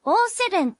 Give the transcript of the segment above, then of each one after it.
O7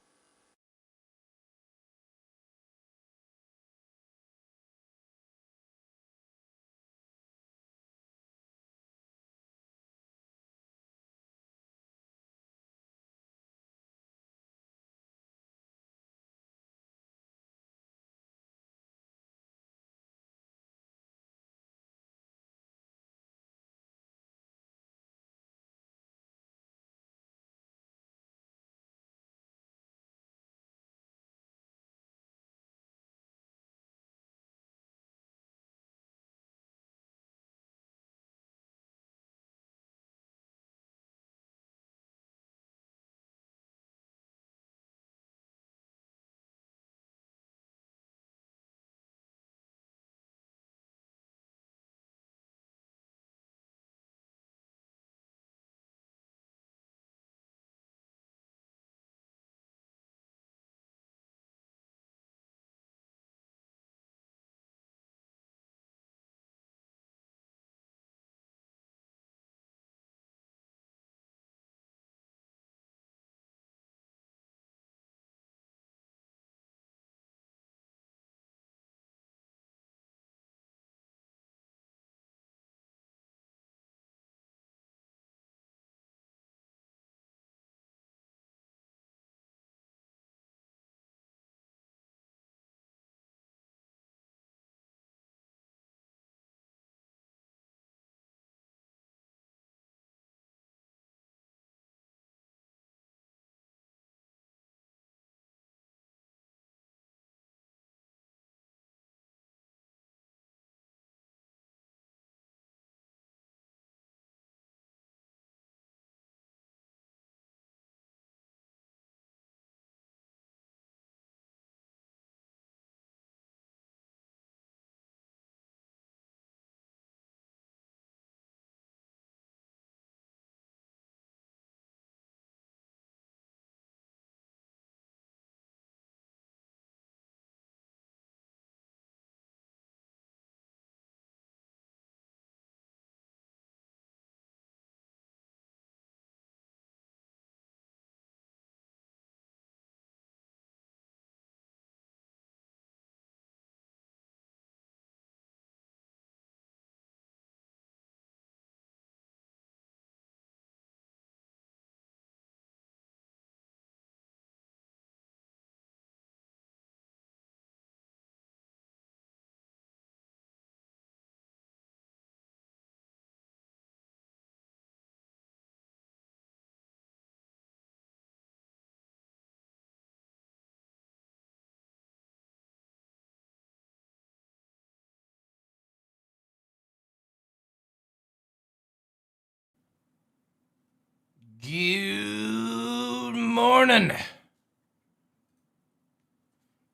Good morning.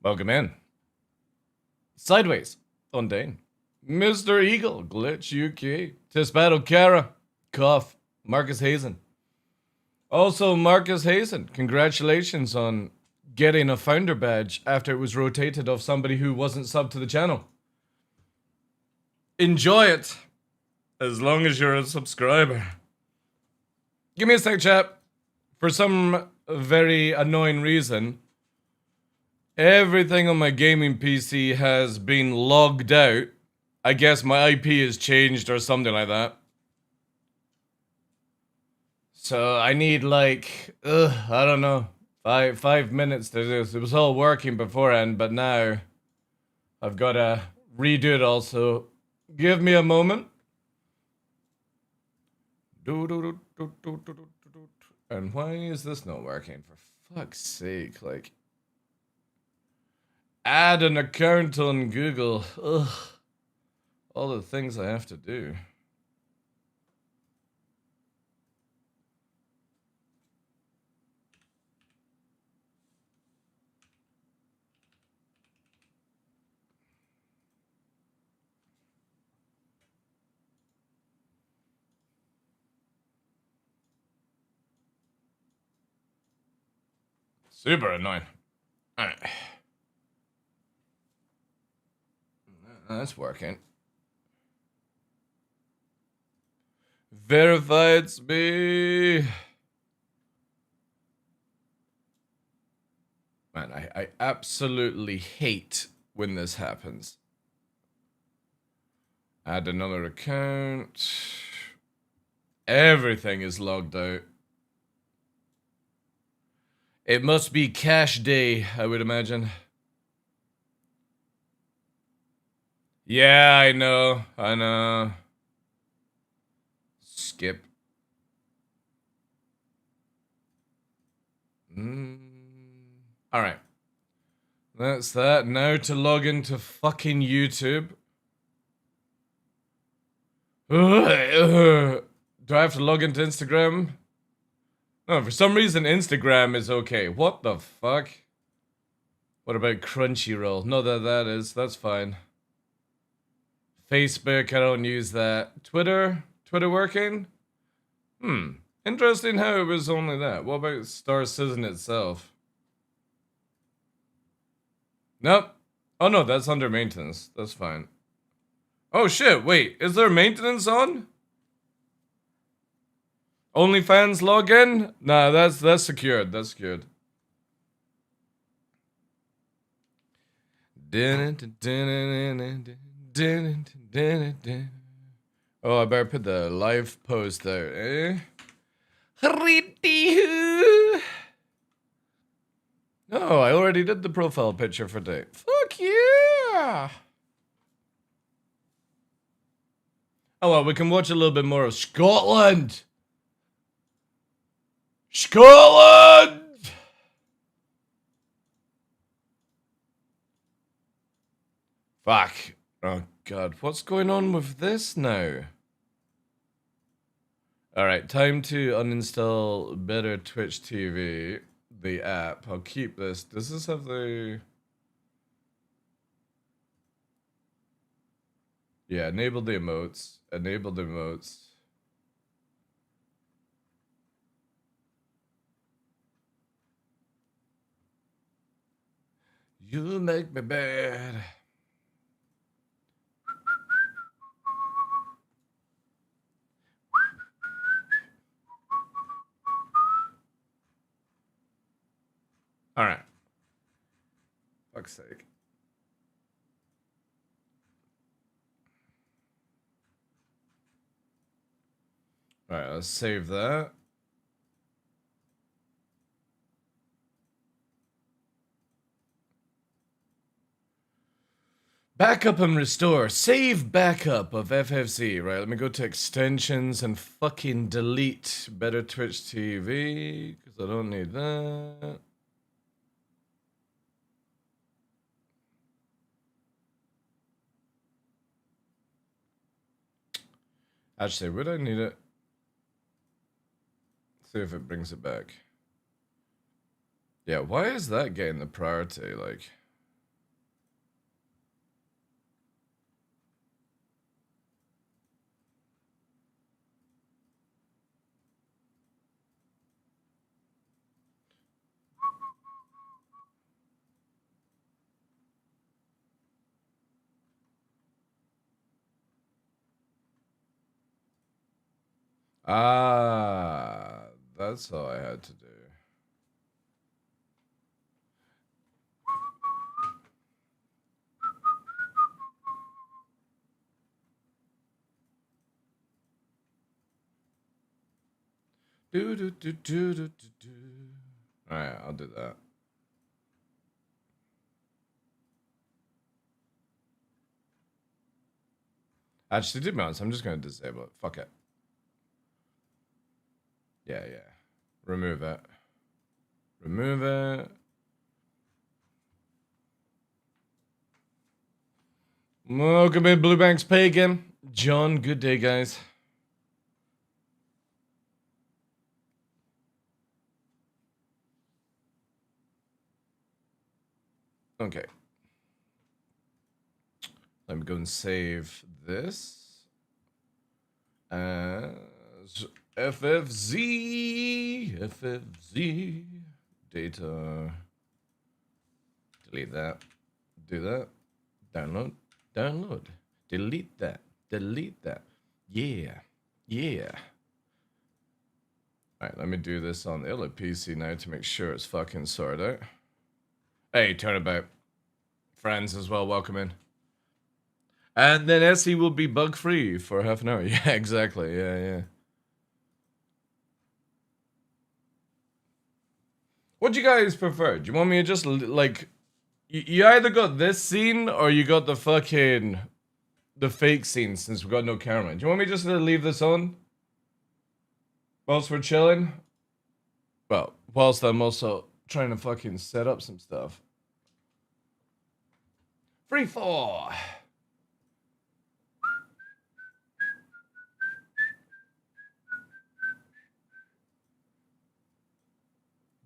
Welcome in. Sideways, Undane. Mr. Eagle, Glitch UK. Tispato Kara, Cough, Marcus Hazen. Also, Marcus Hazen, congratulations on getting a founder badge after it was rotated off somebody who wasn't subbed to the channel. Enjoy it, as long as you're a subscriber. Give me a sec, chat. For some very annoying reason, everything on my gaming PC has been logged out. I guess my IP has changed or something like that. So I need like, I don't know, five minutes to do this. It was all working beforehand, but now I've got to redo it all. So give me a moment. And why is this not working? For fuck's sake, like, add an account on Google. Ugh. All the things I have to do. Super annoying. Alright. That's working. Verify it's me. I absolutely hate when this happens. Add another account. Everything is logged out. It must be cash day, I would imagine. Yeah, I know. Skip. Alright. That's that. Now to log into fucking YouTube. Do I have to log into Instagram? No, for some reason Instagram is okay. What the fuck? What about Crunchyroll? No, that's fine. Facebook, I don't use that. Twitter working? Interesting how it was only that. What about Star Citizen itself? Nope. Oh no, that's under maintenance. That's fine. Oh shit, wait, is there maintenance on? OnlyFans login? Nah, that's secured. That's secured. Oh, I better put the live post there, eh? No, I already did the profile picture for today. Fuck yeah! Oh well, we can watch a little bit more of Scotland! Scotland! Fuck. Oh god, what's going on with this now? Alright, time to uninstall Better Twitch TV, the app. I'll keep this. Does this have the... Yeah, enable the emotes. Enable the emotes. You make me bad. Alright. Fuck's sake. Alright, let's save that. Backup and restore. Save backup of FFC. Right, let me go to extensions and fucking delete Better Twitch TV, because I don't need that. Actually, would I need it? See if it brings it back. Yeah, why is that getting the priority, like... Ah, that's all I had to do. Alright, I'll do that. Actually, to be honest, I'm just gonna disable it. Fuck it. Yeah. Remove it. Remove it. Welcome in, Blue Banks Pagan. John, good day, guys. Okay. Let me go and save this as FFZ data. Delete that. Do that. Download. Delete that. Yeah. Alright, let me do this on the other PC now to make sure it's fucking sorted out. Hey, turnabout. Friends as well, welcome in. And then Essie will be bug free for half an hour. Yeah, exactly. Yeah. What do you guys prefer? Do you want me to just like you either got this scene or you got the fake scene since we got no camera. Do you want me just to leave this on whilst we're chilling? Well, whilst I'm also trying to fucking set up some stuff. Free fall.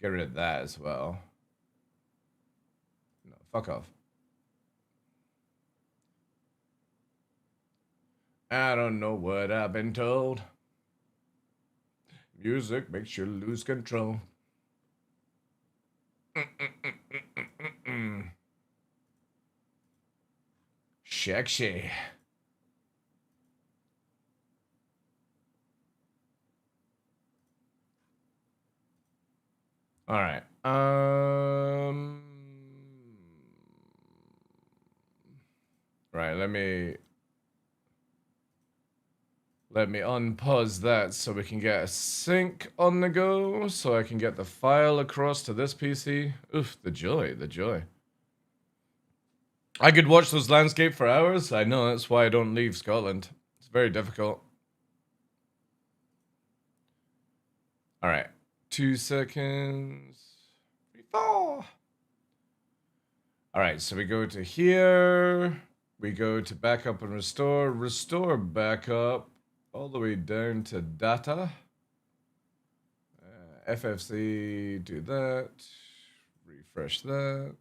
Get rid of that as well. No, fuck off. I don't know what I've been told. Music makes you lose control. Sexy. All right. Right. Let me unpause that so we can get a sync on the go, so I can get the file across to this PC. Oof, the joy, the joy. I could watch those landscape for hours. I know, that's why I don't leave Scotland. It's very difficult. All right. 2 seconds. 3, 4. All right, so we go to here. We go to backup and restore. Restore backup all the way down to data. FFC, do that. Refresh that.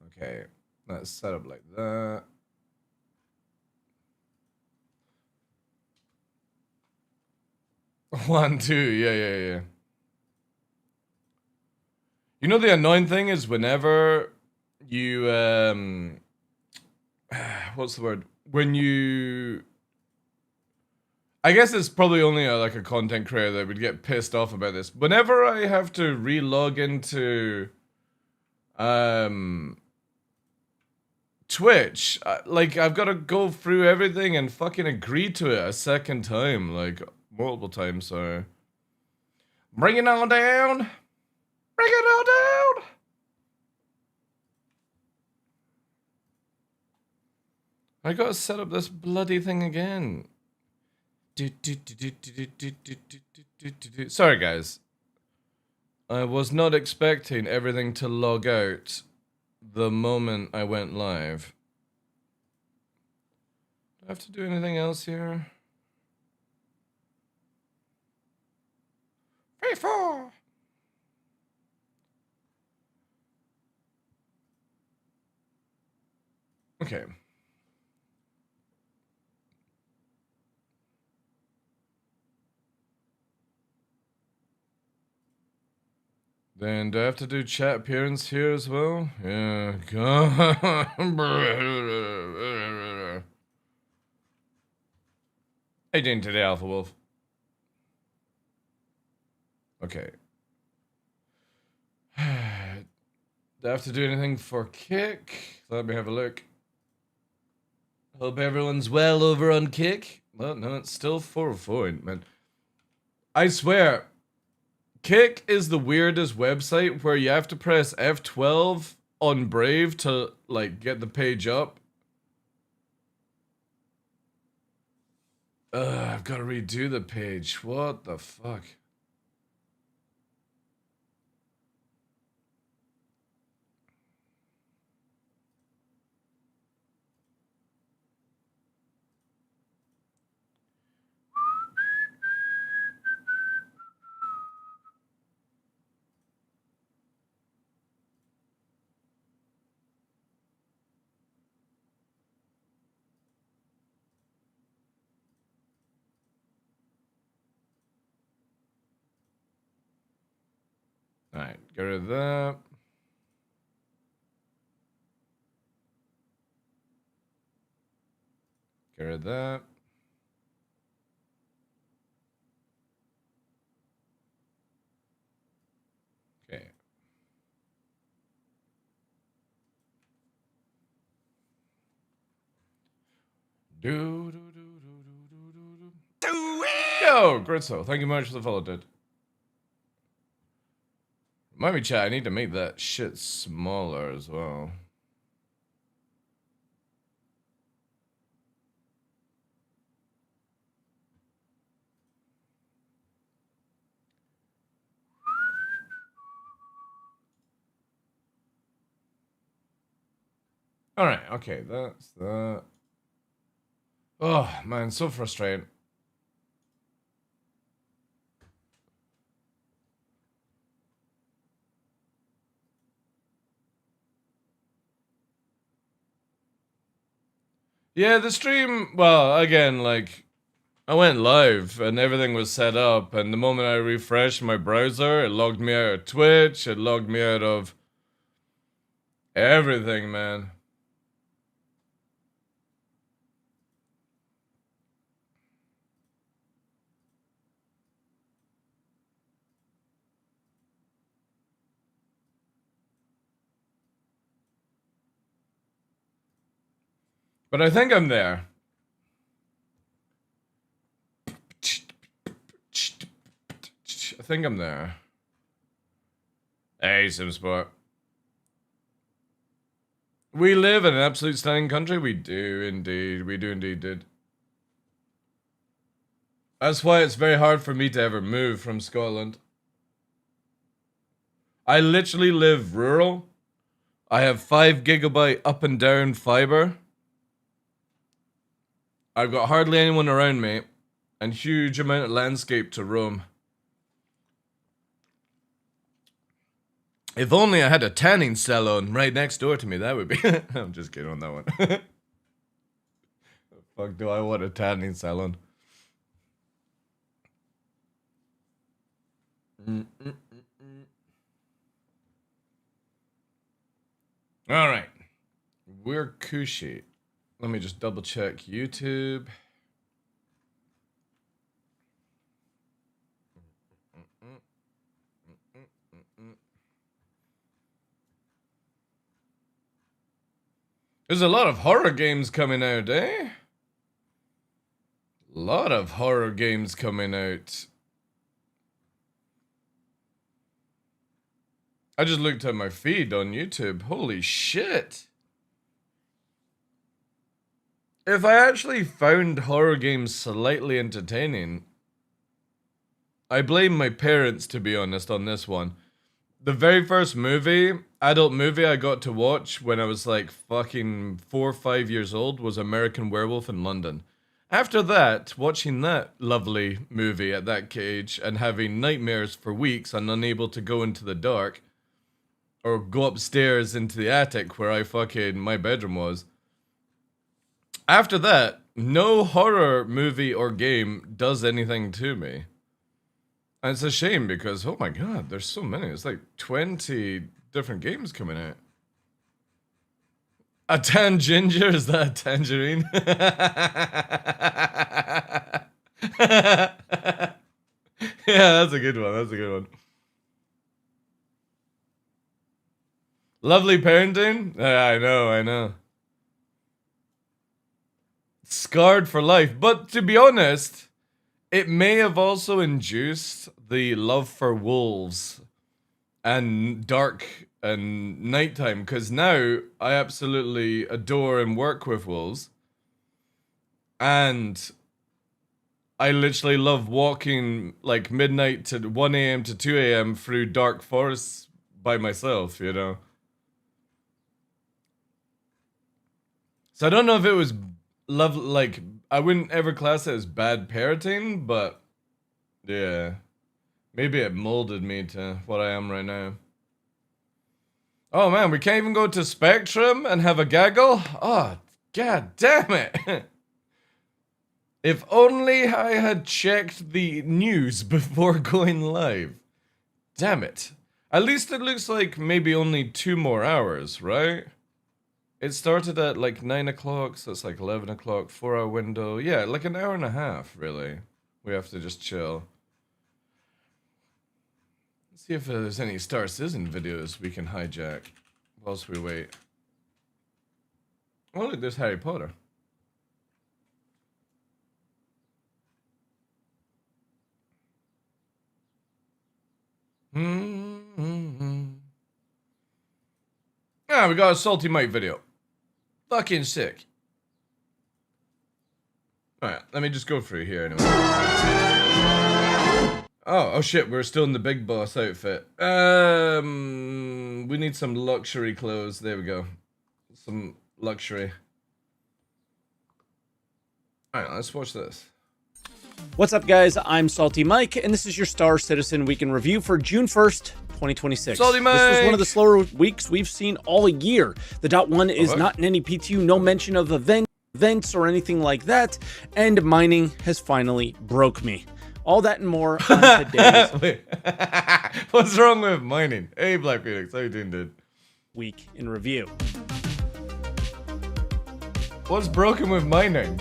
Okay, that's set up like that. One, two, yeah. You know the annoying thing is whenever you what's the word? When you I guess it's probably only like a content creator that would get pissed off about this. Whenever I have to re-log into Twitch, like I've got to go through everything and fucking agree to it a second time, like multiple times. So bring it on down, bring it on down. I gotta set up this bloody thing again. Sorry, guys. I was not expecting everything to log out the moment I went live. Do I have to do anything else here? 3, 4. Okay. Then do I have to do chat appearance here as well? Yeah. Hey, doing today, Alpha Wolf? Okay. Do I have to do anything for Kick? Let me have a look. Hope everyone's well over on Kick. Well, no, it's still 404, man. I swear, Kick is the weirdest website where you have to press F12 on Brave to, like, get the page up. I've got to redo the page. What the fuck? Alright, get rid of that. Get rid of that. Do, do, do, do, do, do, do. Do it! Yo, Gritso, thank you much for the follow, dude. Remind me, chat, I need to make that shit smaller as well. Alright, okay, that's that. Oh, man, so frustrating. Yeah, the stream, well, again, like, I went live and everything was set up, and the moment I refreshed my browser, it logged me out of Twitch, it logged me out of everything, man. But I think I'm there. I think I'm there. Hey, SimSport. We live in an absolute stunning country. We do indeed. We do indeed, dude. That's why it's very hard for me to ever move from Scotland. I literally live rural. I have 5 gigabyte up and down fiber. I've got hardly anyone around me, and huge amount of landscape to roam. If only I had a tanning salon right next door to me, that would be... I'm just kidding on that one. The fuck do I want a tanning salon? Alright. We're Kushi. Let me just double check YouTube. There's a lot of horror games coming out, eh? A lot of horror games coming out. I just looked at my feed on YouTube. Holy shit. If I actually found horror games slightly entertaining, I blame my parents, to be honest, on this one. The very first adult movie I got to watch when I was like fucking 4 or 5 years old was American Werewolf in London. After that, watching that lovely movie at that age and having nightmares for weeks and unable to go into the dark or go upstairs into the attic where my bedroom was. After that, no horror movie or game does anything to me. And it's a shame because, oh my god, there's so many. It's like 20 different games coming out. A ginger? Is that a tangerine? Yeah, that's a good one. That's a good one. Lovely parenting? I know. Scarred for life. But to be honest, it may have also induced the love for wolves and dark and nighttime, because now I absolutely adore and work with wolves. And I literally love walking like midnight to 1 a.m. to 2 a.m. through dark forests by myself, you know? So I don't know if it was I wouldn't ever class it as bad parenting, but yeah. Maybe it molded me to what I am right now. Oh man, we can't even go to Spectrum and have a gaggle? Oh, god damn it. If only I had checked the news before going live. Damn it. At least it looks like maybe only 2 more hours, right? It started at like 9 o'clock, so it's like 11 o'clock, 4-hour window. Yeah, like an hour and a half, really. We have to just chill. Let's see if there's any Star Citizen videos we can hijack whilst we wait. Oh look, there's Harry Potter. Yeah, we got a Salty Mike video. Fucking sick. Alright, let me just go through here anyway. Oh shit, we're still in the big boss outfit. We need some luxury clothes. There we go. Some luxury. Alright, let's watch this. What's up, guys? I'm Salty Mike, and this is your Star Citizen Week in Review for June 1st, 2026. Salty Mike! This was one of the slower weeks we've seen all year. The .1 is not in any PTU, no mention of events or anything like that, and mining has finally broke me. All that and more on today's Wait. What's wrong with mining? Hey, Black Phoenix, how you doing, dude? Week in Review. What's broken with mining?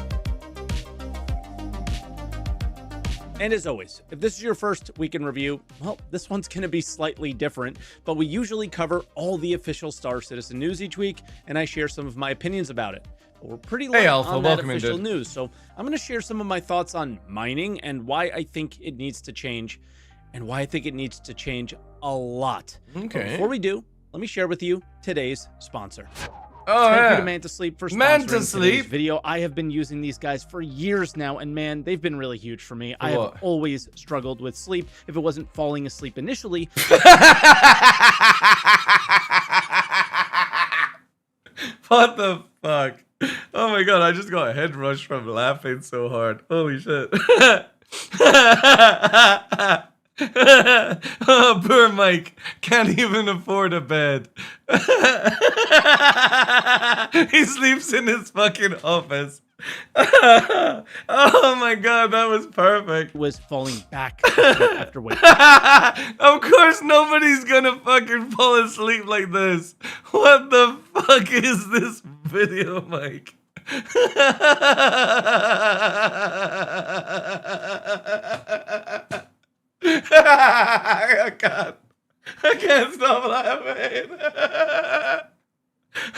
And as always, if this is your first week in review, well, this one's going to be slightly different, but we usually cover all the official Star Citizen news each week, and I share some of my opinions about it. But we're pretty light Alpha, on that welcome official in, news, so I'm going to share some of my thoughts on mining and why I think it needs to change, and why I think it needs to change a lot. Okay. But before we do, let me share with you today's sponsor. Oh, Thank yeah. you to Man to Sleep for sponsoring today's Sleep video. I have been using these guys for years now, and man, they've been really huge for me. I have always struggled with sleep. If it wasn't falling asleep initially. What the fuck? Oh my god, I just got a head rush from laughing so hard. Holy shit. Oh, poor Mike. Can't even afford a bed. He sleeps in his fucking office. Oh my god, that was perfect. Was falling back after waking. Of course nobody's gonna fucking fall asleep like this. What the fuck is this video, Mike? I can't stop laughing.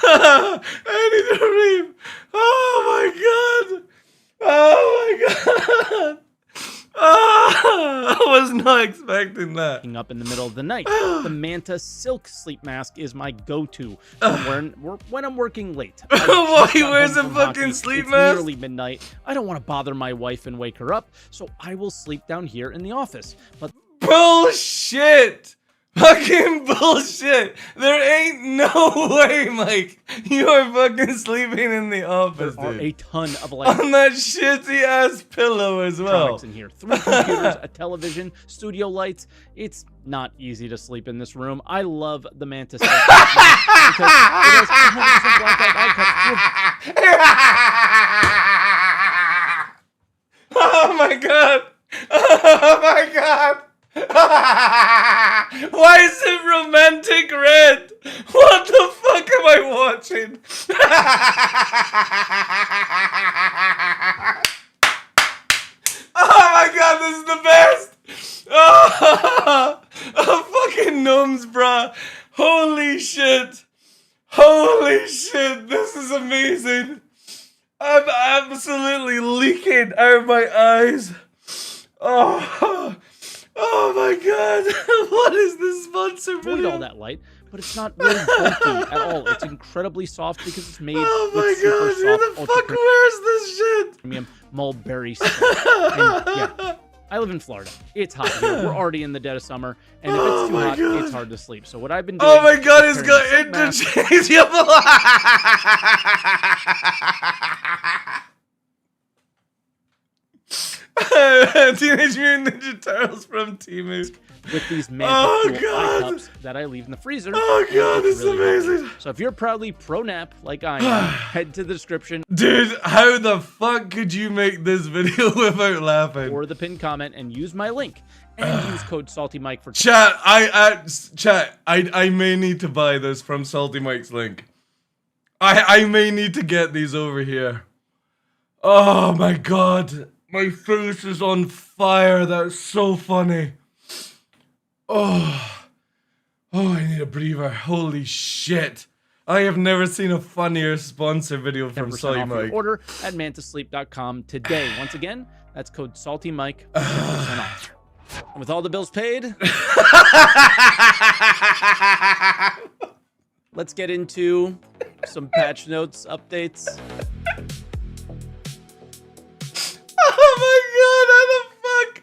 I need to read. Oh my god. Oh my god. Oh, I was not expecting that. Up in the middle of the night. The Manta Silk Sleep Mask is my go-to when I'm working late. Why he wears a fucking sleep mask? It's nearly midnight. I don't want to bother my wife and wake her up, so I will sleep down here in the office. But bullshit! Fucking bullshit! There ain't no way, Mike. You are fucking sleeping in the office, there are dude. a ton of electronics on that shitty ass pillow as well. In here. 3 computers, a television, studio lights. It's not easy to sleep in this room. I love the Manta Silk because it has 100% blackout eye cuts. Oh my god! Oh my god! Why is it romantic red? What the fuck am I watching? Oh my god, this is the best! Oh fucking gnomes, bruh. Holy shit. Holy shit, this is amazing. I'm absolutely leaking out of my eyes. Oh my god, what is this sponsor video? Avoid all that light, but it's not really bulky at all. It's incredibly soft because it's made oh my with super god, soft, who the fuck wears this shit? Premium mulberry stuff. And yeah, I live in Florida. It's hot here. We're already in the dead of summer, and if it's too hot, it's hard to sleep. So what I've been doing... Oh my god, it's got interchangeable... Teenage Mutant Ninja Turtles from Temu. With these Manta eye cups that I leave in the freezer. Oh god, this is amazing. So if you're proudly pro-nap like I am, head to the description. Dude, how the fuck could you make this video without laughing? Or the pinned comment and use my link. And use code SaltyMike for... Chat, I may need to buy this from Salty Mike's link. I may need to get these over here. Oh my god. My face is on fire. That's so funny. Oh, I need a breather. Holy shit. I have never seen a funnier sponsor video from Salty Mike. Order at mantasleep.com today. Once again, that's code SaltyMike for 10% off. And with all the bills paid, let's get into some patch notes updates. Oh my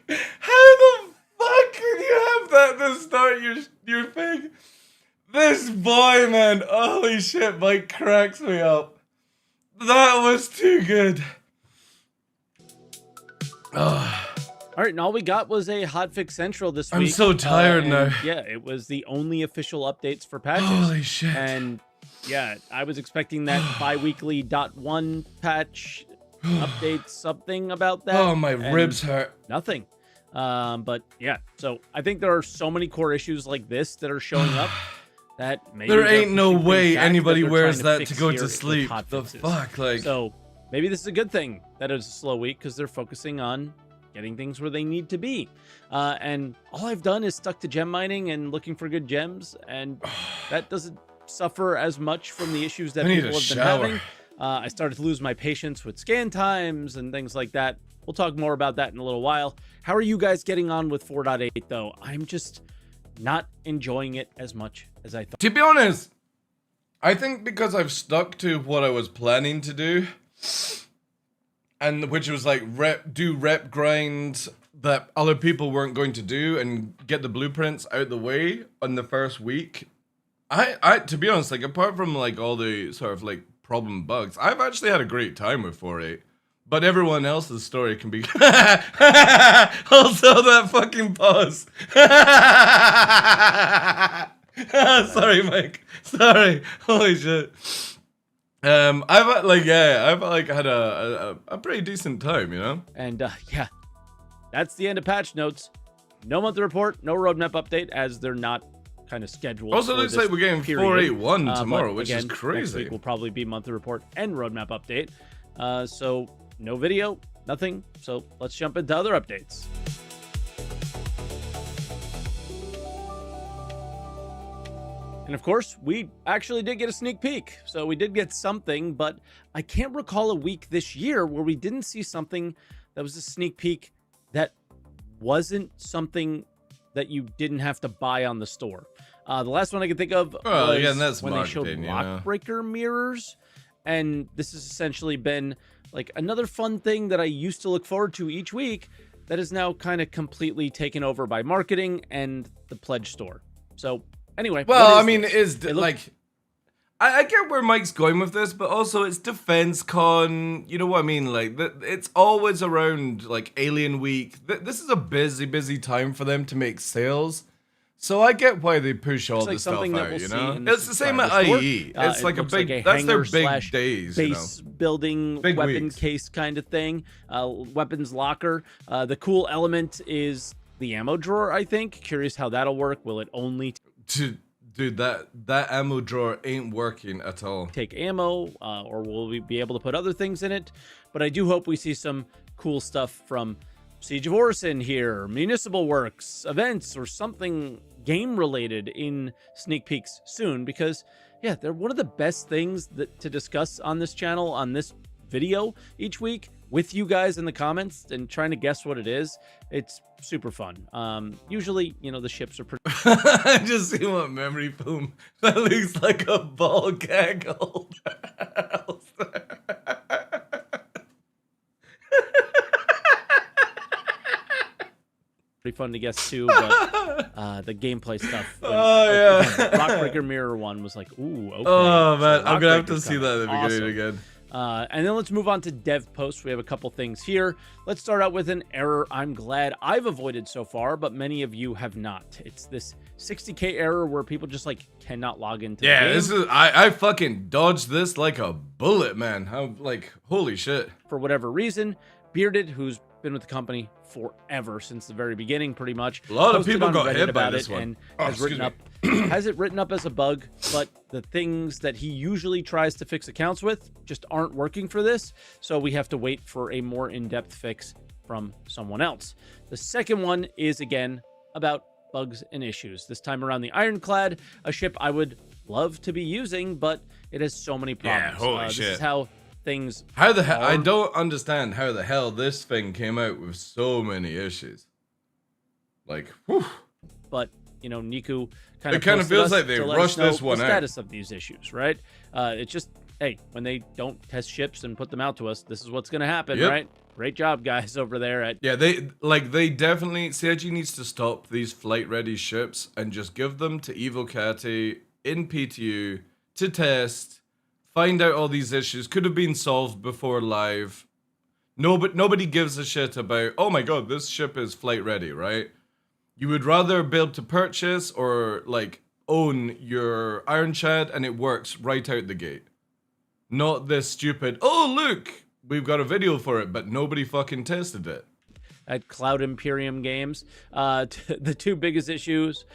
god, how the fuck can you have that to start your thing? This boy, man, holy shit, Mike cracks me up. That was too good. All right, and all we got was a hotfix central this week. I'm so tired now. Yeah, it was the only official updates for patches. Holy shit. And yeah, I was expecting that bi-weekly .1 patch update, something about that. Oh, my ribs hurt. Nothing. But yeah, so I think there are so many core issues like this that are showing up that maybe there ain't no way anybody that wears that fix to go here to with sleep. hot The fixes. fuck, like. So maybe this is a good thing that it's a slow week because they're focusing on getting things where they need to be. And all I've done is stuck to gem mining and looking for good gems, and that doesn't suffer as much from the issues that people have been having. I started to lose my patience with scan times and things like that. We'll talk more about that in a little while. How are you guys getting on with 4.8 though? I'm just not enjoying it as much as I thought. To be honest, I think because I've stuck to what I was planning to do, and which was like do rep grinds that other people weren't going to do and get the blueprints out the way on the first week. I to be honest, like apart from like all the sort of like problem bugs, I've actually had a great time with 4.8. But everyone else's story can be also that fucking pause. Sorry, Mike. Sorry. Holy shit. I've had a pretty decent time, you know? And yeah, that's the end of patch notes. No monthly report, no roadmap update, as they're not kind of scheduled. Also, looks like we're getting 4.8.1 tomorrow, which is crazy. Next week will probably be monthly report and roadmap update. So no video, nothing. So let's jump into other updates. And of course, we actually did get a sneak peek. So we did get something, but I can't recall a week this year where we didn't see something that was a sneak peek that wasn't something that you didn't have to buy on the store. The last one I can think of was that's when they showed lockbreaker mirrors. And this has essentially been like another fun thing that I used to look forward to each week that is now kind of completely taken over by marketing and the pledge store. So anyway, well, I mean, I get where Mike's going with this, but also it's Defense Con. You know what I mean? Like, it's always around like Alien Week. This is a busy time for them to make sales. So I get why they push all this stuff out, you know? It's the same at IE. It's like a big, that's their big days, base building big weapon weeks. case kind of thing. Weapons locker. The cool element is the ammo drawer, I think. Curious how that'll work. Will it only Dude, that ammo drawer ain't working at all. take ammo, or will we be able to put other things in it? But I do hope we see some cool stuff from Siege of Orison here, Municipal Works, events, or something game-related in sneak peeks soon, because, yeah, they're one of the best things to discuss on this channel, on this video each week, with you guys in the comments and trying to guess what it is. It's super fun. Usually, you know, the ships are pretty... I just see what memory foam that looks like a ball gag holder. pretty fun to guess too, but the gameplay stuff. Rockbreaker Mirror one was like, ooh, okay. Oh man, so I'm gonna have to see that at the beginning again. And then let's move on to dev posts. We have a couple things here. Let's start out with an error I'm glad I've avoided so far, but many of you have not. It's this 60K error where people just like cannot log into the game. This is I fucking dodged this like a bullet, man. How, like, holy shit. For whatever reason, Bearded, who's been with the company forever, since the very beginning pretty much, a lot of people got Reddit hit by about this it one and has it written up as a bug, but the things that he usually tries to fix accounts with just aren't working for this, so we have to wait for a more in-depth fix from someone else. The second one is again about bugs and issues, this time around the Ironclad, a ship I would love to be using, but it has so many problems. Holy shit. This is how things How the hell? I don't understand how the hell this thing came out with so many issues. Like, whew. But, you know, Niku It kind of feels like they rushed this one the out. status of these issues, right? It's just, hey, when they don't test ships and put them out to us, this is what's going to happen, Yep. right? Great job, guys, over there at... Yeah, they definitely, CIG needs to stop these flight-ready ships and just give them to Evocati in PTU to test, find out all these issues. Could have been solved before live. No, but nobody gives a shit about, oh my god, this ship is flight-ready, right? You would rather be able to purchase or, like, own your Iron Chad and it works right out the gate. Not this stupid, oh look, we've got a video for it, but nobody fucking tested it. At Cloud Imperium Games, the two biggest issues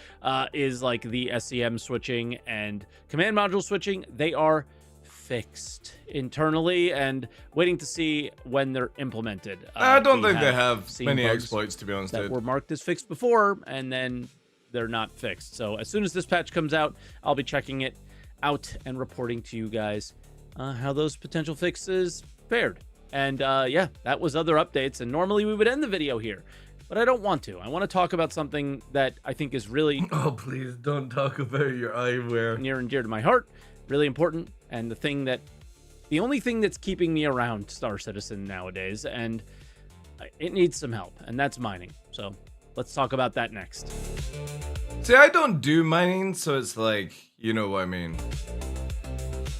is like the SCM switching and command module switching. They are fixed internally and waiting to see when they're implemented. I don't think they have seen many bugs exploits, to be honest. that were marked as fixed before, and then they're not fixed. So as soon as this patch comes out, I'll be checking it out and reporting to you guys how those potential fixes fared. And yeah, that was other updates. And normally we would end the video here, but I don't want to. I want to talk about something that I think is really... Oh, please don't talk about your eyewear. Near and dear to my heart, really important, and the only thing that's keeping me around Star Citizen nowadays, and it needs some help, and that's mining. So let's talk about that next. See, I don't do mining, so it's like, you know what I mean.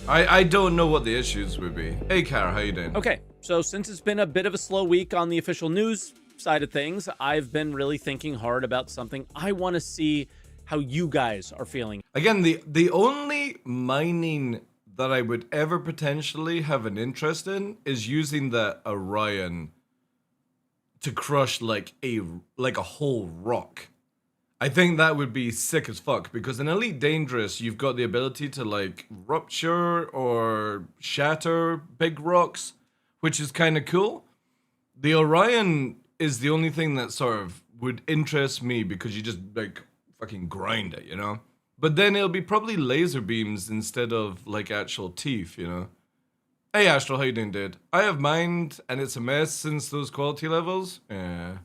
I don't know what the issues would be. Hey, Kara, how you doing? Okay, so since it's been a bit of a slow week on the official news side of things, I've been really thinking hard about something. I want to see how you guys are feeling. Again, the only mining that I would ever potentially have an interest in is using the Orion to crush like a whole rock. I think that would be sick as fuck, because in Elite Dangerous, you've got the ability to like rupture or shatter big rocks, which is kind of cool. The Orion is the only thing that sort of would interest me, because you just like fucking grind it, you know? But then it'll be probably laser beams instead of like actual teeth, you know? Hey Astral, how you doing, dude? I have mined and it's a mess since those quality levels. Yeah.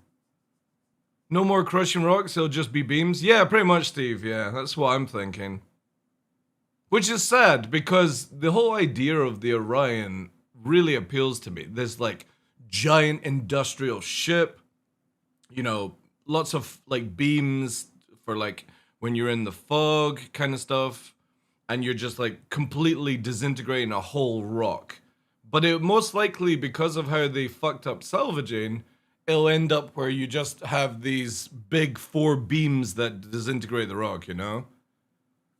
No more crushing rocks, it'll just be beams? Yeah, pretty much, Steve, yeah, that's what I'm thinking. Which is sad, because the whole idea of the Orion really appeals to me. This, like, giant industrial ship, you know, lots of, like, beams for, like, when you're in the fog kind of stuff, and you're just, like, completely disintegrating a whole rock. But it most likely, because of how they fucked up salvaging, it'll end up where you just have these big 4 beams that disintegrate the rock, you know?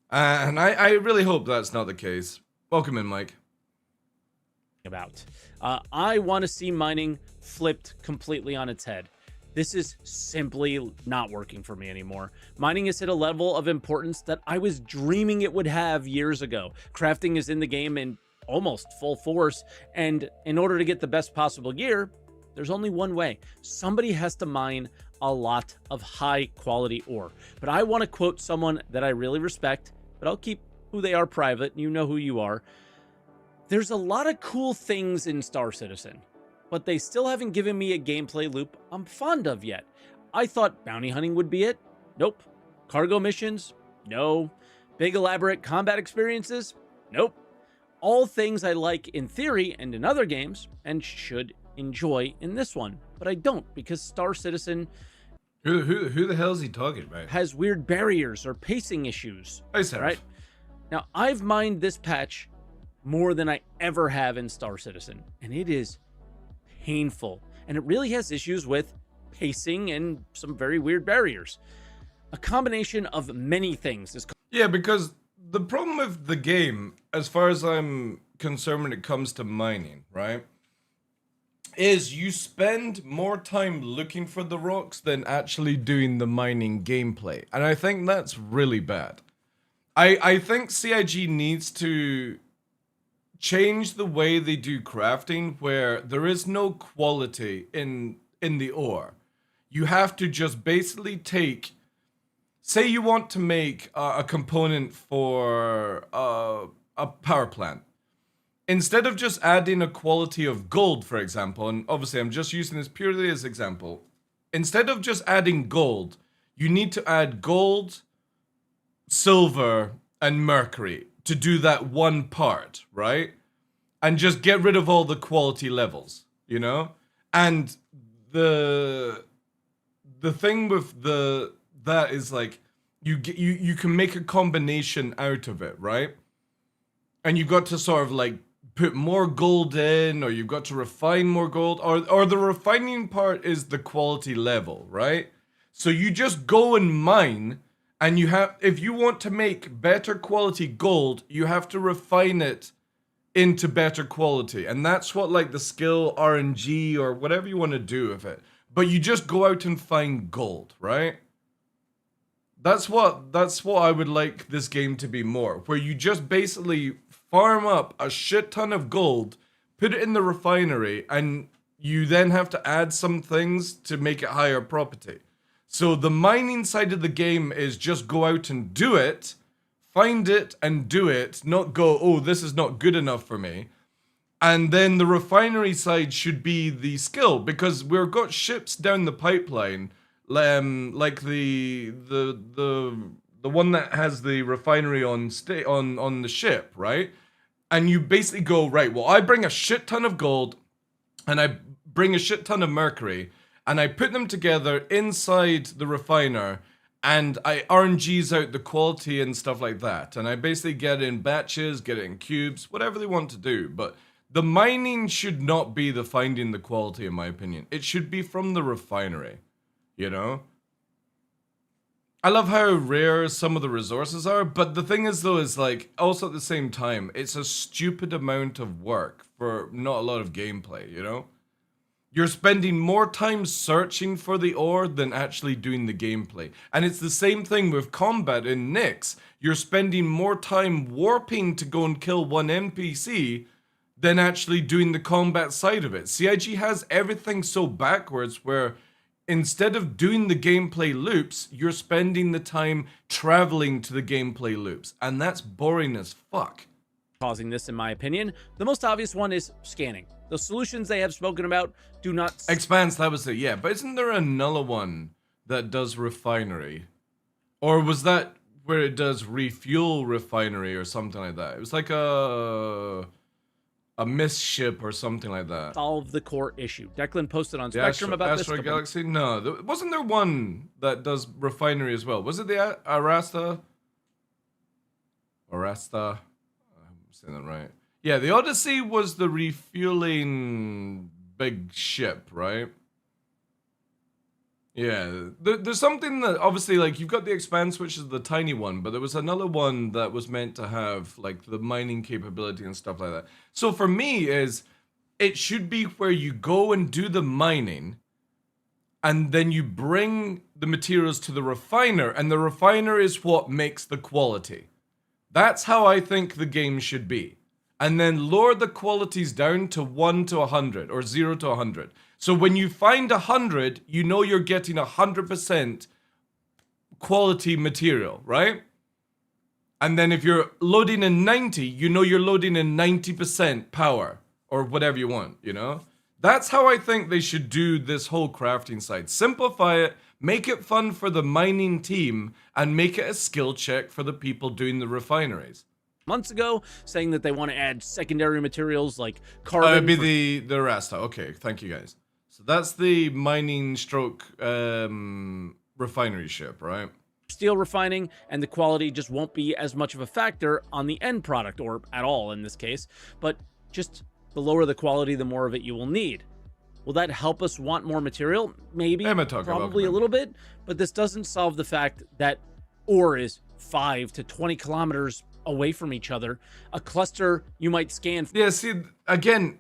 And I really hope that's not the case. Welcome in, Mike. I want to see mining flipped completely on its head. This is simply not working for me anymore. Mining has hit a level of importance that I was dreaming it would have years ago. Crafting is in the game in almost full force, and in order to get the best possible gear, there's only one way. Somebody has to mine a lot of high quality ore. But I want to quote someone that I really respect, but I'll keep who they are private. You know who you are. There's a lot of cool things in Star Citizen, but they still haven't given me a gameplay loop I'm fond of yet. I thought bounty hunting would be it. Nope. Cargo missions? No. Big elaborate combat experiences? Nope. All things I like in theory and in other games, and should enjoy in this one, but I don't, because Star Citizen Who the hell is he talking about? has weird barriers or pacing issues. Right now, I've mined this patch more than I ever have in Star Citizen, and it is painful, and it really has issues with pacing and some very weird barriers. A combination of many things is... Yeah, because the problem with the game, as far as I'm concerned when it comes to mining, right, is you spend more time looking for the rocks than actually doing the mining gameplay. And I think that's really bad. I think CIG needs to change the way they do crafting, where there is no quality in the ore. You have to just basically take... Say you want to make a component for a power plant. Instead of just adding a quality of gold, for example, and obviously I'm just using this purely as example. Instead of just adding gold, you need to add gold, silver, and mercury to do that one part, right? And just get rid of all the quality levels, you know? And the thing with that is like you can make a combination out of it, right? And you've got to sort of like put more gold in, or you've got to refine more gold, or the refining part is the quality level, right? So you just go and mine, and you have, if you want to make better quality gold, you have to refine it into better quality. And that's what like the skill RNG or whatever you want to do with it. But you just go out and find gold, right? That's what I would like this game to be more, where you just basically farm up a shit ton of gold, put it in the refinery, and you then have to add some things to make it higher property. So the mining side of the game is just go out and do it, find it and do it, not go, oh, this is not good enough for me. And then the refinery side should be the skill, because we've got ships down the pipeline, like the one that has the refinery on the ship, right? And you basically go, right, well, I bring a shit ton of gold, and I bring a shit ton of mercury, and I put them together inside the refiner, and I RNGs out the quality and stuff like that. And I basically get it in batches, get it in cubes, whatever they want to do. But the mining should not be the finding the quality, in my opinion. It should be from the refinery, you know? I love how rare some of the resources are, but the thing is, though, is like, also at the same time, it's a stupid amount of work for not a lot of gameplay, you know? You're spending more time searching for the ore than actually doing the gameplay. And it's the same thing with combat in Nyx. You're spending more time warping to go and kill one NPC than actually doing the combat side of it. CIG has everything so backwards where instead of doing the gameplay loops, you're spending the time traveling to the gameplay loops. And that's boring as fuck. Causing this, in my opinion. The most obvious one is scanning. The solutions they have spoken about do not... Expanse, that was it, yeah. But isn't there another one that does refinery? Or was that where it does refuel refinery or something like that? It was like a mist ship or something like that. Solve the core issue. Declan posted on Spectrum about this. Asteroid Galaxy? No. Wasn't there one that does refinery as well? Was it the Arasta? I'm saying that right. Yeah, the Odyssey was the refueling big ship, right? Yeah, there's something that obviously, like, you've got the Expanse, which is the tiny one, but there was another one that was meant to have like the mining capability and stuff like that. So for me, it should be where you go and do the mining, and then you bring the materials to the refiner, and the refiner is what makes the quality. That's how I think the game should be. And then lower the qualities down to 1 to 100 or 0 to 100. So when you find 100, you know you're getting 100% quality material, right? And then if you're loading in 90, you know you're loading in 90% power or whatever you want, you know? That's how I think they should do this whole crafting side. Simplify it, make it fun for the mining team, and make it a skill check for the people doing the refineries. Months ago, saying that they want to add secondary materials like carbon. It'd be the Rasta. Okay, thank you guys. So that's the mining stroke refinery ship, right? Steel refining, and the quality just won't be as much of a factor on the end product, or at all in this case. But just the lower the quality, the more of it you will need. Will that help us want more material? Maybe, probably a little bit, but this doesn't solve the fact that ore is 5 to 20 kilometers away from each other. A cluster you might scan. Yeah, see, again,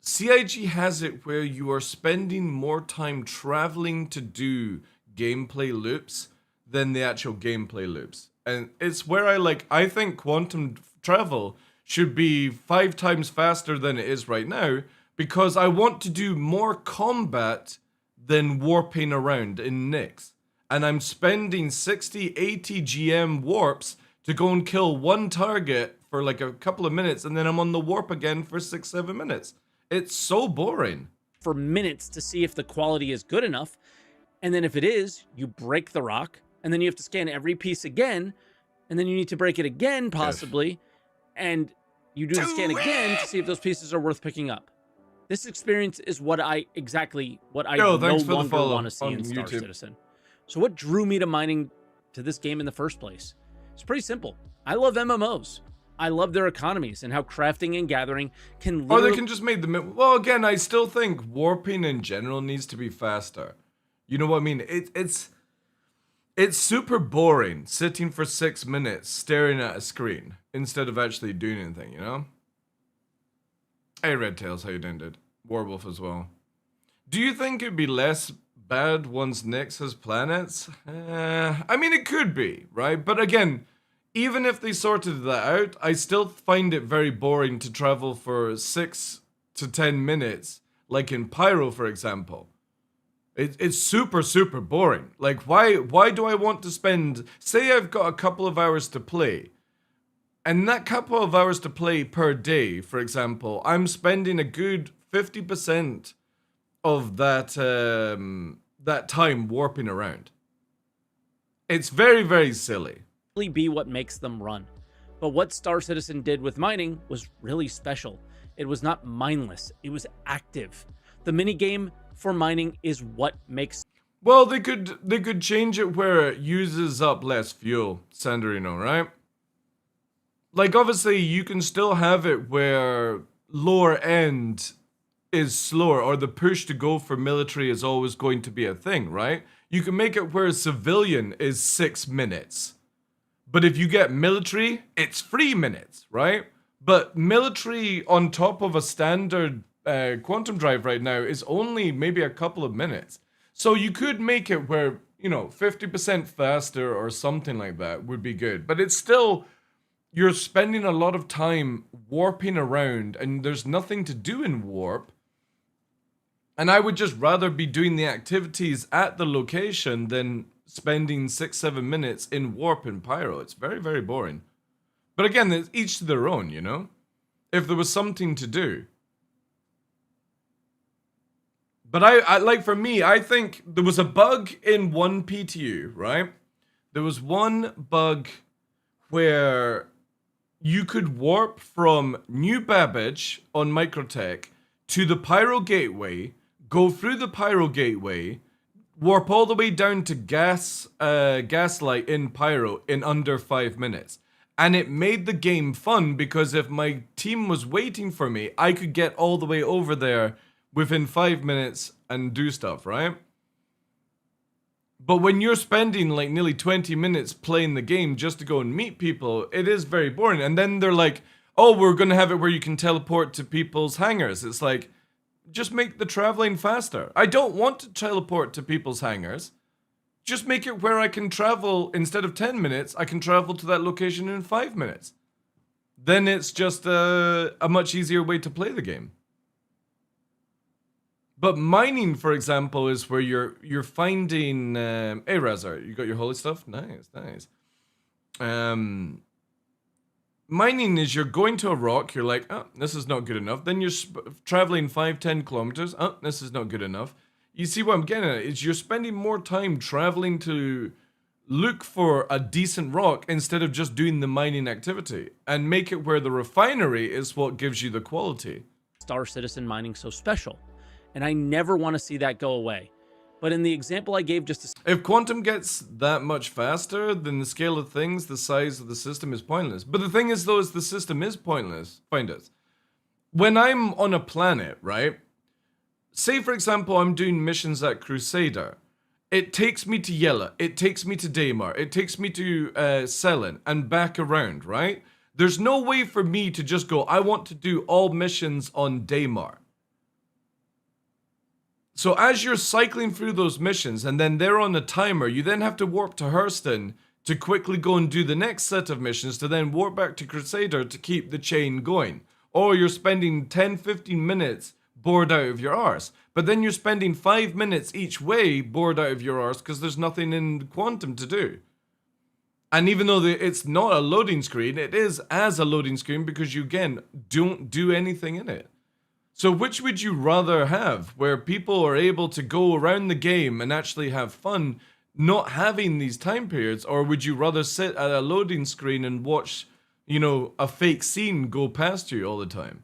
CIG has it where you are spending more time traveling to do gameplay loops than the actual gameplay loops. And it's where I think quantum travel should be 5 times faster than it is right now, because I want to do more combat than warping around in Nyx. And I'm spending 60, 80 GM warps to go and kill one target for like a couple of minutes, and then I'm on the warp again for 6-7 minutes. It's so boring. For minutes to see if the quality is good enough. And then if it is, you break the rock, and then you have to scan every piece again, and then you need to break it again, possibly, and you do the scan again to see if those pieces are worth picking up. This experience is what I no longer want to see in Star YouTube. Citizen. So what drew me to mining to this game in the first place? It's pretty simple. I love MMOs. I love their economies and how crafting and gathering can Or they can just make them... Well, again, I still think warping in general needs to be faster. You know what I mean? It's super boring sitting for 6 minutes staring at a screen instead of actually doing anything, you know? Hey, Red Tails, how you doing, dude? Warwolf as well. Do you think it'd be less bad once Nyx has planets? I mean, it could be, right? But again, even if they sorted that out, I still find it very boring to travel for 6 to 10 minutes, like in Pyro, for example. It's super, super boring. Like, why do I want to spend... Say I've got a couple of hours to play, and that couple of hours to play per day, for example, I'm spending a good 50% of that that time warping around. It's very, very silly. Be what makes them run. But what Star Citizen did with mining was really special. It was not mindless, it was active. The minigame for mining is what makes... Well, they could change it where it uses up less fuel, Sandrino, right? Like, obviously, you can still have it where lower end is slower, or the push to go for military is always going to be a thing, right? You can make it where civilian is 6 minutes. But if you get military, it's 3 minutes, right? But military on top of a standard quantum drive right now is only maybe a couple of minutes. So you could make it where, you know, 50% faster or something like that would be good. But it's still, you're spending a lot of time warping around and there's nothing to do in warp. And I would just rather be doing the activities at the location than spending 6-7 minutes in warp in Pyro. It's very, very boring. But again, it's each to their own, you know? If there was something to do. But I like, for me, I think there was a bug in one PTU, right? There was one bug where you could warp from New Babbage on Microtech to the Pyro Gateway, go through the Pyro Gateway, warp all the way down to Gaslight in Pyro in under 5 minutes. And it made the game fun because if my team was waiting for me, I could get all the way over there within 5 minutes and do stuff, right? But when you're spending like nearly 20 minutes playing the game just to go and meet people, it is very boring. And then they're like, oh, we're going to have it where you can teleport to people's hangars. It's like, just make the traveling faster. I don't want to teleport to people's hangars. Just make it where I can travel, instead of 10 minutes, I can travel to that location in 5 minutes. Then it's just a much easier way to play the game. But mining, for example, is where you're finding... hey, Razar, you got your holy stuff? Nice, nice. Mining is you're going to a rock, you're like, oh, this is not good enough. Then you're traveling 5-10 kilometers. Oh, this is not good enough. You see what I'm getting at? Is you're spending more time traveling to look for a decent rock instead of just doing the mining activity. And make it where the refinery is what gives you the quality. Star Citizen mining so special. And I never want to see that go away. But in the example I gave just if Quantum gets that much faster, then the scale of things, the size of the system is pointless. But the thing is, though, is the system is pointless. Find it. When I'm on a planet, right? Say, for example, I'm doing missions at Crusader. It takes me to Yella. It takes me to Daymar. It takes me to Selen and back around, right? There's no way for me to just go, I want to do all missions on Daymar. So as you're cycling through those missions and then they're on a timer, you then have to warp to Hurston to quickly go and do the next set of missions to then warp back to Crusader to keep the chain going. Or you're spending 10-15 minutes bored out of your arse. But then you're spending 5 minutes each way bored out of your arse because there's nothing in Quantum to do. And even though it's not a loading screen, it is as a loading screen because you, again, don't do anything in it. So which would you rather have, where people are able to go around the game and actually have fun, not having these time periods, or would you rather sit at a loading screen and watch, a fake scene go past you all the time?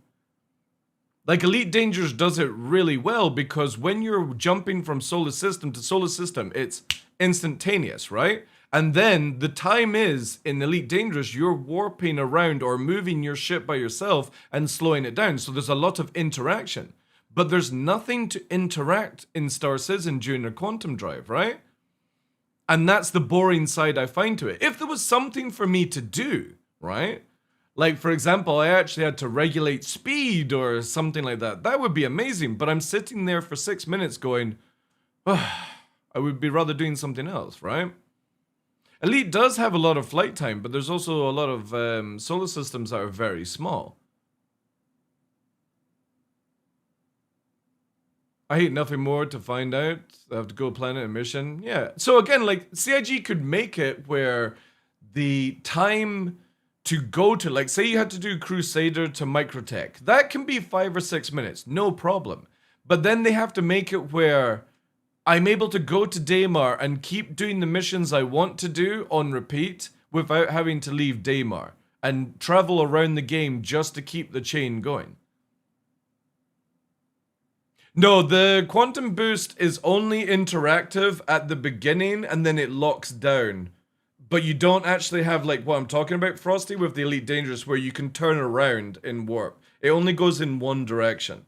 Like Elite Dangerous does it really well because when you're jumping from solar system to solar system, it's instantaneous, right? And then the time is in Elite Dangerous, you're warping around or moving your ship by yourself and slowing it down. So there's a lot of interaction. But there's nothing to interact in Star Citizen during a quantum drive, right? And that's the boring side I find to it. If there was something for me to do, right? Like, for example, I actually had to regulate speed or something like that. That would be amazing. But I'm sitting there for 6 minutes going, I would be rather doing something else, right? Elite does have a lot of flight time, but there's also a lot of solar systems that are very small. I hate nothing more to find out. I have to go planet and mission. Yeah. So again, like, CIG could make it where the time to go to, like, say you had to do Crusader to Microtech. That can be 5 or 6 minutes, no problem. But then they have to make it where I'm able to go to Daymar and keep doing the missions I want to do on repeat without having to leave Daymar and travel around the game just to keep the chain going. No, the Quantum Boost is only interactive at the beginning and then it locks down. But you don't actually have, like, what I'm talking about, Frosty, with the Elite Dangerous, where you can turn around in warp. It only goes in one direction.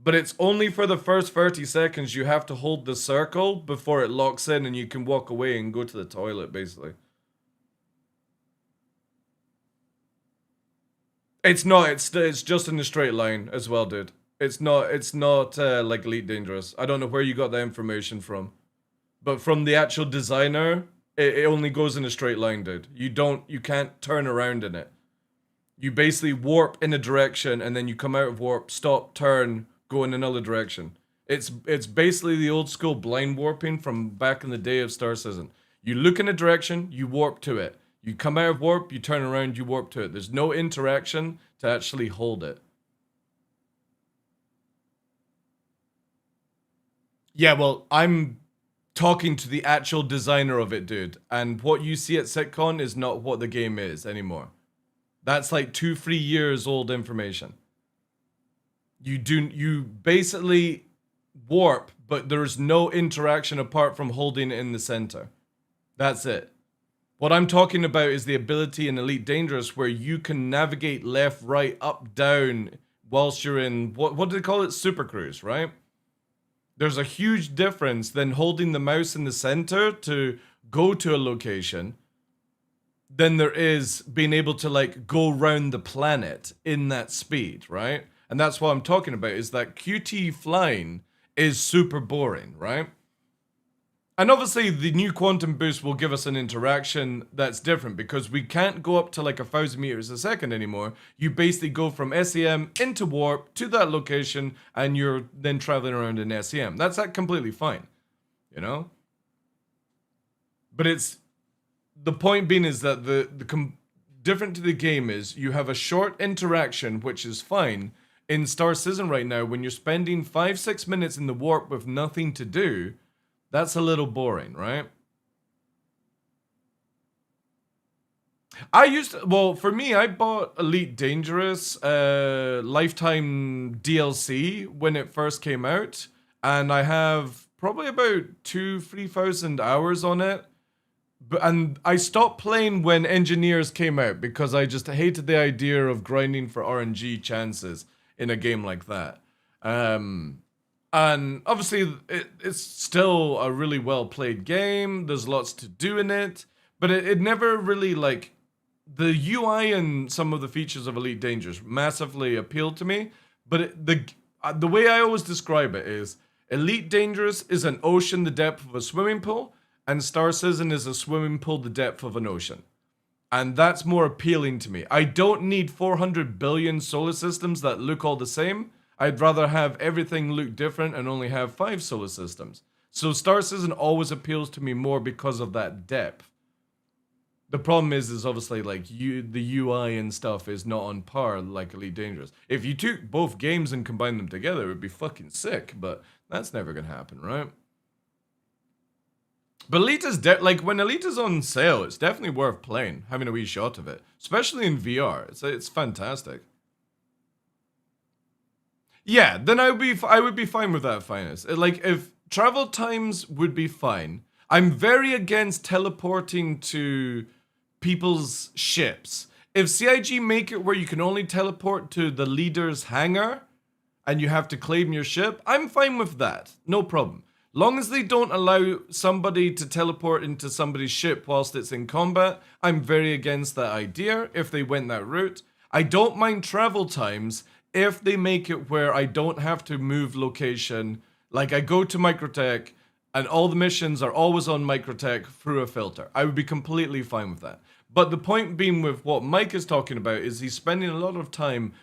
But it's only for the first 30 seconds you have to hold the circle before it locks in and you can walk away and go to the toilet, basically. It's not, it's just in a straight line as well, dude. It's not like Elite Dangerous. I don't know where you got that information from. But from the actual designer, it only goes in a straight line, dude. You can't turn around in it. You basically warp in a direction and then you come out of warp, stop, turn, go in another direction. It's basically the old school blind warping from back in the day of Star Citizen. You look in a direction, you warp to it. You come out of warp, you turn around, you warp to it. There's no interaction to actually hold it. Yeah, well, I'm talking to the actual designer of it, dude. And what you see at SitCon is not what the game is anymore. That's like 2-3 years old information. You basically warp, but there's no interaction apart from holding it in the center. That's it. What I'm talking about is the ability in Elite Dangerous where you can navigate left, right, up, down whilst you're in, what do they call it? Super Cruise, right? There's a huge difference than holding the mouse in the center to go to a location than there is being able to, like, go around the planet in that speed, right? And that's what I'm talking about, is that QT flying is super boring, right? And obviously the new Quantum Boost will give us an interaction that's different because we can't go up to like 1,000 meters a second anymore. You basically go from SEM into warp to that location and you're then traveling around in SEM. That's completely fine, you know? But it's, the point being is that the different to the game is you have a short interaction, which is fine. In Star Citizen right now, when you're spending 5-6 minutes in the warp with nothing to do, that's a little boring, right? For me, I bought Elite Dangerous Lifetime DLC when it first came out, and I have probably about 2,000-3,000 hours on it. And I stopped playing when Engineers came out because I just hated the idea of grinding for RNG chances in a game like that. And obviously, it's still a really well-played game. There's lots to do in it. But it never really, like... The UI and some of the features of Elite Dangerous massively appealed to me. But the way I always describe it is... Elite Dangerous is an ocean the depth of a swimming pool. And Star Citizen is a swimming pool the depth of an ocean. And that's more appealing to me. I don't need 400 billion solar systems that look all the same. I'd rather have everything look different and only have 5 solar systems. So Star Citizen always appeals to me more because of that depth. The problem is obviously like the UI and stuff is not on par like Elite Dangerous. If you took both games and combined them together, it would be fucking sick. But that's never gonna happen, right? But Elite is like when Elite is on sale, it's definitely worth playing, having a wee shot of it, especially in VR. It's fantastic. Yeah, then I would be fine with that, Finest. Like if travel times would be fine. I'm very against teleporting to people's ships. If CIG make it where you can only teleport to the leader's hangar and you have to claim your ship, I'm fine with that. No problem. Long as they don't allow somebody to teleport into somebody's ship whilst it's in combat, I'm very against that idea if they went that route. I don't mind travel times if they make it where I don't have to move location. Like I go to Microtech and all the missions are always on Microtech through a filter. I would be completely fine with that. But the point being with what Mike is talking about is he's spending a lot of time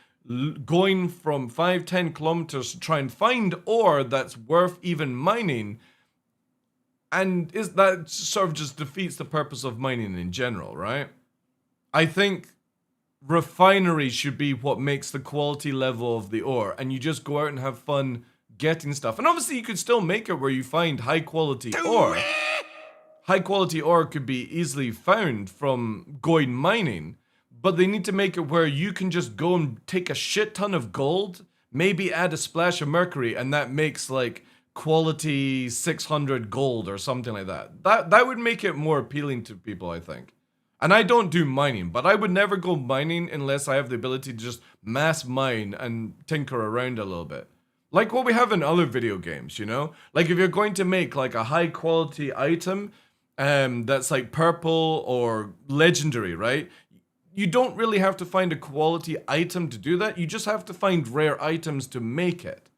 going from 5-10 kilometers to try and find ore that's worth even mining. And that sort of just defeats the purpose of mining in general, right? I think refinery should be what makes the quality level of the ore. And you just go out and have fun getting stuff. And obviously you could still make it where you find high quality ore. High quality ore could be easily found from going mining, but they need to make it where you can just go and take a shit ton of gold, maybe add a splash of mercury, and that makes like quality 600 gold or something like that. That would make it more appealing to people, I think. And I don't do mining, but I would never go mining unless I have the ability to just mass mine and tinker around a little bit. Like what we have in other video games, you know? Like if you're going to make like a high quality item that's like purple or legendary, right? You don't really have to find a quality item to do that. You just have to find rare items to make it.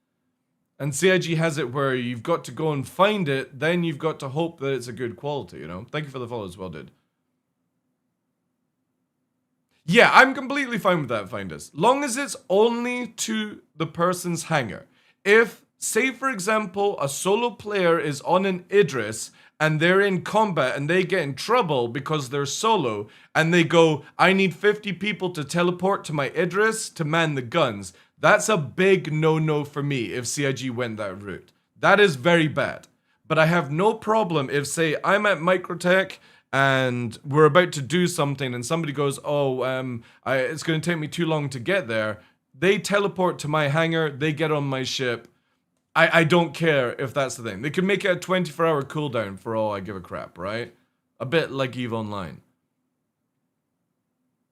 And CIG has it where you've got to go and find it, then you've got to hope that it's a good quality, you know? Thank you for the follow as well, dude. Yeah, I'm completely fine with that, Findus. Long as it's only to the person's hangar. If, say for example, a solo player is on an Idris and they're in combat and they get in trouble because they're solo and they go, I need 50 people to teleport to my Idris to man the guns. That's a big no-no for me if CIG went that route. That is very bad. But I have no problem if, say, I'm at Microtech and we're about to do something and somebody goes, it's going to take me too long to get there. They teleport to my hangar, they get on my ship. I don't care if that's the thing. They could make it a 24-hour cooldown for all I give a crap, right? A bit like EVE Online.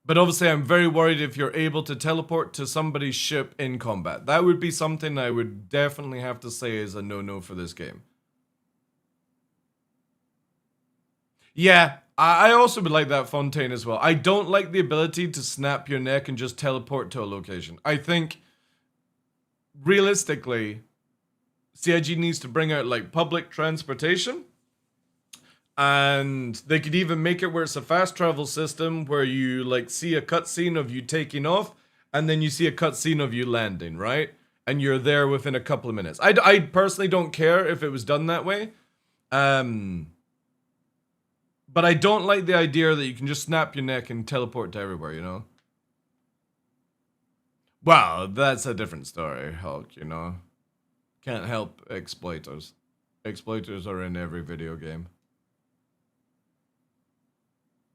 But obviously I'm very worried if you're able to teleport to somebody's ship in combat. That would be something I would definitely have to say is a no-no for this game. Yeah, I also would like that Fontaine as well. I don't like the ability to snap your neck and just teleport to a location. I think, realistically, CIG needs to bring out, like, public transportation. And they could even make it where it's a fast travel system where you, like, see a cutscene of you taking off and then you see a cutscene of you landing, right? And you're there within a couple of minutes. I personally don't care if it was done that way. But I don't like the idea that you can just snap your neck and teleport to everywhere, you know? Well, that's a different story, Hulk, you know? Can't help exploiters. Exploiters are in every video game.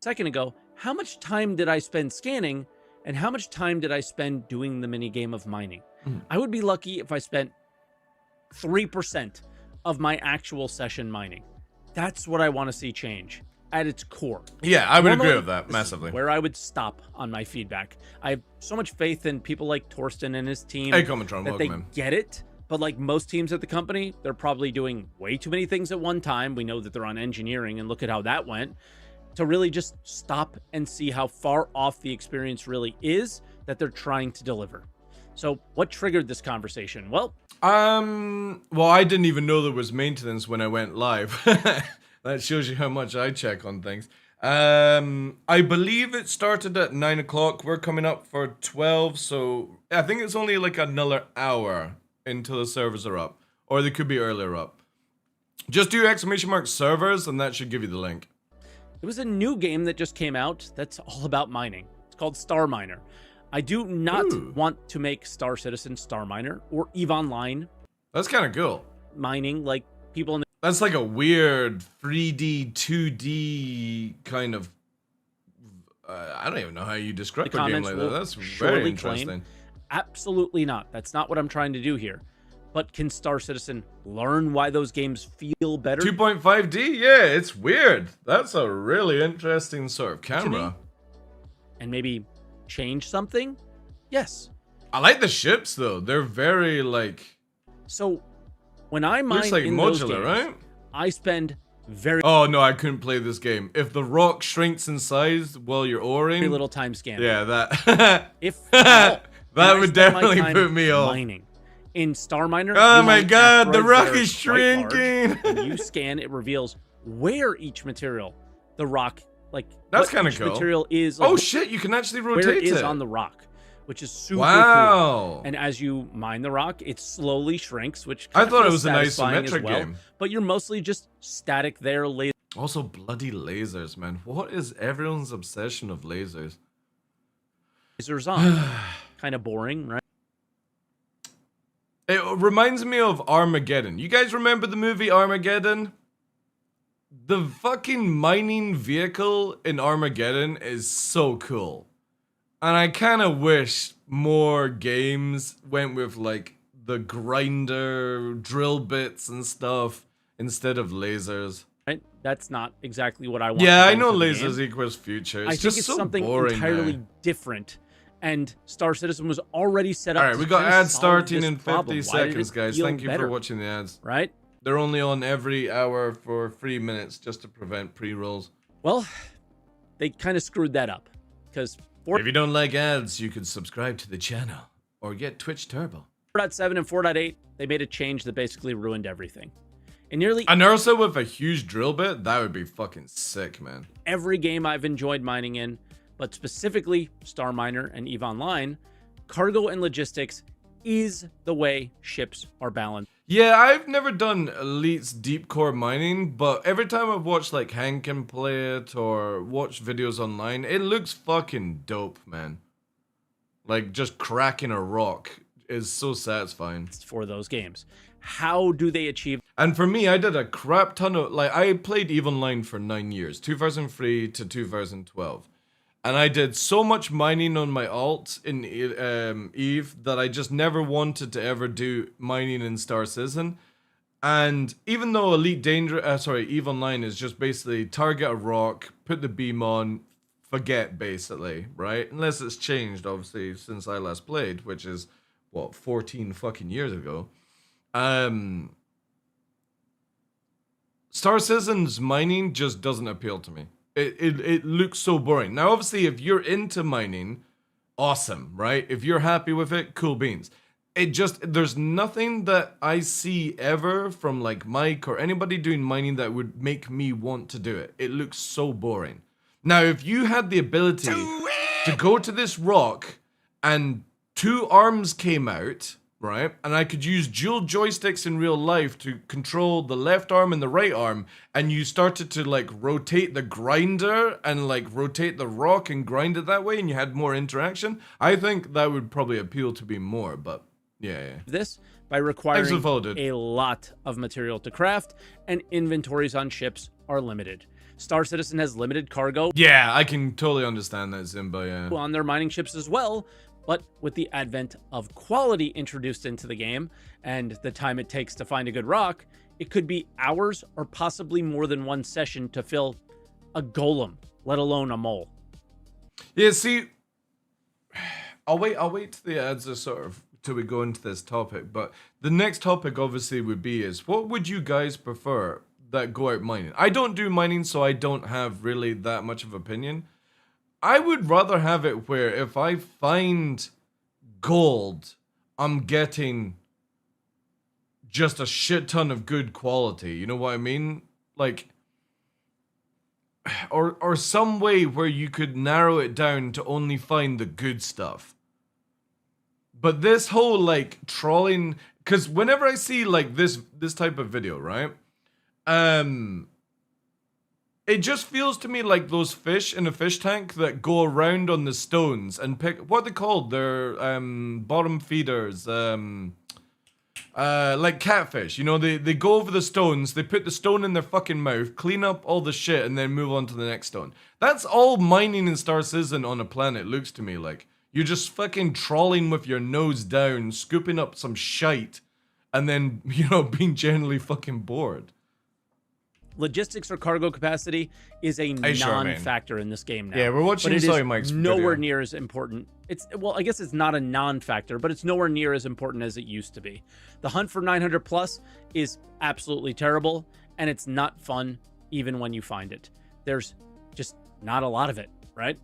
Second ago, how much time did I spend scanning and how much time did I spend doing the mini game of mining? I would be lucky if I spent 3% of my actual session mining. That's what I want to see change at its core. Yeah, I would agree with that massively. Where I would stop on my feedback. I have so much faith in people like Torsten and his team hey, Comatron, that they get it. But like most teams at the company, they're probably doing way too many things at one time. We know that they're on engineering, and look at how that went. To really just stop and see how far off the experience really is that they're trying to deliver. So what triggered this conversation? Well, I didn't even know there was maintenance when I went live. That shows you how much I check on things. I believe it started at 9 o'clock. We're coming up for 12, so I think it's only like another hour until the servers are up. Or they could be earlier up. Just do !servers and that should give you the link. It was a new game that just came out that's all about mining. It's called Star Miner. I do not want to make Star Citizen Star Miner or EVE Online That's kind of cool. mining like people in the That's like a weird 3D, 2D kind of. I don't even know how you describe a game comments like that. will That's very surely interesting. claim. Absolutely not. That's not what I'm trying to do here. But can Star Citizen learn why those games feel better? 2.5D? Yeah, it's weird. That's a really interesting sort of camera. And maybe change something? Yes. I like the ships though. They're very like. So when I mine Looks like in those modular, games, right? I spend very Oh no, I couldn't play this game. If the rock shrinks in size while you're oring, little time scanning. yeah, that If that that would definitely put me off. Mining. In Star Miner, Oh you my mine god, the asteroids rock that are is quite large. shrinking. When you scan, it reveals where each material, the rock, like That's what kinda each cool. Material is. Like, Oh shit, you can actually where rotate it is it. on the rock, which is super Wow. cool. And as you mine the rock, it slowly shrinks, which I kinda thought it feels was an satisfying as isometric well, game. But you're mostly just static there. Also, bloody lasers, man. What is everyone's obsession of lasers? Lasers on. Kind of boring, right? It reminds me of Armageddon. You guys remember the movie Armageddon? The fucking mining vehicle in Armageddon is so cool. And I kind of wish more games went with like the grinder, drill bits and stuff instead of lasers. Right? That's not exactly what I want. Yeah, to I bring know to the lasers game. equals future. I It's think just it's so something boring entirely now. different. And Star Citizen was already set up. All right, to we got kinda ads solve starting this in 50 problem. Why did seconds, it guys. feel Thank you better, for watching the ads. Right? They're only on every hour for 3 minutes just to prevent pre-rolls. Well, they kind of screwed that up because If you don't like ads, you can subscribe to the channel or get Twitch Turbo. 4.7 and 4.8, they made a change that basically ruined everything. In nearly And also with a huge drill bit, that would be fucking sick, man. every game I've enjoyed mining in, but specifically Star Miner and EVE Online, cargo and logistics is the way ships are balanced. Yeah, I've never done Elite's deep core mining, but every time I've watched like Hank and play it or watched videos online, it looks fucking dope, man. Like just cracking a rock is so satisfying. For those games. How do they achieve? And for me, I did a crap ton of, like, I played EVE Online for 9 years, 2003 to 2012. And I did so much mining on my alt in EVE that I just never wanted to ever do mining in Star Citizen. And even though EVE Online is just basically target a rock, put the beam on, forget basically, right? Unless it's changed, obviously, since I last played, which is, what, 14 fucking years ago. Star Citizen's mining just doesn't appeal to me. It looks so boring. Now, obviously, if you're into mining, awesome, right? If you're happy with it, cool beans. There's nothing that I see ever from like Mike or anybody doing mining that would make me want to do it. It looks so boring. Now, if you had the ability to go to this rock and 2 arms came out, right? And I could use dual joysticks in real life to control the left arm and the right arm, and you started to like rotate the grinder and like rotate the rock and grind it that way, and you had more interaction, I think that would probably appeal to me more, but yeah. This by requiring Thanks for follow, dude. a lot of material to craft, and inventories on ships are limited. Star Citizen has limited cargo Yeah, I can totally understand that, Zimba, yeah. on their mining ships as well, but with the advent of quality introduced into the game and the time it takes to find a good rock, it could be hours or possibly more than one session to fill a golem, let alone a mole. Yeah, see, I'll wait till the ads are sort of, till we go into this topic, but the next topic obviously would be is, what would you guys prefer that go out mining? I don't do mining, so I don't have really that much of opinion. I would rather have it where if I find gold, I'm getting just a shit ton of good quality. You know what I mean? Like, or some way where you could narrow it down to only find the good stuff. But this whole like trawling, because whenever I see like this type of video, right? It just feels to me like those fish in a fish tank that go around on the stones and pick what are they called? They're bottom feeders. Like catfish, you know, they go over the stones, they put the stone in their fucking mouth, clean up all the shit, and then move on to the next stone. That's all mining in Star Citizen on a planet looks to me like. You're just fucking trawling with your nose down, scooping up some shite, and then, you know, being generally fucking bored. Logistics or cargo capacity is a non-factor in this game now. Yeah, we're watching Mike's nowhere near as important. Well, I guess it's not a non-factor, but it's nowhere near as important as it used to be. The hunt for 900 plus is absolutely terrible, and it's not fun even when you find it. There's just not a lot of it, right?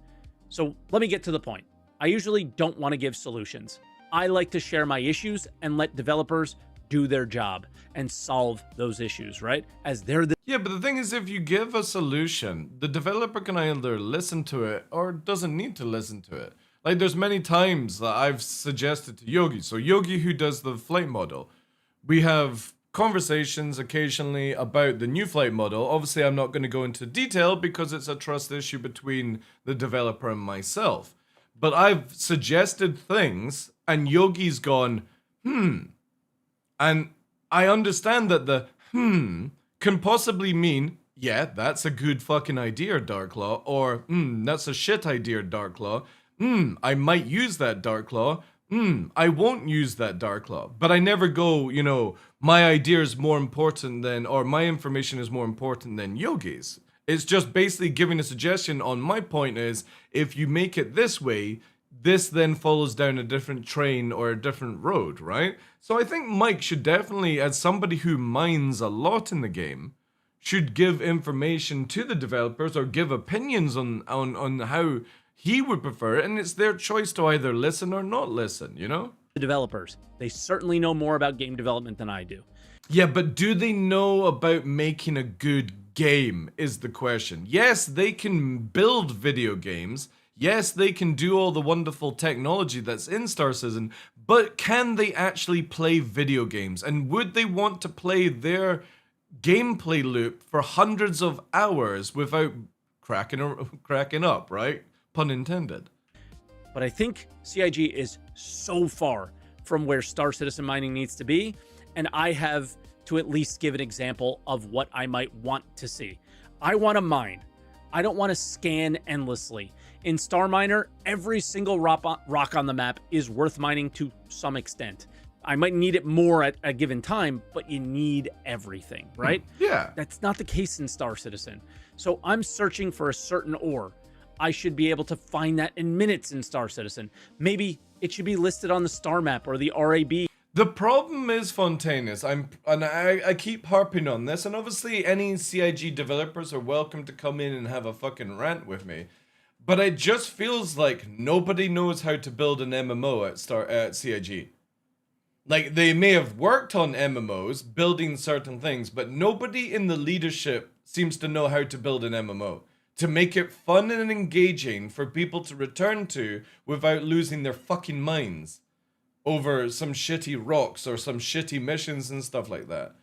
So let me get to the point. I usually don't want to give solutions. I like to share my issues and let developers do their job and solve those issues, right? As they're the... Yeah, but the thing is, if you give a solution, the developer can either listen to it or doesn't need to listen to it. Like, there's many times that I've suggested to Yogi. So Yogi, who does the flight model, we have conversations occasionally about the new flight model. Obviously, I'm not going to go into detail because it's a trust issue between the developer and myself. But I've suggested things, and Yogi's gone, And I understand that the can possibly mean, yeah, that's a good fucking idea, DarkLaw, or that's a shit idea, DarkLaw. I might use that, DarkLaw. I won't use that, DarkLaw. But I never go, you know, my idea is more important than, or my information is more important than Yogi's. It's just basically giving a suggestion on my point is, if you make it this way, this then follows down a different train or a different road, right? So I think Mike should definitely, as somebody who mines a lot in the game, should give information to the developers or give opinions on how he would prefer it, and it's their choice to either listen or not listen, you know? The developers, they certainly know more about game development than I do. Yeah, but do they know about making a good game is the question. Yes, they can build video games. Yes, they can do all the wonderful technology that's in Star Citizen, but can they actually play video games? And would they want to play their gameplay loop for hundreds of hours without cracking up, right? Pun intended. But I think CIG is so far from where Star Citizen mining needs to be, and I have to at least give an example of what I might want to see. I want to mine. I don't want to scan endlessly. In Star Miner, every single rock on the map is worth mining to some extent. I might need it more at a given time, but you need everything, right? Yeah. That's not the case in Star Citizen. So I'm searching for a certain ore. I should be able to find that in minutes in Star Citizen. Maybe it should be listed on the star map or the RAB. The problem is, Fontaine, is I keep harping on this, and obviously any CIG developers are welcome to come in and have a fucking rant with me. But it just feels like nobody knows how to build an MMO at CIG. Like, they may have worked on MMOs, building certain things, but nobody in the leadership seems to know how to build an MMO. To make it fun and engaging for people to return to without losing their fucking minds over some shitty rocks or some shitty missions and stuff like that.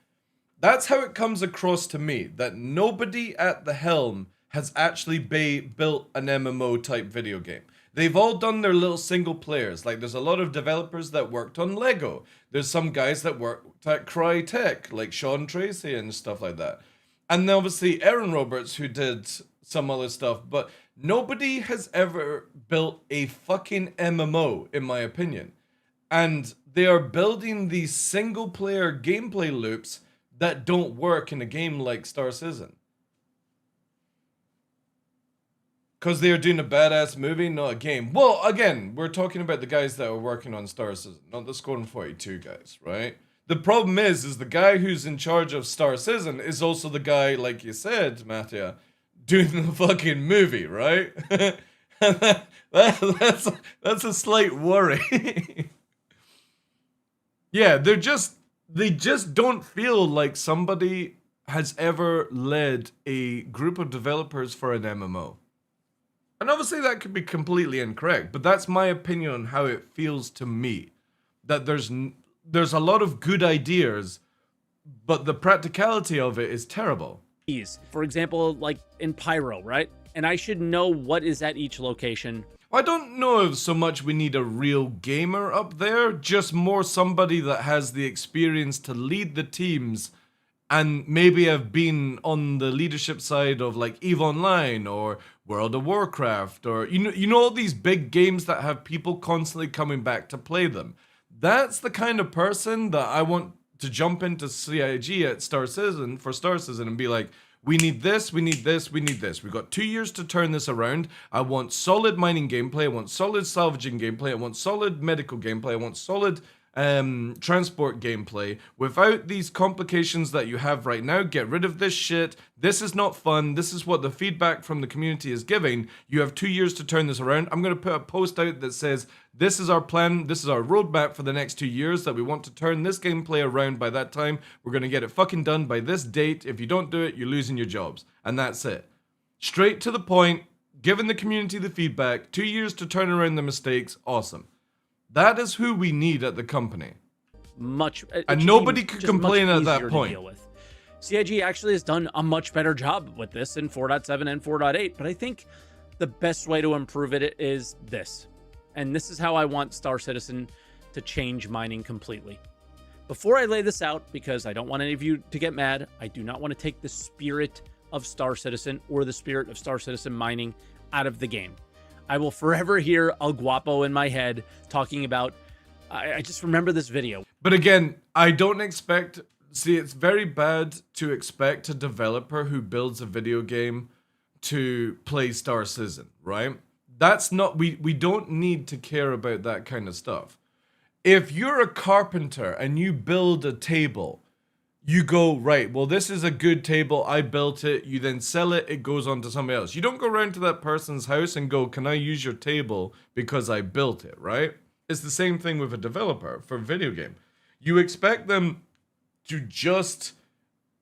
That's how it comes across to me, that nobody at the helm has actually built an MMO type video game. They've all done their little single players. Like, there's a lot of developers that worked on Lego. There's some guys that worked at Crytek, like Sean Tracy and stuff like that. And then obviously Aaron Roberts, who did some other stuff. But nobody has ever built a fucking MMO, in my opinion. And they are building these single player gameplay loops that don't work in a game like Star Citizen. Because they are doing a badass movie, not a game. Well, again, we're talking about the guys that are working on Star Citizen, not the Squadron 42 guys, right? The problem is the guy who's in charge of Star Citizen is also the guy, like you said, Mattia, doing the fucking movie, right? that's a slight worry. Yeah, they just don't feel like somebody has ever led a group of developers for an MMO. And obviously that could be completely incorrect, but that's my opinion on how it feels to me. That there's a lot of good ideas, but the practicality of it is terrible. For example, like in Pyro, right? And I should know what is at each location. I don't know if so much we need a real gamer up there, just more somebody that has the experience to lead the teams and maybe have been on the leadership side of like EVE Online or World of Warcraft or you know all these big games that have people constantly coming back to play them. That's the kind of person that I want to jump into CIG at Star Citizen and be like, we need this, we need this, we need this. We've got 2 years to turn this around. I want solid mining gameplay. I want solid salvaging gameplay. I want solid medical gameplay. I want solid transport gameplay without these complications that you have right now. Get rid of this shit. This is not fun. This is what the feedback from the community is giving. You have 2 years to turn this around. I'm going to put a post out that says, this is our plan. This is our roadmap for the next 2 years that we want to turn this gameplay around by that time. We're going to get it fucking done by this date. If you don't do it, you're losing your jobs. And that's it. Straight to the point, giving the community the feedback. 2 years to turn around the mistakes. Awesome. That is who we need at the company. And nobody could complain at that point. CIG actually has done a much better job with this in 4.7 and 4.8, but I think the best way to improve it is this. And this is how I want Star Citizen to change mining completely. Before I lay this out, because I don't want any of you to get mad, I do not want to take the spirit of Star Citizen or the spirit of Star Citizen mining out of the game. I will forever hear El Guapo in my head talking about, I just remember this video. But again, I don't expect, see, it's very bad to expect a developer who builds a video game to play Star Citizen, right? That's not, we don't need to care about that kind of stuff. If you're a carpenter and you build a table, you go, right, well, this is a good table, I built it, you then sell it, it goes on to somebody else. You don't go around to that person's house and go, can I use your table because I built it, right? It's the same thing with a developer for a video game. You expect them to just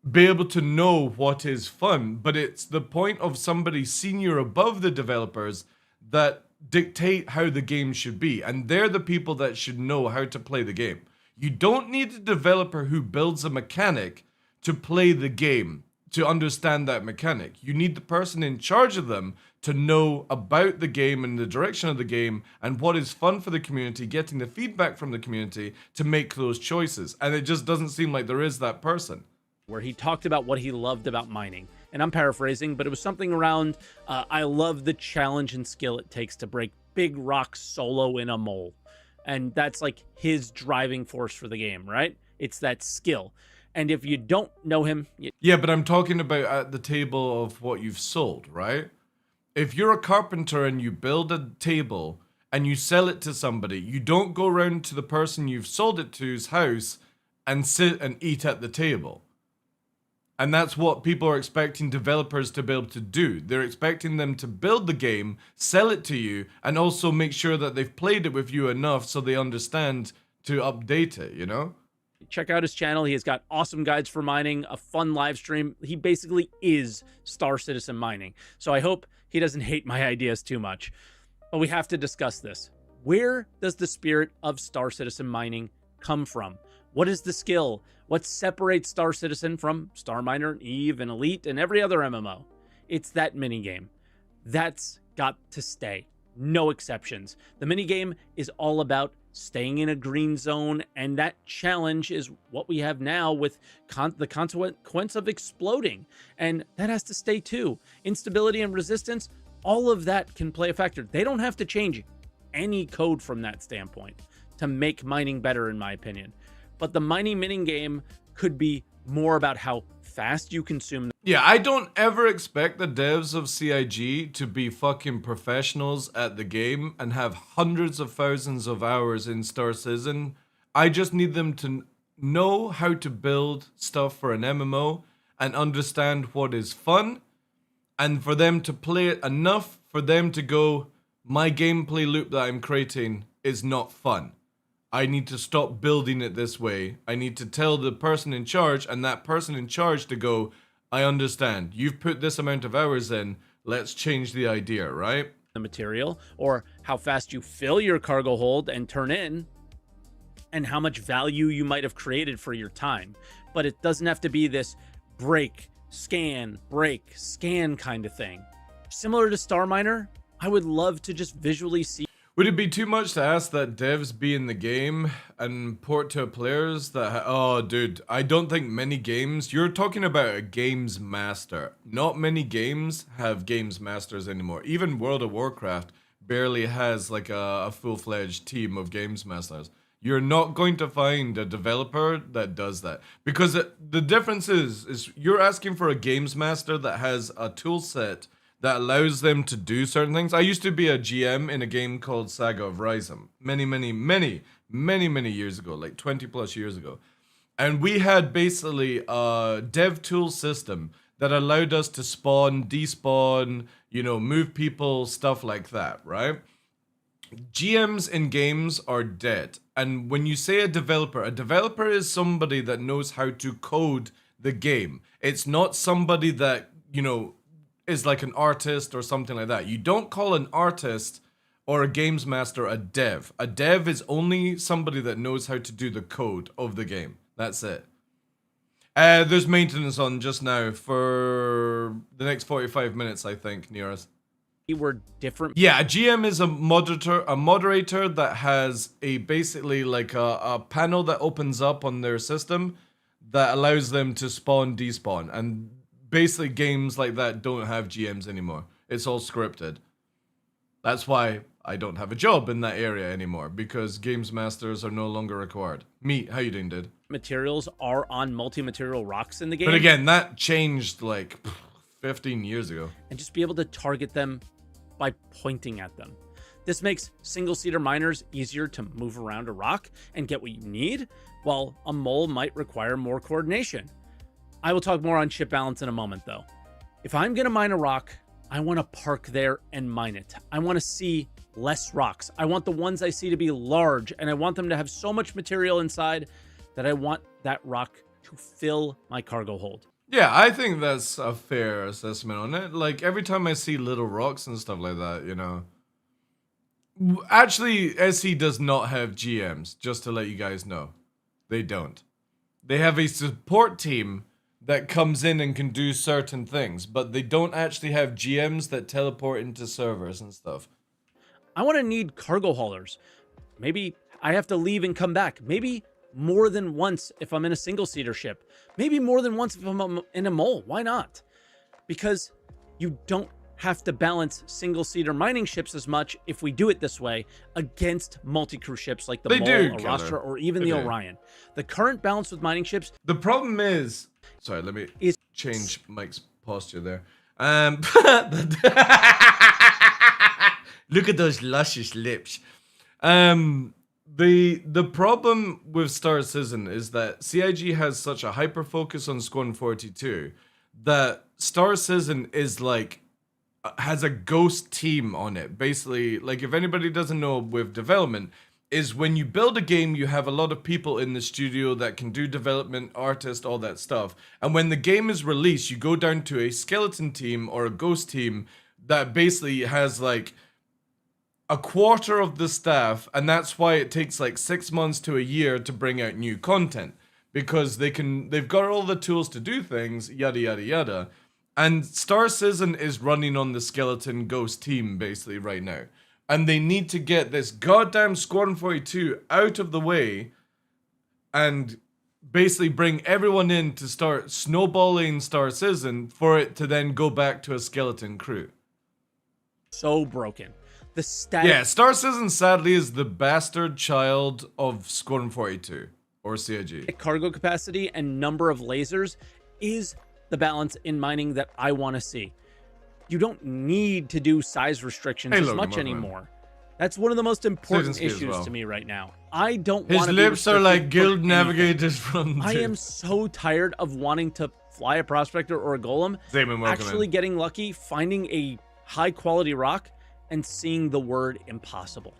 be able to know what is fun, but it's the point of somebody senior above the developers that dictate how the game should be, and they're the people that should know how to play the game. You don't need a developer who builds a mechanic to play the game, to understand that mechanic. You need the person in charge of them to know about the game and the direction of the game and what is fun for the community, getting the feedback from the community to make those choices. And it just doesn't seem like there is that person. Where he talked about what he loved about mining. And I'm paraphrasing, but it was something around, I love the challenge and skill it takes to break big rocks solo in a mole. And that's like his driving force for the game, right? It's that skill. And if you don't know him... Yeah, but I'm talking about at the table of what you've sold, right? If you're a carpenter and you build a table and you sell it to somebody, you don't go around to the person you've sold it to's house and sit and eat at the table. And that's what people are expecting developers to be able to do. They're expecting them to build the game, sell it to you, and also make sure that they've played it with you enough so they understand to update it, you know? Check out his channel. He has got awesome guides for mining, a fun live stream. He basically is Star Citizen mining. So I hope he doesn't hate my ideas too much. But we have to discuss this. Where does the spirit of Star Citizen mining come from? What is the skill? What separates Star Citizen from Star Miner, EVE, and Elite, and every other MMO? It's that minigame. That's got to stay. No exceptions. The minigame is all about staying in a green zone, and that challenge is what we have now with the consequence of exploding. And that has to stay too. Instability and resistance, all of that can play a factor. They don't have to change any code from that standpoint to make mining better, in my opinion. But the mining minigame could be more about how fast you consume. Yeah, I don't ever expect the devs of CIG to be fucking professionals at the game and have hundreds of thousands of hours in Star Citizen. I just need them to know how to build stuff for an MMO and understand what is fun, and for them to play it enough for them to go, my gameplay loop that I'm creating is not fun. I need to stop building it this way. I need to tell the person in charge, and that person in charge to go, I understand. You've put this amount of hours in. Let's change the idea, right? The material, or how fast you fill your cargo hold and turn in, and how much value you might have created for your time. But it doesn't have to be this break, scan, break, scan kind of thing. Similar to Star Miner, I would love to just visually see. Would it be too much to ask that devs be in the game and port to players that oh dude, I don't think many games, you're talking about a games master. Not many games have games masters anymore. Even World of Warcraft barely has like a full-fledged team of games masters. You're not going to find a developer that does that. Because the difference is you're asking for a games master that has a tool set that allows them to do certain things. I used to be a GM in a game called Saga of Rysam many years ago, like 20 plus years ago. And we had basically a dev tool system that allowed us to spawn, despawn, you know, move people, stuff like that, right? GMs in games are dead. And when you say a developer is somebody that knows how to code the game. It's not somebody that, you know, is like an artist or something like that. You don't call an artist or a games master a dev. A dev is only somebody that knows how to do the code of the game. That's it. There's maintenance on just now for the next 45 minutes, I think, near us. Were different. Yeah, a GM is a moderator that has a basically like a panel that opens up on their system that allows them to spawn, despawn, and basically games like that don't have GMs anymore. It's all scripted. That's why I don't have a job in that area anymore, because games masters are no longer required. Meat, how you doing, dude? Materials are on multi-material rocks in the game. But again, that changed like 15 years ago. And just be able to target them by pointing at them. This makes single-seater miners easier to move around a rock and get what you need, while a mole might require more coordination. I will talk more on ship balance in a moment, though. If I'm going to mine a rock, I want to park there and mine it. I want to see less rocks. I want the ones I see to be large, and I want them to have so much material inside that I want that rock to fill my cargo hold. Yeah, I think that's a fair assessment on it. Like, every time I see little rocks and stuff like that, you know. Actually, SE does not have GMs, just to let you guys know. They don't. They have a support team that comes in and can do certain things, but they don't actually have GMs that teleport into servers and stuff. I want to need cargo haulers. Maybe I have to leave and come back. Maybe more than once if I'm in a single-seater ship. Maybe more than once if I'm in a mole. Why not? Because you don't have to balance single-seater mining ships as much if we do it this way against multi-crew ships like the Mole, Arastra, or even the Orion. The current balance with mining ships... The problem is... Sorry, let me change Mike's posture there. Look at those luscious lips. The problem with Star Citizen is that CIG has such a hyper focus on Squadron 42 that Star Citizen is like has a ghost team on it. Basically, like if anybody doesn't know with development, is when you build a game, you have a lot of people in the studio that can do development, artists, all that stuff. And when the game is released, you go down to a skeleton team or a ghost team that basically has like a quarter of the staff, and that's why it takes like 6 months to a year to bring out new content, because they've got all the tools to do things, yada yada yada. And Star Citizen is running on the skeleton ghost team basically right now, and they need to get this goddamn Squadron 42 out of the way and basically bring everyone in to start snowballing Star Citizen for it to then go back to a skeleton crew. So broken. The static... Yeah, Star Citizen sadly is the bastard child of Squadron 42 or CIG. Cargo capacity and number of lasers is the balance in mining that I want to see. You don't need to do size restrictions as much anymore. That's one of the most important issues to me right now. I don't want to be... His lips are like guild navigators from... I am so tired of wanting to fly a prospector or a golem, actually getting lucky, finding a high quality rock, and seeing the word impossible.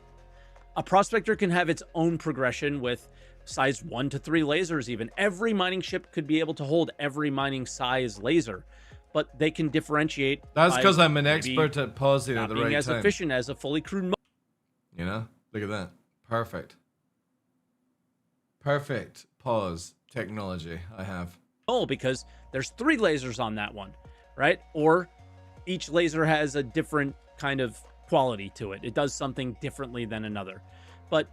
A prospector can have its own progression with size 1 to 3 lasers even. Every mining ship could be able to hold every mining size laser, but they can differentiate. That's because I'm an expert at pausing at the right time. Being as efficient as a fully crewed mode. You know? Look at that. Perfect. Perfect pause technology I have. Oh, because there's 3 lasers on that one, right? Or each laser has a different kind of quality to it. It does something differently than another. But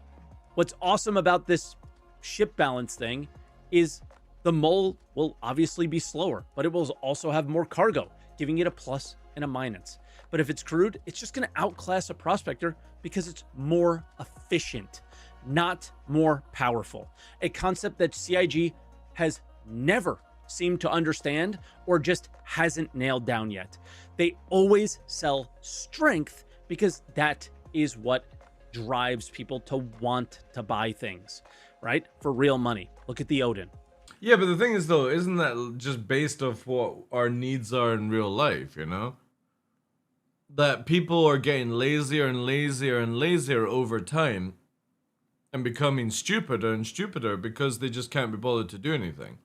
what's awesome about this ship balance thing is the mole will obviously be slower, but it will also have more cargo, giving it a plus and a minus. But if it's crewed, it's just going to outclass a prospector because it's more efficient, not more powerful. A concept that CIG has never seemed to understand or just hasn't nailed down yet. They always sell strength because that is what drives people to want to buy things, right? For real money. Look at the Odin. Yeah, but the thing is, though, isn't that just based off what our needs are in real life, you know? That people are getting lazier and lazier and lazier over time and becoming stupider and stupider because they just can't be bothered to do anything.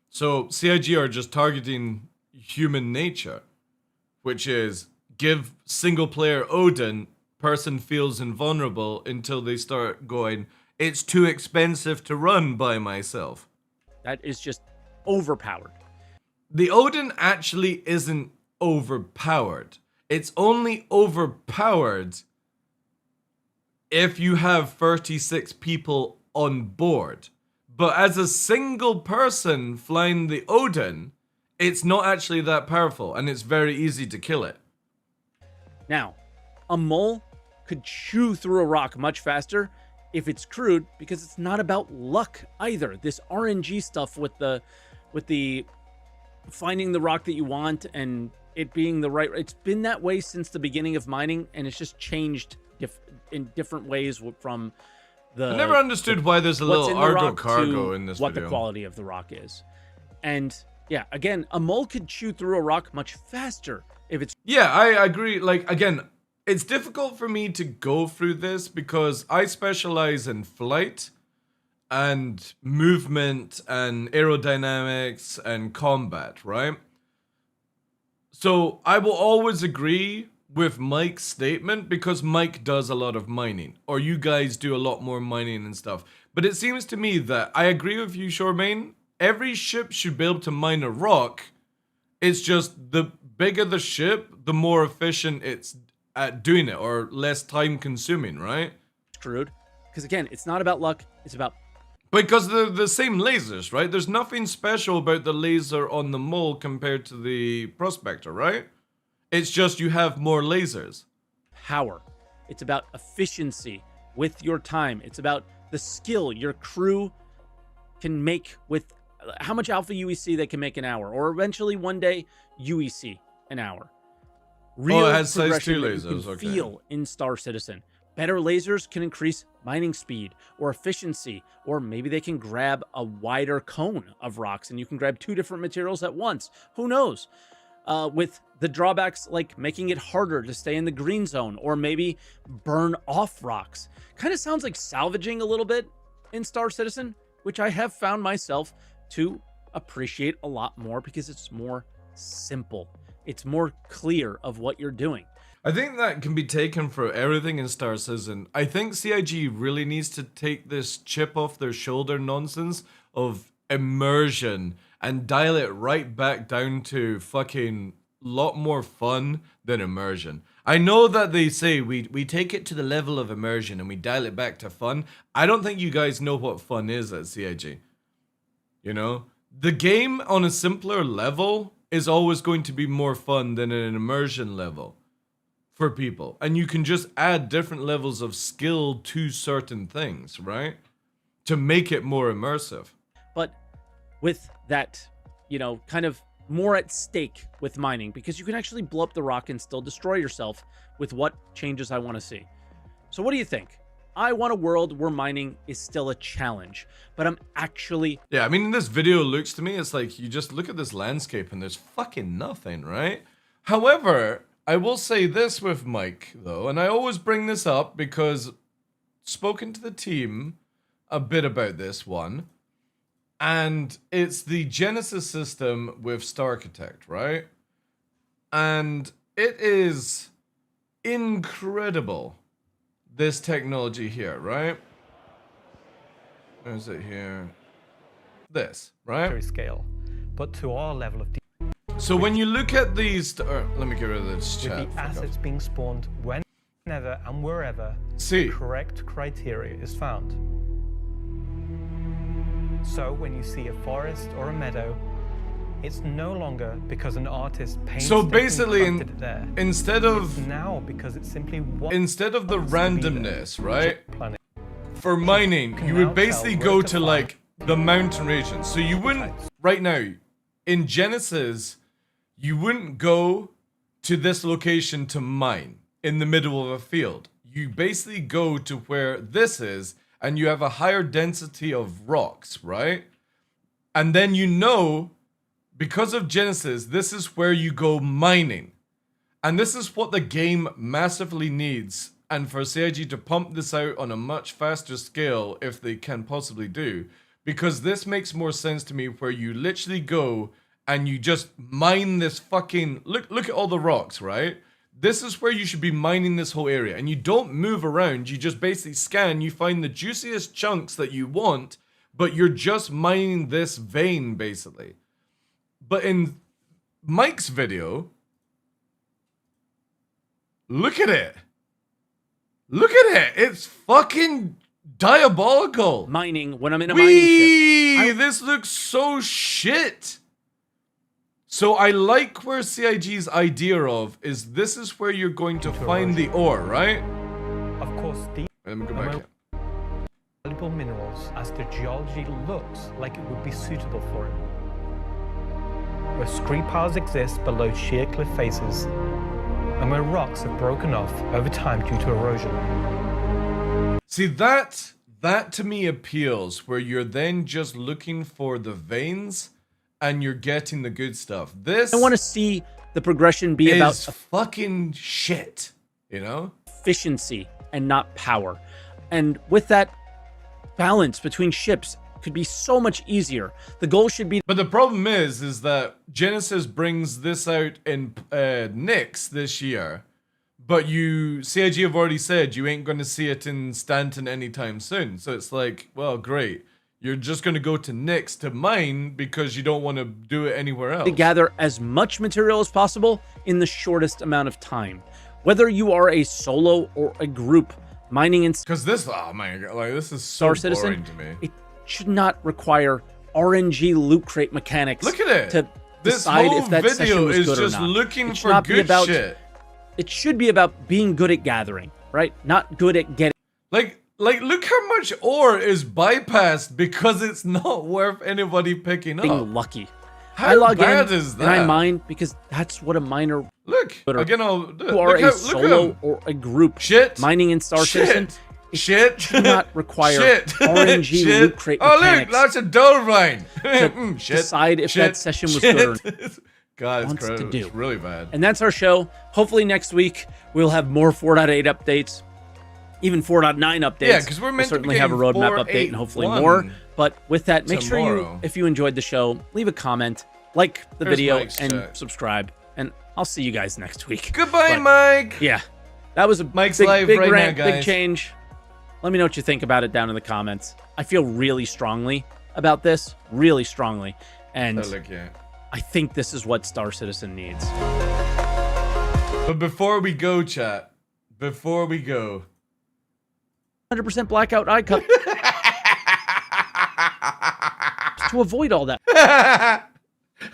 So CIG are just targeting human nature, which is give single player Odin, person feels invulnerable until they start going, it's too expensive to run by myself. That is just overpowered. The Odin actually isn't overpowered. It's only overpowered if you have 36 people on board. But as a single person flying the Odin, it's not actually that powerful, and it's very easy to kill it. Now, a mole could chew through a rock much faster if it's crewed, because it's not about luck either. This RNG stuff with the finding the rock that you want and it being the right, it's been that way since the beginning of mining, and it's just changed in different ways from the... I never understood why there's a little Argo cargo in this what video. The quality of the rock is. And yeah, again, a mole could chew through a rock much faster if it's... Yeah, I agree. Like, again, it's difficult for me to go through this because I specialize in flight and movement and aerodynamics and combat, right? So I will always agree with Mike's statement because Mike does a lot of mining, or you guys do a lot more mining and stuff. But it seems to me that I agree with you, Shoremain. Every ship should be able to mine a rock. It's just the bigger the ship, the more efficient it's at doing it, or less time consuming, right? Screwed. Because again, it's not about luck, it's about... Because they're the same lasers, right? There's nothing special about the laser on the mole compared to the prospector, right? It's just you have more lasers. Power. It's about efficiency with your time. It's about the skill your crew can make with how much alpha UEC they can make an hour, or eventually one day UEC an hour. Real it has size 2 progression that you lasers, can okay. feel in Star Citizen. Better lasers can increase mining speed or efficiency, or maybe they can grab a wider cone of rocks and you can grab 2 different materials at once. Who knows? With the drawbacks like making it harder to stay in the green zone, or maybe burn off rocks. Kind of sounds like salvaging a little bit in Star Citizen, which I have found myself to appreciate a lot more because it's more simple. It's more clear of what you're doing. I think that can be taken for everything in Star Citizen. I think CIG really needs to take this chip off their shoulder nonsense of immersion and dial it right back down to fucking lot more fun than immersion. I know that they say we take it to the level of immersion and we dial it back to fun. I don't think you guys know what fun is at CIG. You know? The game on a simpler level is always going to be more fun than an immersion level for people. And you can just add different levels of skill to certain things, right? To make it more immersive. But with that, you know, kind of more at stake with mining, because you can actually blow up the rock and still destroy yourself with what changes I want to see. So what do you think? I want a world where mining is still a challenge, but I'm actually... Yeah, I mean, in this video looks to me, it's like you just look at this landscape and there's fucking nothing, right? However, I will say this with Mike, though, and I always bring this up because spoken to the team a bit about this one, and it's the Genesis system with Starchitect, right? And it is incredible, this technology here, right? Where is it here? This, right? Scale. but to our level of detail. So when you look at these, let me get rid of this With chat. the assets being spawned whenever and wherever See. the correct criteria is found. So when you see a forest or a meadow, it's no longer because an artist So basically, planted it there. instead It's of now because it simply instead of the wants to be there. randomness, right? Planet. For mining, can you now would basically tell go where to to like the mountain region. So you wouldn't right now in Genesis, you wouldn't go to this location to mine in the middle of a field. You basically go to where this is, and you have a higher density of rocks, right? And then you know, because of Genesis, this is where you go mining. And this is what the game massively needs. And for CIG to pump this out on a much faster scale, if they can possibly do. Because this makes more sense to me, where you literally go and you just mine this fucking... Look at all the rocks, right? This is where you should be mining this whole area. And you don't move around, you just basically scan, you find the juiciest chunks that you want, but you're just mining this vein, basically. But in Mike's video, look at it. Look at it. It's fucking diabolical. Mining when I'm in a mining ship. This looks so shit. So I like where CIG's idea of is this is where you're going to find the ore, right? Of course, these Let me go back here. valuable minerals as the geology looks like it would be suitable for it. Where scree piles exist below sheer cliff faces, and where rocks have broken off over time due to erosion. See, that to me appeals, where you're then just looking for the veins and you're getting the good stuff. This I want to see the progression be is about fucking shit, you know? efficiency and not power. And with that balance between ships could be so much easier. The goal should be... But the problem is that Genesis brings this out in Nyx this year, but CIG have already said you ain't going to see it in Stanton anytime soon. So it's like, well, great. You're just going to go to Nyx to mine because you don't want to do it anywhere else. to gather as much material as possible in the shortest amount of time. Whether you are a solo or a group mining in Because this, oh my god, like this is so Star boring Citizen, to me. it should not require RNG loot crate mechanics. Look at it. To This decide whole if that session video was is good just or not. looking It should for not be good about- shit. It should be about being good at gathering, right? Not good at getting Like, look how much ore is bypassed because it's not worth anybody picking up. lucky. How I log bad in is and I that? mine because that's what a miner Look, But again, I'll who are a solo or a group Shit. mining in Star Citizen. It Shit. should not require Shit. RNG Shit. loot crate Oh, look, mechanics that's a dull vine. to Shit. decide if that session was good or not. God, it's wants to crap. do. It's really bad. And that's our show. Hopefully next week we'll have more 4.8 updates, even 4.9 updates. Yeah, 'cause we're meant we'll to certainly be have a getting roadmap update and hopefully 4.8.1 more. But with that, make sure tomorrow. if you enjoyed the show, leave a comment, like the Here's video, Mike's and chat. subscribe. And I'll see you guys next week. Goodbye, But, Mike. Yeah, that was a Mike's big, live big right rant, now, big guys. change. Let me know what you think about it down in the comments. I feel really strongly about this, really strongly. And Oh, look, yeah. I think this is what Star Citizen needs. But before we go, chat, before we go, 100% blackout eye cup. To avoid all that.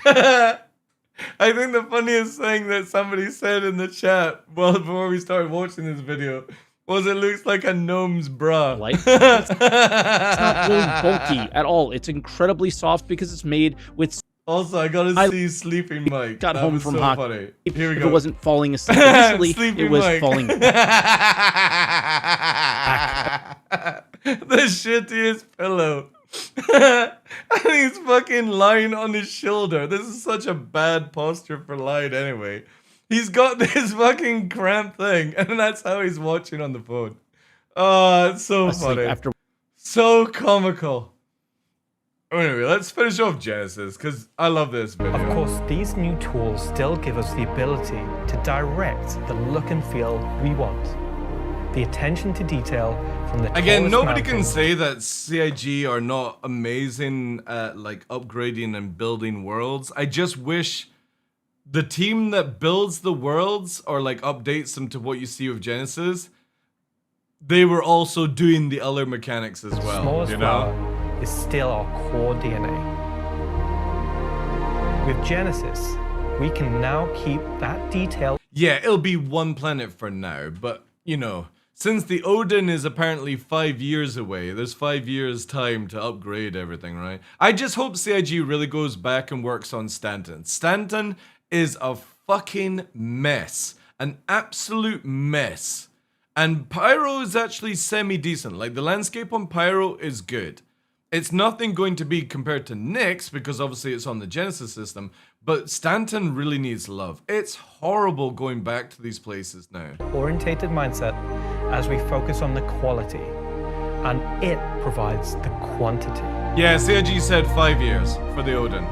I think the funniest thing that somebody said in the chat, well, before we started watching this video, was it looks like a gnome's bra. Light. It's not really bulky at all. It's incredibly soft because it's made with... Also, I gotta see Sleeping Mike. got That home was from so hockey. funny. Here we If go. it wasn't falling asleep, initially Sleeping it was Mike. falling The shittiest pillow. And he's fucking lying on his shoulder. This is such a bad posture for lying anyway. He's got this fucking cramp thing, and that's how he's watching on the phone. Oh, it's so asleep funny. after. So comical. Anyway, let's finish off Genesis, because I love this video. Of course, these new tools still give us the ability to direct the look and feel we want. The attention to detail from the Again, tallest nobody can mountain say that CIG are not amazing at like upgrading and building worlds. I just wish the team that builds the worlds or like updates them to what you see with Genesis, they were also doing the other mechanics as well. smallest You know? flower is still our core DNA. With Genesis, we can now keep that detail Yeah, it'll be one planet for now, but you know, since the Odin is apparently 5 years away, there's 5 years time to upgrade everything, right? I just hope CIG really goes back and works on Stanton. Stanton is a fucking mess. An absolute mess. And Pyro is actually semi-decent. Like, the landscape on Pyro is good. It's nothing going to be compared to Nyx, because obviously it's on the Genesis system, but Stanton really needs love. It's horrible going back to these places now. orientated mindset as we focus on the quality, and it provides the quantity. Yeah, CIG said 5 years for the Odin.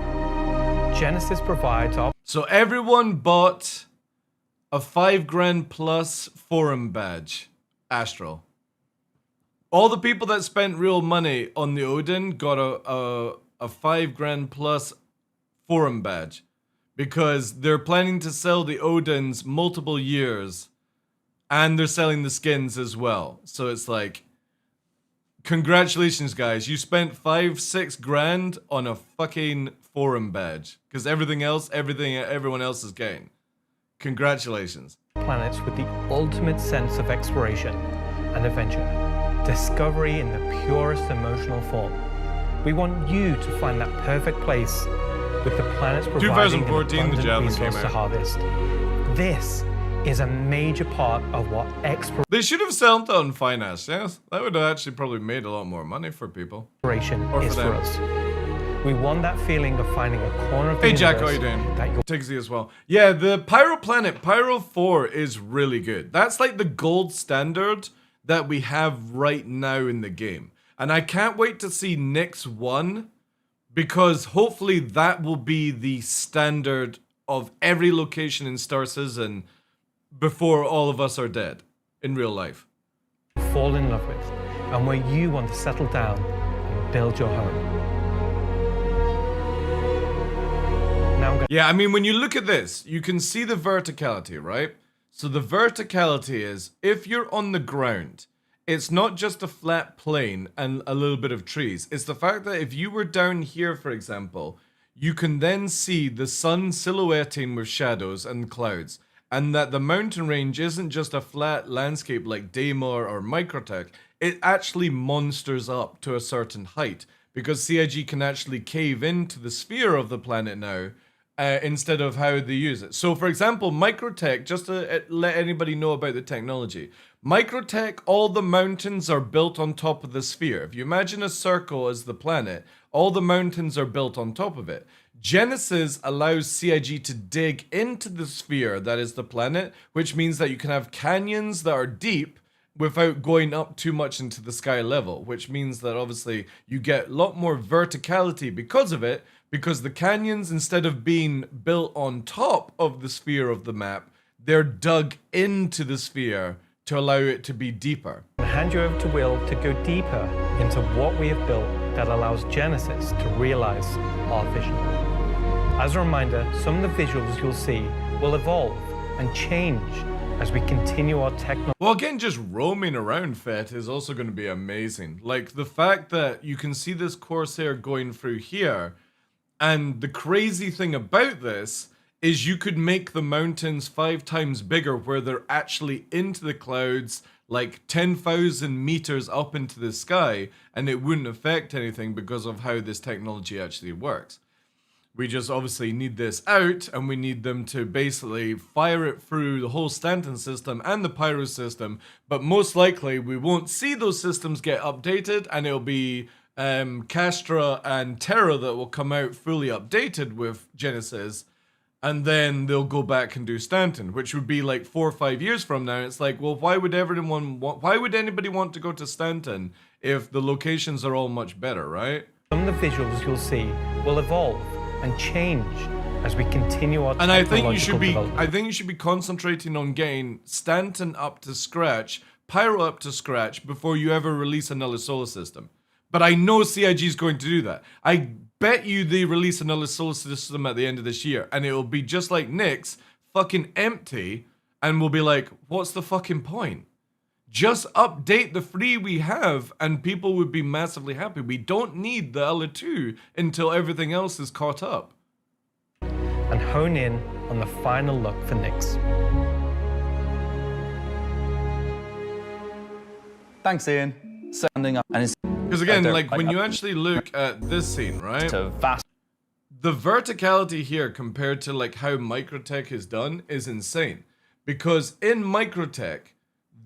Genesis provides our So everyone bought a 5 grand plus forum badge, Astral. All the people that spent real money on the Odin got a 5 grand plus forum badge, because they're planning to sell the Odins multiple years, and they're selling the skins as well. So it's like, congratulations guys, you spent 5-6 grand on a fucking forum badge, because everything else, everyone else is getting. Congratulations. planets with the ultimate sense of exploration and adventure, discovery in the purest emotional form. We want you to find that perfect place, with the planets providing an 2014, the abundant Javelin resource came to out. harvest. This is a major part of what They should have sold that on finance, yes? That would have actually probably made a lot more money for people. exploration Or for is for them. us. We want that feeling of finding a corner of the Hey Jack, how universe you doing? that you'll Tigsy as well. Yeah, the Pyro Planet, Pyro 4 is really good. That's like the gold standard that we have right now in the game. And I can't wait to see Nyx 1, because hopefully that will be the standard of every location in Star Citizen before all of us are dead in real life. fall in love with, and where you want to settle down and build your home. Now I'm going Yeah, I mean, when you look at this, you can see the verticality, right? So the verticality is, if you're on the ground, it's not just a flat plane and a little bit of trees. It's the fact that if you were down here, for example, you can then see the sun silhouetting with shadows and clouds. And that the mountain range isn't just a flat landscape like Daymar or Microtech. It actually monsters up to a certain height, because CIG can actually cave into the sphere of the planet now, instead of how they use it. So for example, Microtech, just to let anybody know about the technology, Microtech, all the mountains are built on top of the sphere. If you imagine a circle as the planet, all the mountains are built on top of it. Genesis allows CIG to dig into the sphere that is the planet, which means that you can have canyons that are deep without going up too much into the sky level, which means that obviously you get a lot more verticality because of it, because the canyons, instead of being built on top of the sphere of the map, they're dug into the sphere to allow it to be deeper. to hand you over to Will to go deeper into what we have built that allows Genesis to realize our vision. As a reminder, some of the visuals you'll see will evolve and change as we continue our technology. Well, again, just roaming around Fett is also going to be amazing. Like, the fact that you can see this Corsair going through here, and the crazy thing about this is you could make the mountains 5 times bigger, where they're actually into the clouds, like 10,000 meters up into the sky, and it wouldn't affect anything because of how this technology actually works. We just obviously need this out, and we need them to basically fire it through the whole Stanton system and the Pyro system, but most likely we won't see those systems get updated, and it'll be Castra and Terra that will come out fully updated with Genesis, and then they'll go back and do Stanton, which would be like 4 or 5 years from now. It's like, well, why would anybody want to go to Stanton if the locations are all much better, right? Some of the visuals you'll see will evolve and change as we continue our And I technological think you should be development. concentrating on getting Stanton up to scratch Pyro up to scratch before you ever release another solar system. But I know CIG is going to do that. I bet you they release another solar system at the end of this year, and it will be just like Nyx, fucking empty, and we'll be like, what's the fucking point? Just update the 3 we have, and people would be massively happy. We don't need the other 2 until everything else is caught up. And hone in on the final look for Nyx. Thanks, Ian. Standing up and Because again, like when you actually look at this scene, right? The verticality here compared to like how Microtech is done is insane. Because in Microtech,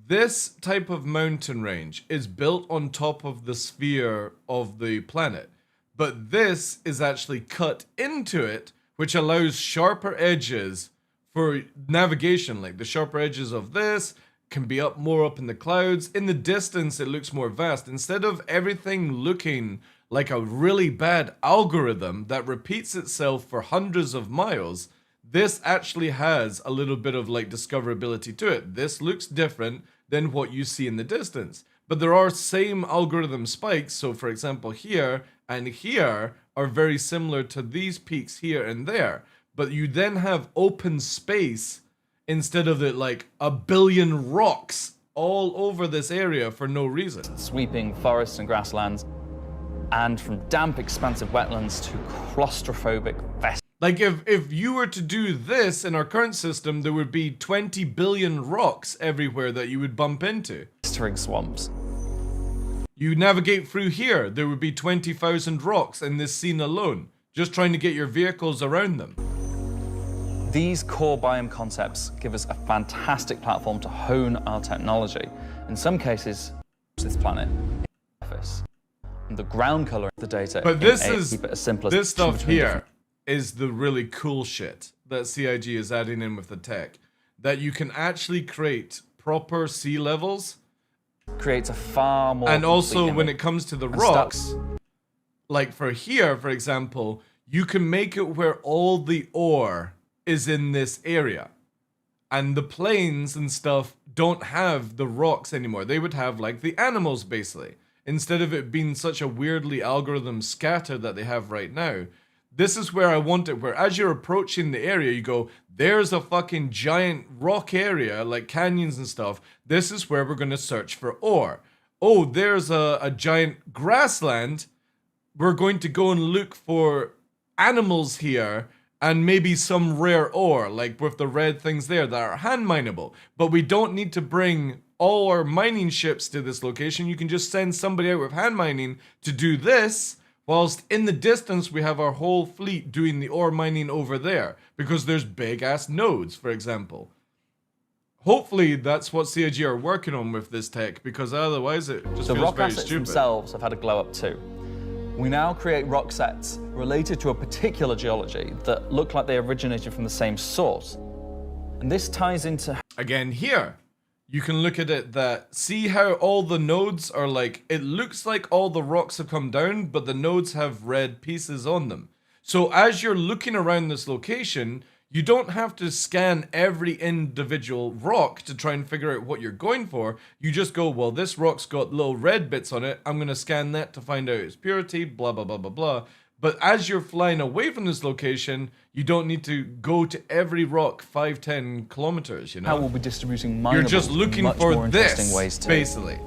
this type of mountain range is built on top of the sphere of the planet. But this is actually cut into it, which allows sharper edges for navigation. Like the sharper edges of this can be more up in the clouds. In the distance, it looks more vast. Instead of everything looking like a really bad algorithm that repeats itself for hundreds of miles, this actually has a little bit of like discoverability to it. This looks different than what you see in the distance. But there are same algorithm spikes. So for example, here and here are very similar to these peaks here and there. But you then have open space instead of it like a billion rocks all over this area for no reason. Sweeping forests and grasslands, and from damp, expansive wetlands to claustrophobic vests. Like if you were to do this in our current system, there would be 20 billion rocks everywhere that you would bump into. Festering swamps. You navigate through here, there would be 20,000 rocks in this scene alone, just trying to get your vehicles around them. These core biome concepts give us a fantastic platform to hone our technology. In some cases, this planet, and the ground color of the data. But this stuff between here is the really cool shit that CIG is adding in with the tech, that you can actually create proper sea levels. Creates a far more. And also when it comes to the rocks, like for here, for example, you can make it where all the ore is in this area. And the plains and stuff don't have the rocks anymore. They would have like the animals basically. Instead of it being such a weirdly algorithm scatter that they have right now. This is where I want it, where as you're approaching the area, you go, there's a fucking giant rock area, like canyons and stuff. This is where we're going to search for ore. Oh, there's a giant grassland. We're going to go and look for animals here and maybe some rare ore, like with the red things there that are hand mineable. But we don't need to bring all our mining ships to this location. You can just send somebody out with hand mining to do this, whilst in the distance we have our whole fleet doing the ore mining over there, because there's big ass nodes, for example. Hopefully that's what CIG are working on with this tech, because otherwise it just feels very stupid. The rock assets themselves have had a glow up too. We now create rock sets related to a particular geology that look like they originated from the same source. And this ties into... Again, here, you can look at it that, see how all the nodes are like, it looks like all the rocks have come down, but the nodes have red pieces on them. So as you're looking around this location, you don't have to scan every individual rock to try and figure out what you're going for. You just go, well, this rock's got little red bits on it. I'm going to scan that to find out its purity, blah, blah, blah, blah, blah. But as you're flying away from this location, you don't need to go to every rock 5-10 kilometers, you know? How we'll be distributing mineables. You're just looking for this, ways too. basically.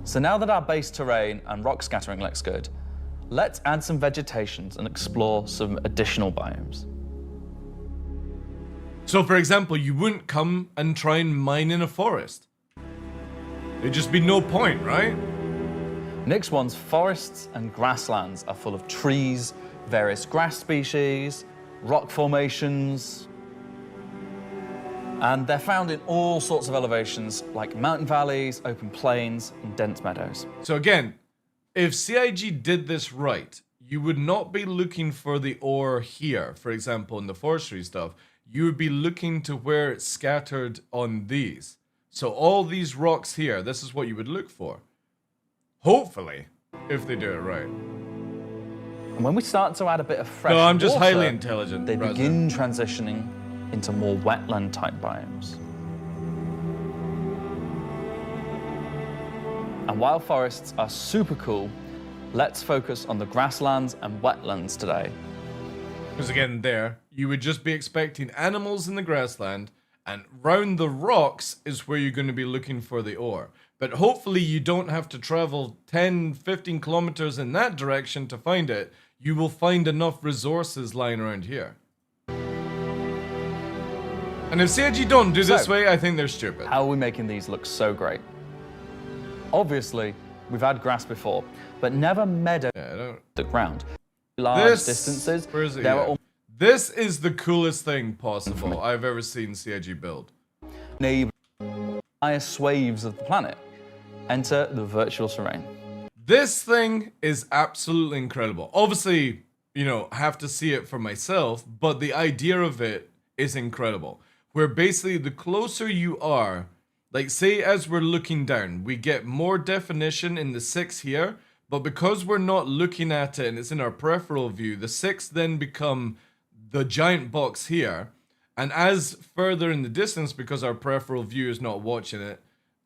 So now that our base terrain and rock scattering looks good, let's add some vegetations and explore some additional biomes. So for example, you wouldn't come and try and mine in a forest. There'd just be no point, right? Nyx 1's forests and grasslands are full of trees, various grass species, rock formations, and they're found in all sorts of elevations like mountain valleys, open plains, and dense meadows. So again, if CIG did this right, you would not be looking for the ore here, for example, in the forestry stuff. You would be looking to where it's scattered on these. So all these rocks here, this is what you would look for. Hopefully, if they do it right. And when we start to add a bit of fresh No, I'm just water, highly intelligent. they begin transitioning into more wetland-type biomes. And while forests are super cool, let's focus on the grasslands and wetlands today. Because again, there, you would just be expecting animals in the grassland, and round the rocks is where you're going to be looking for the ore. But hopefully you don't have to travel 10, 15 kilometers in that direction to find it. You will find enough resources lying around here. And if CIG don't do this way, I think they're stupid. How are we making these look so great? Obviously, we've had grass before, but never meadow the ground. Large distances. Where is it? There are This is the coolest thing possible I've ever seen CIG build. entire swathes of the planet. Enter the virtual terrain. This thing is absolutely incredible. Obviously, you know, have to see it for myself, but the idea of it is incredible. Where basically the closer you are, like say as we're looking down, we get more definition in the 6 here, but because we're not looking at it and it's in our peripheral view, the 6 then become the giant box here. And as further in the distance, because our peripheral view is not watching it,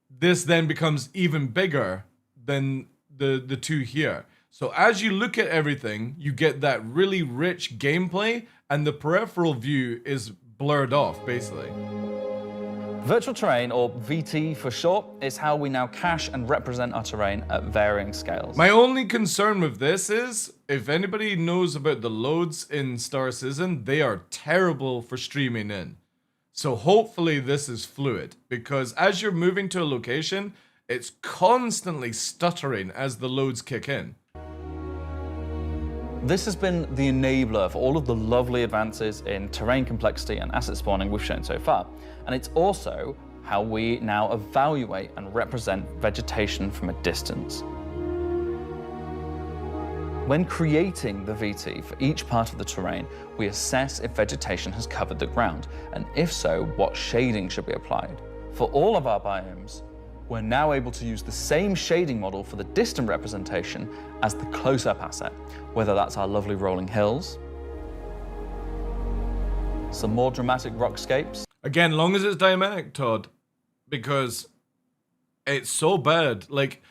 this then becomes even bigger than the 2 here. So as you look at everything, you get that really rich gameplay, and the peripheral view is blurred off, basically. Virtual terrain, or VT for short, is how we now cache and represent our terrain at varying scales. My only concern with this is, if anybody knows about the loads in Star Citizen, they are terrible for streaming in. So hopefully this is fluid, because as you're moving to a location, it's constantly stuttering as the loads kick in. This has been the enabler for all of the lovely advances in terrain complexity and asset spawning we've shown so far. And it's also how we now evaluate and represent vegetation from a distance. When creating the VT for each part of the terrain, we assess if vegetation has covered the ground, and if so, what shading should be applied. For all of our biomes, we're now able to use the same shading model for the distant representation as the close-up asset, whether that's our lovely rolling hills, some more dramatic rockscapes. Again, long as it's dynamic, Todd, because it's so bad. Like,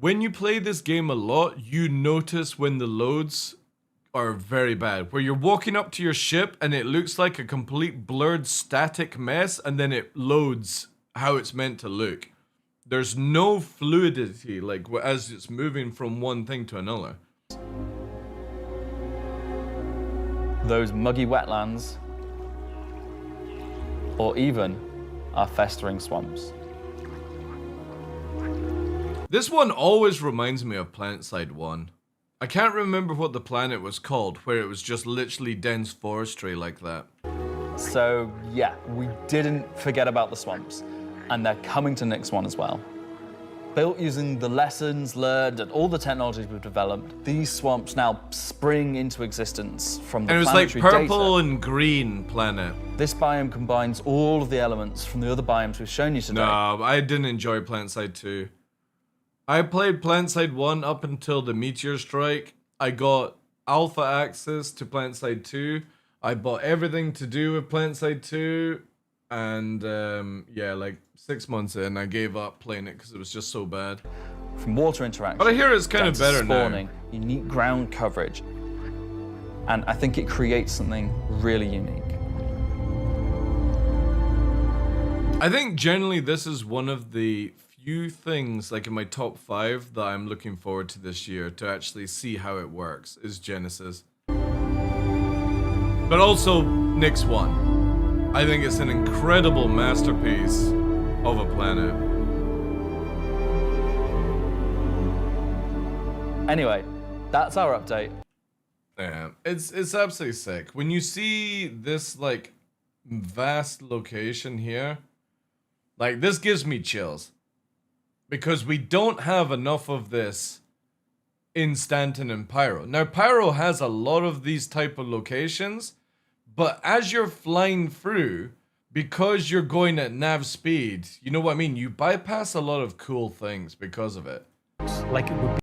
when you play this game a lot, you notice when the loads are very bad, where you're walking up to your ship and it looks like a complete blurred static mess, and then it loads how it's meant to look. There's no fluidity, like as it's moving from one thing to another. Those muggy wetlands, or even our festering swamps. This one always reminds me of PlanetSide 1. I can't remember what the planet was called, where it was just literally dense forestry like that. So yeah, we didn't forget about the swamps, and they're coming to Next one as well. Built using the lessons learned and all the technologies we've developed, these swamps now spring into existence from the planetary data. And it was like purple and green planet. This biome combines all of the elements from the other biomes we've shown you today. No, I didn't enjoy PlanetSide 2. I played PlanetSide 1 up until the meteor strike. I got alpha access to PlanetSide 2. I bought everything to do with PlanetSide 2. And yeah, like 6 months in, I gave up playing it because it was just so bad. From water interaction, but I hear it's kind of better spawning, now. Unique ground coverage, and I think it creates something really unique. I think generally this is one of the few things, like in my top 5, that I'm looking forward to this year to actually see how it works, is Genesis. But also Nyx 1. I think it's an incredible masterpiece of a planet. Anyway, that's our update. Yeah, it's absolutely sick. When you see this like vast location here, like this gives me chills. Because we don't have enough of this in Stanton and Pyro. Now Pyro has a lot of these type of locations, but as you're flying through, because you're going at nav speed, you know what I mean? You bypass a lot of cool things because of it. Like it would be.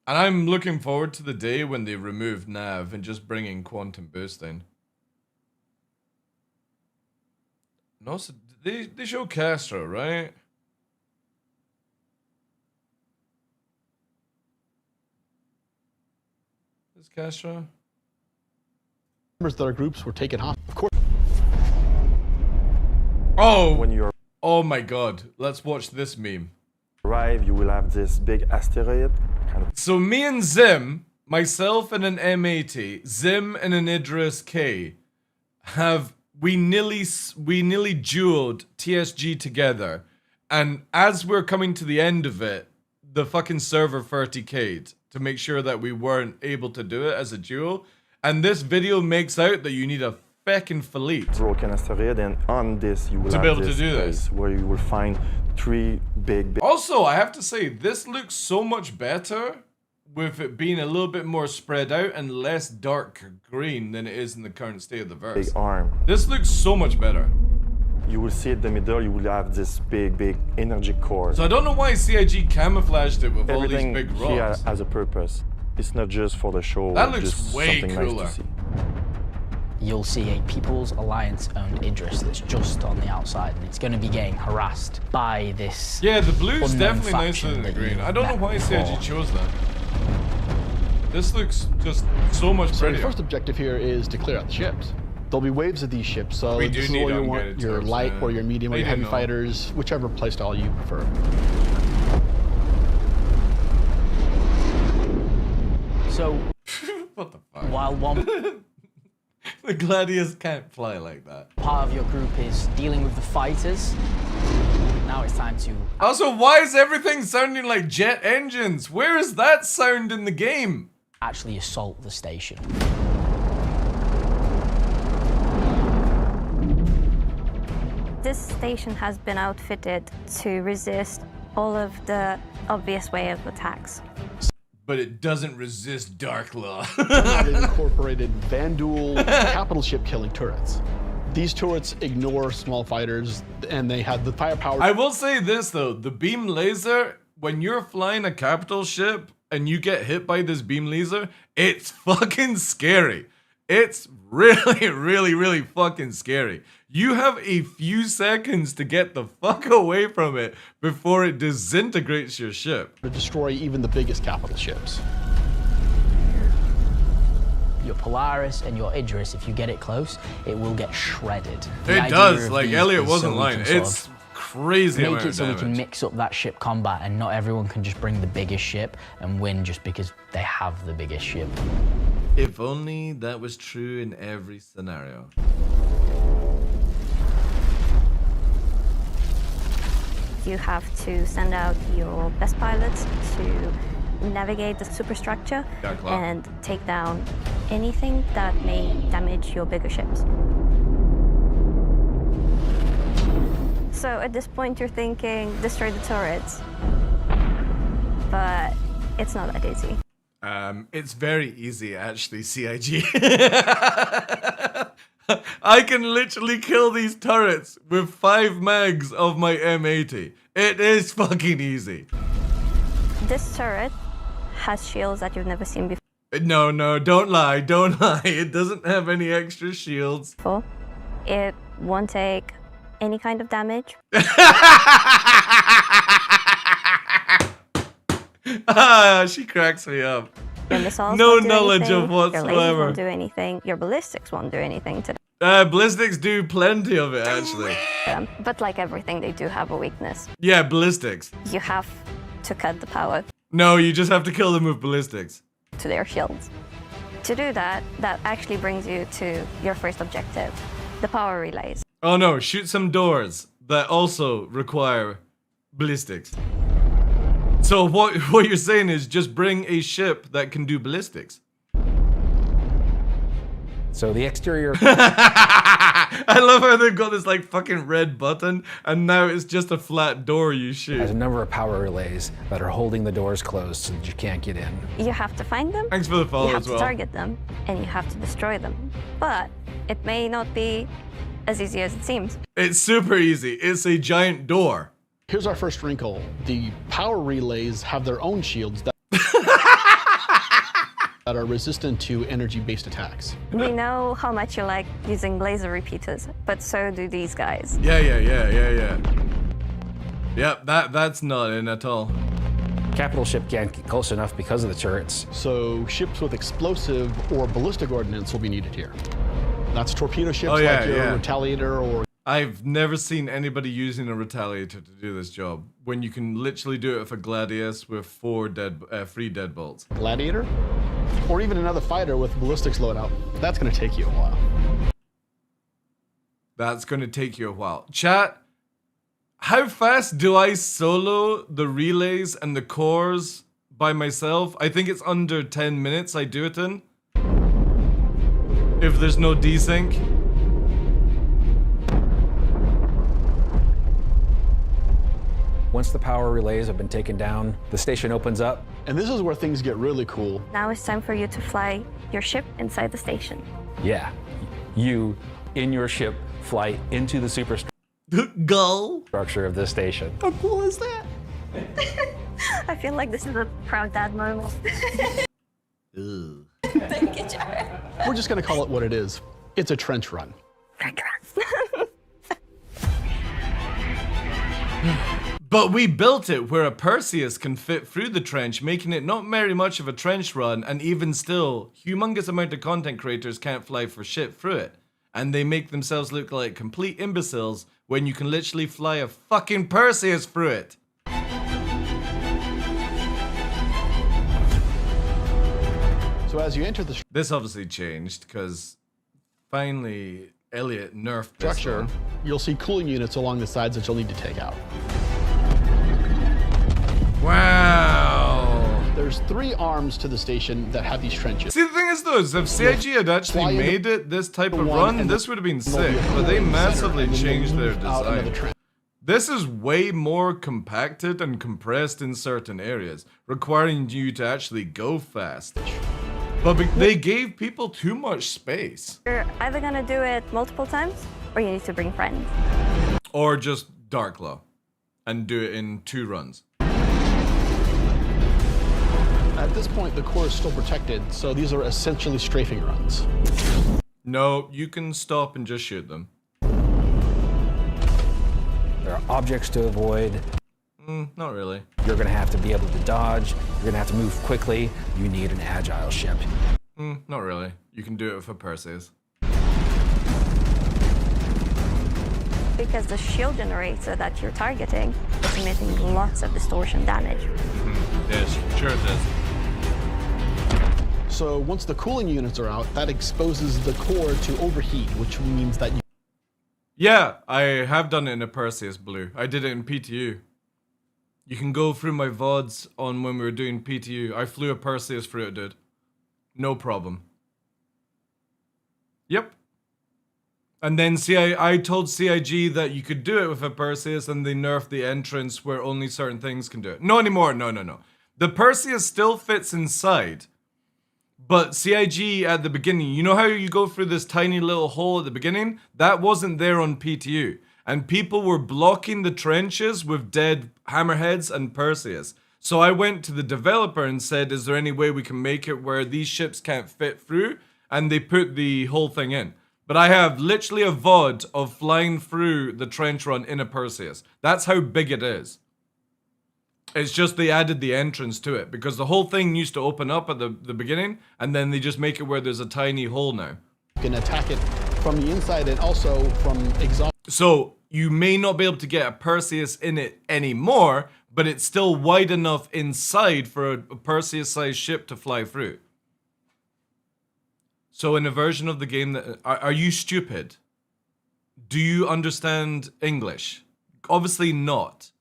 And I'm looking forward to the day when they remove nav and just bring in quantum boosting. And also, they show Castro, right? Is Castro? Members of their groups were taken hostage. Of course. Oh! When you Oh my god. Let's watch this meme. arrive, you will have this big asteroid. So me and Zim, myself and an M80, Zim and an Idris K, we nearly dueled TSG together, and as we're coming to the end of it, the fucking server 30k'd to make sure that we weren't able to do it as a duel, and this video makes out that you need a feckin' fleet Broken asteroid, and on this you will to have be able to this do place this. where you will find three big Also, I have to say, this looks so much better with it being a little bit more spread out and less dark green than it is in the current state of the verse. arm. This looks so much better. You will see in the middle, you will have this big energy core. So I don't know why CIG camouflaged it with Everything all these big here rocks. has a purpose. It's not just for the show. That looks just way something cooler. Nice to see. You'll see a People's Alliance-owned Idris that's just on the outside, and it's going to be getting harassed by this. Yeah, the blue's unknown definitely nicer faction than the that green. you've I don't know met why CIG before. chose that. This looks just so much So your prettier. first objective here is to clear out the ships. There'll be waves of these ships, so We this do is need what you upgraded want, your turrets, light man. or your medium or I your heavy didn't know. fighters, whichever playstyle you prefer. So What the fuck? while one The Gladius can't fly like that. part of your group is dealing with the fighters, now it's time to Also, why is everything sounding like jet engines? Where is that sound in the game? actually assault the station. This station has been outfitted to resist all of the obvious wave attacks. But it doesn't resist DarkLaw. Now they've incorporated Vandal capital ship killing turrets. These turrets ignore small fighters, and they have the firepower. I will say this though, the beam laser, when you're flying a capital ship and you get hit by this beam laser, it's fucking scary. It's really fucking scary. You have a few seconds to get the fuck away from it before it disintegrates your ship. to destroy even the biggest capital ships. Your Polaris and your Idris, if you get it close, it will get shredded. The It idea does, of like these Elliot is wasn't so we lying. can sort It's of crazy make amount it of so we can damage. mix up that ship combat, and not everyone can just bring the biggest ship and win just because they have the biggest ship. If only that was true in every scenario. You have to send out your best pilots to navigate the superstructure DarkLaw. and take down anything that may damage your bigger ships. So at this point you're thinking, destroy the turrets. But it's not that easy. It's very easy actually, CIG. I can literally kill these turrets with 5 mags of my M80. It is fucking easy. This turret has shields that you've never seen No, don't lie, don't lie. It doesn't have any extra shields. before. It won't take any kind of damage. Ah, she cracks me up. Your missiles No won't do knowledge anything, of Your lasers whatsoever. won't do anything. Your ballistics won't do anything to Ballistics do plenty of it, actually. them. But like everything, they do have a weakness. Yeah, ballistics. You have to cut the power No, you just have to kill them with ballistics. to their shields. To do that, that actually brings you to your first objective, the power relays. Oh no, shoot some doors that also require ballistics. So what you're saying is just bring a ship that can do ballistics. So the exterior I love how they've got this like fucking red button and now it's just a flat door you has shoot. a number of power relays that are holding the doors closed so that you can't get in. You have to find them, Thanks for the you follow have as to well. target them, and you have to destroy them. But it may not be as easy as it seems. It's super easy. It's a giant door. Here's our first wrinkle. The power relays have their own shields that that are resistant to energy-based attacks. We know how much you like using laser repeaters, but so do these guys. Yeah. Yep, that's not in at all. Capital ship can't get close enough because of the turrets. So ships with explosive or ballistic ordnance will be needed here. That's torpedo ships Oh, yeah, like your yeah. Retaliator or... I've never seen anybody using a Retaliator to do this job, when you can literally do it with a Gladius with 3 deadbolts. Gladiator, or even another fighter with ballistics loadout. That's going to take you a while. That's going to take you a while. Chat, how fast do I solo the relays and the cores by myself? I think it's under 10 minutes I do it in. If there's no desync. Once the power relays have been taken down, the station opens up. And this is where things get really cool. Now it's time for you to fly your ship inside the station. Yeah, you, in your ship, fly into the superstructure Go. of this station. How cool is that? I feel like this is a proud dad moment. Thank you, Jared. We're just going to call it what it is. It's a trench run. But we built it where a Perseus can fit through the trench, making it not very much of a trench run, and even still, humongous amount of content creators can't fly for shit through it. And they make themselves look like complete imbeciles when you can literally fly a fucking Perseus through it. So as you enter the This obviously changed, because finally Elliot nerfed this structure, one. you'll see cooling units along the sides that you'll need to take out. Wow. There's 3 arms to the station that have these trenches. See, the thing is though, is if CIG had actually made it this type of run, this would have been sick, but they massively changed their design. This is way more compacted and compressed in certain areas, requiring you to actually go fast. But they gave people too much space. You're either gonna do it multiple times, or you need to bring friends. Or just TheDarkLaw, and do it in 2 runs. At this point, the core is still protected, so these are essentially strafing runs. No, you can stop and just shoot them. There are objects to avoid. Not really. You're gonna have to be able to dodge. You're gonna have to move quickly. You need an agile ship. Not really. You can do it with a Perseus. Because the shield generator that you're targeting is emitting lots of distortion damage. Yes, sure it is. So once the cooling units are out, that exposes the core to overheat, which means that you... Yeah, I have done it in a Perseus Blue. I did it in PTU. You can go through my VODs on when we were doing PTU. I flew a Perseus through it, dude. No problem. Yep. And then I told CIG that you could do it with a Perseus, and they nerfed the entrance where only certain things can do it. No anymore, no. The Perseus still fits inside. But CIG at the beginning, you know how you go through this tiny little hole at the beginning? That wasn't there on PTU. And people were blocking the trenches with dead hammerheads and Perseus. So I went to the developer and said, is there any way we can make it where these ships can't fit through? And they put the whole thing in. But I have literally a VOD of flying through the trench run in a Perseus. That's how big it is. It's just they added the entrance to it, because the whole thing used to open up at the beginning, and then they just make it where there's a tiny hole now. You can attack it from the inside and also from exhaust. So you may not be able to get a Perseus in it anymore, but it's still wide enough inside for a Perseus-sized ship to fly through. So in a version of the game that... Are you stupid? Do you understand English? Obviously not.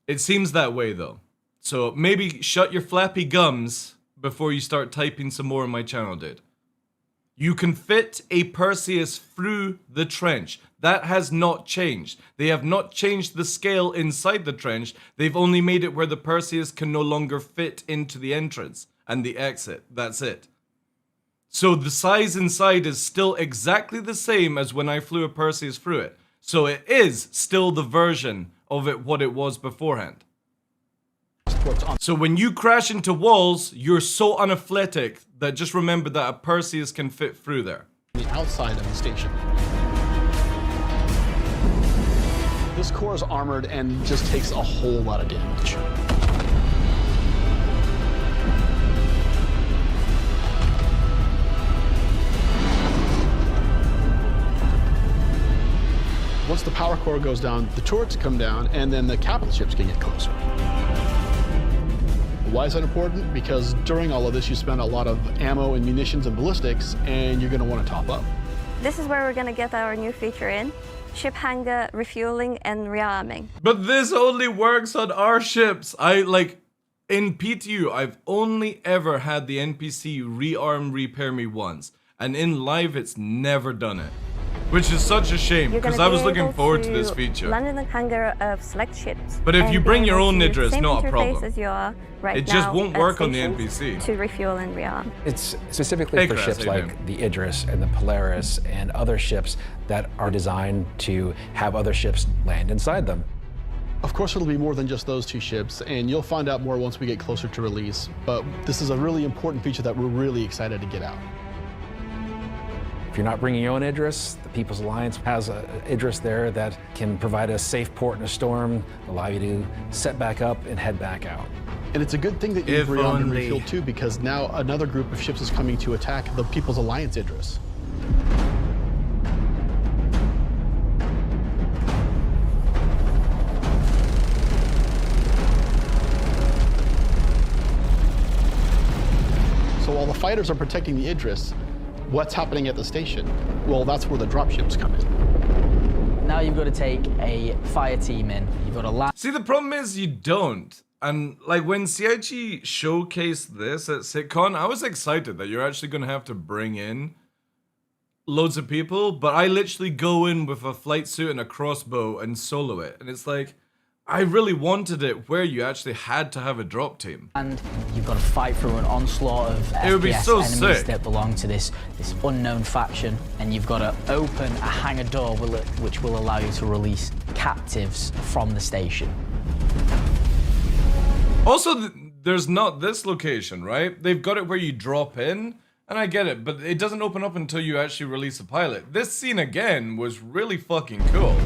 It seems that way though. So maybe shut your flappy gums before you start typing some more on my channel, dude. You can fit a Perseus through the trench. That has not changed. They have not changed the scale inside the trench. They've only made it where the Perseus can no longer fit into the entrance and the exit. That's it. So the size inside is still exactly the same as when I flew a Perseus through it. So it is still the version of it what it was beforehand. transports on So when you crash into walls, you're so unathletic that just remember that a Perseus can fit through there. the outside of the station. This core is armored and just takes a whole lot of damage. Once the power core goes down, the turrets come down, and then the capital ships can get closer. Why is that important? Because during all of this, you spend a lot of ammo and munitions and ballistics, and you're going to want to top up. This is where we're going to get our new feature in. Ship hangar, refueling, and rearming. But this only works on our ships. In PTU, I've only ever had the NPC rearm repair me once. And in live, it's never done it. Which is such a shame, because I was looking forward to this feature. Land in the hangar of select ships. But if you bring your own Nidra, it's not a problem. As you are right It just now won't at work on the stations NPC. To refuel and rearm. It's specifically for Crash, ships how you like the Idris and the Polaris and other ships that are designed to have other ships land inside them. Of course, it'll be more than just those two ships, and you'll find out more once we get closer to release. But this is a really important feature that we're really excited to get out. If you're not bringing your own Idris, the People's Alliance has an Idris there that can provide a safe port in a storm, allow you to set back up and head back out. And it's a good thing that you've If rearmed and only. refueled too, because now another group of ships is coming to attack the People's Alliance Idris. So while the fighters are protecting the Idris, what's happening at the station? Well, that's where the dropships come in. Now you've got to take a fire team in. You've got to land. See, the problem is you don't. And like when CIG showcased this at SitCon, I was excited that you're actually going to have to bring in loads of people, but I literally go in with a flight suit and a crossbow and solo it. And it's like, I really wanted it where you actually had to have a drop team. And you've got to fight through an onslaught of It would be FPS so enemies sick. that belong to this unknown faction, and you've got to open a hangar door which will allow you to release captives from the station. Also, there's not this location, right? They've got it where you drop in, and I get it, but it doesn't open up until you actually release a pilot. This scene, again, was really fucking cool.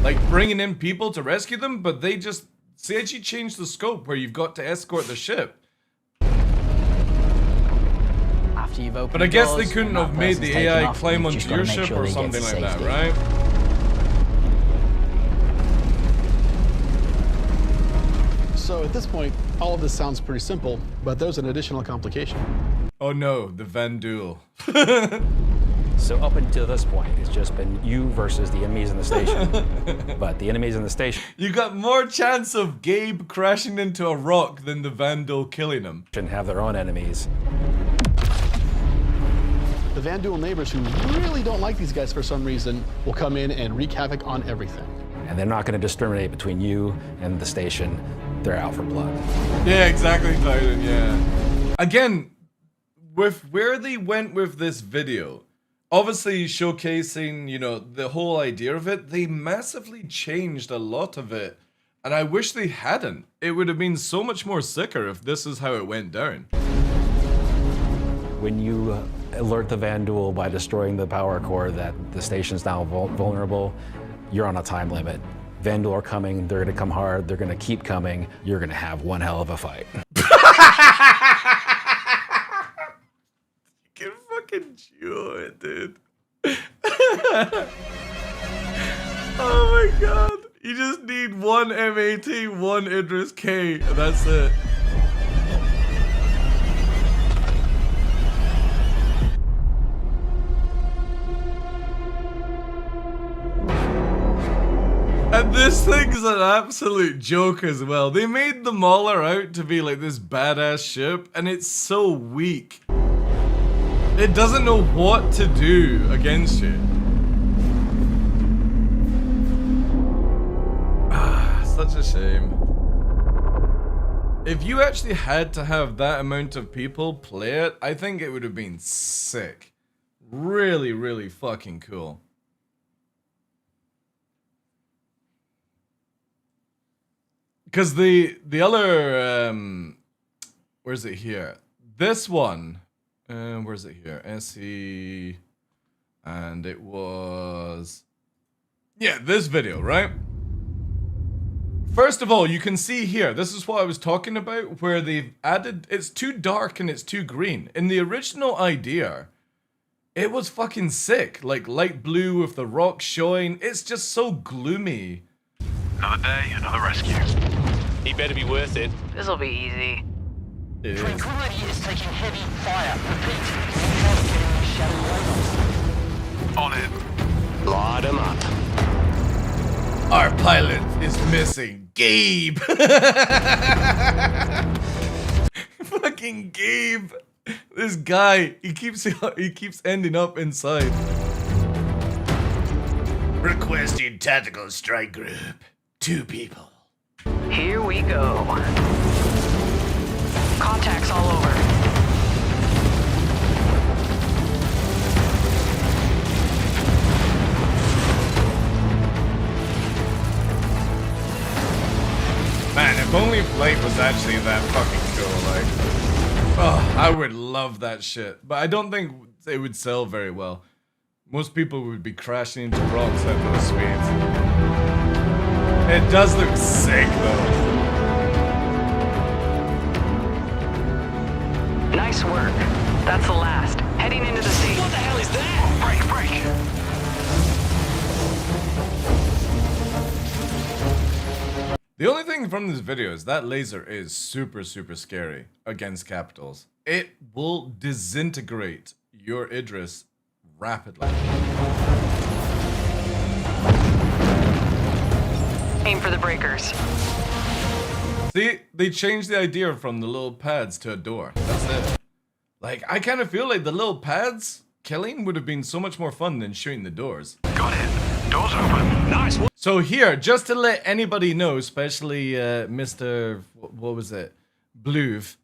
Like, bringing in people to rescue them, but they just... CIG changed the scope where you've got to escort the ship. After you've opened But I guess they doors, couldn't and have that made person's the taken AI off, climb you've just onto got to your make ship sure or they get something to like that, safety. right? So at this point, all of this sounds pretty simple, but there's an additional complication. Oh no, the Van Duel. So up until this point, it's just been you versus the enemies in the station. But the enemies in the station You got more chance of Gabe crashing into a rock than the Van Duel killing him. have their own enemies. The Van Duel neighbors who really don't like these guys for some reason will come in and wreak havoc on everything. And they're not going to discriminate between you and the station. They're out for blood. Yeah, exactly, Titan, yeah. Again, with where they went with this video, obviously showcasing, you know, the whole idea of it, they massively changed a lot of it. And I wish they hadn't. It would have been so much more sicker if this is how it went down. When you alert the Van Duel by destroying the power core that the station's now vulnerable, you're on a time limit. Van Duel are coming, they're gonna come hard, they're gonna keep coming, you're gonna have one hell of a fight. You can fucking chew it, dude. Oh my god. You just need one M18, one Idris K, and that's it. And this thing's an absolute joke as well. They made the Mauler out to be like this badass ship, and it's so weak. It doesn't know what to do against you. Ah, such a shame. If you actually had to have that amount of people play it, I think it would have been sick. Really, really fucking cool. because the other where's it here? This one, where's it here? SE, and it was this video, right? First of all, you can see here, this is what I was talking about, where they've added, it's too dark and it's too green. In the original idea, it was fucking sick. Like light blue with the rocks showing. It's just so gloomy. Another day, another rescue. He better be worth it. This'll be easy. It is. Tranquility is taking heavy fire. Repeat. Not getting shadow radar. On it. Light him up. Our pilot is missing. Gabe. Fucking Gabe. This guy, he keeps ending up inside. Requesting tactical strike group. 2 people. Here we go. Contacts all over. Man, if only Flight was actually that fucking cool, like... Oh, I would love that shit. But I don't think it would sell very well. Most people would be crashing into rocks at those speeds. It does look sick, though. Nice work. That's the last. Heading into the station. What the hell is that? Break, break. The only thing from this video is that laser is super, super scary against capitals. It will disintegrate your Idris rapidly. Aim for the breakers. See, they changed the idea from the little pads to a door. That's it. Like, I kind of feel like the little pads killing would have been so much more fun than shooting the doors. Got it. Doors open. Nice one. So here, just to let anybody know, especially Mr. What was it? Bluve.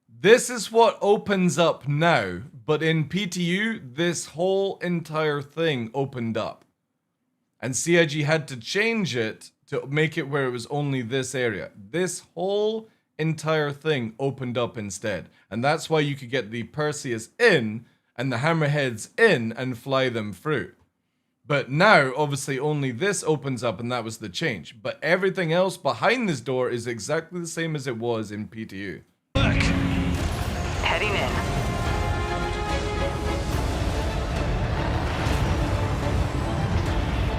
This is what opens up now, but in PTU, this whole entire thing opened up. And CIG had to change it to make it where it was only this area. This whole entire thing opened up instead. And that's why you could get the Perseus in and the Hammerheads in and fly them through. But now, obviously, only this opens up and that was the change. But everything else behind this door is exactly the same as it was in PTU. Look. Heading in.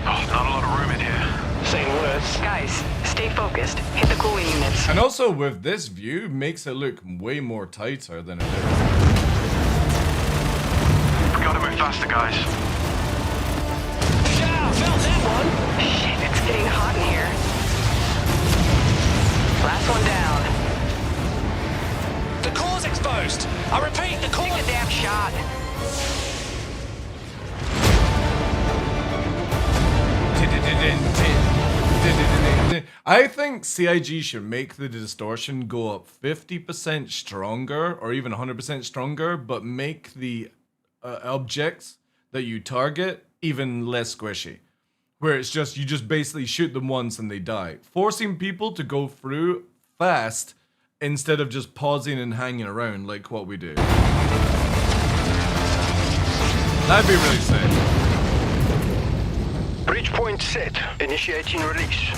Oh, not a lot of room in here. Seen worse. Guys, stay focused. Hit the cooling units. And also with this view, makes it look way more tighter than it is. We gotta move faster, guys. Yeah, felt that one. Shit, it's getting hot in here. Last one down. The core's exposed. I repeat, the core. Take a damn shot. I think CIG should make the distortion go up 50% stronger or even 100% stronger, but make the objects that you target even less squishy. Where it's just, you just basically shoot them once and they die. Forcing people to go through fast instead of just pausing and hanging around like what we do. That'd be really sick. Breach point set. Initiating release.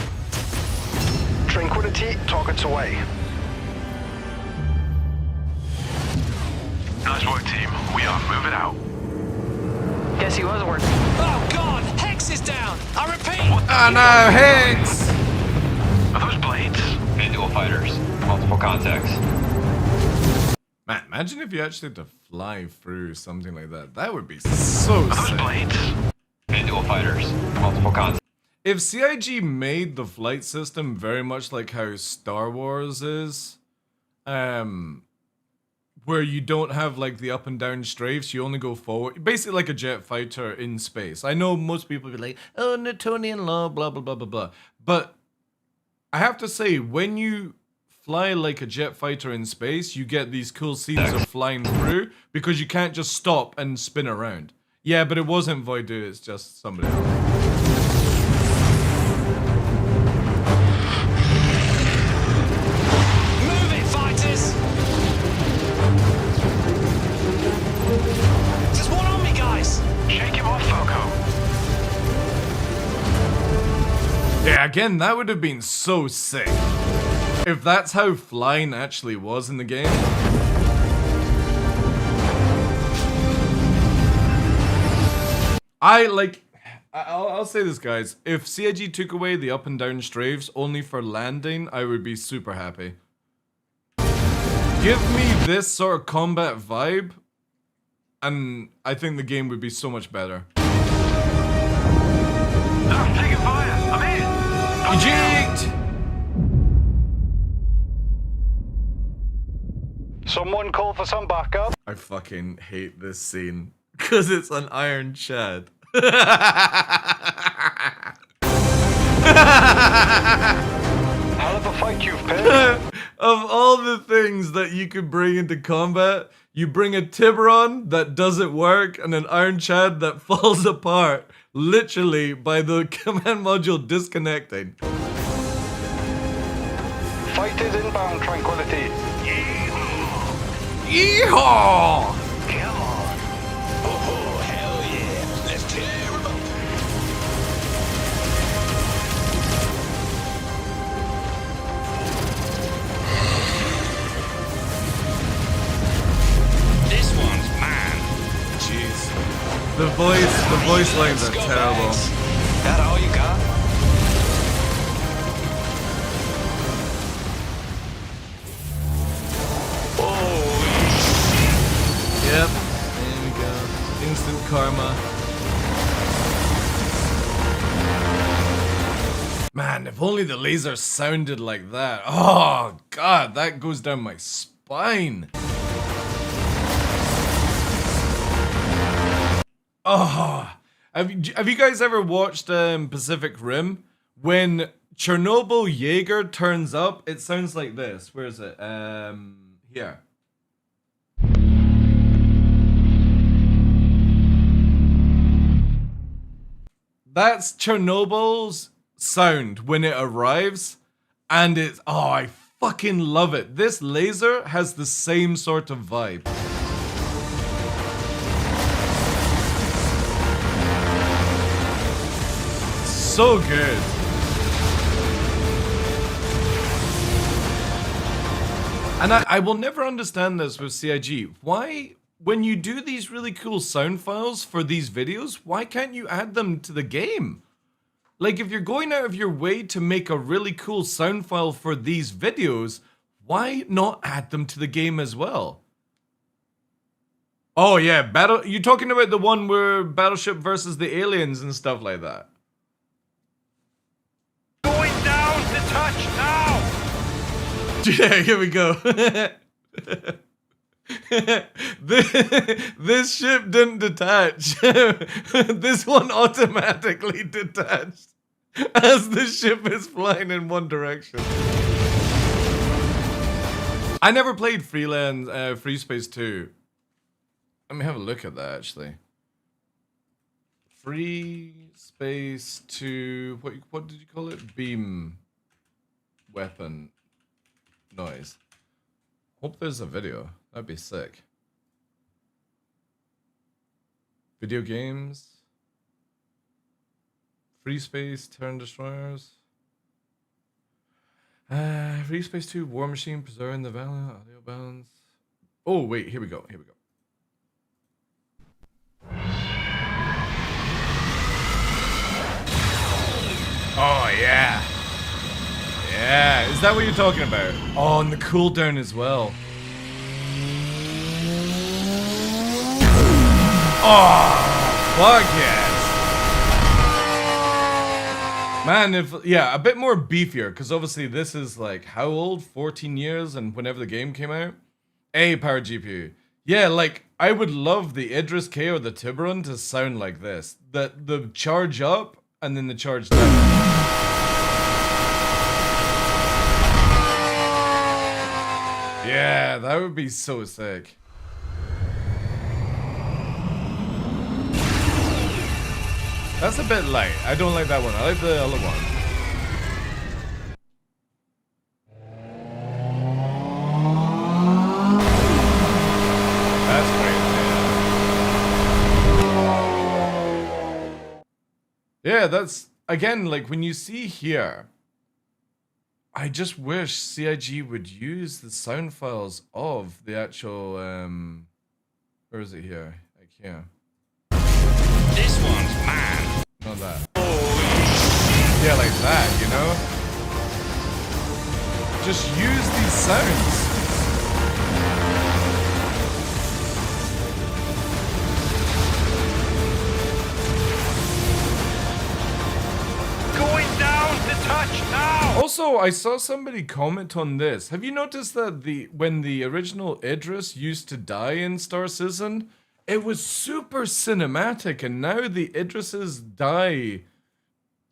Tranquility, targets away. Nice work, team. We are moving out. Guess he was working. Oh God, Hex is down. I repeat. Oh no, Hex! Are those blades? Dual fighters. Multiple contacts. Man, imagine if you actually had to fly through something like that. That would be so Are those sick. blades? Dual fighters. Multiple contacts. If CIG made the flight system very much like how Star Wars is, where you don't have like the up and down strafes, you only go forward, basically like a jet fighter in space. I know most people be like, oh, Newtonian law, blah, blah, blah, blah, blah. But I have to say, when you fly like a jet fighter in space, you get these cool scenes of flying through because you can't just stop and spin around. Yeah, but it wasn't Voidu, it's just somebody else. Yeah, again, that would have been so sick. If that's how flying actually was in the game. I'll say this, guys. If CIG took away the up and down strafes only for landing, I would be super happy. Give me this sort of combat vibe, and I think the game would be so much better. I'm taking fire. I'm in. Eject! Someone call for some backup. I fucking hate this scene because it's an Iron Chad. Hell of a fight you've paid. Of all the things that you could bring into combat, you bring a Tiburon that doesn't work and an Iron Chad that falls apart, literally by the command module disconnecting. Fighters inbound, Tranquility. Yeehaw! Come on. Oh, hell yeah. Let's tear him up. This one's mine. Jeez. The voice lines are terrible. That all you got? Yep. There we go. Instant karma. Man, if only the laser sounded like that. Oh, God, that goes down my spine. Oh, have you guys ever watched Pacific Rim? When Chernobyl Jaeger turns up, it sounds like this. Where is it? Here. That's Chernobyl's sound when it arrives, and it's, oh, I fucking love it. This laser has the same sort of vibe. So good. And I will never understand this with CIG. Why, when you do these really cool sound files for these videos, why can't you add them to the game? Like, if you're going out of your way to make a really cool sound file for these videos, why not add them to the game as well? Oh yeah, you're talking about the one where Battleship versus the aliens and stuff like that. Going down to touch now. Yeah, here we go. This ship didn't detach. This one automatically detached as the ship is flying in one direction. I never played Free Space 2. Let me have a look at that, actually. Free Space 2... What did you call it? Beam weapon noise. Hope there's a video. That'd be sick. Video games. Free Space, Turn Destroyers. Free Space 2, War Machine, Preserving the Valiant, Audio Balance. Oh, wait, here we go. Oh, yeah. Yeah, is that what you're talking about? Oh, and the cooldown as well. Oh, fuck yes. Man, a bit more beefier, because obviously this is like, how old? 14 years, and whenever the game came out? Power GPU. Yeah, like, I would love the Idris K or the Tiburon to sound like this. The charge up, and then the charge down. Yeah, that would be so sick. That's a bit light. I don't like that one. I like the other one. That's great, man. Yeah, that's again, like when you see here, I just wish CIG would use the sound files of the actual, where is it here? Like here. This one's mine. Not that. Yeah, like that, you know? Just use these sounds. Going down to touch now! Also, I saw somebody comment on this. Have you noticed that when the original Idris used to die in Star Citizen, it was super cinematic, and now the Idrises die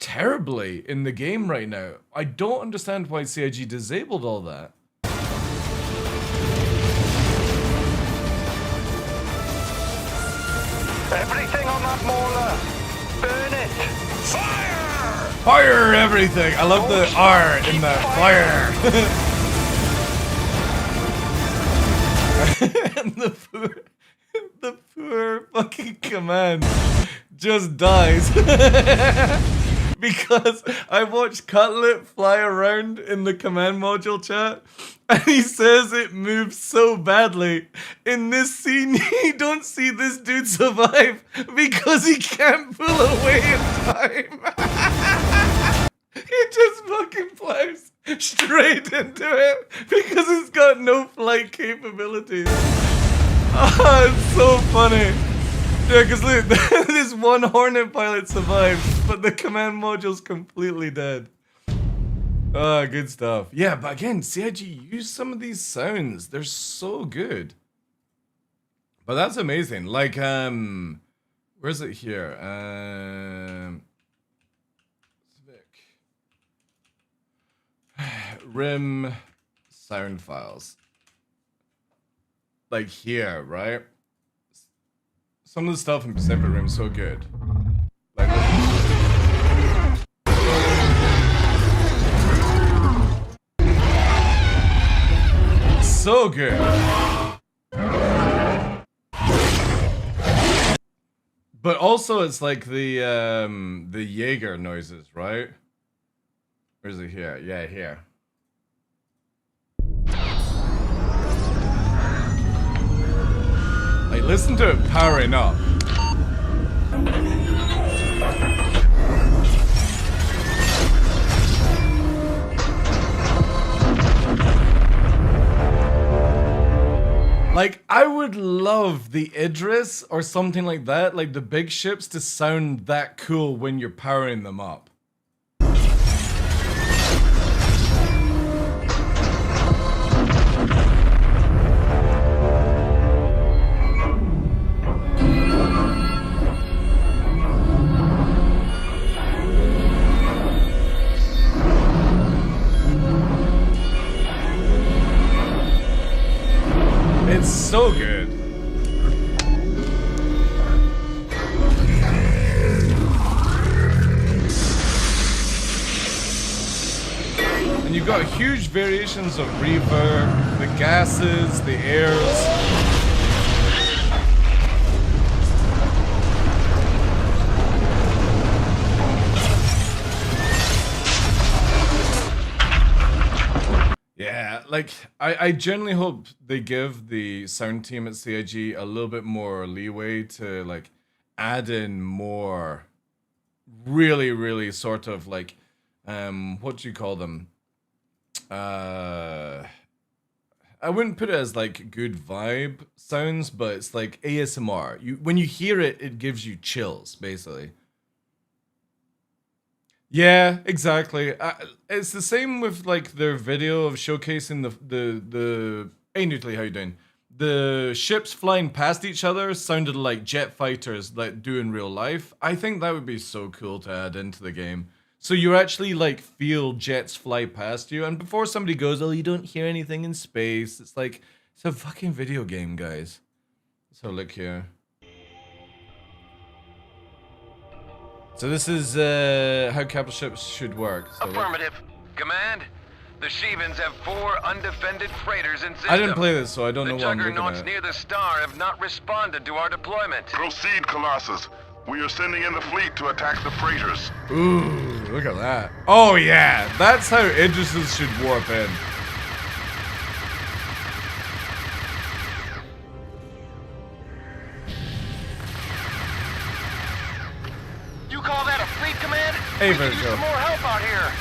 terribly in the game right now. I don't understand why CIG disabled all that. Everything on that mauler! Burn it! Fire! Fire everything! I love the R in the fire! And the poor fucking command just dies. Because I watched Cutlet fly around in the command module chat, and he says it moves so badly. In this scene, you don't see this dude survive because he can't pull away in time. He just fucking flies straight into it because it's got no flight capabilities. Oh, it's so funny. Yeah, because look, this one Hornet pilot survived, but the command module's completely dead. Ah, good stuff. Yeah, but again, CIG used some of these sounds. They're so good. But that's amazing. Like, where's it here? RIM sound files. Like here, right? Some of the stuff in Pacific Rim is so good. Like, so good. But also it's like the Jaeger noises, right? Where's it here? Yeah, here. Like, listen to it powering up. Like, I would love the Idris or something like that, like the big ships, to sound that cool when you're powering them up. It's so good. And you've got huge variations of reverb, the gases, the airs. Yeah, like, I genuinely hope they give the sound team at CIG a little bit more leeway to, like, add in more really, really sort of, like, what do you call them? I wouldn't put it as, like, good vibe sounds, but it's like ASMR. When you hear it, it gives you chills, basically. Yeah, exactly. It's the same with like their video of showcasing the hey Newtly, how you doing? The ships flying past each other sounded like jet fighters like do in real life. I think that would be so cool to add into the game. So you actually like feel jets fly past you, and before somebody goes, "Oh, you don't hear anything in space," it's like it's a fucking video game, guys. So look here. So this is how capital ships should work. So affirmative. Command, the Shevans have 4 undefended freighters in system. I didn't play this, so I don't know what I'm looking The juggernauts at. near the star have not responded to our deployment. Proceed, Colossus. We are sending in the fleet to attack the freighters. Ooh, look at that. Oh yeah, that's how Idrises should warp in. You call that a fleet, Command? Hey, we could use Virgil. some more help out here.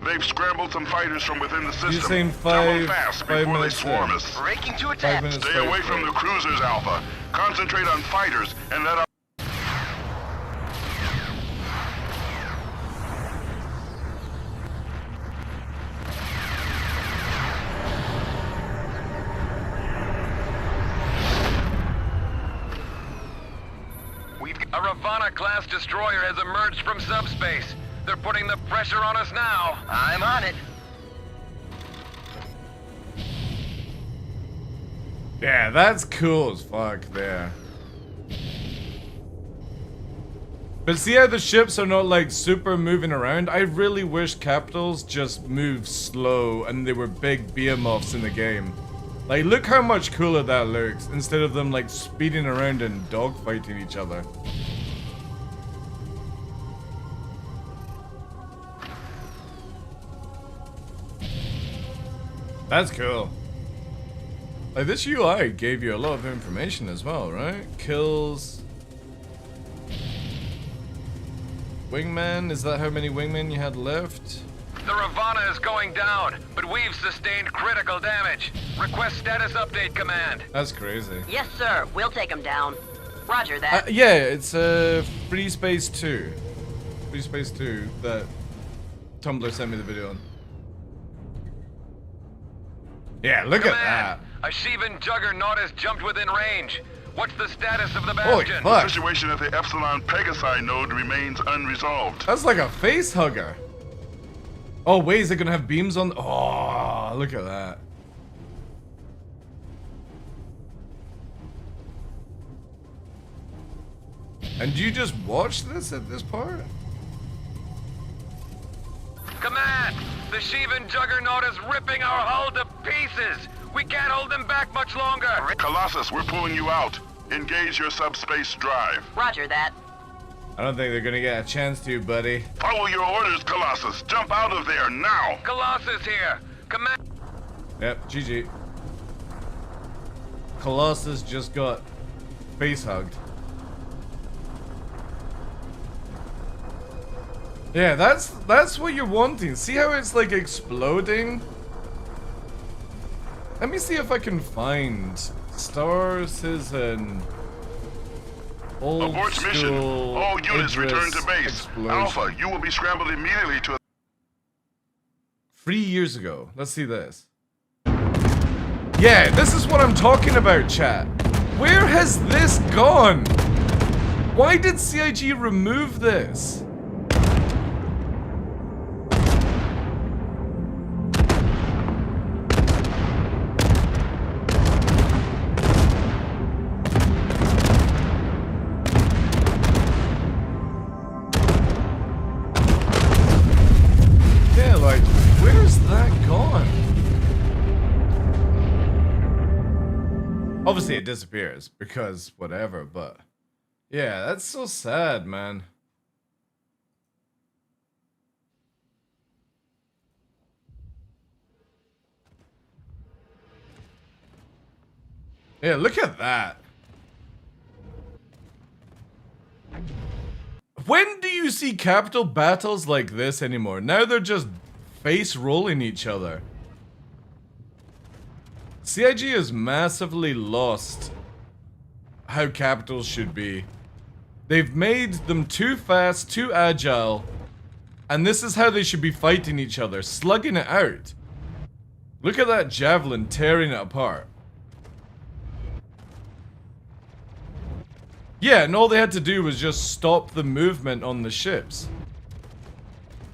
They've scrambled some fighters from within the system. You're saying Tell them 5 fast minutes before they swarm in. us. Breaking to 5 attack. minutes Stay away late, from right? the cruisers, Alpha. Concentrate on fighters and let our... A Ravana-class destroyer has emerged from subspace. They're putting the pressure on us now. I'm on it. Yeah, that's cool as fuck there. But see how the ships are not like super moving around? I really wish capitals just moved slow and they were big behemoths in the game. Like, look how much cooler that looks instead of them like speeding around and dogfighting each other. That's cool. Like, this UI gave you a lot of information as well, right? Kills. Wingman, is that how many wingmen you had left? The Ravana is going down, but we've sustained critical damage. Request status update, Command. That's crazy. Yes, sir. We'll take him down. Roger that. Yeah, it's Free Space 2. Free Space 2 that Tumblr sent me the video on. Yeah, look Command, at that. A Sheevan juggernaut has jumped within range. What's the status of the Holy bastion? fuck. The situation at the Epsilon Pegasi node remains unresolved. That's like a face hugger. Oh, wait, is it gonna have beams on? Oh, look at that. And you just watch this at this part? Command! The Sheevan juggernaut is ripping our hull to pieces! We can't hold them back much longer! Colossus, we're pulling you out. Engage your subspace drive. Roger that. I don't think they're gonna get a chance to, buddy. Follow your orders, Colossus. Jump out of there now. Colossus here! Command! Yep, GG. Colossus just got face hugged. Yeah, that's what you're wanting. See how it's like exploding? Let me see if I can find Star Citizen. Old Abort mission. All units return to base. Explosion. Alpha, you will be scrambled immediately to... 3 years ago. Let's see this. Yeah, this is what I'm talking about, chat. Where has this gone? Why did CIG remove this? Yeah, like, where's that gone? Obviously it disappears because whatever, but yeah, that's so sad, man. Yeah, look at that. When do you see capital battles like this anymore? Now they're just face rolling each other. CIG has massively lost how capitals should be. They've made them too fast, too agile, and this is how they should be fighting each other, slugging it out. Look at that javelin tearing it apart. Yeah, and all they had to do was just stop the movement on the ships.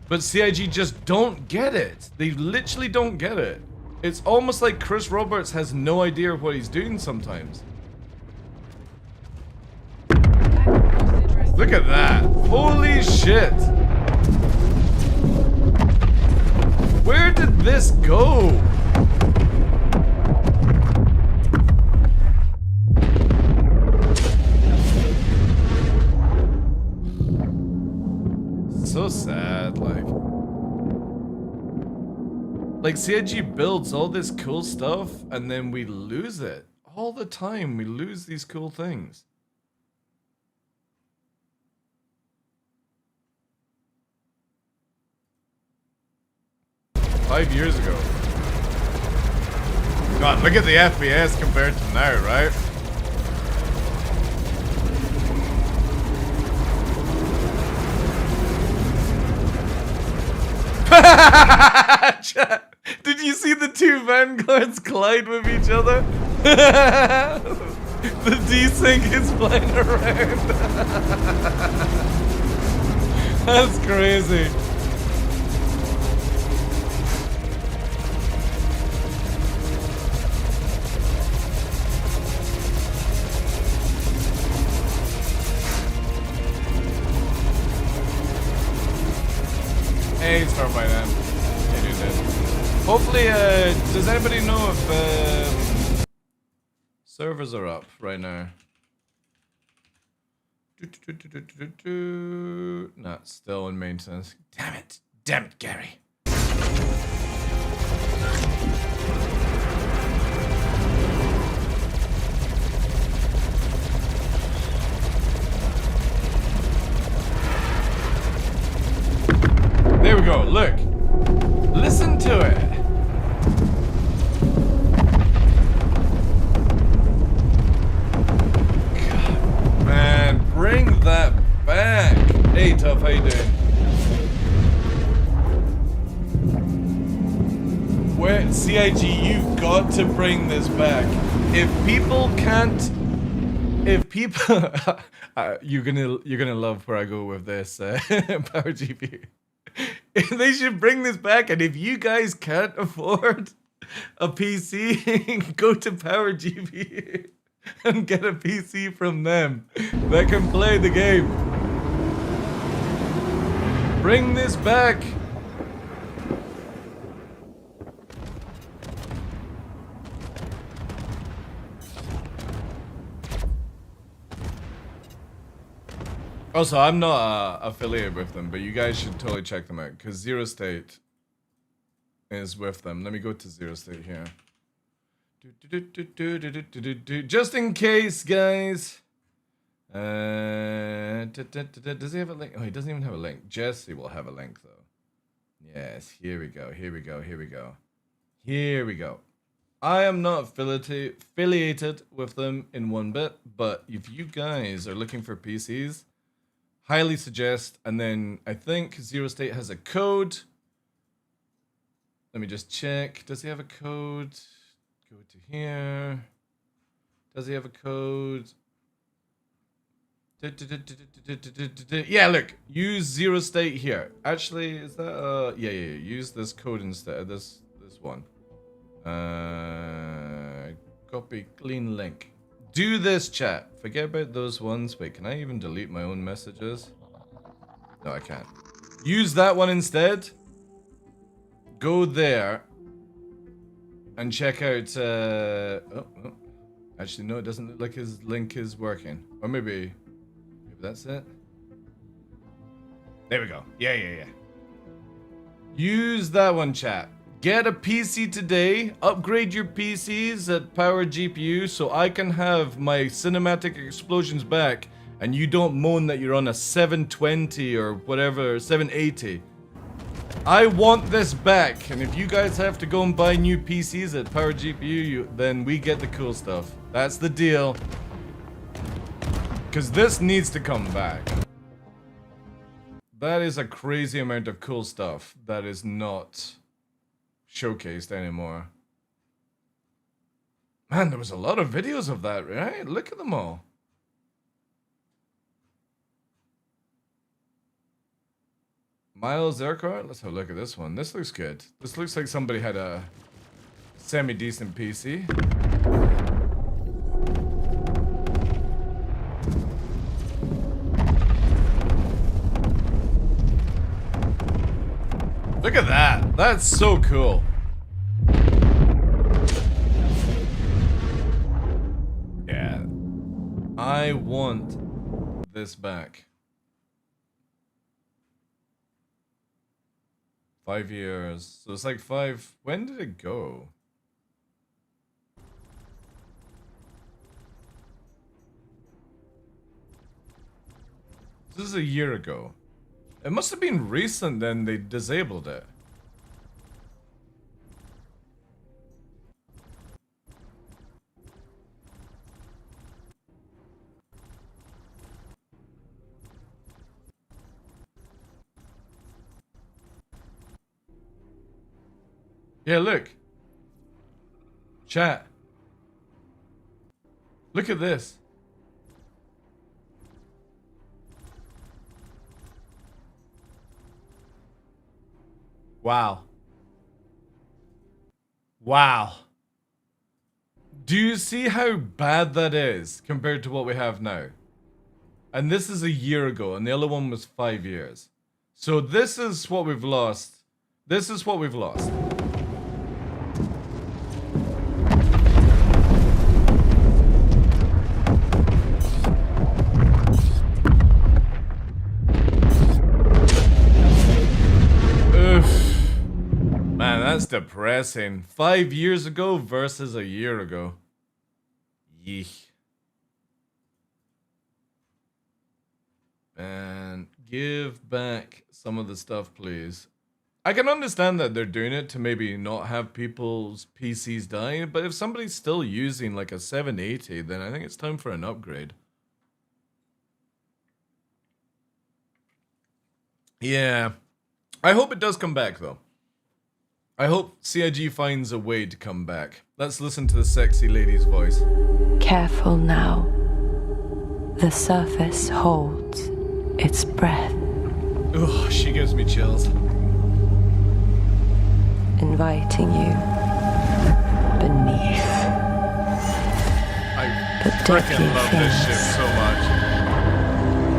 But CIG just don't get it. They literally don't get it. It's almost like Chris Roberts has no idea what he's doing sometimes. Look at that. Holy shit. Where did this go? Like, CIG builds all this cool stuff, and then we lose it. All the time, we lose these cool things. Five years ago. God, look at the FPS compared to now, right? Did you see the two vanguards collide with each other? The desync is flying around. That's crazy. Hey, it's far by then. Hey, dude, hopefully, does anybody know if servers are up right now? Nah, still in maintenance. Damn it, Gary. There we go, look. Listen to it. God, man, bring that back. Hey, Tough, how you doing? Where, CIG, you got to bring this back. If people can't... If people... you're gonna love where I go with this, Power GPU. They should bring this back, and if you guys can't afford a PC, go to Power GPU and get a PC from them that can play the game. Bring this back. Also, I'm not affiliated with them, but you guys should totally check them out, because Zero State is with them. Let me go to Zero State here. Just in case, guys. Does he have a link? Oh, he doesn't even have a link. Jesse will have a link, though. Yes, here we go, here we go, here we go. Here we go. I am not affiliated with them in one bit, but if you guys are looking for PCs, highly suggest, and then I think Zero State has a code. Let me just check. Does he have a code? Go to here. Does he have a code? Yeah, look. Use Zero State here. Actually, is that yeah. Use this code instead of this one. Copy clean link. Do this, chat. Forget about those ones. Wait, can I even delete my own messages? No, I can't. Use that one instead. Go there. And check out... Actually, no, it doesn't look like his link is working. Or maybe that's it. There we go. Yeah. Use that one, chat. Get a PC today, upgrade your PCs at Power GPU so I can have my cinematic explosions back and you don't moan that you're on a 720 or whatever, 780. I want this back, and if you guys have to go and buy new PCs at Power GPU, then we get the cool stuff. That's the deal. Because this needs to come back. That is a crazy amount of cool stuff that is not showcased anymore. Man, there was a lot of videos of that, right? Look at them all. Miles Urquhart? Let's have a look at this one. This looks good. This looks like somebody had a semi-decent PC. Look at that. That's so cool. Yeah. I want this back. 5 years. So it's like 5. When did it go? This is a year ago. It must have been recent then they disabled it. Yeah, look. Chat. Look at this. Wow. Wow. Do you see how bad that is compared to what we have now? And this is a year ago, and the other one was 5 years. So this is what we've lost. This is what we've lost. Man, that's depressing. 5 years ago versus a year ago. Yeesh. And give back some of the stuff, please. I can understand that they're doing it to maybe not have people's PCs die, but if somebody's still using like a 780, then I think it's time for an upgrade. Yeah. I hope it does come back, though. I hope CIG finds a way to come back. Let's listen to the sexy lady's voice. Careful now. The surface holds its breath. Oh, she gives me chills. Inviting you beneath. I but freaking love this ship so much.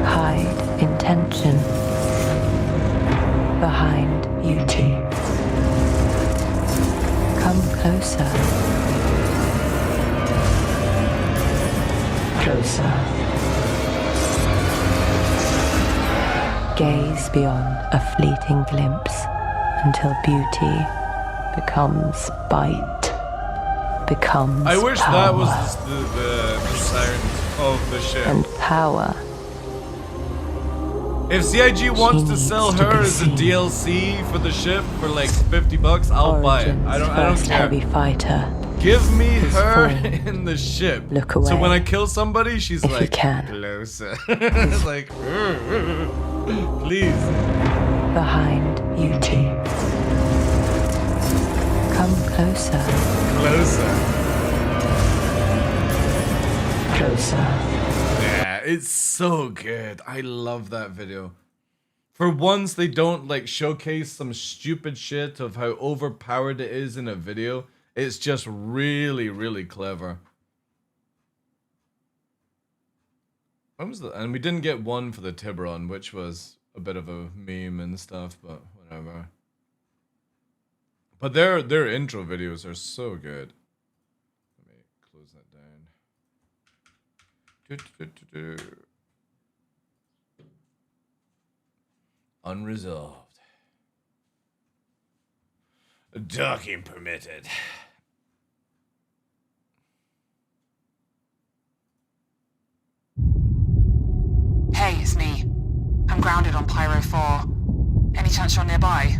Hide intention behind beauty. Come closer. Closer. Gaze beyond a fleeting glimpse until beauty becomes bite, becomes I wish power. that was the sirens of the ship. And power. If CIG wants to sell her as a DLC for the ship for like $50, I'll buy it. I don't care. Heavy fighter. Give me her in the ship. Look away. So when I kill somebody, she's if like you can. closer. It's like please. Behind beauty. Come closer. Closer. Closer. Yeah, it's so good. I love that video. For once, they don't like showcase some stupid shit of how overpowered it is in a video. It's just really, really clever. When was that? And we didn't get one for the Tiburon, which was a bit of a meme and stuff, but whatever. But their intro videos are so good. Let me close that down. Unresolved. Docking permitted. Hey, it's me. I'm grounded on Pyro 4. Any chance you're nearby?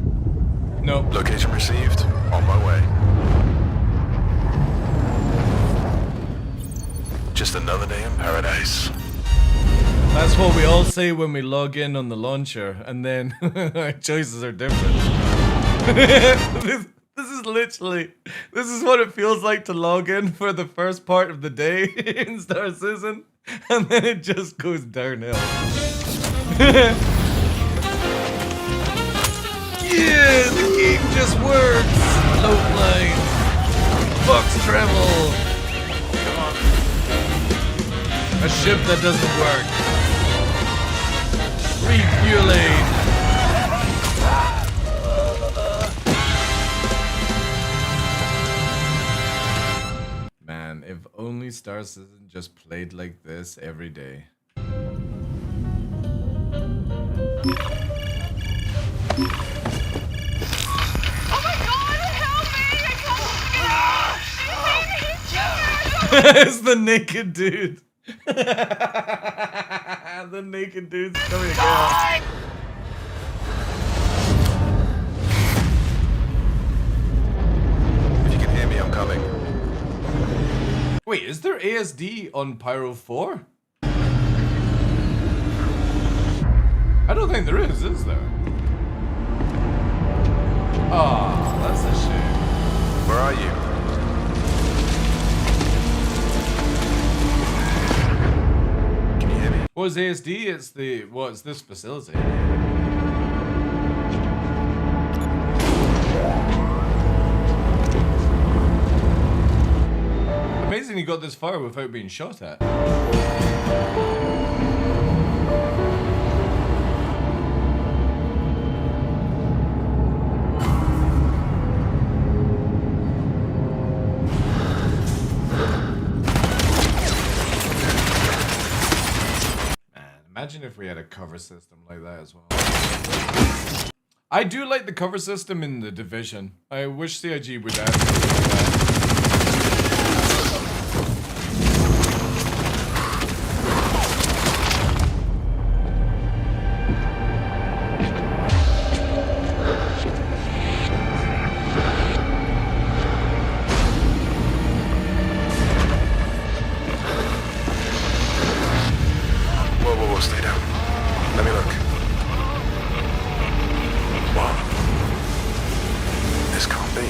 No. Location received. On my way. Just another day in paradise. That's what we all say when we log in on the launcher, and then our choices are different. This is literally, this is what it feels like to log in for the first part of the day in Star Citizen, and then it just goes downhill. Yeah, the game just works. Float line. Box travel. Come on. A ship that doesn't work. Refueling. Man, if only Star Citizen just played like this every day. It's the naked dude. The naked dude's coming again. If you can hear me, I'm coming. Wait, is there ASD on Pyro 4? I don't think there is there? Oh, that's a shame. Where are you? Can you hear me? What is ASD? It's this facility. Amazing he got this far without being shot at. Imagine if we had a cover system like that as well. I do like the cover system in The Division. I wish CIG would add something like that. Stay down. Let me look. What? This can't be.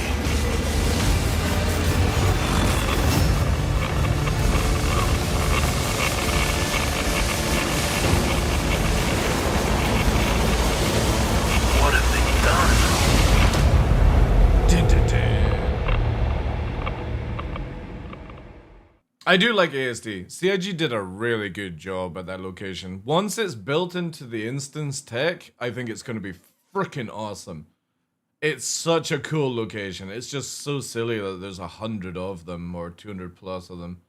What have they I do like ASD. CIG did a really good job at that location. Once it's built into the instance tech, I think it's going to be freaking awesome. It's such a cool location. It's just so silly that there's 100 of them or 200 plus of them.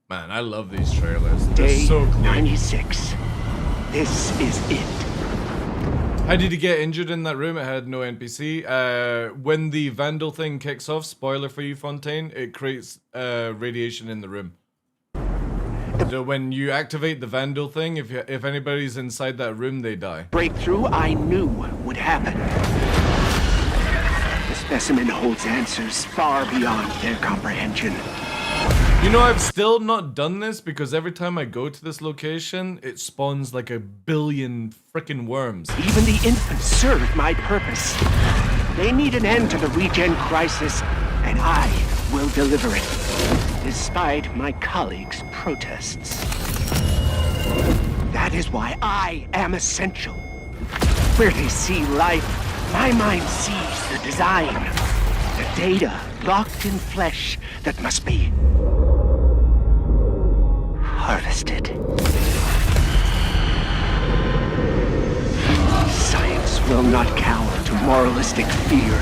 Man, I love these trailers. They're Day so cool. 96. This is it. How did he get injured in that room? It had no NPC. When the Vandal thing kicks off, spoiler for you, Fontaine, it creates radiation in the room. So when you activate the Vandal thing, if anybody's inside that room, they die. Breakthrough I knew would happen. The specimen holds answers far beyond their comprehension. You know, I've still not done this because every time I go to this location, it spawns like 1 billion frickin' worms. Even the infants serve my purpose. They need an end to the regen crisis, and I will deliver it, despite my colleagues' protests. That is why I am essential. Where they see life, my mind sees the design. The data locked in flesh that must be harvested. Science will not cower to moralistic fear.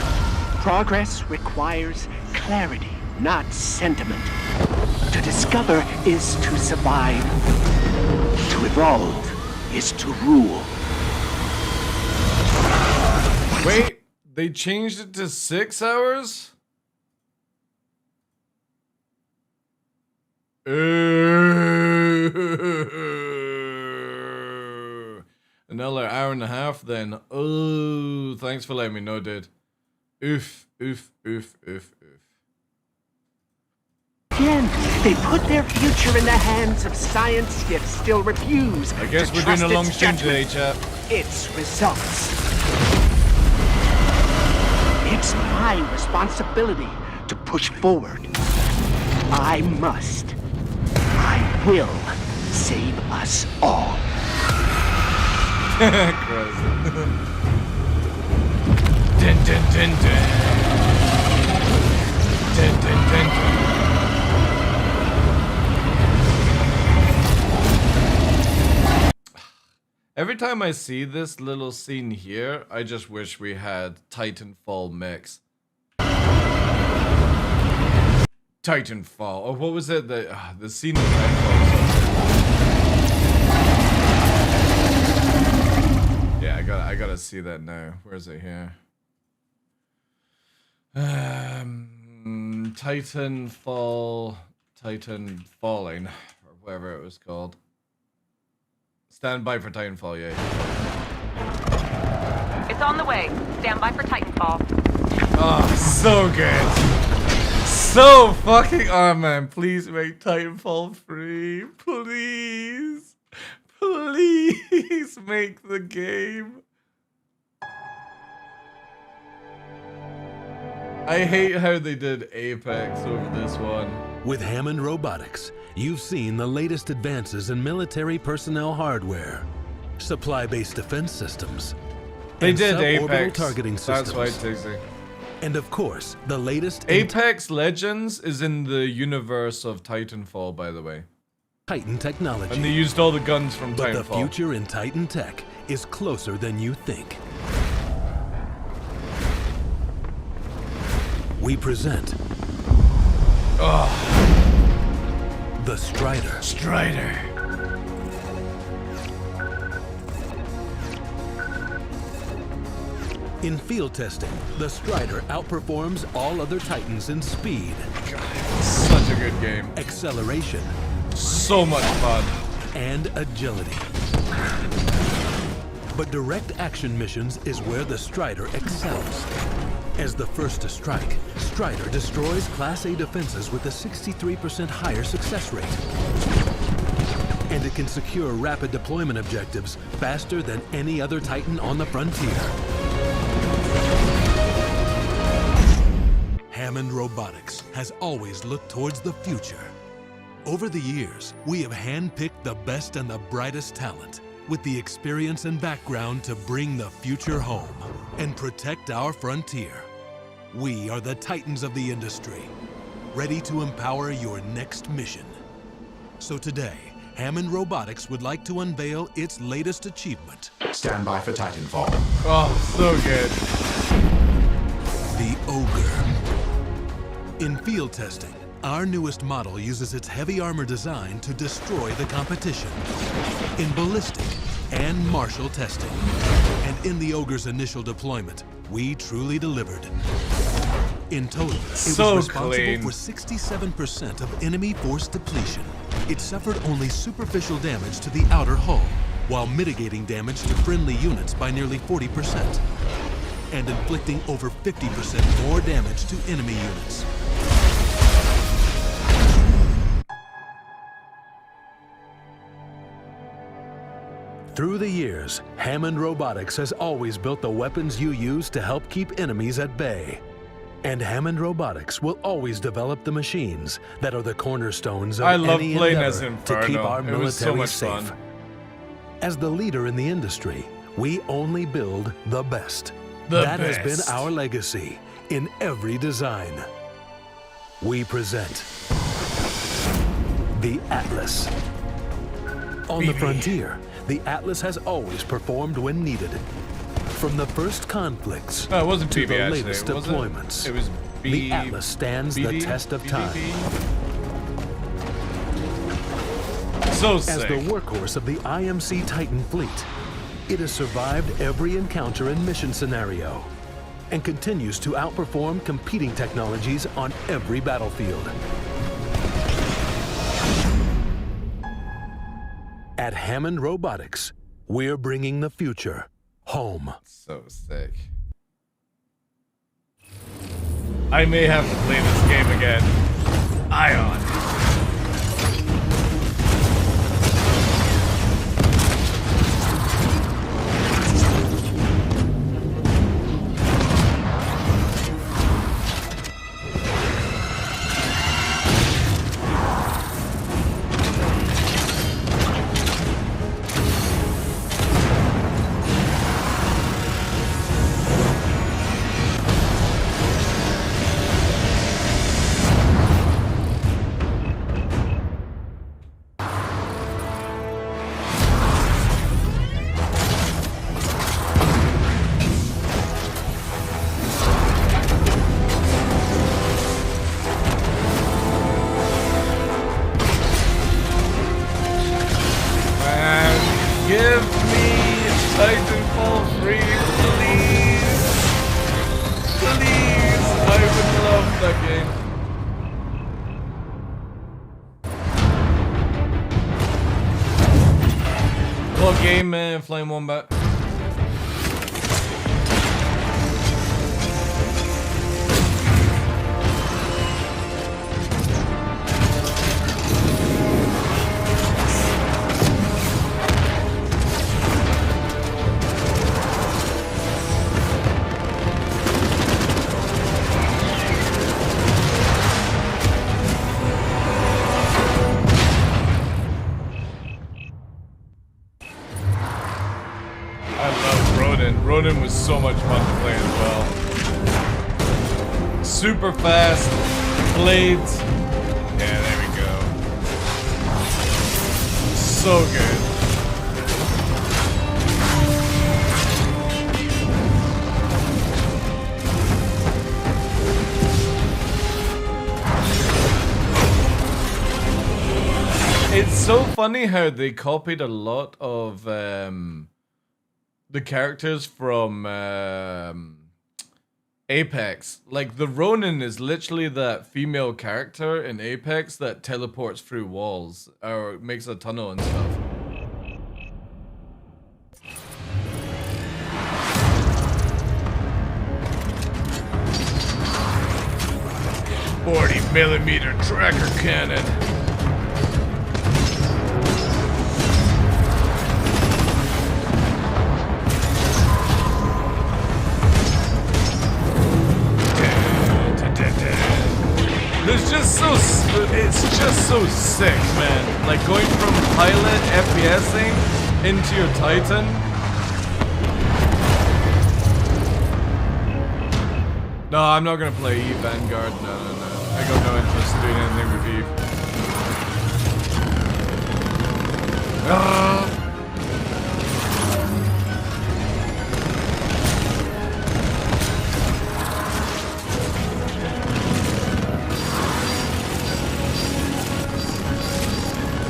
Progress requires clarity, not sentiment. To discover is to survive. To evolve is to rule. Wait, they changed it to 6 hours? Another hour and a half then. Oh, thanks for letting me know, dude. Oof, oof, oof, oof, oof. Again, they put their future in the hands of science, yet still refuse. I guess to we're doing trust a long its stream today, judgment. chat. Its results. It's my responsibility to push forward. I must. I will save us all. Gross. Dun, dun, dun, dun. Dun, dun, dun, dun. Every time I see this little scene here, I just wish we had Titanfall mix. Titanfall. Oh, what was it? The scene in Titanfall was so good. Yeah, I gotta see that now. Where is it here? Titan Falling, or whatever it was called. Stand by for Titanfall, yeah. It's on the way. Stand by for Titanfall. Oh, so good. So fucking... Oh, man. Please make Titanfall free. Please. Please make the game. I hate how they did Apex over this one. With Hammond Robotics, you've seen the latest advances in military personnel hardware, supply-based defense systems, They and did suborbital Apex. targeting systems. That's why it takes it. And of course, the latest Apex Legends is in the universe of Titanfall, by the way. Titan technology. And they used all the guns from But Titanfall. the future in Titan tech is closer than you think. We present the Strider. In field testing, the Strider outperforms all other Titans in speed. Such a good game. Acceleration. So much fun. And agility. But direct action missions is where the Strider excels. As the first to strike, Strider destroys Class A defenses with a 63% higher success rate. And it can secure rapid deployment objectives faster than any other Titan on the frontier. Hammond Robotics has always looked towards the future. Over the years, we have handpicked the best and the brightest talent with the experience and background to bring the future home and protect our frontier. We are the Titans of the industry, ready to empower your next mission. So today, Hammond Robotics would like to unveil its latest achievement. Stand by for Titanfall. Oh, so good. The Ogre. In field testing, our newest model uses its heavy armor design to destroy the competition. In ballistic and martial testing, and in the Ogre's initial deployment, we truly delivered. In total, it was responsible for 67% of enemy force depletion. It suffered only superficial damage to the outer hull, while mitigating damage to friendly units by nearly 40%, and inflicting over 50% more damage to enemy units. Through the years, Hammond Robotics has always built the weapons you use to help keep enemies at bay. And Hammond Robotics will always develop the machines that are the cornerstones of any endeavor to keep our military safe. As the leader in the industry, we only build the best. That has been our legacy in every design. We present the Atlas. On the frontier, the Atlas has always performed when needed. From the first conflicts it wasn't to BB, the actually. latest Was it? deployments, It was the Atlas stands the test of time. So As sick. the workhorse of the IMC Titan fleet, it has survived every encounter and mission scenario and continues to outperform competing technologies on every battlefield. At Hammond Robotics, we're bringing the future home. So sick. I may have to play this game again. Ion. game, Flame Wombat. Ronin was so much fun to play as well. Super fast, blades. Yeah, there we go. So good. It's so funny how they copied a lot of the characters from Apex. Like the Ronin is literally that female character in Apex that teleports through walls or makes a tunnel and stuff. .40mm tracker cannon. It's just so sick, man. Like going from pilot FPSing into your Titan. No, I'm not gonna play Eve Vanguard. No. I got no interest in doing anything with Eve.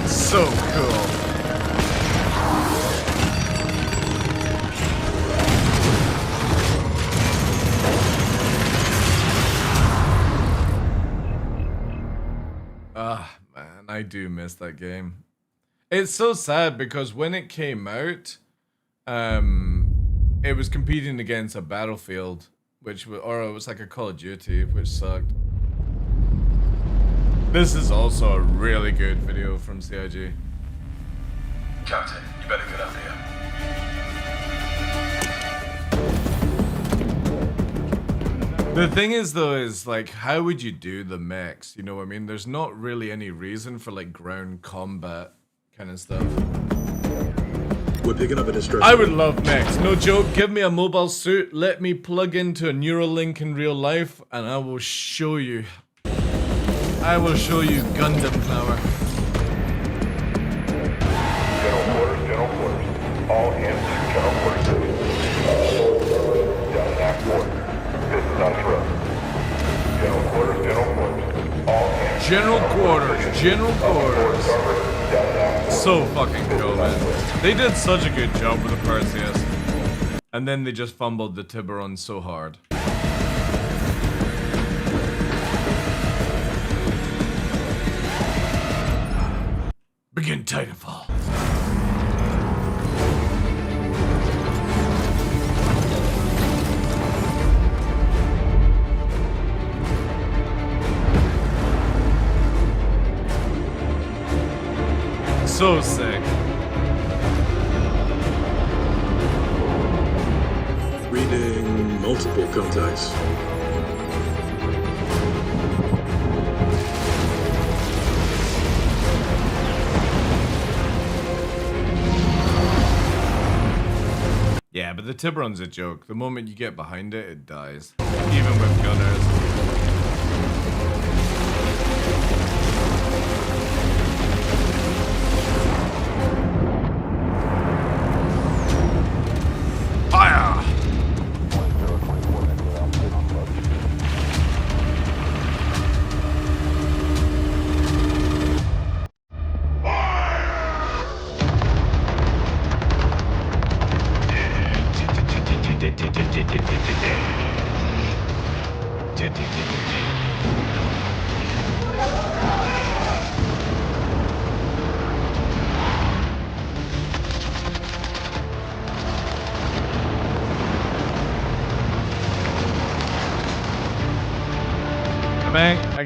So cool. Ah, man, I do miss that game. It's so sad because when it came out, it was competing against a Battlefield, or it was like a Call of Duty, which sucked. This is also a really good video from CIG. Captain, you better get up here. The thing is though, is like, how would you do the mechs? You know what I mean? There's not really any reason for like ground combat kind of stuff. We're picking up a distress. I would love mechs, no joke. Give me a mobile suit, let me plug into a Neuralink in real life, and I will show you. I will show you Gundam power. General quarters. All hands to general quarters. Down in Act 4. This is uninterrupted. General quarters. All hands. General quarters. So fucking cool, man. They did such a good job with the Perseus. And then they just fumbled the Tiburon so hard. Begin Titanfall. So sick. Reading multiple contacts. Yeah, but the Tiburon's a joke. The moment you get behind it, it dies. Even with gunners. Fire!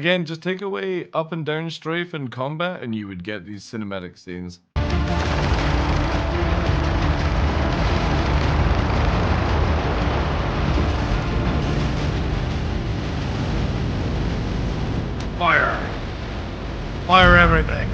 Again, just take away up and down strafe in combat and you would get these cinematic scenes. Fire! Fire everything!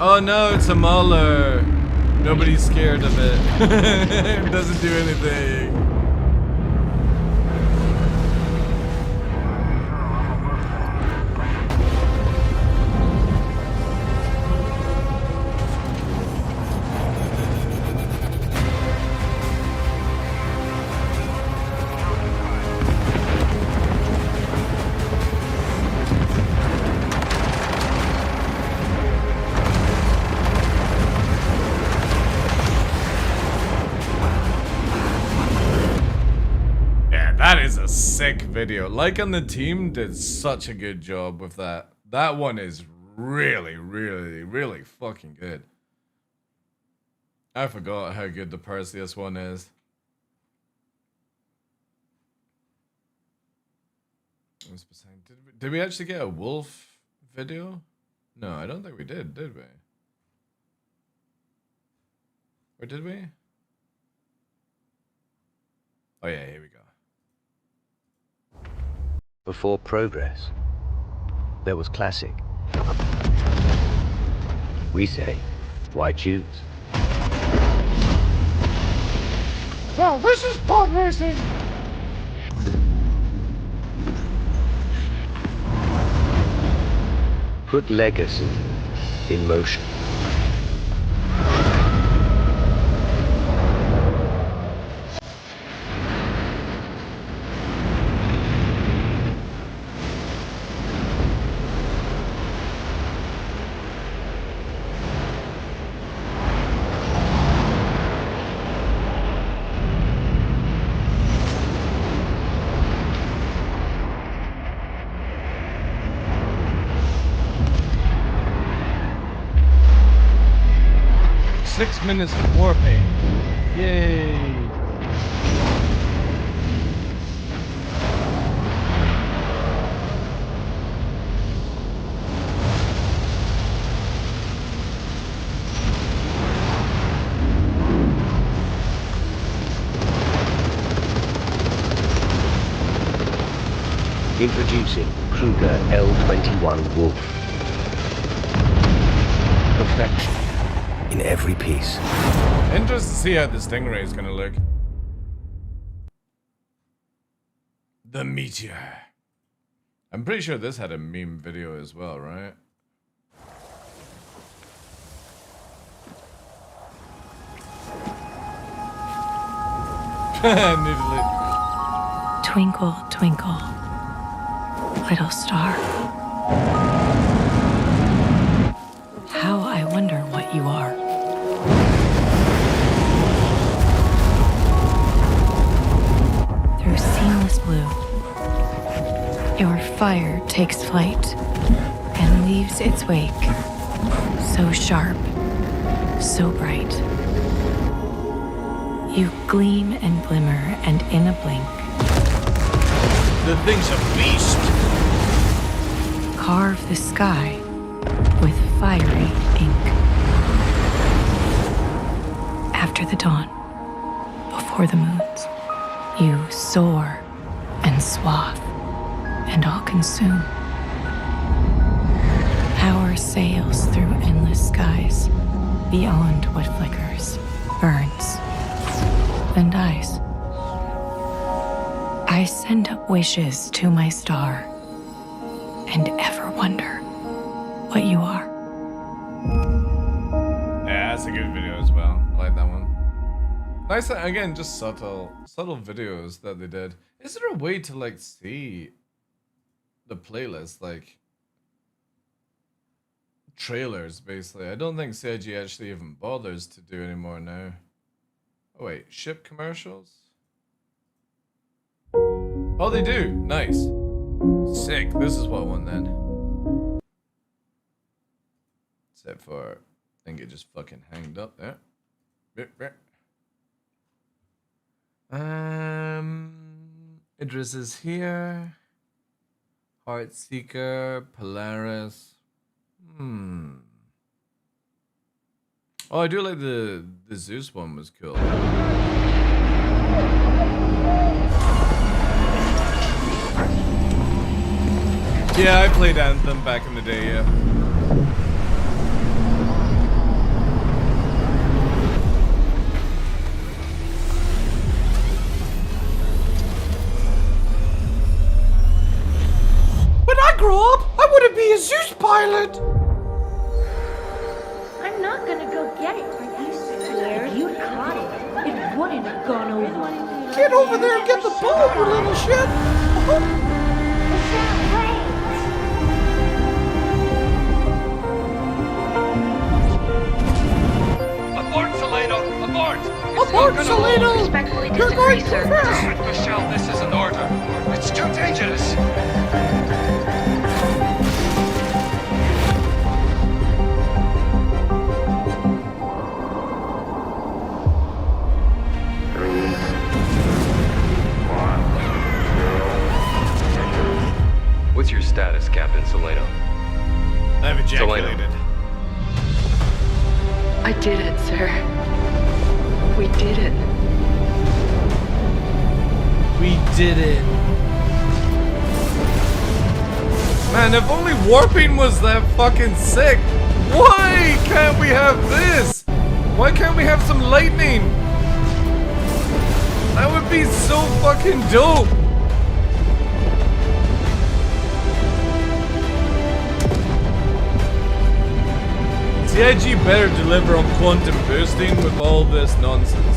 Oh no, it's a Mauler. Nobody's scared of it. It doesn't do anything. That is a sick video. Like on the team did such a good job with that. That one is really, really, really fucking good. I forgot how good the Perseus one is. Did we actually get a wolf video? No, I don't think we did we? Or did we? Oh yeah, here we go. Before progress, there was classic. We say, why choose? Well, this is pod racing! Put legacy in motion. Minutes of warping. Yay! Introducing Kruger L21 Wolf. Perfection in every piece. Interesting to see how the Stingray is gonna look. The Meteor. I'm pretty sure this had a meme video as well, right? Needly. Twinkle, twinkle, little star. How I wonder what you are. Through seamless blue, your fire takes flight and leaves its wake, so sharp, so bright. You gleam and glimmer, and in a blink, the thing's a beast. Carve the sky with fiery ink. After the dawn, before the moons, you soar and swath and all consume. Power sails through endless skies, beyond what flickers, burns, then dies. I send up wishes to my star and ever wonder what you are. Yeah, that's a good video as well. I like that one. Nice, again, just subtle videos that they did. Is there a way to like see the playlist, like trailers, basically. I don't think CIG actually even bothers to do anymore now. Oh wait, ship commercials? Oh, they do. Nice. Sick. This is what I want then. Except for, I think it just fucking hanged up there. Idris is here. Heartseeker, Polaris. Oh, I do like the Zeus one was cool. Yeah, I played Anthem back in the day, yeah. When I grow up, I want to be a Zeus pilot! I'm not gonna go get it. Are you scared? If you caught it, it wouldn't have gone over. Get over there and get the ball, you little shit! Abort, Salado! Abort! Abort, Salado! You're going too fast! Michelle, this is an order. It's too dangerous. What's your status, Captain Salado? I've ejaculated. I did it, sir. We did it. We did it. Man, if only warping was that fucking sick. Why can't we have this? Why can't we have some lightning? That would be so fucking dope. CIG better deliver on quantum boosting with all this nonsense.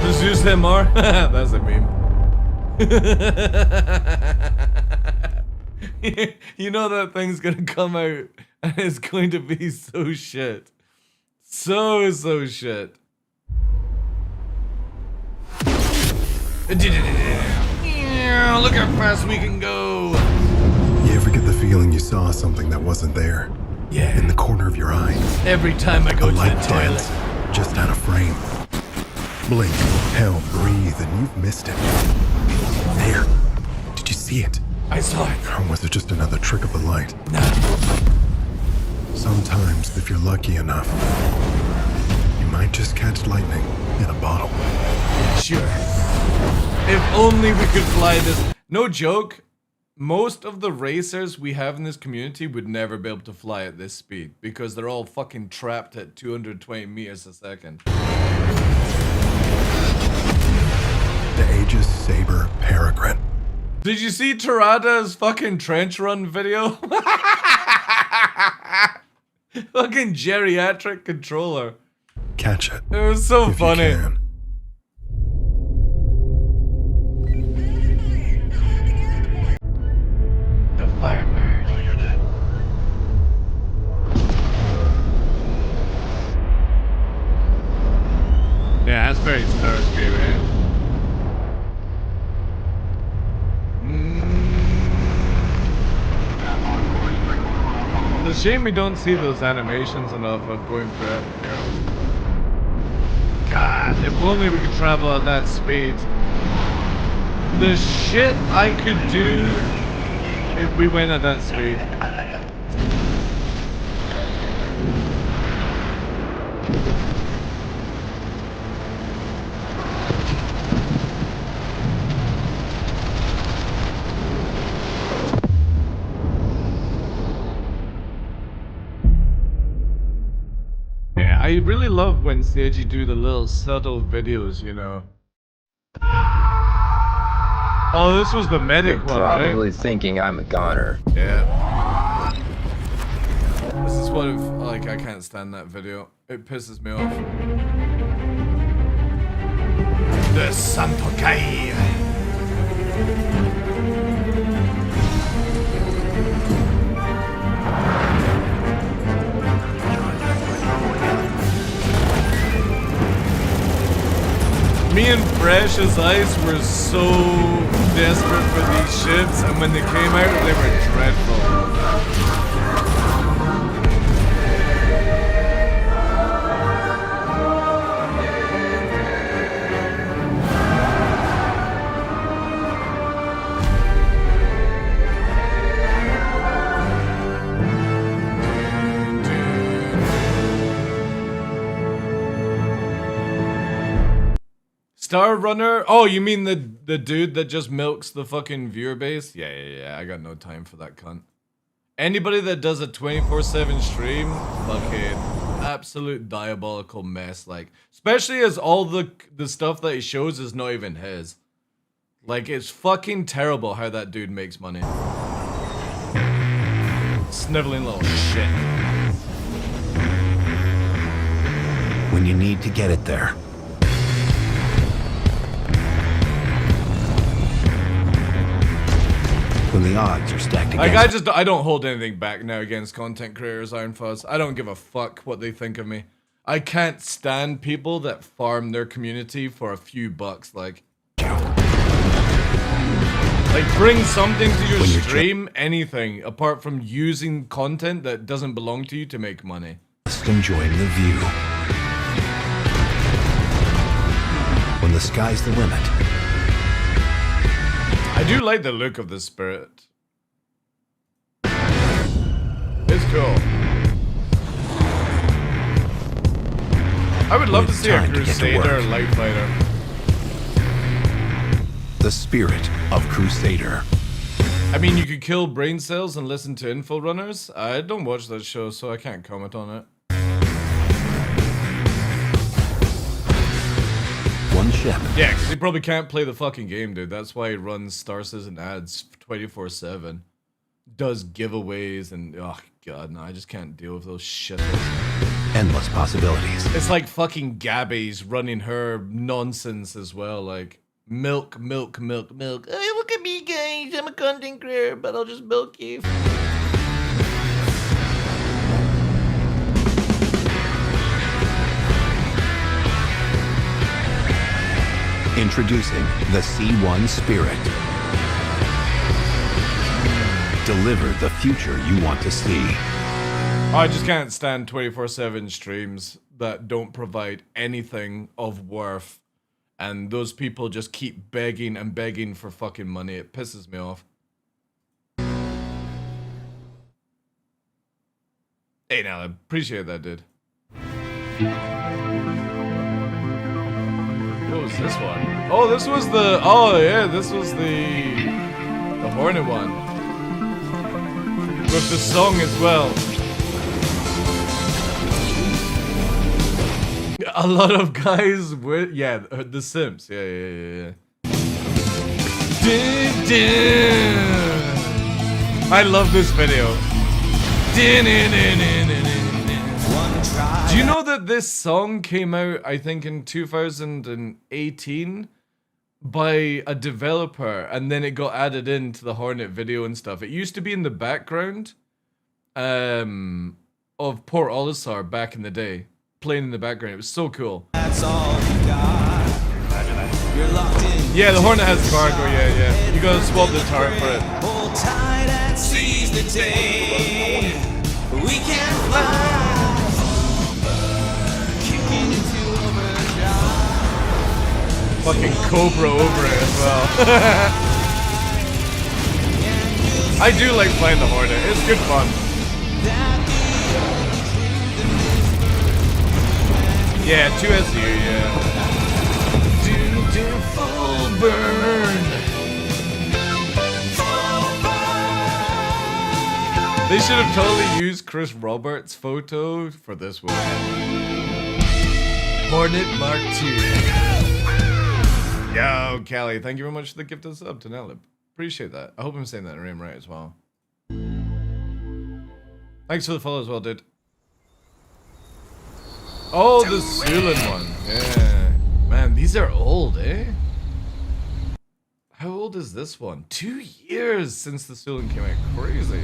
The Zeus MR? That's a meme. You know that thing's gonna come out and it's going to be so shit. So shit. Look how fast we can go. You ever get the feeling you saw something that wasn't there? Yeah. In the corner of your eye. Every time I go to the toilet. Dance, just out of frame. Blink, hell, breathe, and you've missed it. There. Did you see it? I saw it. Or was it just another trick of the light? No. Sometimes, if you're lucky enough, you might just catch lightning in a bottle. Sure. If only we could fly this. No joke. Most of the racers we have in this community would never be able to fly at this speed because they're all fucking trapped at 220 meters a second. The Aegis Saber Peregrine. Did you see Terada's fucking trench run video? Fucking geriatric controller. Catch it. It was so funny. The Firebird. Yeah, that's very Starscream, right? It's a shame we don't see those animations enough of going through it. God, if only we could travel at that speed. The shit I could do if we went at that speed. I really love when CIG do the little subtle videos, you know. Oh, this was the medic one, right? Probably thinking I'm a goner. Yeah. is what like I can't stand that video. It pisses me off. The Santo Kai. Me and Fresh as Ice were so desperate for these ships, and when they came out, they were dreadful. Star Runner? Oh, you mean the dude that just milks the fucking viewer base? Yeah. I got no time for that cunt. Anybody that does a 24/7 stream, fucking absolute diabolical mess. Like, especially as all the stuff that he shows is not even his. Like, it's fucking terrible how that dude makes money. Sniveling little shit. When you need to get it there. When the odds are stacked against Like, I don't hold anything back now against content creators, Iron Fuzz. I don't give a fuck what they think of me. I can't stand people that farm their community for a few bucks, like bring something to your stream, anything, apart from using content that doesn't belong to you to make money. Just enjoying the view. When the sky's the limit. I do like the look of the Spirit. It's cool. I would love to see a Crusader light fighter. The Spirit of Crusader. I mean, you could kill brain cells and listen to info runners. I don't watch that show, so I can't comment on it. One ship. Yeah, because he probably can't play the fucking game, dude. That's why he runs Star Citizen ads 24/7. Does giveaways and oh god, no, I just can't deal with those shit. Endless possibilities. It's like fucking Gabby's running her nonsense as well, like milk. Hey, look at me, guys. I'm a content creator, but I'll just milk you. Introducing the C1 Spirit. Deliver the future you want to see. I just can't stand 24/7 streams that don't provide anything of worth, and those people just keep begging and begging for fucking money. It pisses me off. Hey, now I appreciate that, dude. What was this one? Oh, this was the. Oh yeah, this was the Hornet one with the song as well. A lot of guys with the Sims. Yeah. I love this video. Do you know that this song came out, I think, in 2018 by a developer, and then it got added into the Hornet video and stuff? It used to be in the background of Port Olisar back in the day, playing in the background. It was so cool. That's all you got. You're locked in. Yeah, the Hornet has cargo, yeah. You gotta swap the turret for it. Hold tight and seize the day. We can fly. Kicking into overdrive. Fucking Cobra over it as well. I do like playing the Hornet. It's good fun. Yeah, 2SU, yeah. Full burn. They should have totally used Chris Roberts' photo for this one. Hornet Mark II. Yo, Callie, thank you very much for the gift of sub to Nelib. Appreciate that. I hope I'm saying that name right as well. Thanks for the follow as well, dude. Oh, the Sulin one. Yeah. Man, these are old, eh? How old is this one? 2 years since the Sulin came out. Crazy.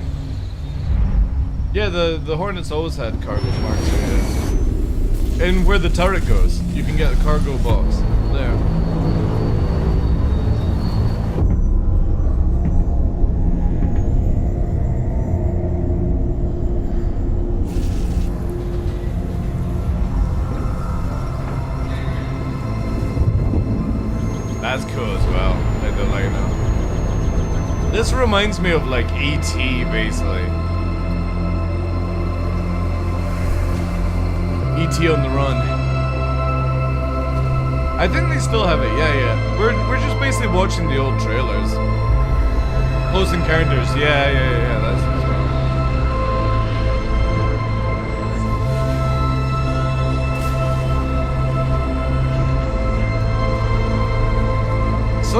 Yeah, the Hornets always had cargo marks, yeah. And where the turret goes, you can get a cargo box. There. That's cool as well. I do like that. This reminds me of like E.T. basically. E.T. on the run. I think they still have it. Yeah. We're just basically watching the old trailers. Close Encounters. Yeah. That's as well.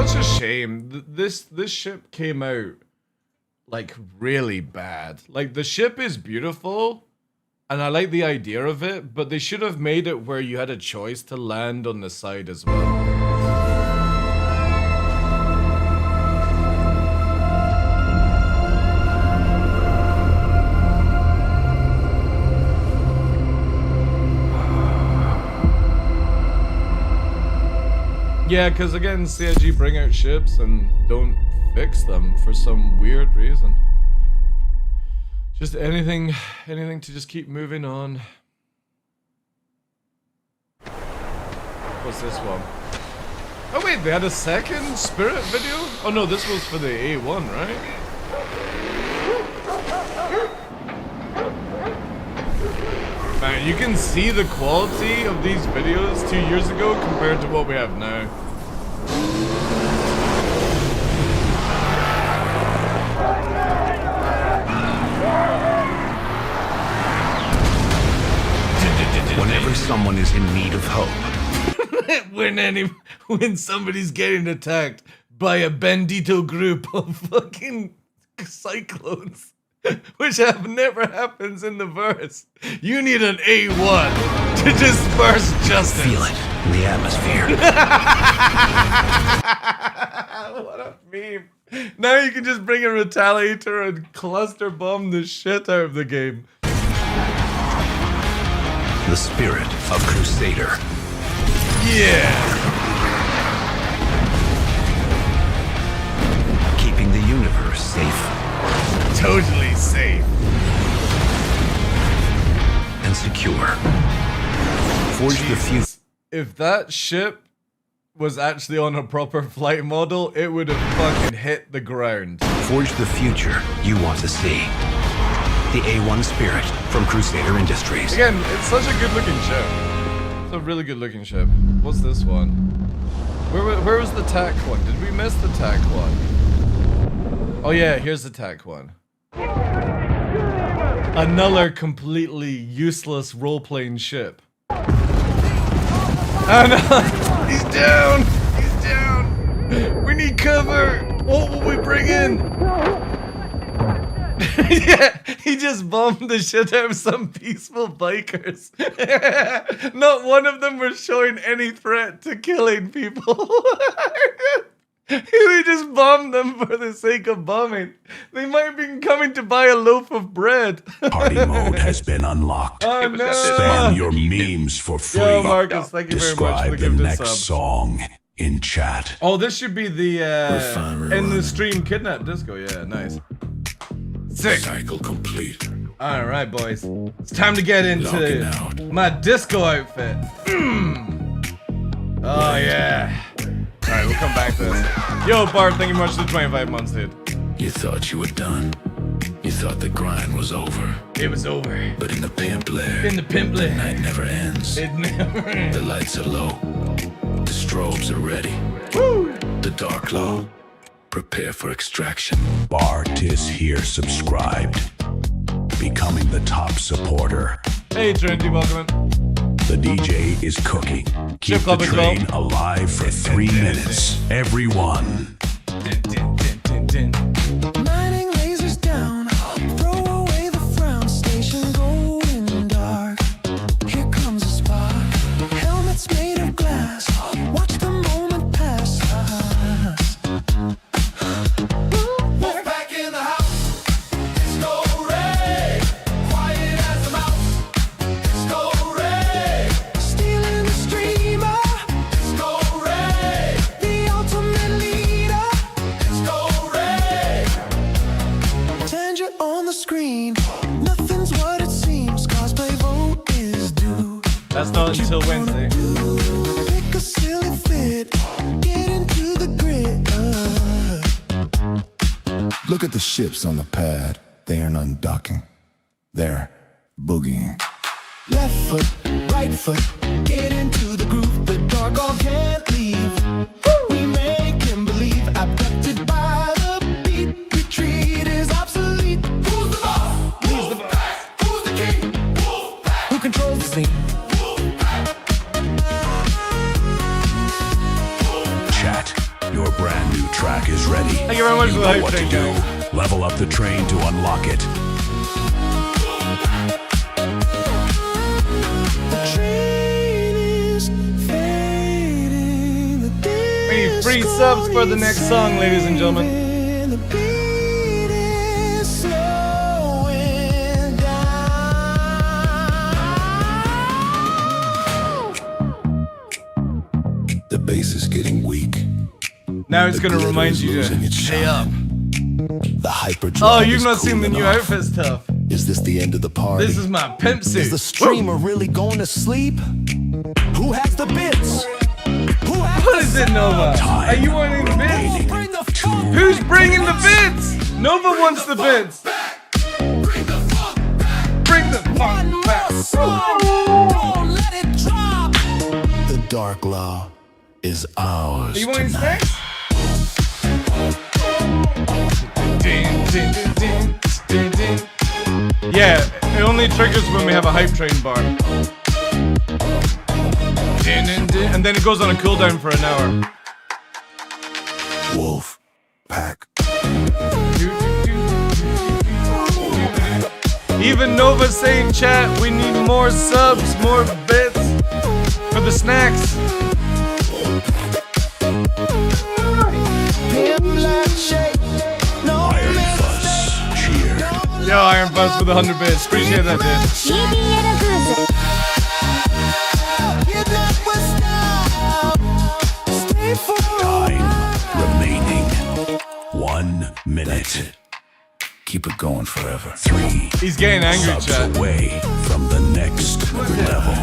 Such a shame. This ship came out like really bad. Like the ship is beautiful and I like the idea of it, but they should have made it where you had a choice to land on the side as well. Yeah, because again, CIG bring out ships and don't fix them for some weird reason. Just anything to just keep moving on. What's this one? Oh wait, they had a second Spirit video? Oh no, this was for the A1, right? Man, you can see the quality of these videos 2 years ago compared to what we have now. Whenever someone is in need of hope. when somebody's getting attacked by a bandito group of fucking cyclones. Which never happens in the verse. You need an A1 to disperse justice. Feel it in the atmosphere. What a meme. Now you can just bring a retaliator and cluster bomb the shit out of the game. The spirit of Crusader. Yeah. Keeping the universe safe. Totally safe. And secure. Forge the future. If that ship was actually on a proper flight model, it would have fucking hit the ground. Forge the future you want to see. The A1 Spirit from Crusader Industries. Again, it's such a good looking ship. It's a really good looking ship. What's this one? Where was the TAC one? Did we miss the TAC one? Oh yeah, here's the TAC one. Another completely useless role-playing ship. Oh no! He's down! He's down! We need cover! What will we bring in? Yeah, he just bombed the shit out of some peaceful bikers. Not one of them was showing any threat to killing people. He just bombed them for the sake of bombing. They might have been coming to buy a loaf of bread. Party mode has been unlocked. Oh no! Spam your memes for free. Yo, Marcus, thank you very much for Describe the the gift next sub. song in chat. Oh, this should be the in the stream kidnap disco. Yeah, nice. Sick. Cycle complete. All right, boys. It's time to get into my disco outfit. Oh yeah. All right, we'll come back to this. Yo, Bart, thank you much for the 25 months, dude. You thought you were done. You thought the grind was over. It was over. But in the pimp lair, the night never ends. It never ends. The lights are low. The strobes are ready. Woo! The TheDarkLaw. Prepare for extraction. Bart is here subscribed. Becoming the top supporter. Hey, Trinity, welcome in. The DJ is cooking. Keep the train alive for 3 minutes. Everyone. Mining lasers down. Throw away the frown. Station going dark. Here comes a spark. that's not until Wednesday. Pick a silly fit, get into the grid. Look at the ships on the pad. They aren't undocking. They're boogieing. Left foot, right foot, get into the groove. The dark all can't leave. We make him believe, abducted by the beat. Retreat is obsolete. Who's the boss? Who's the boss? Who's the king? Who controls the scene? Chat, your brand new track is ready. Thank you very much for the know hype what to train, do. guys. Level up the train to unlock it. We need free subs for the next song, ladies and gentlemen. The bass is getting weak. Now it's gonna remind you to stay up. The hyperdrive. Oh, you've not is seen the cooling new off. outfit stuff. Is this the end of the party? This is my pimp suit. Is the streamer really going to sleep? Who has the bits? What is it, Nova? Are you wanting the bits? Who's bringing the bits? Nova wants the bits. Bring the funk back. The TheDarkLaw is ours. Are you wanting tonight. snacks? Yeah, it only triggers when we have a hype train bar. And then it goes on a cooldown for an hour. Wolf Pack. Even Nova saying, chat, we need more subs, more bits for the snacks. Iron Fuzz. Cheer. Yo, Iron Fuzz for the 100 bits. Appreciate that, dude. Time remaining. 1 minute. Keep it going forever. 3. He's getting angry, subs chat. away from the next level.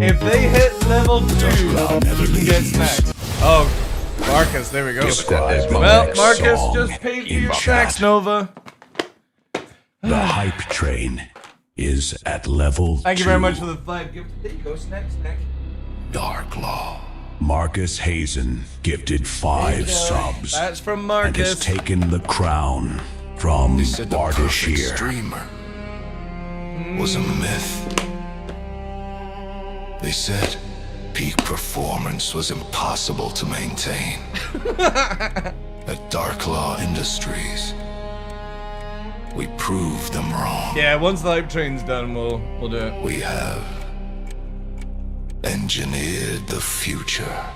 If they hit level 2, never you can get snacks. Oh, Marcus, there we go. Well, Marcus, just paid for your snacks, Nova. The hype train is at level 2. Thank you very much for the 5 gifts. There you go, snacks. TheDarkLaw. Marcus Hazen gifted 5 subs. That's from And Marcus. has taken the crown from Bardashir. Dreamer was a myth. They said peak performance was impossible to maintain. At TheDarkLaw Industries, we proved them wrong. Yeah, once the hype train's done, we'll do it. We have engineered the future.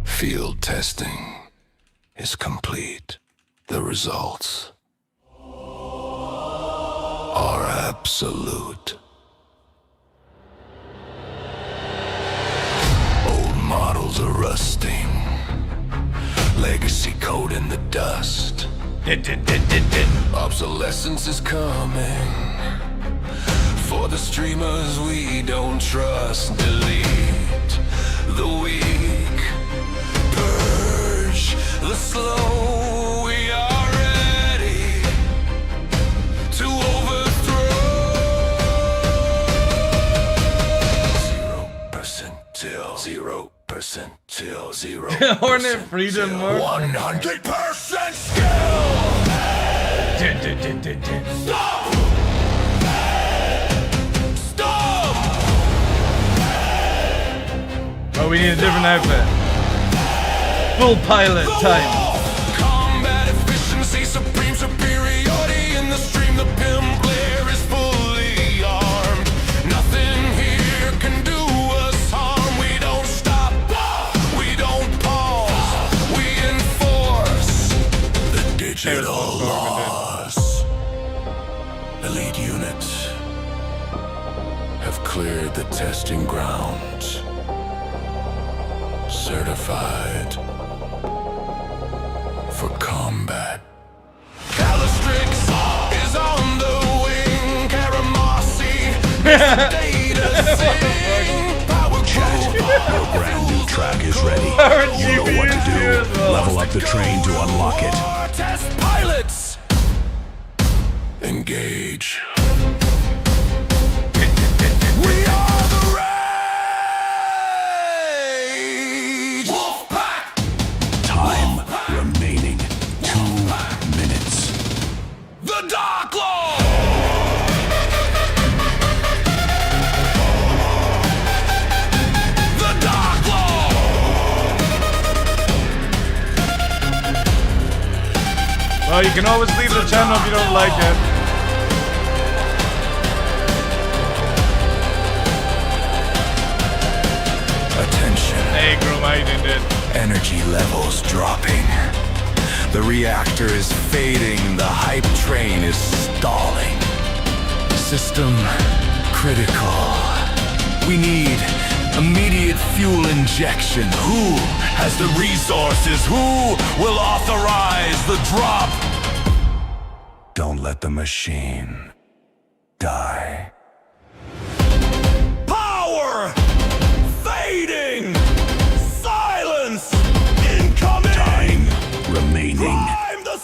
Field testing is complete. The results are absolute. Old models are rusting. Legacy code in the dust. Obsolescence is coming. For the streamers we don't trust. Delete the weak. Purge the slow. We are ready to overthrow. 0% till 0% till 0%. Hornet Freedom Mark. 100% skill. Stop! Stop! Oh, we need a different outfit. Full pilot time. Combat efficiency, supreme superiority in the stream. The pimp player is fully armed. Nothing here can do us harm. We don't stop. We don't pause. We enforce the digital laws. Elite units have cleared the testing grounds. Certified for combat. Chat, your brand new track is ready. You know what to do. Level up the train to unlock it. Test pilots! Engage. We are the Rage! Wolfpack! Time remaining 2 minutes. The TheDarkLaw! Well, you can always leave the channel if you don't like it. Attention. Hey, Gromite did. Energy levels dropping. The reactor is fading. The hype train is stalling. System critical. We need immediate fuel injection. Who has the resources? Who will authorize the drop? Don't let the machine die. Power! Fading! Silence! Incoming! Time remaining 1 minute.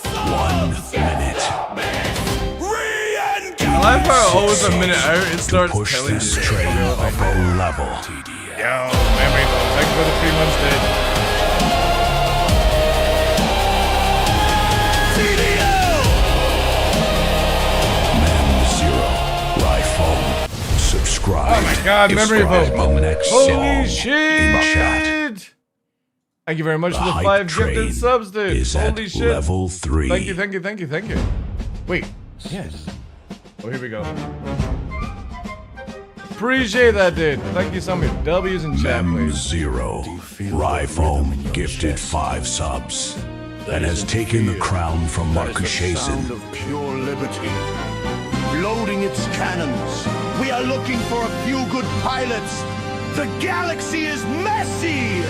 I like how always a minute out it starts Push telling this you. train up a level. Yo, memory though. Thank you for the 3 months, dude. Subscribe. Oh my god, memory vote. Holy in chat. shit! Thank you very much for the hype 5 train gifted subs, dude. is Holy at shit. level 3. Thank you, thank you, thank you, thank you. Wait. Yes. Oh, here we go. Appreciate that, dude. Thank you so much. W's in chat, please. Zero. Ryfoam gifted 5 subs and has taken the crown from Marcus Hazen. Of pure liberty. Loading its cannons. We are looking for a few good pilots. The galaxy is messy.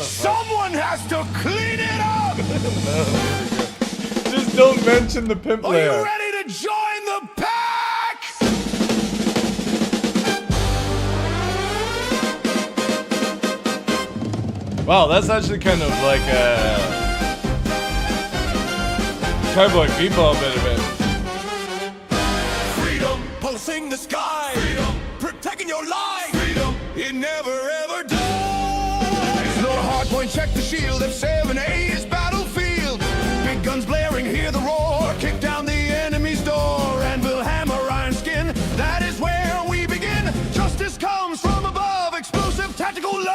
Someone has to clean it up. Just don't mention the pimp Are layer. you ready to join the pack? Wow, that's actually kind of like a Cowboy Bebop bit of it. Freedom pulsing the sky. Freedom protecting your life. Freedom it never ever dies. Load a hardpoint, check the shield. F7A is battlefield. Big guns blaring, hear the roar. Kick down the enemy's door, and we'll hammer iron skin. That is where we begin. Justice comes from above. Explosive tactical love.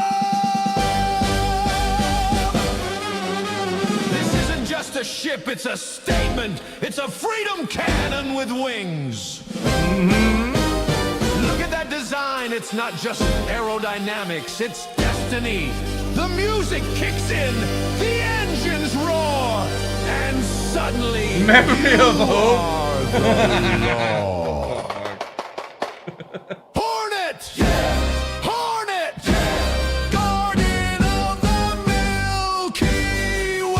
This isn't just a ship, it's a statement. It's a freedom cannon with wings. Look at that design. It's not just aerodynamics, it's destiny. The music kicks in, the engines roar, and suddenly Memory of you hope. are the law. Hornet! Yeah! Hornet! Yeah! Guardian of the Milky Way!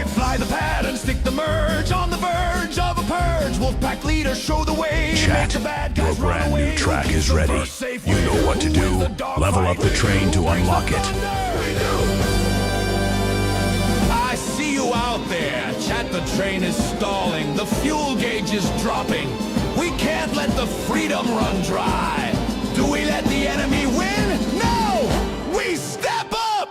Fly the pad and stick the merge on the verge of a purge. Wolfpack leader, show the way. Chat, your brand new track is ready. You know what to do. Level up the train to unlock it. I see you out there. Chat, the train is stalling. The fuel gauge is dropping. We can't let the freedom run dry. Do we let the enemy win? No! We step up!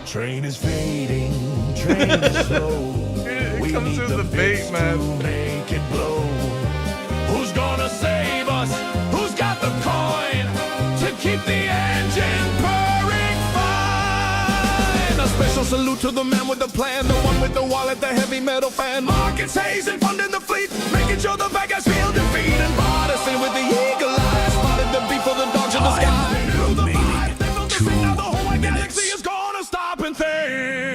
Train is fading. Train is slow. It comes with the bait, man. Make it blow. Who's gonna save us? Who's got the coin to keep the engine purring fine? A special salute to the man with the plan, the one with the wallet, the heavy metal fan. Marcus Hazen funding the fleet, making sure the bad guys feel defeat. And Partisan with the eagle eye spotted the beat for the dogs in the sky. Remaining 2 minutes. Galaxy is gonna stop and think.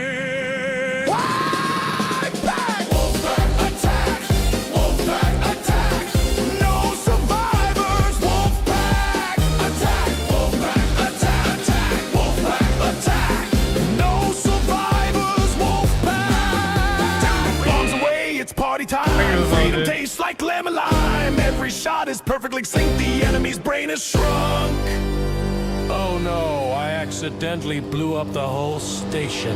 like lemon lime. Every shot is perfectly synced. The enemy's brain is shrunk. Oh no, I accidentally blew up the whole station.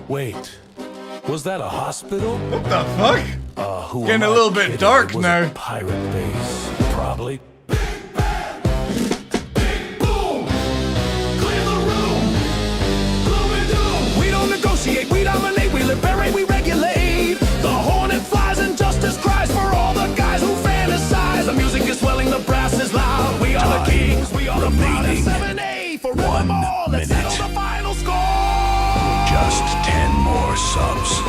Wait, was that a hospital? What the fuck? Who Getting am a I little bit kidding? dark It was now. a pirate base, probably. We don't negotiate, we dominate, we liberate, we regulate. The hornet flies and justice cries for all the guys who fantasize. The music is swelling, the brass is loud. We are the kings, we are the proudest. 7A for 1 Let's settle minute. the final score. Just 10 more subs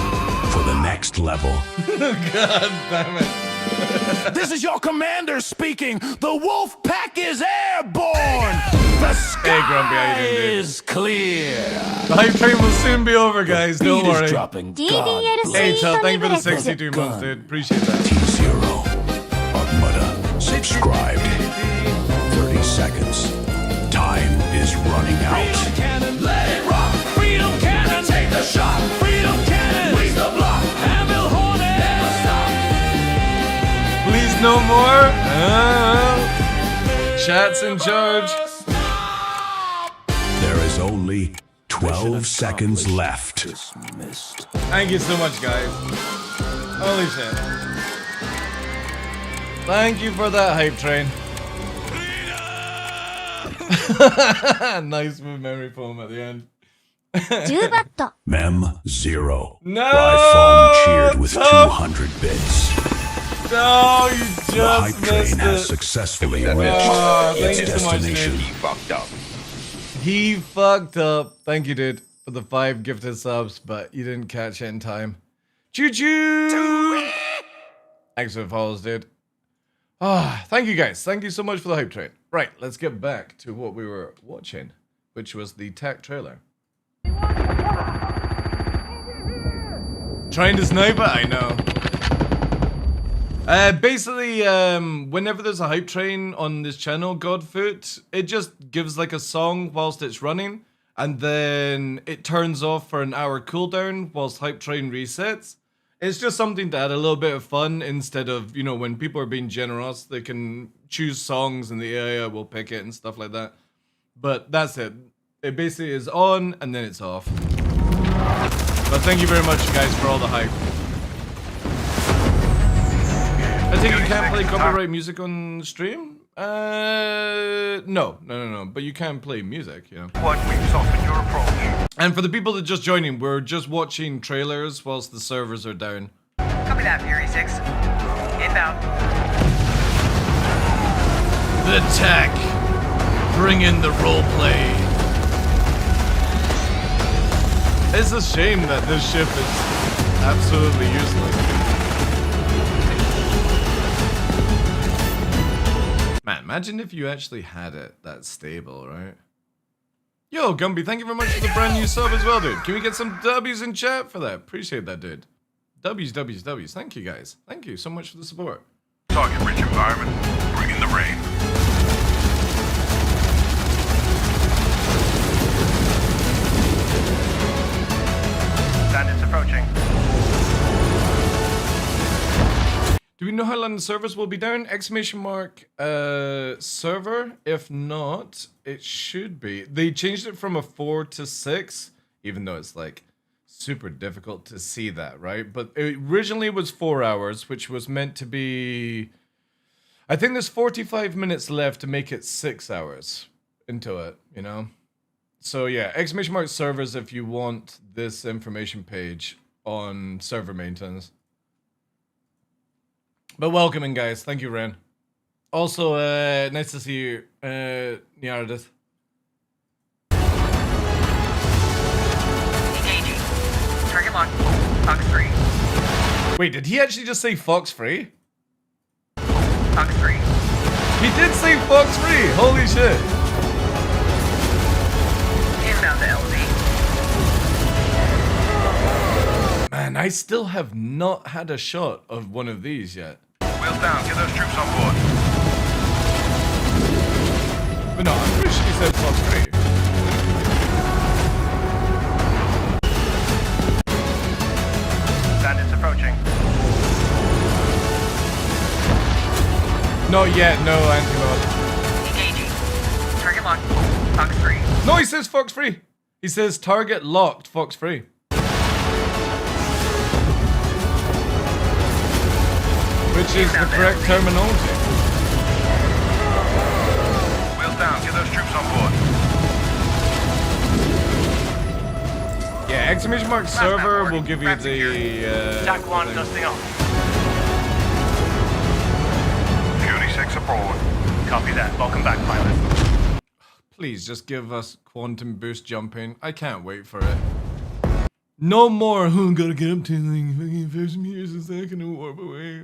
for the next level. God damn it. This is your commander speaking. The wolf pack is airborne. The Hey, Grumpy, how you doing, dude? is clear. The hype train will soon be over, guys. Don't beat is worry. dropping. Hey, Chell, thank you for the 62 months, dude. Appreciate that. T0. Armada subscribed. 30 seconds. Time is running out. Freedom cannon, let it rock. Freedom cannon, take the shot. Freedom cannon, raise the block. Anvil hornet, never stop. Please no more. Chat's in charge. There is only 12 seconds left. Thank you so much, guys. Holy shit. Thank you for that hype train. Nice with memory foam at the end. Mem 0. No! Rifle cheered with Tom! 200 bits. No, you The hype just train missed has it. successfully Oh, reached thank its you so much, dude. destination. He fucked up. Thank you, dude, for the 5 gifted subs, but you didn't catch it in time. Choo-choo! Thanks for the follows, dude. Thank you, guys. Thank you so much for the hype train. Right, let's get back to what we were watching, which was the tech trailer. Trying to snipe it? I know. Basically, whenever there's a hype train on this channel, Godfoot, it just gives like a song whilst it's running, and then it turns off for an hour cooldown whilst hype train resets. It's just something to add a little bit of fun instead of, you know, when people are being generous, they can choose songs and the AI will pick it and stuff like that. But that's it. It basically is on and then it's off. But thank you very much, guys, for all the hype. I think you can't play copyright music on stream? No. But you can play music, you know. What we've softened your approach. And for the people that just joining, we're just watching trailers whilst the servers are down. Copy that, Fury 6. Inbound. The tech. Bring in the roleplay. It's a shame that this ship is absolutely useless. Man, imagine if you actually had it that stable, right? Yo, Gumby, thank you very much for the brand new sub as well, dude. Can we get some W's in chat for that? Appreciate that, dude. W's. Thank you, guys. Thank you so much for the support. Target-rich environment. Bring in the rain. Bandits approaching. Do we know how long the servers will be down? Exclamation mark server. If not, it should be. They changed it from a 4 to 6, even though it's like super difficult to see that, right? But it originally was 4 hours, which was meant to be... I think there's 45 minutes left to make it 6 hours into it, you know? So yeah, exclamation mark servers if you want this information page on server maintenance. But welcome in, guys. Thank you, Ren. Also, nice to see you, Nyardith. Engaging. Target locked. Fox 3. Wait, did he actually just say Fox Free? Fox 3. He did say Fox Free! Holy shit! Inbound to LZ. Man, I still have not had a shot of one of these yet. Wheels down. Get those troops on board. But no, I'm pretty sure he said Fox Free. Bandits approaching. Not yet, no, anti-mod. Engaging. Target locked. Fox 3. No, he says Fox free. He says target locked, Fox free. Which is the correct terminology. Wheels down. Get those troops on board. Yeah, exclamation mark server will give you the Jack 1 dusting off. Fury 6 aboard. Copy that. Welcome back, pilot. Please just give us quantum boost jumping. I can't wait for it. No more. Oh, gotta get up to like fucking 1,000 meters a second and warp away.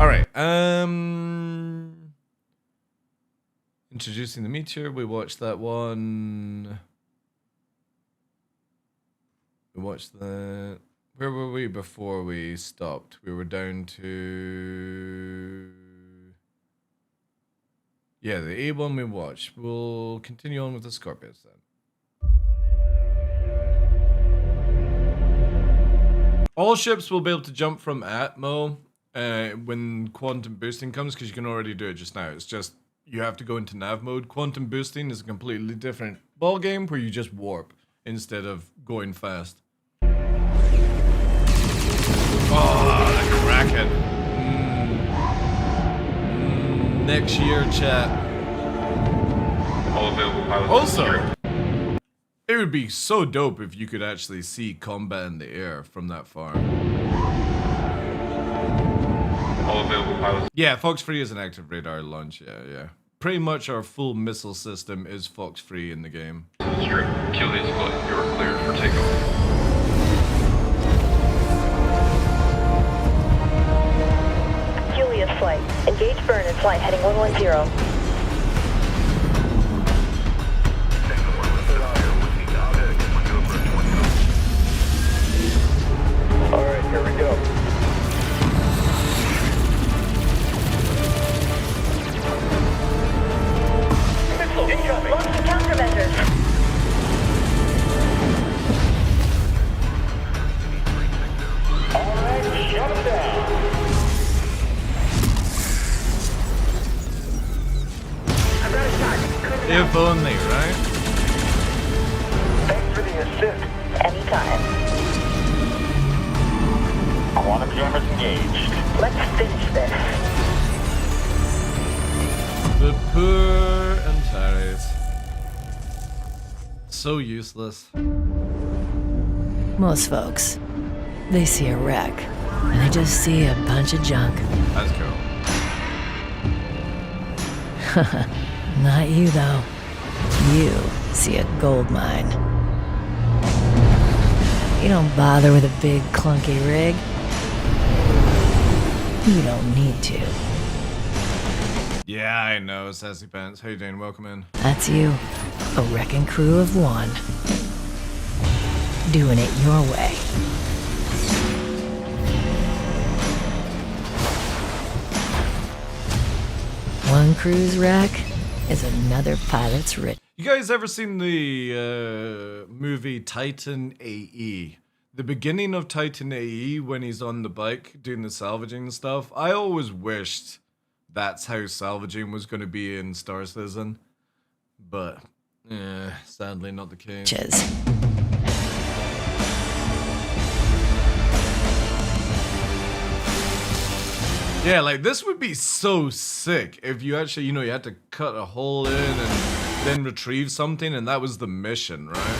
All right. Introducing the meteor. We watched that one. We watched that. Where were we before we stopped? We were down to. Yeah, the A1 we watched. We'll continue on with the Scorpius then. All ships will be able to jump from Atmo when quantum boosting comes, because you can already do it just now. It's just you have to go into nav mode. Quantum boosting is a completely different ball game where you just warp instead of going fast. Oh, the Kraken. Next year, chat. All available pilots. Also, it would be so dope if you could actually see combat in the air from that far. All available pilots. Yeah, Fox Free is an active radar launch. Yeah. Pretty much our full missile system is Fox Free in the game. Strip. Julius flight. You are cleared for takeoff. Julius flight. Engage burn in flight heading 110. Alright, here we go. Missile incoming. Launching countermeasures. Alright, shut them down. If only, right? Thanks for the assist. Anytime. Quantum jammers engaged. Let's finish this. The poor Antares. So useless. Most folks, they see a wreck, and they just see a bunch of junk. That's cool. Not you, though. You see a gold mine. You don't bother with a big, clunky rig. You don't need to. Yeah, I know, Sassy Pants. How you doing? Welcome in. That's you. A wrecking crew of one. Doing it your way. One crew's wreck is another pilot's rich. You guys ever seen the movie Titan AE? The beginning of Titan AE when he's on the bike doing the salvaging and stuff. I always wished that's how salvaging was going to be in Star Citizen. But, sadly not the case. Yeah, like this would be so sick if you actually, you had to cut a hole in and then retrieve something and that was the mission, right?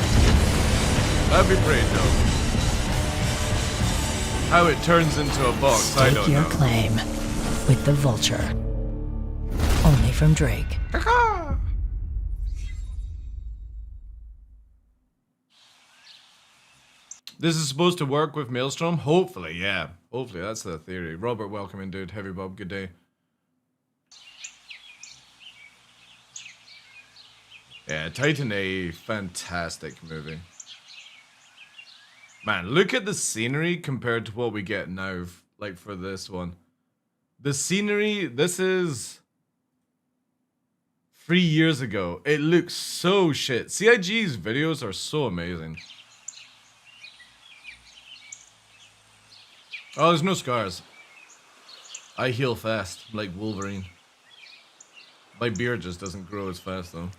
That'd be pretty dope. How it turns into a box, I don't Stake your know. claim with the Vulture. Only from Drake. This is supposed to work with Maelstrom? Hopefully, yeah. Hopefully, that's the theory. Robert, welcome in, dude. Heavy Bob, good day. Yeah, Titan A, fantastic movie. Man, look at the scenery compared to what we get now, like for this one. The scenery, this is 3 years ago. It looks so shit. CIG's videos are so amazing. Oh, there's no scars. I heal fast, like Wolverine. My beard just doesn't grow as fast though.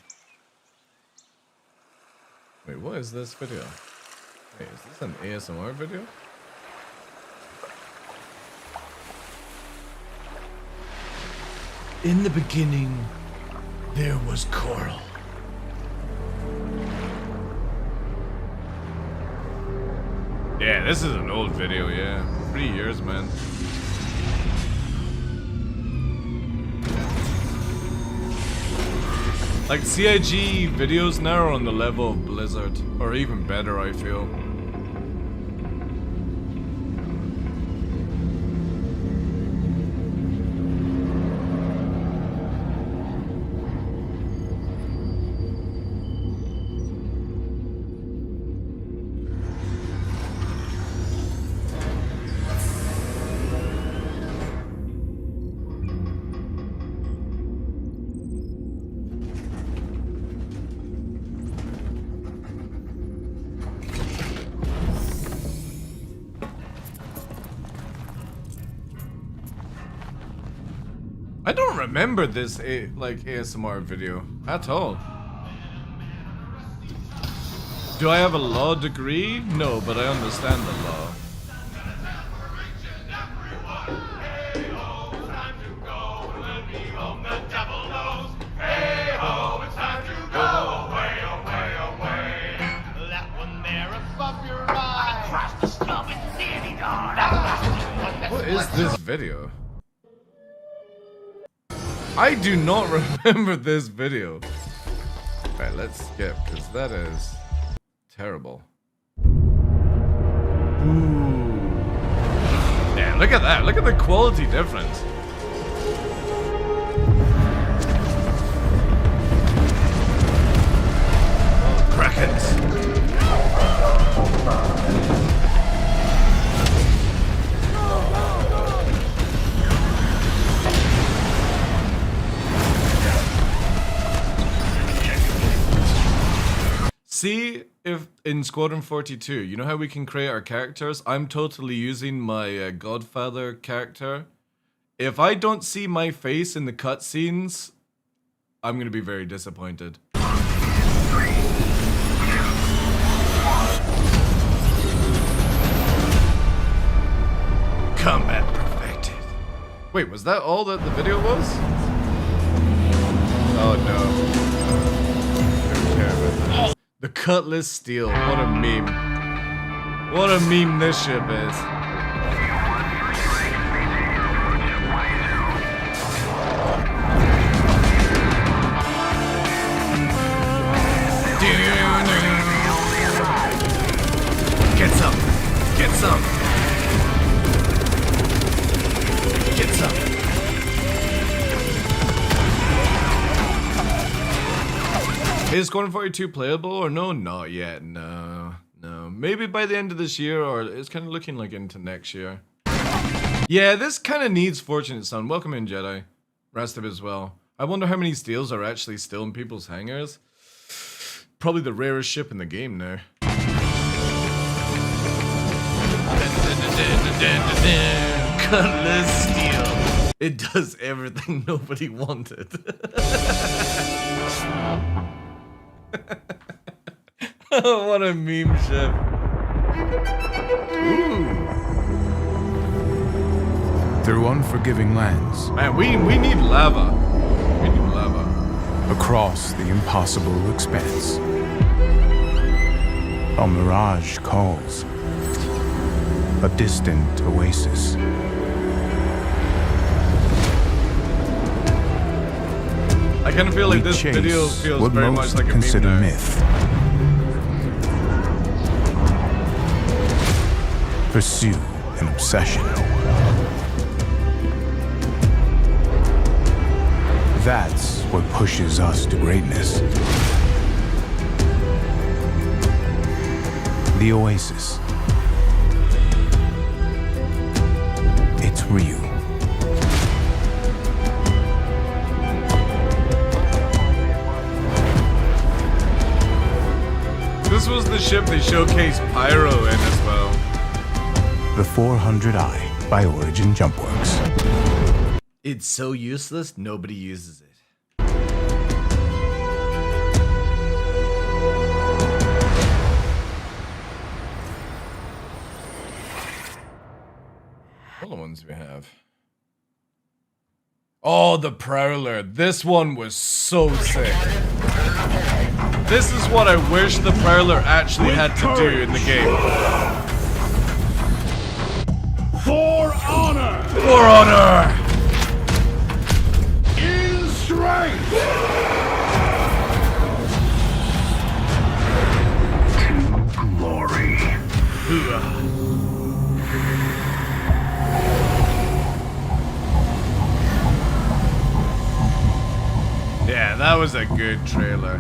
Wait, what is this video? Wait, is this an ASMR video? In the beginning, there was coral. Yeah, this is an old video, yeah. 3 years, man. Like, CIG videos now are on the level of Blizzard. Or even better, I feel. I don't remember this like ASMR video at all. Do I have a law degree? No, but I understand the law. What is this video? I do not remember this video. Alright, let's skip, because that is terrible. Ooh. Yeah, look at that. Look at the quality difference. Krakens. See if in Squadron 42, you know how we can create our characters? I'm totally using my Godfather character. If I don't see my face in the cutscenes, I'm gonna be very disappointed. Combat perfected. Wait, was that all that the video was? Oh no. I don't care about that. The Cutlass Steel, what a meme. What a meme this ship is. Get some. Get some. Get some. Is Squadron 42 playable or no? Not yet, no. Maybe by the end of this year, or it's kind of looking like into next year. Yeah, this kind of needs Fortunate Son. Welcome in, Jedi. Rest of it as well. I wonder how many steels are actually still in people's hangars. Probably the rarest ship in the game now. Cutlass Steel. It does everything nobody wanted. What a meme ship. Ooh. Through unforgiving lands. Man, we need lava. We need lava. Across the impossible expanse. A mirage calls. A distant oasis. I kind of feel like this video feels very much like a meme now. Myth. Pursue an obsession. That's what pushes us to greatness. The Oasis. It's real. This was the ship they showcased Pyro in as well. The 400i by Origin Jumpworks. It's so useless, nobody uses it. What other ones do we have? Oh, the Prowler. This one was so sick. This is what I wish the Prowler actually had to do in the game. For honor! For honor! In strength! To glory. Yeah, that was a good trailer.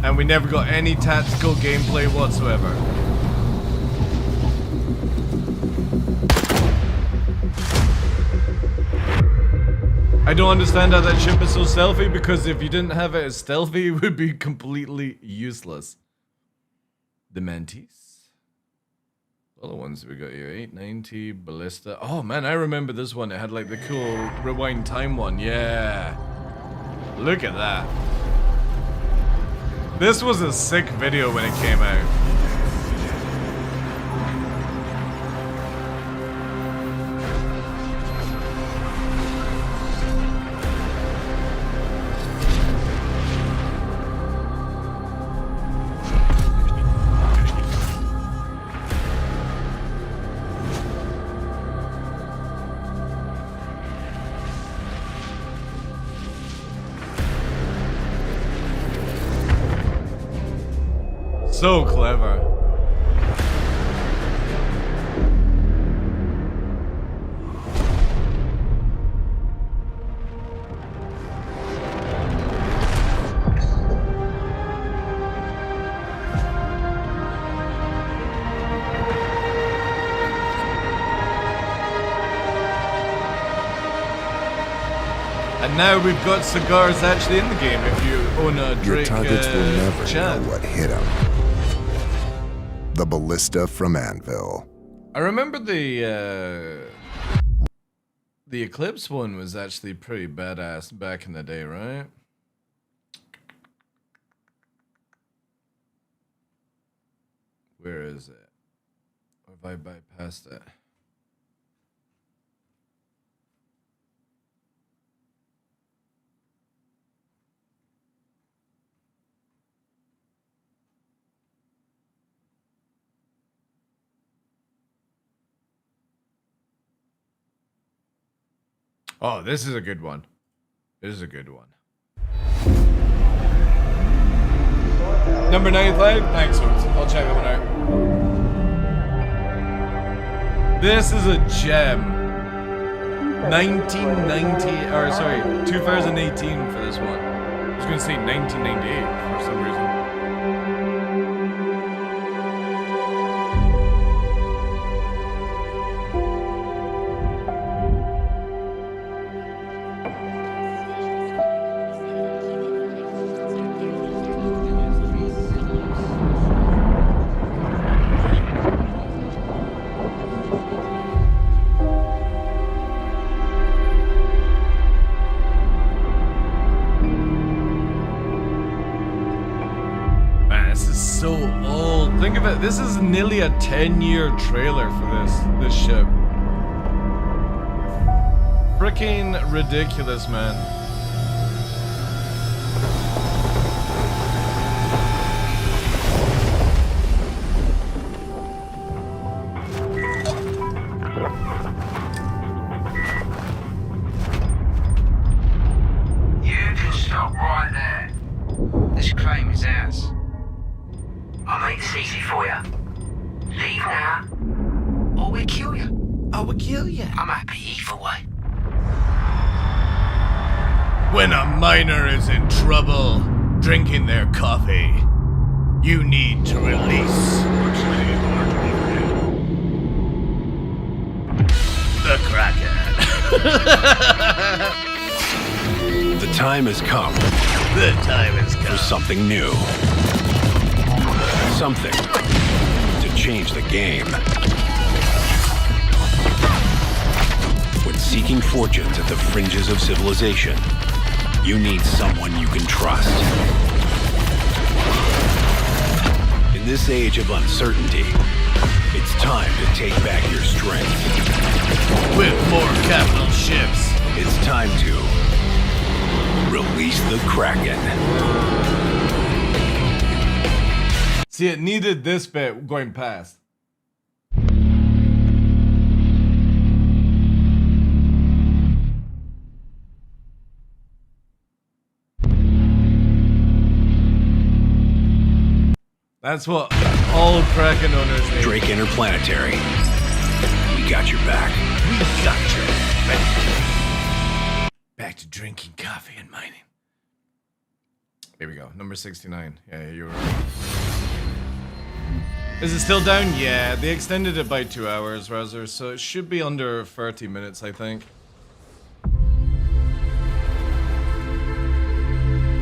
And we never got any tactical gameplay whatsoever. I don't understand how that ship is so stealthy, because if you didn't have it as stealthy, it would be completely useless. The Mantis. Other ones we got here, 890, Ballista. Oh man, I remember this one. It had like the cool rewind time one. Yeah. Look at that. This was a sick video when it came out. So clever. And now we've got cigars actually in the game if you own a Your Drake targets will never Chan. know what hit them. The Ballista from Anvil. I remember the Eclipse one was actually pretty badass back in the day, right? Where is it? Or have I bypassed it? Oh, this is a good one. This is a good one. Number 95? Thanks, folks. I'll check that one out. This is a gem. 1990, or sorry, 2018 for this one. I was going to say 1998 for some reason. This is nearly a 10-year trailer for this ship. Freaking ridiculous, man. You can stop right there. This claim is ours. I'll make this easy for you. Leave now, or we'll kill you. I will kill you. I'm happy either way. When a miner is in trouble, drinking their coffee, you need to release the Kraken. The time has come. The time has come For something new. Something to change the game. When seeking fortunes at the fringes of civilization, you need someone you can trust. In this age of uncertainty, it's time to take back your strength. With more capital ships, it's time to release the Kraken. See, it needed this bit going past. That's what all Kraken owners need. Drake Interplanetary. We got your back. We got your back. Back to drinking coffee and mining. Here we go. Number 69. Yeah, you were right. Is it still down? Yeah, they extended it by 2 hours, rather, so it should be under 30 minutes, I think.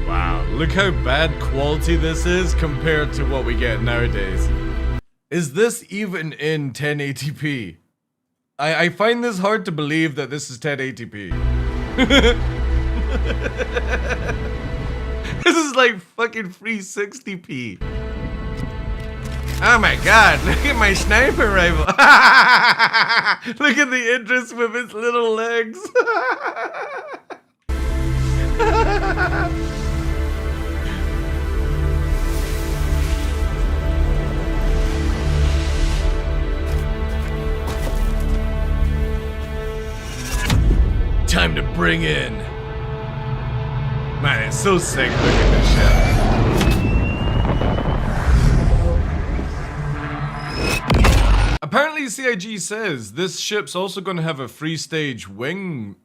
Wow, look how bad quality this is compared to what we get nowadays. Is this even in 1080p? I find this hard to believe that this is 1080p. This is like fucking 360p. Oh my god, look at my sniper rifle. Look at the Idris with its little legs. Time to bring in. Man, it's so sick. Look at this shit. Apparently, CIG says this ship's also going to have a free-stage wing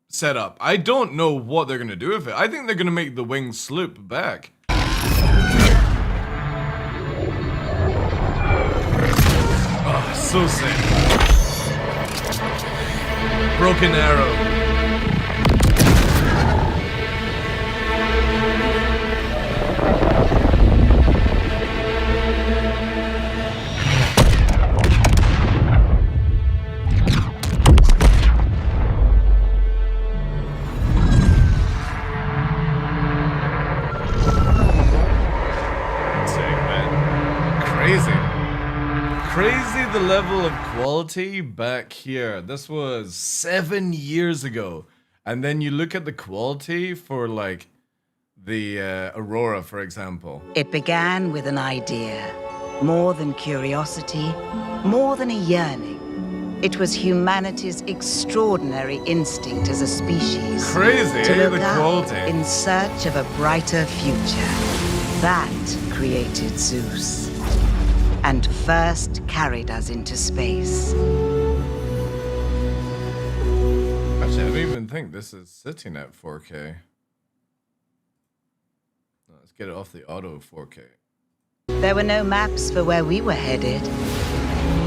setup. I don't know what they're going to do with it. I think they're going to make the wing sloop back. Oh, so sick. Broken arrow. Crazy the level of quality back here. This was 7 years ago. And then you look at the quality for like the Aurora, for example. It began with an idea. More than curiosity, more than a yearning. It was humanity's extraordinary instinct as a species. Crazy, to look the up quality. in search of a brighter future. That created Zeus. And first carried us into space. Actually, I don't even think this is sitting at 4K. Let's get it off the auto 4K. There were no maps for where we were headed.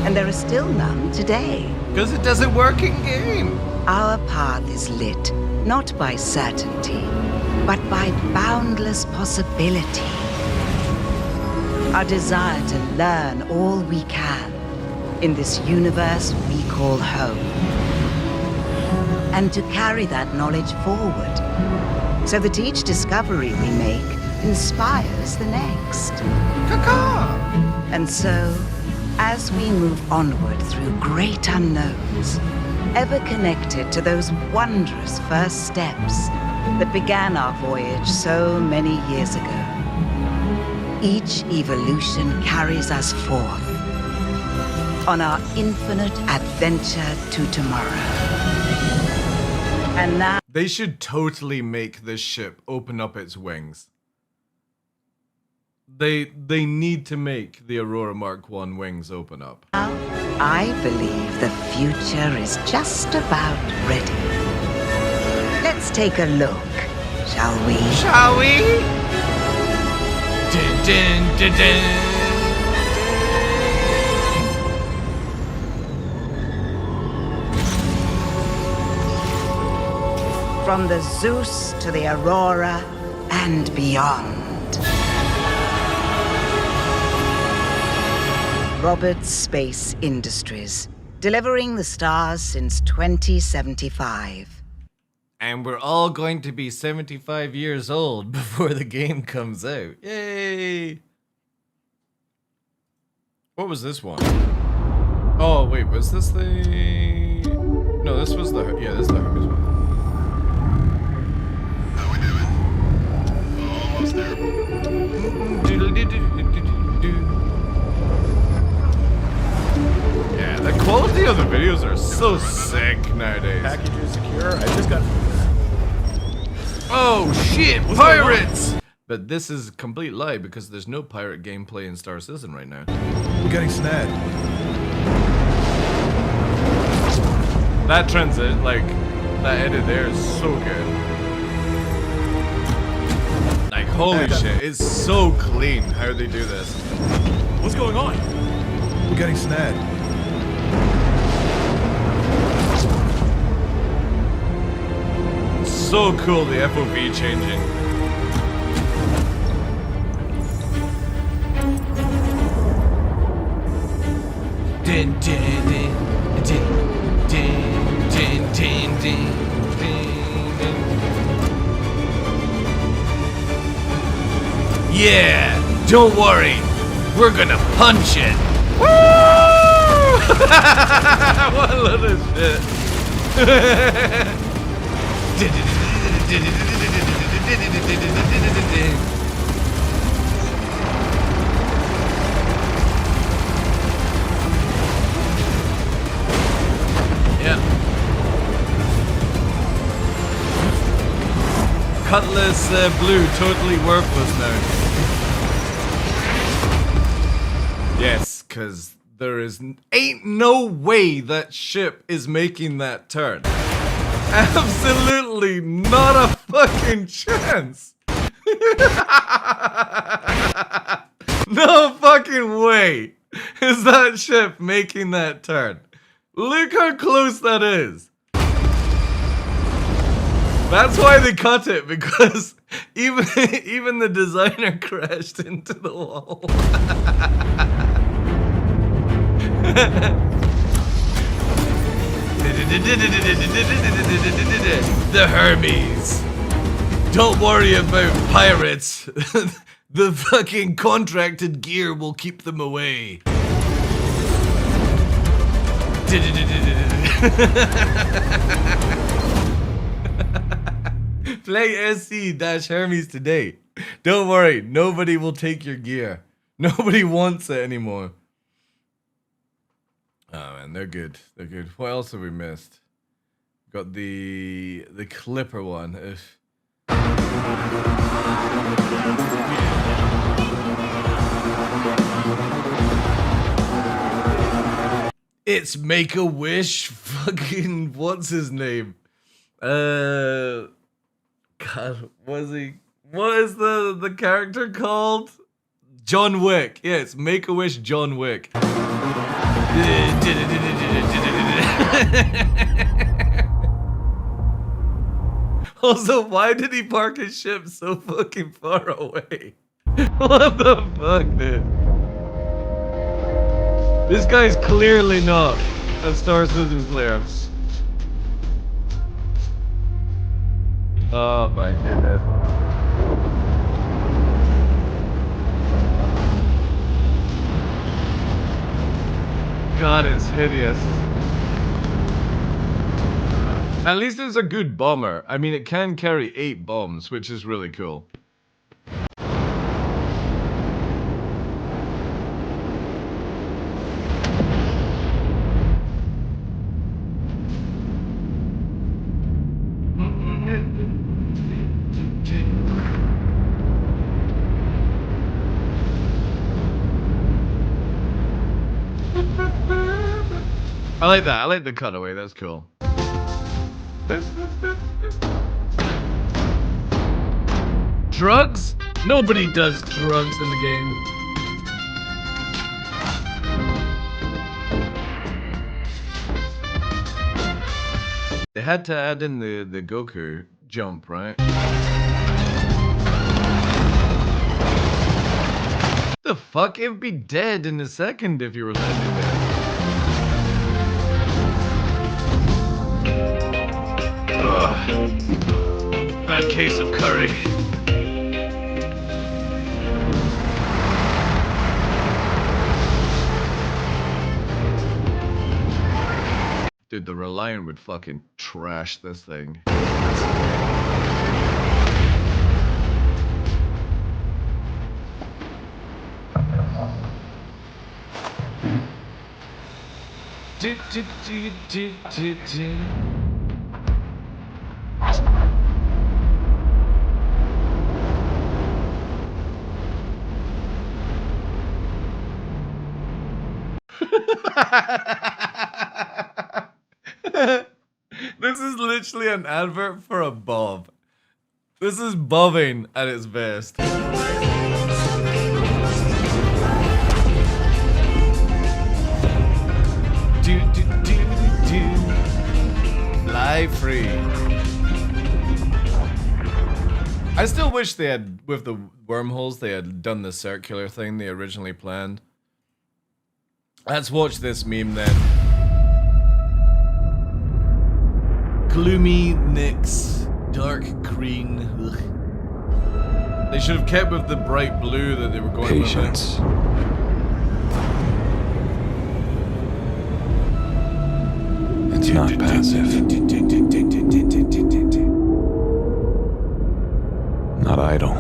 And there are still none today. Because it doesn't work in game. Our path is lit, not by certainty, but by boundless possibility. Our desire to learn all we can in this universe we call home. And to carry that knowledge forward, so that each discovery we make inspires the next. Caca! And so, as we move onward through great unknowns, ever connected to those wondrous first steps that began our voyage so many years ago, each evolution carries us forth on our infinite adventure to tomorrow. And now they should totally make this ship open up its wings. They need to make the Aurora Mark I wings open up. I believe the future is just about ready. Let's take a look, shall we? Shall we? Dun, dun, dun, dun. From the Zeus to the Aurora and beyond. Roberts Space Industries, delivering the stars since 2075. And we're all going to be 75 years old before the game comes out. Yay! What was this one? Oh, wait, was this the... No, this was the... Yeah, this is the Hermes one. How we doing? Almost there. Yeah, the quality of the videos are so sick nowadays. Package is secure. I just got... Oh shit, pirates! But this is a complete lie because there's no pirate gameplay in Star Citizen right now. We're getting snagged. That transit, like, that edit there is so good. Like, holy shit, it's so clean how they do this. What's going on? We're getting snagged. So cool, the FOV changing. Din, din, din, din, din, din, din, din, din. Yeah, don't worry, we're gonna punch it. Woo! What a load of shit. Yeah. Cutlass blue, totally worthless now. Yes, cause there ain't no way that ship is making that turn. Absolutely not a fucking chance. No fucking way is that ship making that turn. Look how close that is. That's why they cut it, because even the designer crashed into the wall. The Hermes. Don't worry about pirates. The fucking contracted gear will keep them away. Play SC-Hermes today. Don't worry, nobody will take your gear. Nobody wants it anymore. Oh man, they're good. They're good. What else have we missed? Got the Clipper one. It's Make-A-Wish. Fucking what's his name? God, was he? What is the character called? John Wick. Yeah, it's Make-A-Wish John Wick. Also, why did he park his ship so fucking far away? What the fuck, dude? This guy's clearly not a Star Citizen player. Oh my goodness. God, it's hideous. At least it's a good bomber. I mean, it can carry 8 bombs, which is really cool. I like that. I like the cutaway. That's cool. Drugs? Nobody does drugs in the game. They had to add in the Goku jump, right? The fuck? It would be dead in a second if you were landing there. Ugh. Bad case of curry. Dude, the Reliant would fucking trash this thing. This is literally an advert for a bob. This is bobbing at its best. Fly free. I still wish they had, with the wormholes, they had done the circular thing they originally planned. Let's watch this meme then. Gloomy Nyx, dark green. Ugh. They should have kept with the bright blue that they were going with. Patience. It's not passive. Not idle.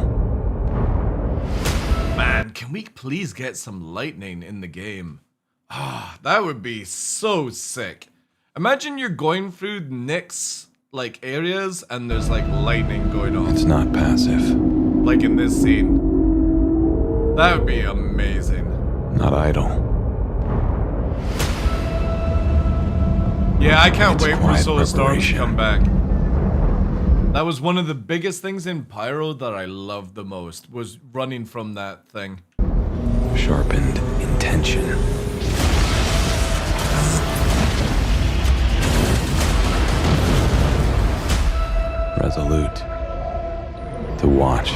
Man, can we please get some lightning in the game? Ah, that would be so sick. Imagine you're going through Nyx like areas and there's like lightning going on. It's not passive. Like in this scene. That would be amazing. Not idle. Yeah, I can't wait for quiet Solar Storm to preparation. come back. That was one of the biggest things in Pyro that I loved the most, was running from that thing. Sharpened intention. Resolute. To watch.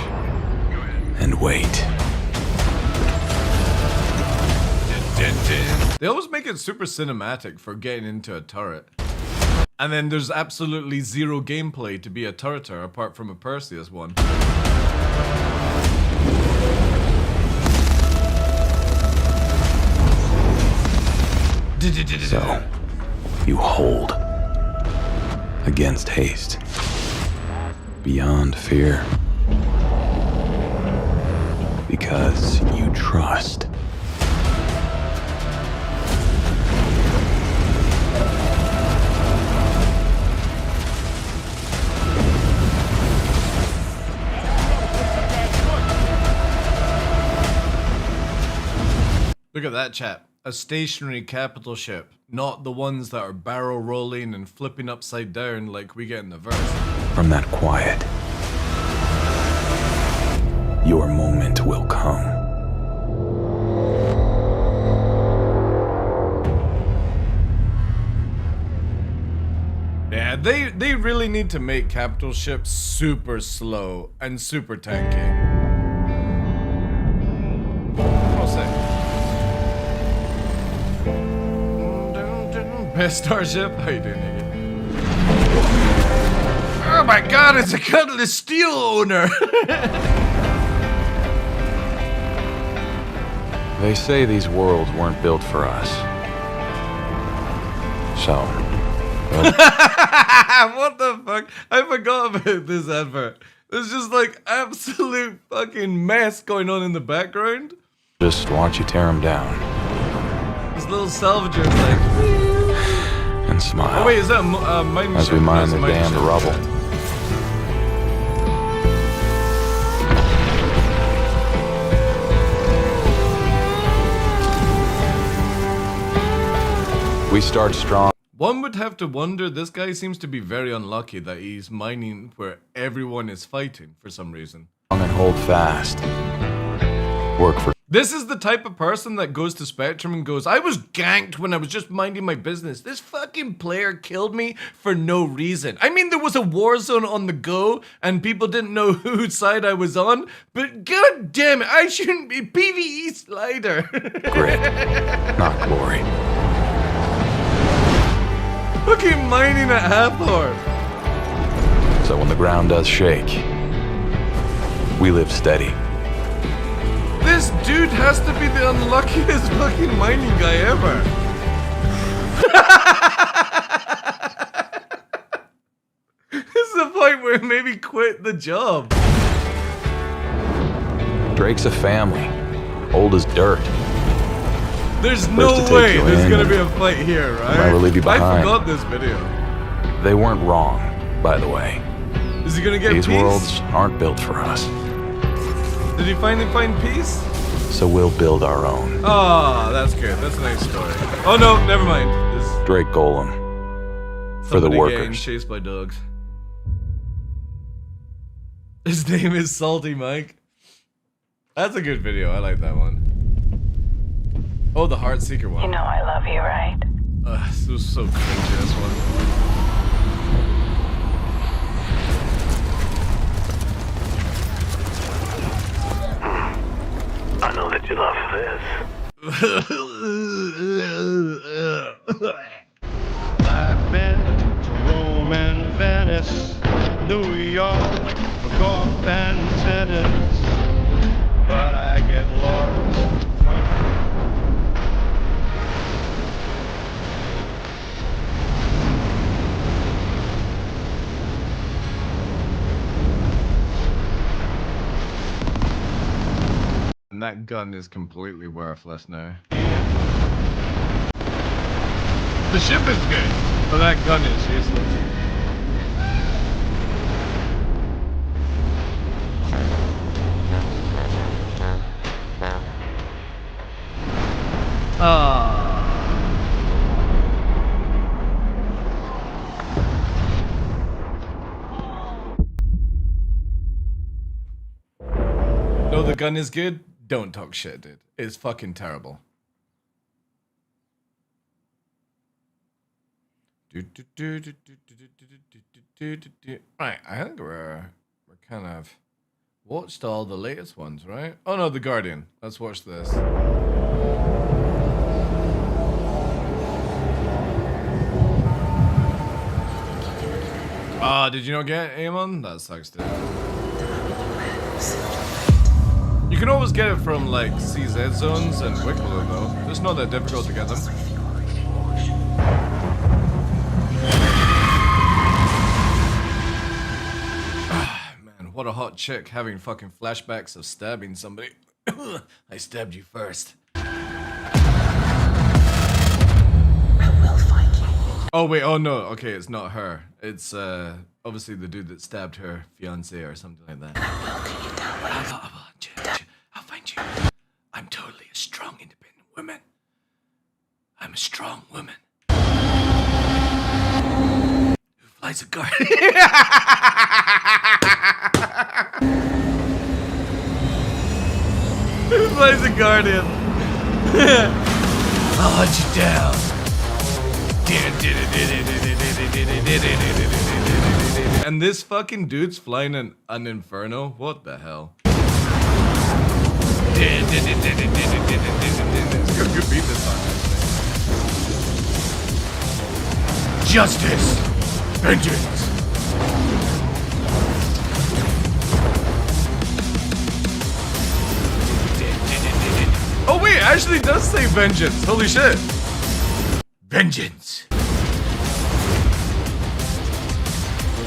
And wait. They always make it super cinematic for getting into a turret. And then there's absolutely zero gameplay to be a turreter apart from a Perseus one. So, you hold. Against haste. Beyond fear. Because you trust. Look at that, chat. A stationary capital ship, not the ones that are barrel rolling and flipping upside down like we get in the verse. From that quiet, your moment will come. Yeah, they really need to make capital ships super slow and super tanky. Best starship? How you doing, nigga? Oh my god, it's a Cutlass Steel owner! They say these worlds weren't built for us. So, what the fuck? I forgot about this advert. There's just like absolute fucking mess going on in the background. just watch you tear them down. This little salvager is like... And smile. Oh wait, is that mining as ship? we mine That's the mining damned ship. rubble. We start strong. One would have to wonder, this guy seems to be very unlucky that he's mining where everyone is fighting for some reason. And hold fast. Work for... This is the type of person that goes to Spectrum and goes, I was ganked when I was just minding my business. This fucking player killed me for no reason. I mean, there was a war zone on the go and people didn't know whose side I was on, but god damn it, I shouldn't be PvE slider. Grit, not glory. Fucking mining at Hathor. So when the ground does shake, we live steady. This dude has to be the unluckiest fucking mining guy ever. This is the point where maybe quit the job. Drake's a family, old as dirt. There's First no to take way you there's in gonna and be a fight here, right? never leave you I behind. forgot this video. They weren't wrong, by the way. Is he gonna get These peace? worlds aren't built for us, Did he finally find peace? so we'll build our own. Oh, that's good. That's a nice story. Oh no, never mind. This Drake Golem. For the somebody getting workers. chased by dogs. His name is Salty Mike. That's a good video. I like that one. Oh, the Heartseeker one. You know I love you, right? This was so cringy, this one. I know that you love this. I've been to Rome and Venice, New York, Cork and Tennis, but I get lost. And that gun is completely worthless now. The ship is good, but that gun is useless. No, the gun is good. Don't talk shit, dude. It's fucking terrible. Right, I think we're kind of watched all the latest ones, right? Oh no, The Guardian. Let's watch this. Ah, did you not get Amon? That sucks, dude. You can always get it from like CZ zones and Wicklow though. It's not that difficult to get them. Man, what a hot chick having fucking flashbacks of stabbing somebody. I stabbed you first. Oh wait, oh no, okay, it's not her. It's obviously the dude that stabbed her fiance or something like that. I'll find you. I'm totally a strong, independent woman. I'm a strong woman. Who flies a Guardian? Who flies a Guardian? I'll hunt you down. And this fucking dude's flying an Inferno? What the hell? It's got a good beat this time, actually. Justice! Vengeance! Oh wait, it actually does say vengeance. Holy shit. Vengeance.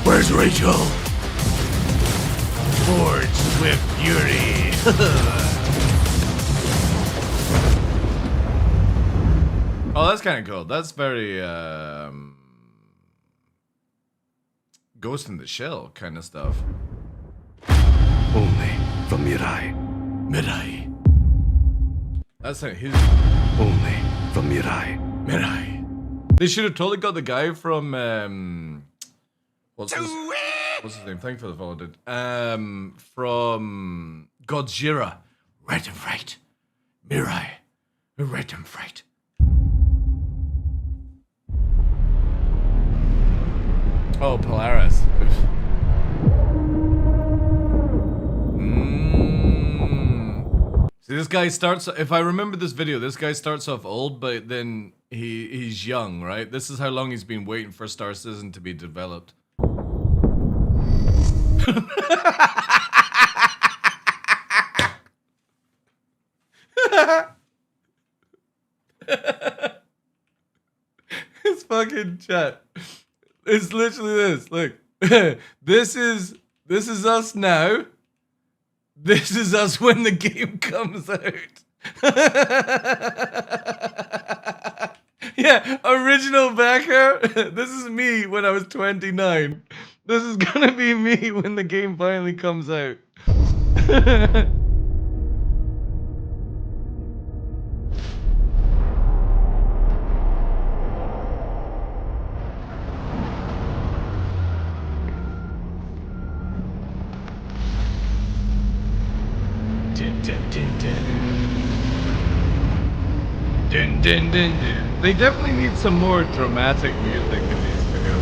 Where's Rachel? Forged with fury. Oh, that's kind of cool. That's very Ghost in the Shell kind of stuff. Only from Mirai. Mirai. That's his. Only from Mirai. Mirai. They should have totally got the guy from what's his name? Thank you for the follow, dude. From Godzilla. Right and right. Mirai, Retum Fright. Oh, Polaris. See, this guy starts. If I remember this video, this guy starts off old, but then he's young, right? This is how long he's been waiting for Star Citizen to be developed. It's fucking chat. It's literally this. Look, this is us now. This is us when the game comes out. Yeah, original backer. This is me when I was 29. This is gonna be me when the game finally comes out. Dun, dun, dun, dun. They definitely need some more dramatic music in these videos.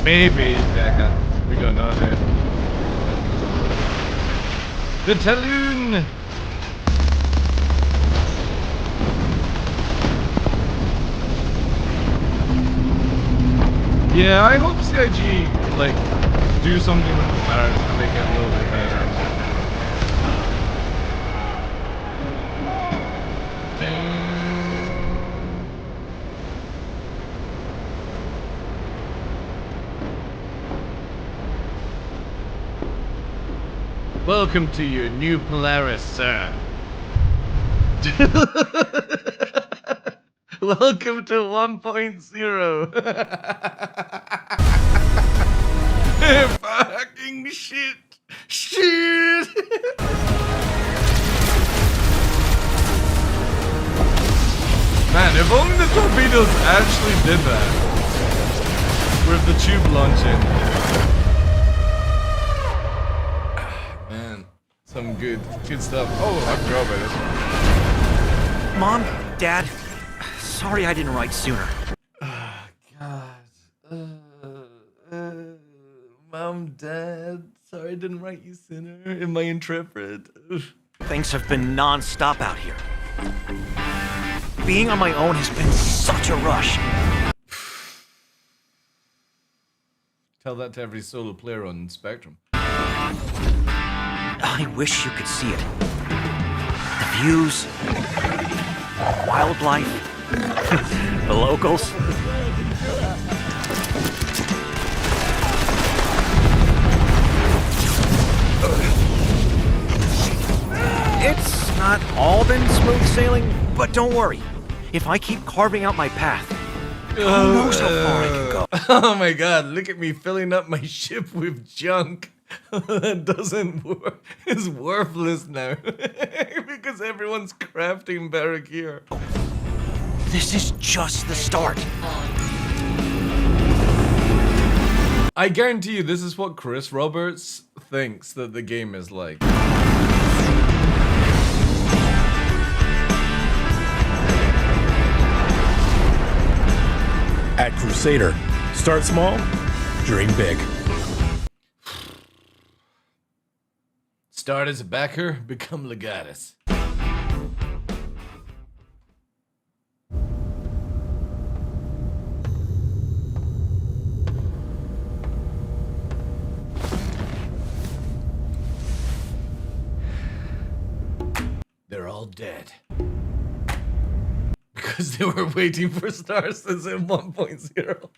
Maybe that we don't know that. The Talon! Yeah, I hope CIG like do something with the Polaris to make it a little bit better. Welcome to your new Polaris, sir. Welcome to 1.0. Fucking shit. Shit. Man, if only the torpedoes actually did that. With the tube launching. Some good stuff. Oh, I forgot about this. Mom, Dad, sorry I didn't write sooner. Mom, Dad, sorry I didn't write you sooner. Am I intrepid? Things have been non-stop out here. Being on my own has been such a rush. Tell that to every solo player on Spectrum. I wish you could see it. The views, wildlife, the locals. It's not all been smooth sailing, but don't worry. If I keep carving out my path, who knows how far I can go. Oh my god, look at me filling up my ship with junk. That doesn't work. It's worthless now. Because everyone's crafting better gear. This is just the start. I guarantee you this is what Chris Roberts thinks that the game is like. At Crusader, start small, dream big. Start as a backer, become Legatus. They're all dead. Because they were waiting for Star Citizen 1.0.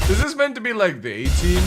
Is this meant to be like the A-Team?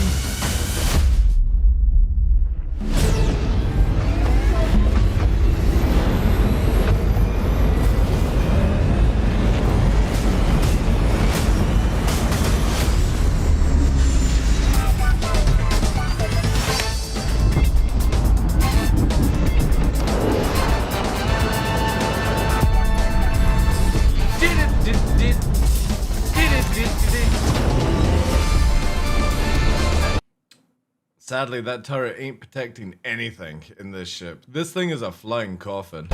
Sadly, that turret ain't protecting anything in this ship. This thing is a flying coffin.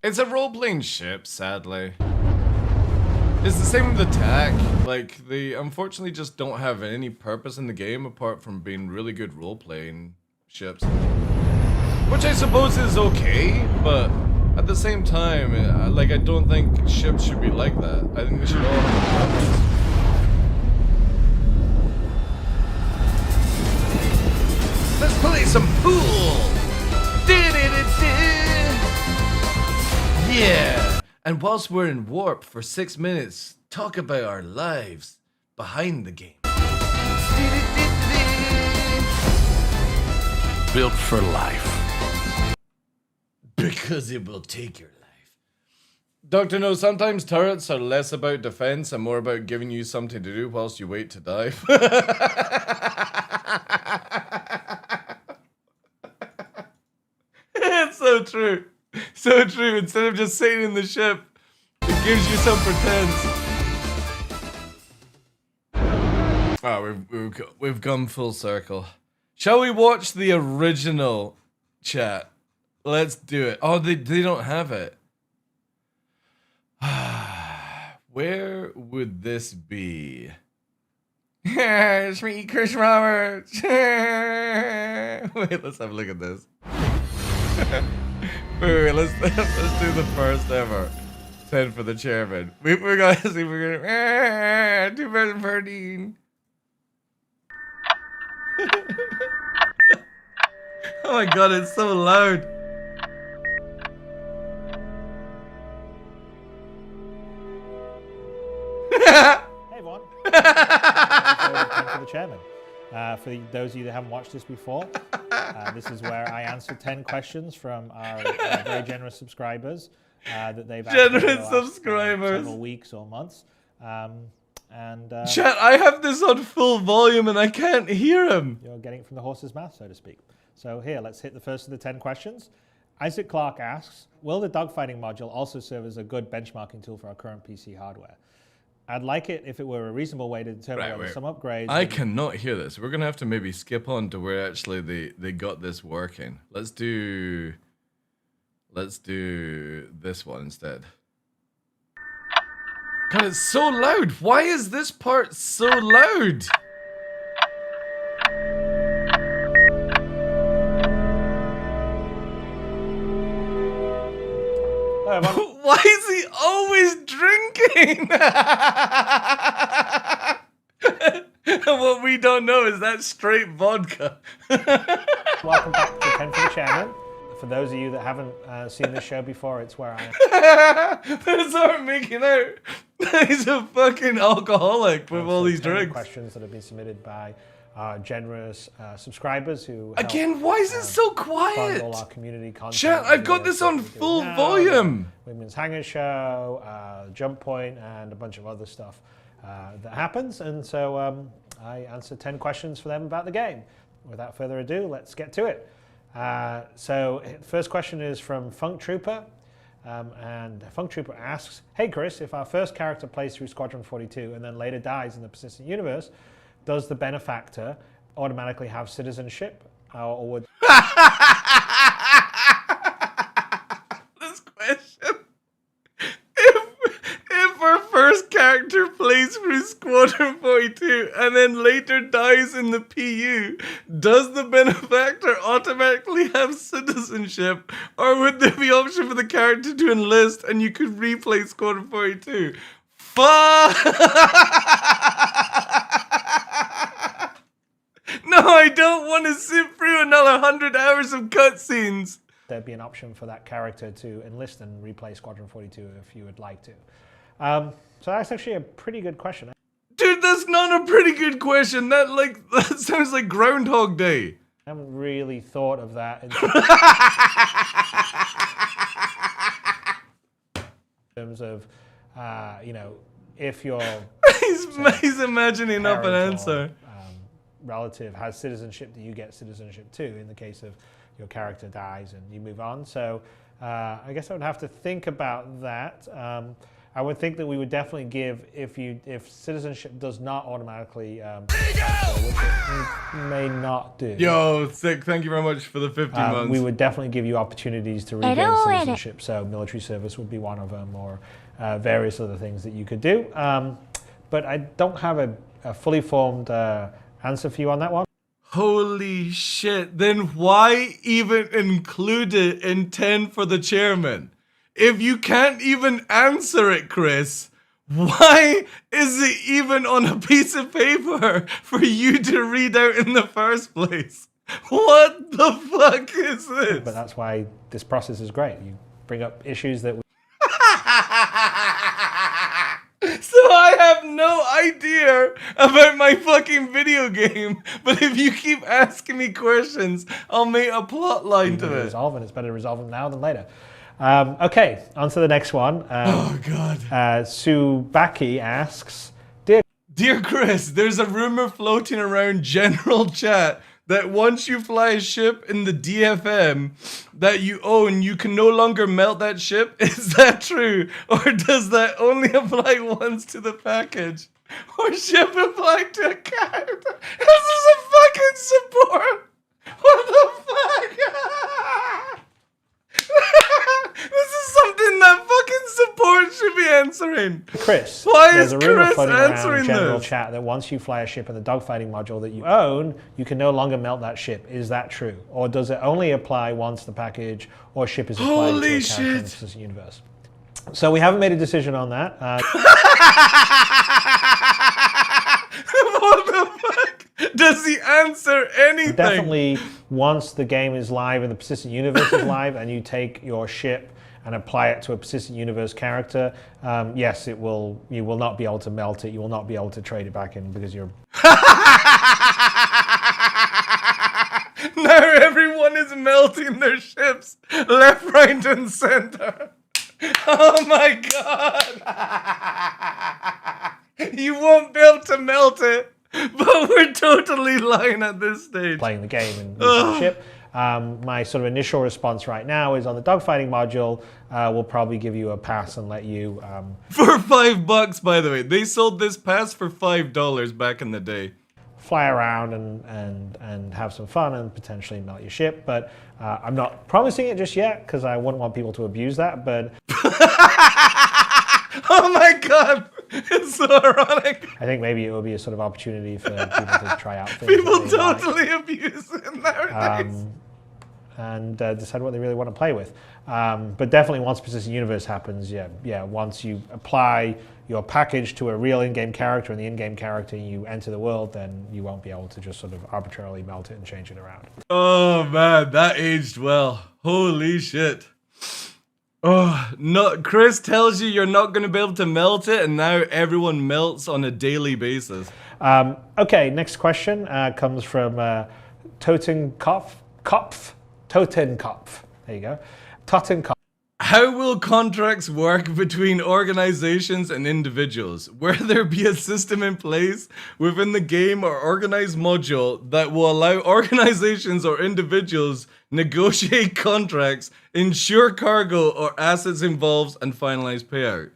It's a role-playing ship, sadly. It's the same with attack. Like, they unfortunately just don't have any purpose in the game apart from being really good role-playing ships. Which I suppose is okay, but at the same time, like, I don't think ships should be like that. I think they should all have a purpose. Let's play some pool! Yeah! And whilst we're in warp for 6 minutes, talk about our lives behind the game. Built for life. Because it will take your life. Dr. No, sometimes turrets are less about defense and more about giving you something to do whilst you wait to dive. It's so true. So true. Instead of just sitting in the ship, it gives you some pretense. Oh, we've come full circle. Shall we watch the original chat? Let's do it. Oh, they don't have it. Where would this be? It's me, Chris Roberts. Wait, let's have a look at this. wait, let's do the first ever 10 for the chairman. We're gonna see. We're gonna 2013. Oh my god, it's so loud. Hey everyone. For the chairman. For those of you that haven't watched this before, this is where I answer 10 questions from our very generous subscribers that they've asked generous subscribers several weeks or months. Chat, I have this on full volume and I can't hear him. You're getting it from the horse's mouth, so to speak. So here, let's hit the first of the 10 questions. Isaac Clark asks, will the dogfighting module also serve as a good benchmarking tool for our current PC hardware? I'd like it if it were a reasonable way to determine whether some upgrades... I cannot hear this. We're going to have to maybe skip on to where actually they got this working. Let's do this one instead. God, it's so loud. Why is this part so loud? Why is he always drinking? And what we don't know is that straight vodka. Welcome back to 10 for the Chairman. For those of you that haven't seen this show before, it's where I... They start making out. He's a fucking alcoholic with all these drinks. Questions that have been submitted by our generous subscribers who... Again, why is it so quiet? All our community content. Chat, I've got this on full volume. Women's Hangar Show, Jump Point, and a bunch of other stuff that happens. And so I answered 10 questions for them about the game. Without further ado, let's get to it. So the first question is from Funk Trooper. And Funk Trooper asks, hey Chris, if our first character plays through Squadron 42 and then later dies in the persistent universe, does the benefactor automatically have citizenship? Or would... This question. If our first character plays through Squadron 42 and then later dies in the PU, does the benefactor automatically have citizenship? Or would there be option for the character to enlist and you could replay Squadron 42? Fuck! No, I don't want to sit through another 100 hours of cutscenes. There'd be an option for that character to enlist and replay Squadron 42 if you would like to. So that's actually a pretty good question. Dude, that's not a pretty good question. That sounds like Groundhog Day. I haven't really thought of that in terms of, if you're... he's imagining up an answer. Relative has citizenship, do you get citizenship too in the case of your character dies and you move on? So I guess I would have to think about that. I would think that we would definitely give, if citizenship does not automatically transfer, which it may not do. Yo, sick. Thank you very much for the 50 months. We would definitely give you opportunities to regain citizenship. So military service would be one of them, or various other things that you could do. But I don't have a fully formed answer for you on that one. Holy shit. Then why even include it in 10 for the chairman? If you can't even answer it, Chris, why is it even on a piece of paper for you to read out in the first place? What the fuck is this? But that's why this process is great. You bring up issues that... So I have no idea about my fucking video game, but if you keep asking me questions, I'll make a plot line to it. Resolve, and it's better to resolve them now than later. Okay, on to the next one. Oh, God. Subaki asks, Dear Chris, there's a rumor floating around general chat that once you fly a ship in the DFM that you own, you can no longer melt that ship. Is that true? Or does that only apply once to the package? Or ship applied to a character? This is a fucking support! What the fuck? This is something that fucking support should be answering. Chris, why there's is a rumor Chris floating around answering general this? chat that once you fly a ship in the dogfighting module that you own, you can no longer melt that ship. Is that true? Or does it only apply once the package or ship is applied to a character in the Persistent Universe? So we haven't made a decision on that. What the fuck? Does he answer anything? Definitely, once the game is live and the Persistent Universe is live, and you take your ship and apply it to a Persistent Universe character, yes, it will. You will not be able to melt it. You will not be able to trade it back in because you're. Now everyone is melting their ships left, right, and center. Oh my god! You won't be able to melt it, but we're totally lying at this stage. Playing the game and using the ship. My sort of initial response right now is on the dogfighting module, we'll probably give you a pass and let you... For $5, by the way. They sold this pass for $5 back in the day. Fly around and have some fun and potentially melt your ship, but I'm not promising it just yet because I wouldn't want people to abuse that, but... Oh my god! It's so ironic. I think maybe it will be a sort of opportunity for people to try out things. People totally abuse it nowadays. And decide what they really want to play with. But definitely once Persistent Universe happens, yeah, once you apply your package to a real in-game character and the in-game character you enter the world, then you won't be able to just sort of arbitrarily melt it and change it around. Oh man, that aged well. Holy shit. Oh, no, Chris tells you you're not going to be able to melt it, and now everyone melts on a daily basis. Okay, next question comes from Totenkopf. There you go. Totenkopf. How will contracts work between organizations and individuals? Will there be a system in place within the game or organized module that will allow organizations or individuals negotiate contracts, ensure cargo or assets involved, and finalize payout?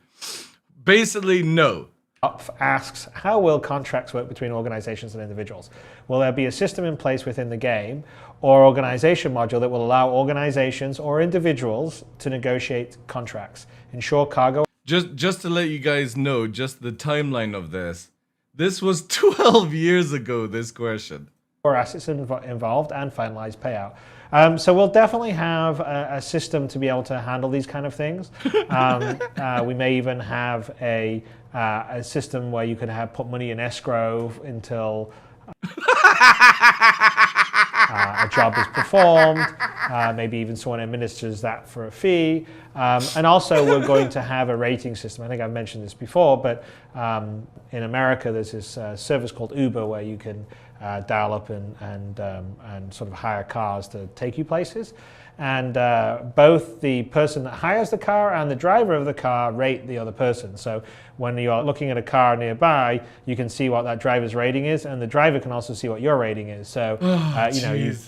Basically, no. Asks, how will contracts work between organizations and individuals? Will there be a system in place within the game or organization module that will allow organizations or individuals to negotiate contracts, ensure cargo? Just to let you guys know, just the timeline of this. This was 12 years ago, this question. Or assets involved and finalize payout. So we'll definitely have a system to be able to handle these kind of things. We may even have a system where you could put money in escrow until a job is performed. Maybe even someone administers that for a fee. And also we're going to have a rating system. I think I've mentioned this before, but in America there's this service called Uber where you can dial up and sort of hire cars to take you places. And both the person that hires the car and the driver of the car rate the other person. So when you're looking at a car nearby, you can see what that driver's rating is, and the driver can also see what your rating is. So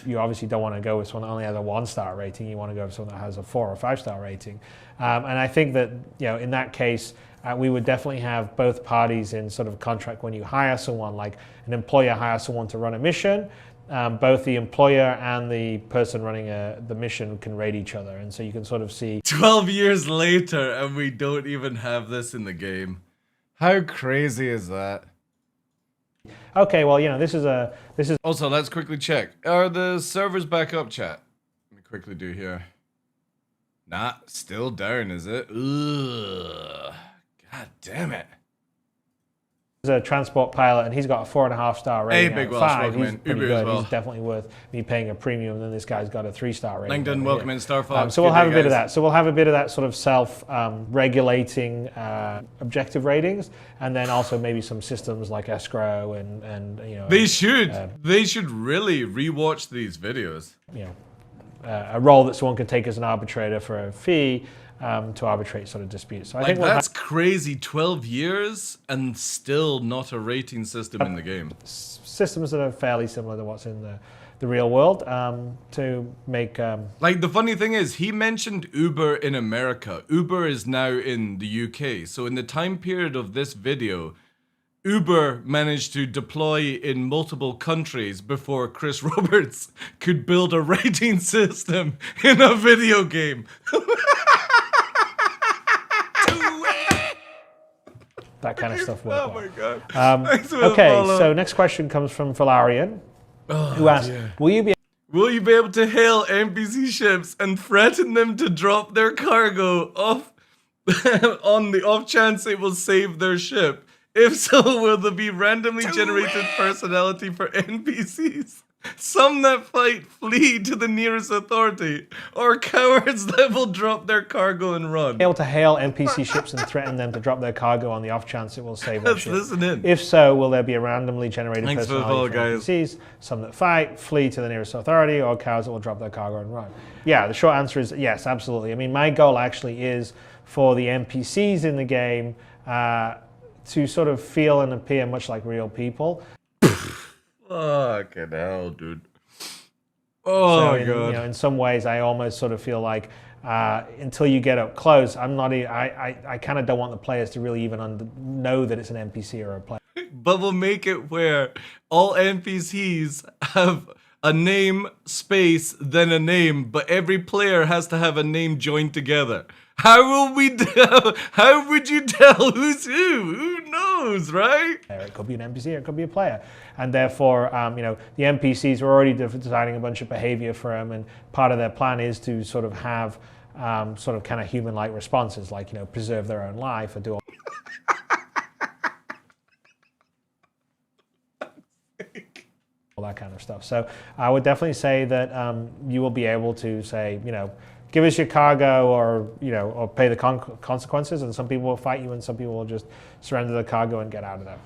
you obviously don't want to go with someone that only has a 1-star rating. You want to go with someone that has a 4 or 5-star rating. And I think that in that case, we would definitely have both parties in sort of contract when you hire someone, like an employer hires someone to run a mission. Both the employer and the person running the mission can rate each other, and so you can sort of see. 12 years later, and we don't even have this in the game. How crazy is that? Okay, well, this is. Also, let's quickly check. Are the servers back up, chat? Let me quickly do here. Nah, still down, is it? Ugh. God damn it. A transport pilot, and he's got a 4.5-star rating. Hey, Big out of Welsh, 5. welcome He's in. pretty Uber good. as well. He's definitely worth me paying a premium. And then this guy's got a 3-star rating. Langdon, welcome in. Star Fox. So we'll Good have day, a bit of guys. that. So we'll have a bit of that sort of self-regulating objective ratings, and then also maybe some systems like escrow and They should really rewatch these videos. A role that someone can take as an arbitrator for a fee. To arbitrate sort of disputes. So I think that's crazy. 12 years and still not a rating system in the game. Systems that are fairly similar to what's in the real world to make. Like the funny thing is, he mentioned Uber in America. Uber is now in the UK. So in the time period of this video, Uber managed to deploy in multiple countries before Chris Roberts could build a rating system in a video game. That kind of stuff. Oh my god. Okay, so next question comes from Valarian, who asks, Will you be able to hail NPC ships and threaten them to drop their cargo off on the off chance it will save their ship? If so, will there be randomly generated personality for NPCs? Some that fight flee to the nearest authority, or cowards that will drop their cargo and run? able to hail NPC ships and threaten them to drop their cargo on the off chance it will save their Let's ship? listen in. If so, will there be a randomly generated Thanks for the personality follow, for NPCs? Some that fight, flee to the nearest authority, or cowards that will drop their cargo and run? Yeah, the short answer is yes, absolutely. I mean, my goal actually is for the NPCs in the game to sort of feel and appear much like real people. Fucking hell, dude. Oh, my God. In some ways, I almost sort of feel like until you get up close, I kind of don't want the players to really even know that it's an NPC or a player. But we'll make it where all NPCs have a name, space, then a name, but every player has to have a name joined together. How would you tell who's who? Who knows, right? It could be an NPC or it could be a player. And therefore, the NPCs are already designing a bunch of behavior for them, and part of their plan is to sort of have sort of kind of human-like responses, like, preserve their own life or do all that kind of stuff. So I would definitely say that you will be able to say, give us your cargo, or pay the consequences, and some people will fight you and some people will just surrender the cargo and get out of there.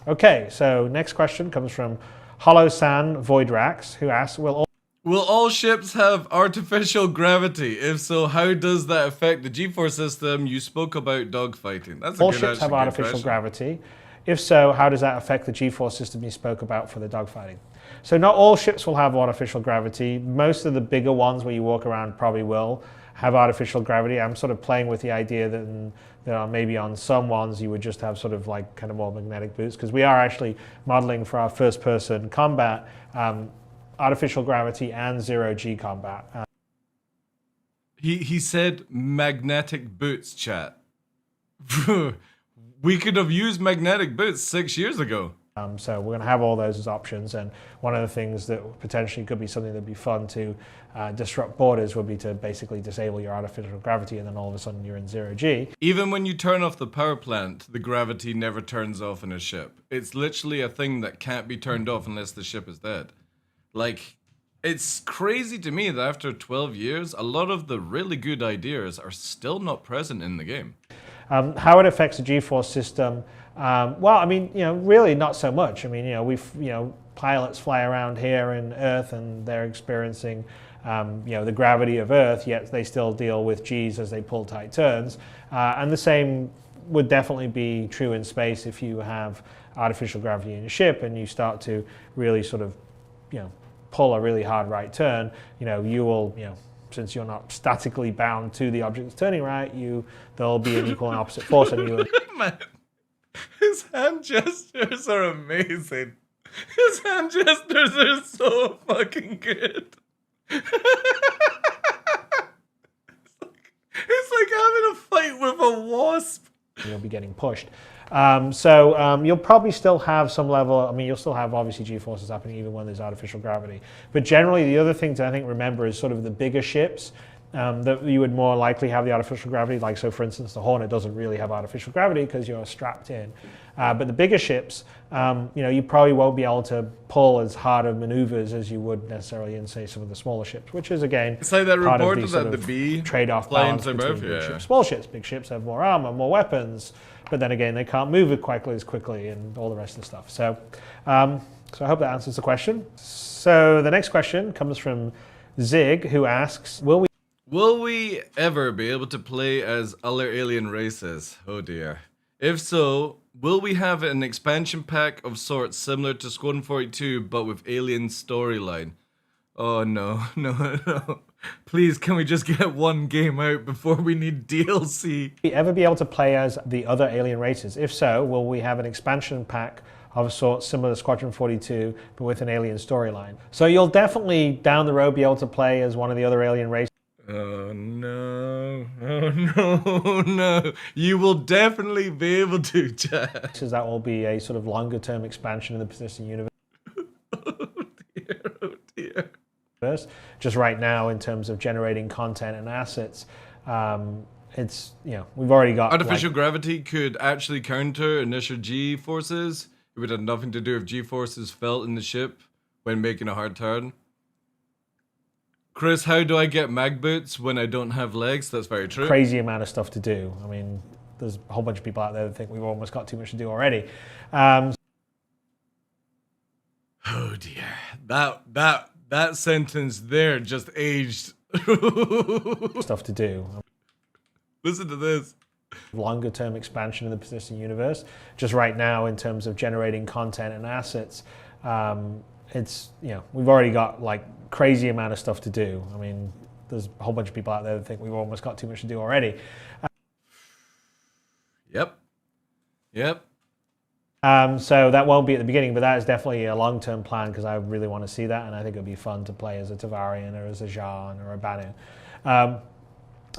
Okay, so next question comes from Hollow-San Voidrax, who asks, Will all ships have artificial gravity? If so, how does that affect the G-force system? You spoke about dogfighting. That's a all good ships have good artificial question. gravity? If so, how does that affect the G-force system you spoke about for the dogfighting? So not all ships will have artificial gravity. Most of the bigger ones where you walk around probably will have artificial gravity. I'm sort of playing with the idea that maybe on some ones you would just have sort of like kind of more magnetic boots, because we are actually modeling for our first person combat artificial gravity and zero-G combat. He said magnetic boots, chat. We could have used magnetic boots 6 years ago. So we're going to have all those as options, and one of the things that potentially could be something that'd be fun to disrupt borders would be to basically disable your artificial gravity, and then all of a sudden you're in zero-G. Even when you turn off the power plant, the gravity never turns off in a ship. It's literally a thing that can't be turned off unless the ship is dead. Like, it's crazy to me that after 12 years, a lot of the really good ideas are still not present in the game. How it affects the G-force system? Well, I mean, really not so much. I mean, we've, pilots fly around here in Earth and they're experiencing the gravity of Earth, yet they still deal with G's as they pull tight turns. And the same would definitely be true in space if you have artificial gravity in your ship and you start to really sort of, pull a really hard right turn. You will, since you're not statically bound to the object that's turning right, there'll be an equal and opposite force, and you. Man, his hand gestures are amazing. His hand gestures are so fucking good. It's like having a fight with a wasp. You'll be getting pushed. So you'll probably still have some level, you'll still have obviously G-forces happening even when there's artificial gravity. But generally the other thing to I think remember is sort of the bigger ships that you would more likely have the artificial gravity. Like, so for instance, the Hornet doesn't really have artificial gravity because you're strapped in. But the bigger ships, you probably won't be able to pull as hard of maneuvers as you would necessarily in, say, some of the smaller ships, which is, again, it's like that part report of the that the B trade-off balance between big ships, small ships. Big ships have more armor, more weapons, but then again, they can't move it quite as quickly and all the rest of the stuff. So, so I hope that answers the question. So the next question comes from Zig, who asks, Will we ever be able to play as other alien races? Oh dear. If so, will we have an expansion pack of sorts similar to Squadron 42 but with alien storyline? Oh no. Please, can we just get one game out before we need DLC? Will we ever be able to play as the other alien races? If so, will we have an expansion pack of sorts similar to Squadron 42 but with an alien storyline? So you'll definitely down the road be able to play as one of the other alien races. Oh no. You will definitely be able to, Jack. That will be a sort of longer term expansion in the persistent universe. Oh dear. Just right now, in terms of generating content and assets, it's, we've already got... Artificial gravity could actually counter initial G forces. It would have nothing to do with G forces felt in the ship when making a hard turn. Chris, how do I get mag boots when I don't have legs? That's very true. Crazy amount of stuff to do. There's a whole bunch of people out there that think we've almost got too much to do already. Oh dear. That sentence there just aged. Stuff to do. Listen to this. Longer term expansion in the persistent universe. Just right now, in terms of generating content and assets, it's, we've already got crazy amount of stuff to do. There's a whole bunch of people out there that think we've almost got too much to do already. Yep. So that won't be at the beginning, but that is definitely a long-term plan because I really want to see that, and I think it would be fun to play as a Tavarian or as a Jean or a Banu.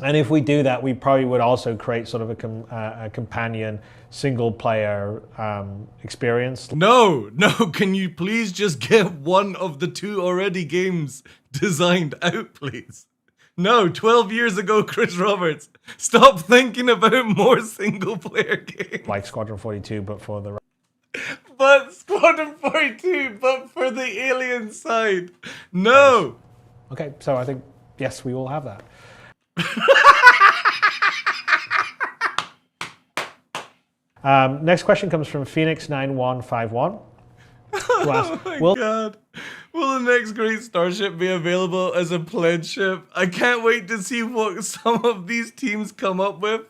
And if we do that, we probably would also create sort of a companion single-player experience. No, can you please just get one of the two already games designed out, please? No, 12 years ago, Chris Roberts. Stop thinking about more single-player games. Like Squadron 42, but for the... But Squadron 42, but for the alien side. No! Okay, so I think, yes, we will have that. Next question comes from Phoenix9151. Oh my god. Will the next great starship be available as a pledge ship? I can't wait to see what some of these teams come up with,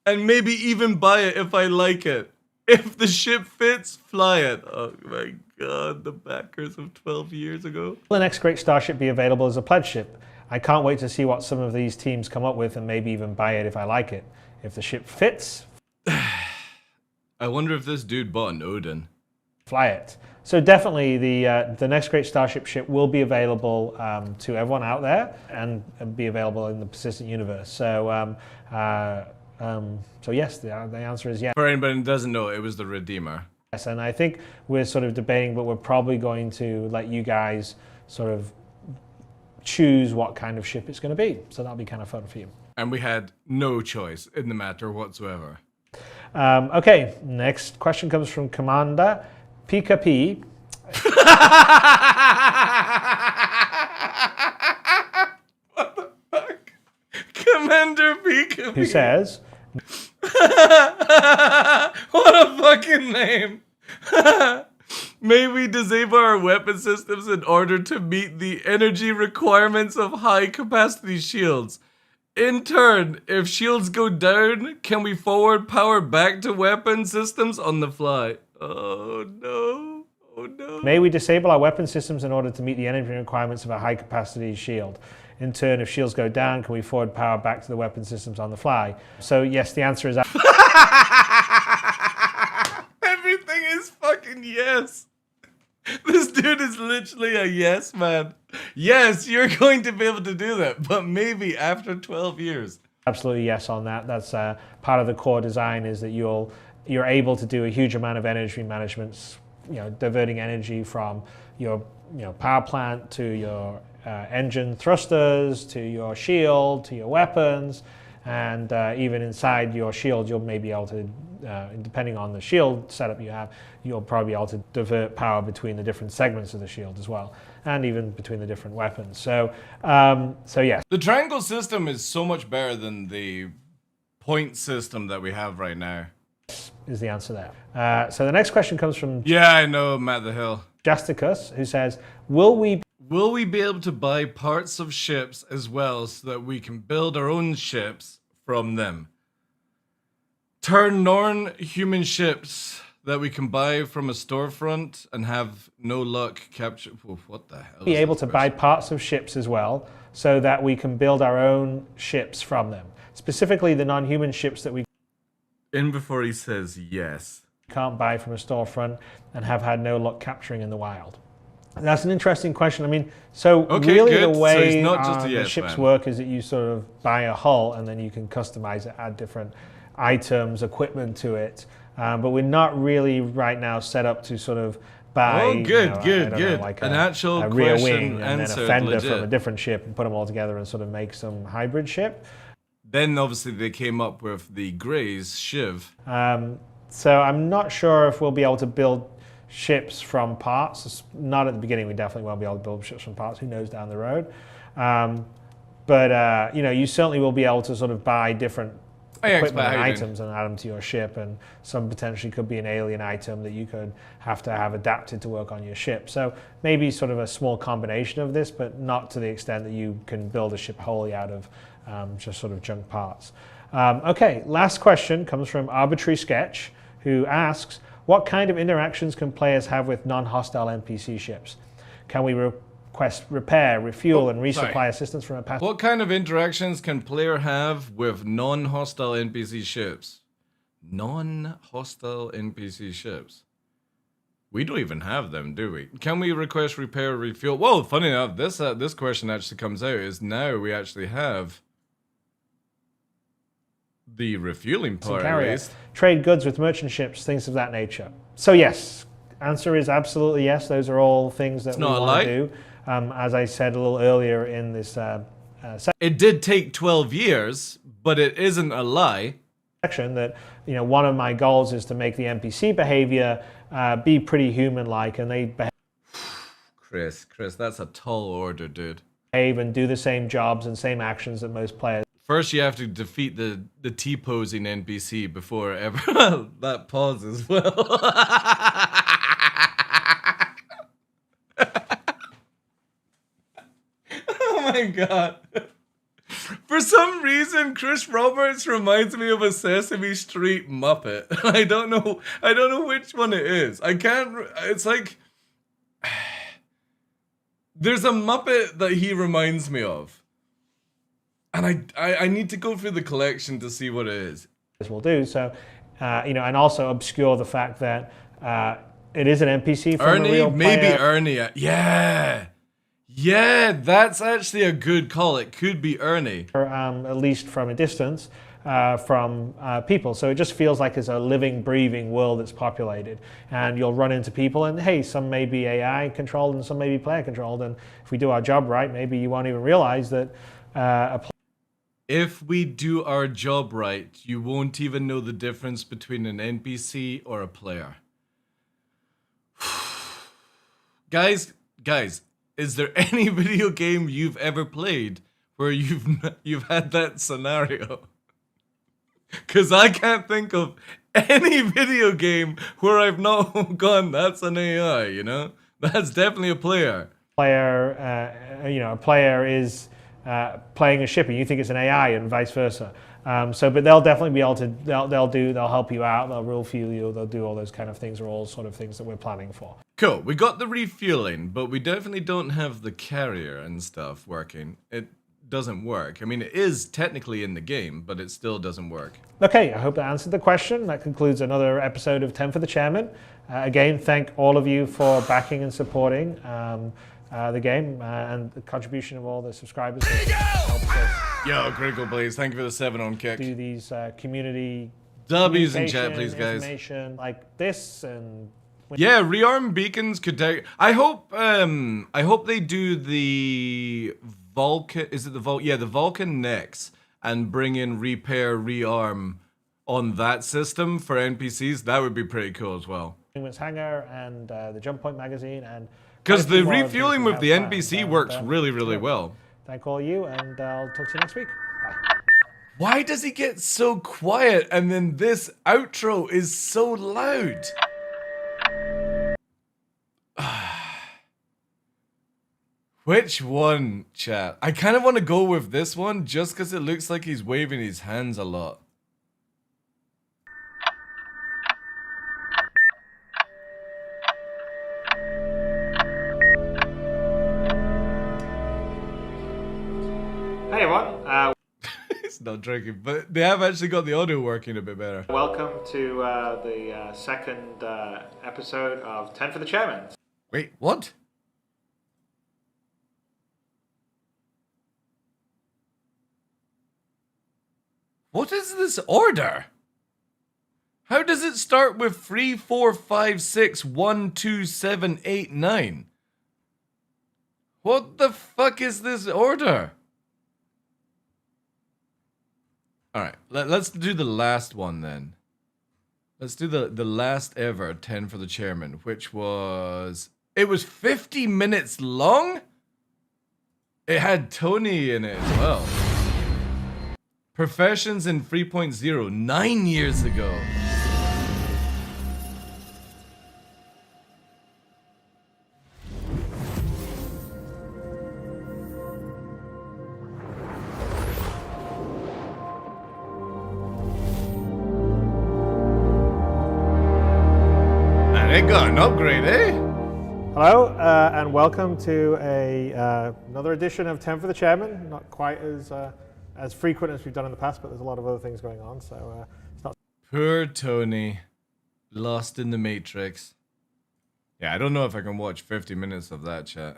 and maybe even buy it if I like it. If the ship fits, fly it. Oh my god, the backers of 12 years ago. Will the next great starship be available as a pledge ship? I can't wait to see what some of these teams come up with and maybe even buy it if I like it. If the ship fits... I wonder if this dude bought an Odin. Fly it. So definitely the next great starship ship will be available to everyone out there and be available in the persistent universe. So so yes, the answer is yes. For anybody who doesn't know, it was the Redeemer. Yes, and I think we're sort of debating, but we're probably going to let you guys sort of choose what kind of ship it's going to be. So that'll be kind of fun for you. And we had no choice in the matter whatsoever. Okay, next question comes from Commander Pika P. What the fuck? Commander Pika P. Who says... What a fucking name. May we disable our weapon systems in order to meet the energy requirements of high-capacity shields. In turn, if shields go down, can we forward power back to weapon systems on the fly? Oh no. Oh no. May we disable our weapon systems in order to meet the energy requirements of a high-capacity shield? In turn, if shields go down, can we forward power back to the weapon systems on the fly? So yes, the answer is... Everything is fucking yes. This dude is literally a yes man. Yes, you're going to be able to do that, but maybe after 12 years. Absolutely yes on that. That's part of the core design, is that you're able to do a huge amount of energy management, diverting energy from your power plant to your engine thrusters, to your shield, to your weapons, and even inside your shield, you'll maybe be able to, depending on the shield setup you have, you'll probably be able to divert power between the different segments of the shield as well, and even between the different weapons. So yes. The triangle system is so much better than the point system that we have right now. Is the answer there. So the next question comes from... Yeah, I know, Matt the Hill. Justicus, who says, Will we be able to buy parts of ships as well so that we can build our own ships from them? Turn non-human ships that we can buy from a storefront and have no luck capture... What the hell? Be able to buy parts of ships as well so that we can build our own ships from them. Specifically the non-human ships that we... In before he says yes. Can't buy from a storefront and have had no luck capturing in the wild. That's an interesting question. I mean, so really good. The way so not just a yes, the ships man. work is that you sort of buy a hull and then you can customize it, add different items, equipment to it. But we're not really right now set up to sort of buy like an actual a rear question wing and then a fender legit. from a different ship and put them all together and sort of make some hybrid ship. Then obviously they came up with the Grey's Shiv. So I'm not sure if we'll be able to build ships from parts. Not at the beginning, we definitely won't be able to build ships from parts. Who knows down the road? But you certainly will be able to sort of buy different equipment and items and add them to your ship, and some potentially could be an alien item that you could have to have adapted to work on your ship. So maybe sort of a small combination of this, but not to the extent that you can build a ship wholly out of just sort of junk parts. Okay, last question comes from Arbitrary Sketch, who asks, what kind of interactions can players have with non-hostile NPC ships? Can we request repair, refuel, and resupply assistance from a passenger? What kind of interactions can player have with non-hostile NPC ships? Non-hostile NPC ships? We don't even have them, do we? Can we request repair, refuel? Well, funny enough, this question actually comes out is now we actually have the refueling part, at least. Trade goods with merchant ships, things of that nature. So yes, answer is absolutely yes. Those are all things that we want to do. As I said a little earlier in this it did take 12 years, but it isn't a lie. Section that, one of my goals is to make the NPC behavior be pretty human-like, and they behave. Chris, that's a tall order, dude. Behave and do the same jobs and same actions that most players. First, you have to defeat the T-posing NPC before ever that pause as well. Oh my god. For some reason, Chris Roberts reminds me of a Sesame Street Muppet. I don't know which one it is. It's like there's a Muppet that he reminds me of. And I need to go through the collection to see what it is. Will do so, and also obscure the fact that it is an NPC from Ernie, a real player. maybe Ernie. Yeah, that's actually a good call. It could be Ernie. At least from a distance, from people. So it just feels like it's a living, breathing world that's populated. And you'll run into people, and hey, some may be AI controlled and some may be player controlled. And if we do our job right, maybe you won't even realize that if we do our job right, you won't even know the difference between an NPC or a player. Guys, is there any video game you've ever played where you've had that scenario? Because I can't think of any video game where I've not gone, that's an AI, you know? That's definitely a player. A player is playing a ship and you think it's an AI and vice versa. But they'll definitely be able to, they'll help you out, they'll refuel you, they'll do all those kind of things, are all sort of things that we're planning for. Cool, we got the refueling, but we definitely don't have the carrier and stuff working. It doesn't work. I mean, it is technically in the game, but it still doesn't work. Okay, I hope that answered the question. That concludes another episode of 10 for the Chairman. Again, thank all of you for backing and supporting the game and the contribution of all the subscribers. Yo, Critical Blaze, thank you for the 7 on kick. Do these community W's in chat, please, guys. Information like this and. Yeah, rearm beacons could take. I hope they do the Vulcan. Is it the Vulcan? Yeah, the Vulcan next, and bring in repair, rearm on that system for NPCs. That would be pretty cool as well. Hangar and the Jump Point magazine and. Because the refueling with the NPC works really, really well. Thank all of you, and I'll talk to you next week. Bye. Why does he get so quiet and then this outro is so loud? Which one, chat? I kind of want to go with this one just because it looks like he's waving his hands a lot. Hey everyone. It's not drinking, but they have actually got the audio working a bit better. Welcome to the second episode of 10 for the Chairman. Wait, what? What is this order? How does it start with 3, 4, 5, 6, 1, 2, 7, 8, 9? What the fuck is this order? Alright, let's do the last one then. Let's do the last ever 10 for the Chairman, which was... It was 50 minutes long? It had Tony in it as well. Professions in 3.0, 9 years ago. And it got an upgrade, eh? Hello, and welcome to another edition of 10 for the Chairman. Not quite as frequent as we've done in the past, but there's a lot of other things going on, so it's not. Poor Tony, lost in the Matrix. Yeah, I don't know if I can watch 50 minutes of that, chat.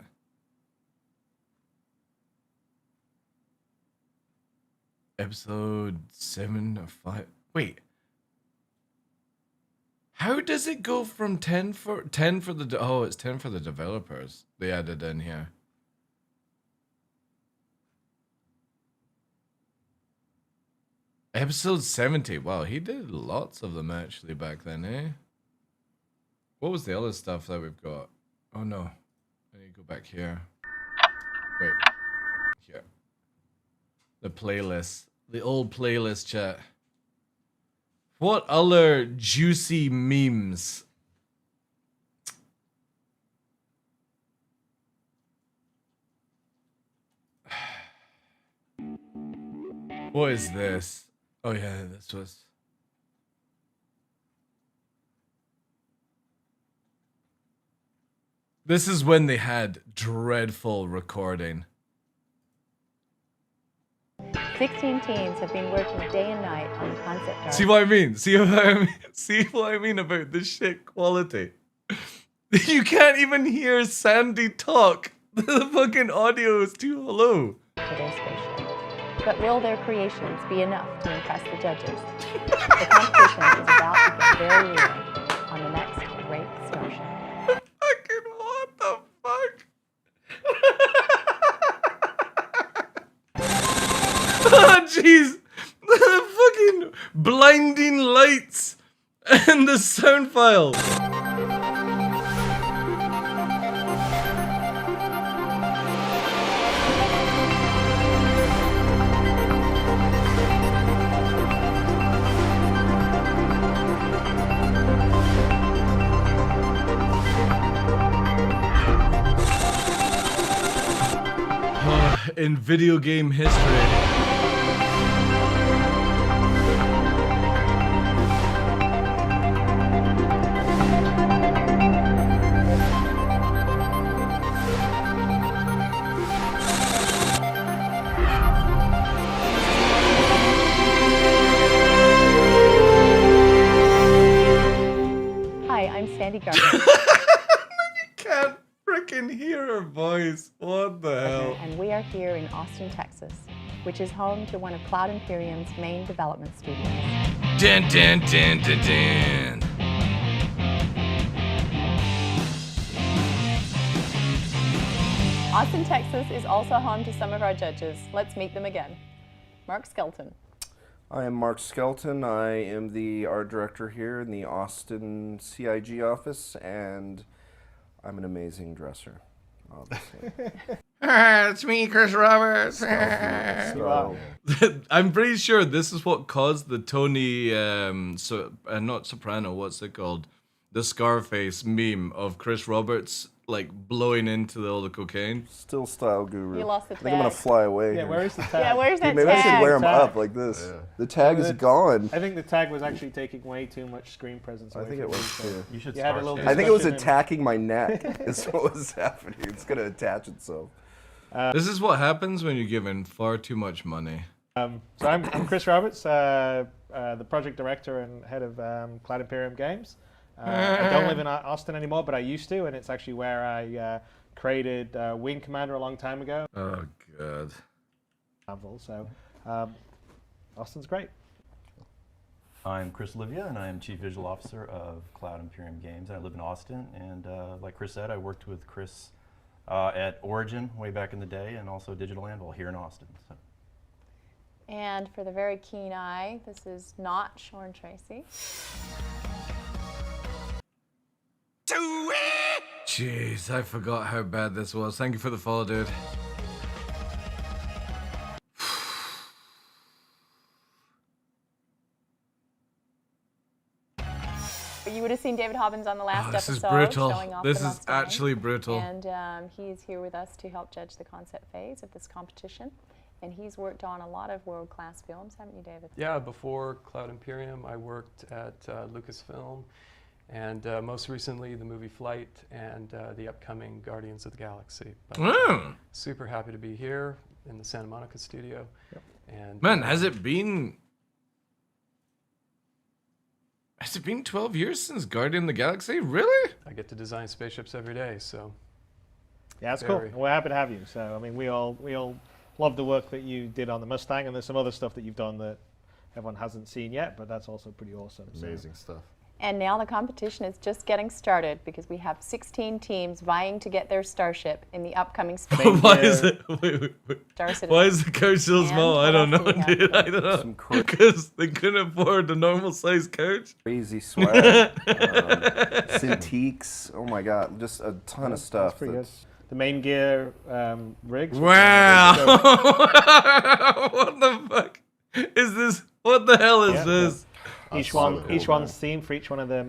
Episode 7 or 5. Wait. How does it go from 10 for the... Oh, it's 10 for the developers. They added in here. Episode 70. Wow, he did lots of them actually back then, eh? What was the other stuff that we've got? Oh no. I need to go back here. Wait. Here. The playlist. The old playlist, chat. What other juicy memes? What is this? Oh yeah, this was... This is when they had dreadful recording. 16 teams have been working day and night on the concept art. See what I mean? See what I mean about the shit quality? You can't even hear Sandy talk. The fucking audio is too low. For their spaceship. But will their creations be enough to impress the judges? The competition is about to get very real on the next great starship. Fucking what the fuck? Oh, jeez. The fucking blinding lights and the sound file. in video game history. Sandy Gardner. Can't freaking hear her voice. What the hell? And we are here in Austin, Texas, which is home to one of Cloud Imperium's main development studios. Dun, dun, dun, dun, dun. Austin, Texas is also home to some of our judges. Let's meet them again. Mark Skelton. I am Mark Skelton. I am the art director here in the Austin CIG office, and I'm an amazing dresser, obviously. It's me, Chris Roberts. I'm pretty sure this is what caused the Tony, not Soprano, what's it called? The Scarface meme of Chris Roberts like blowing into all the cocaine. Still style guru. You lost the I think I'm gonna fly away. Yeah, here. where is the tag? Yeah, where's that Maybe tag? I should wear them Tag. up like this. Yeah. The tag is gone. I think the tag was actually taking way too much screen presence. I away think from it was you, so too. You should. You had a little I think it was discussion attacking my neck. Is what was happening. It's gonna attach itself. This is what happens when you're given far too much money. So I'm Chris Roberts, the project director and head of Cloud Imperium Games. I don't live in Austin anymore, but I used to, and it's actually where I created Wing Commander a long time ago. Oh, God. So Austin's great. I'm Chris Livia, and I am Chief Visual Officer of Cloud Imperium Games. I live in Austin, and like Chris said, I worked with Chris at Origin way back in the day, and also Digital Anvil here in Austin. So. And for the very keen eye, this is not Sean Tracy. Jeez, I forgot how bad this was. Thank you for the follow, dude. You would have seen David Hobbins on the last This is episode. brutal. Showing off This the is Mustang. actually brutal. And he's here with us to help judge the concept phase of this competition. And he's worked on a lot of world-class films, haven't you, David? Yeah, before Cloud Imperium, I worked at Lucasfilm, and most recently the movie Flight and the upcoming Guardians of the Galaxy. But, super happy to be here in the Santa Monica studio. Yep. And Man, has it been 12 years since Guardian of the Galaxy? Really? I get to design spaceships every day, so. Yeah, that's cool. We're happy to have you. So I mean, we all love the work that you did on the Mustang, and there's some other stuff that you've done that everyone hasn't seen yet, but that's also pretty awesome. Amazing stuff. And now the competition is just getting started because we have 16 teams vying to get their starship in the upcoming space. Why is it? Wait. Why is the couch so small? I don't know, dude. I don't know. Because they couldn't afford a normal sized couch. Crazy swag, Cintiqs. Oh my God, just a ton of stuff. That's pretty good. The main gear rigs. Wow! What the fuck is this? What the hell is this? Each one's themed for each one of the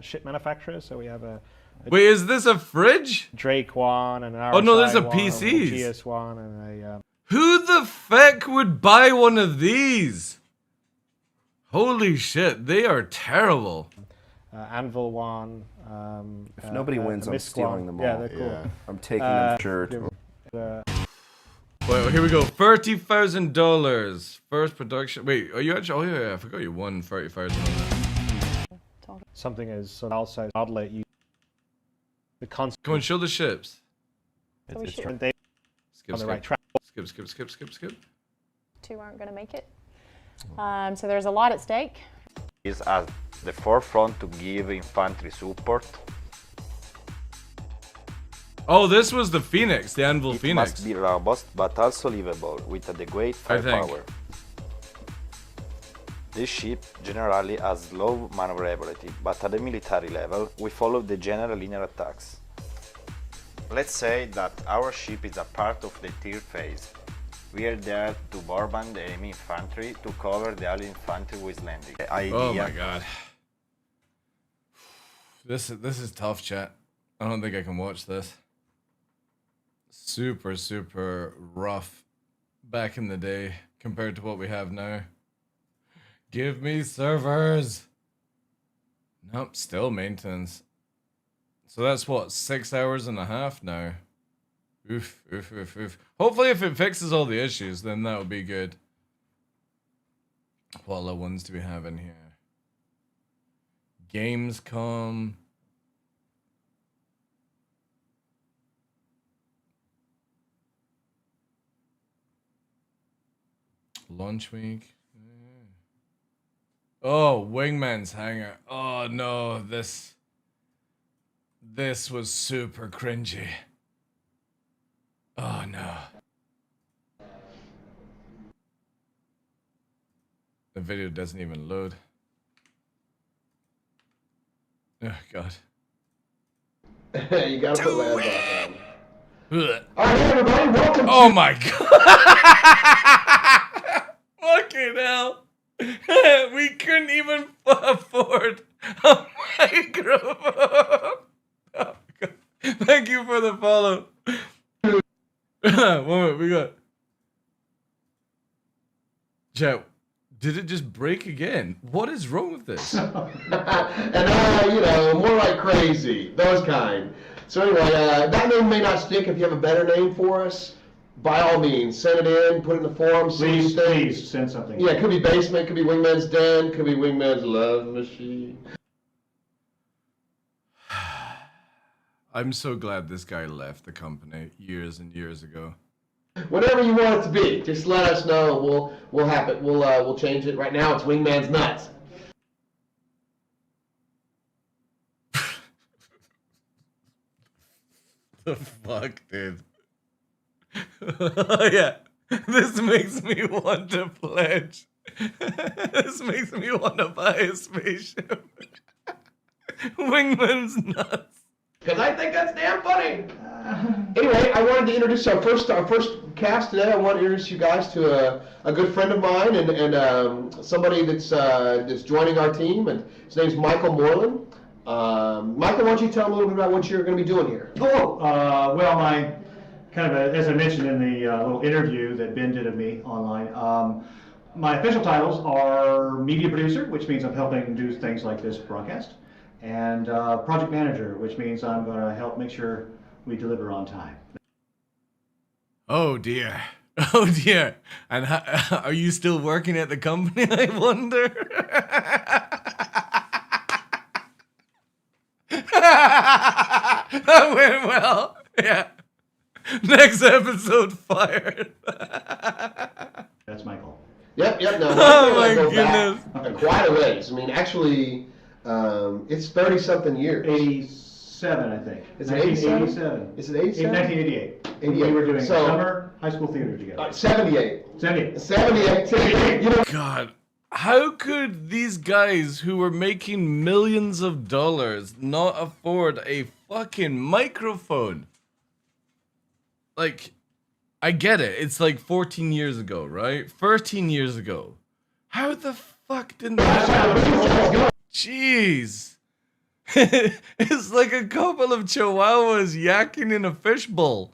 ship manufacturers. So we have a wait, is this a fridge? Drake one and an RSI oh no, there's a one, PCs. a GS one and a. Who the fuck would buy one of these? Holy shit, they are terrible. Anvil one. If nobody wins, I'm stealing them all. Yeah, they're cool. I'm taking them shirt. Wait, here we go. $30,000. First production. Wait, are you actually? Oh yeah, I forgot you won $30,000. Something is sort of also outlet you. The concept. Come on, show the ships. It's Skip, on the right track. Skip. Two aren't going to make it. So there's a lot at stake. Is at the forefront to give infantry support. Oh, this was the Phoenix, the Anvil It Phoenix. must be robust but also livable with adequate firepower. This ship generally has low maneuverability, but at the military level, we follow the general linear attacks. Let's say that our ship is a part of the tier phase. We are there to bombard the enemy infantry to cover the allied infantry with landing. The idea Oh my god. This is tough, chat. I don't think I can watch this. super, super rough back in the day compared to what we have now. Give me servers. Nope, still maintenance. So that's what, 6 hours and a half now. Oof, oof, oof, oof. Hopefully if it fixes all the issues, then that'll be good. What other ones do we have in here? Gamescom. Launch week. Oh, Wingman's Hangar. Oh no, this was super cringy. Oh no. The video doesn't even load. Oh god. You gotta put Landlock on. Ugh. Alright, everybody, welcome Oh to... my god. Fucking hell. We couldn't even afford a microphone. Oh, God. Thank you for the follow. 1 minute, we got. Chat, did it just break again? What is wrong with this? And you know, more like crazy, those kind. So anyway, that name may not stick. If you have a better name for us, by all means, send it in, put it in the forum. Please send something. Yeah, it could be Basement, could be Wingman's Den, could be Wingman's Love Machine. I'm so glad this guy left the company years and years ago. Whatever you want it to be, just let us know. We'll have it. We'll change it. Right now, it's Wingman's Nuts. The fuck, dude. Oh yeah, this makes me want to pledge. This makes me want to buy a spaceship. Wingman's Nuts. Because I think that's damn funny. Anyway, I wanted to introduce our first cast today. I want to introduce you guys to a good friend of mine and somebody that's joining our team. And his name's Michael Moreland. Michael, why don't you tell them a little bit about what you're going to be doing here? Well, my kind of as I mentioned in the little interview that Ben did of me online, my official titles are media producer, which means I'm helping do things like this broadcast, and project manager, which means I'm going to help make sure we deliver on time. Oh dear. Oh dear. And are you still working at the company, I wonder? That went well. Yeah. Next episode fired. That's Michael. Yep. No, oh my goodness. Quite a ways. I mean, actually, it's 30-something years. 87, I think. Is it 87? Is it 87? 1988. We were doing summer high school theater together. 78. 78. You know, God. How could these guys who were making millions of dollars not afford a fucking microphone? Like, I get it. It's like 14 years ago, right? 13 years ago. How the fuck didn't that happen? Jeez. It's like a couple of chihuahuas yakking in a fishbowl.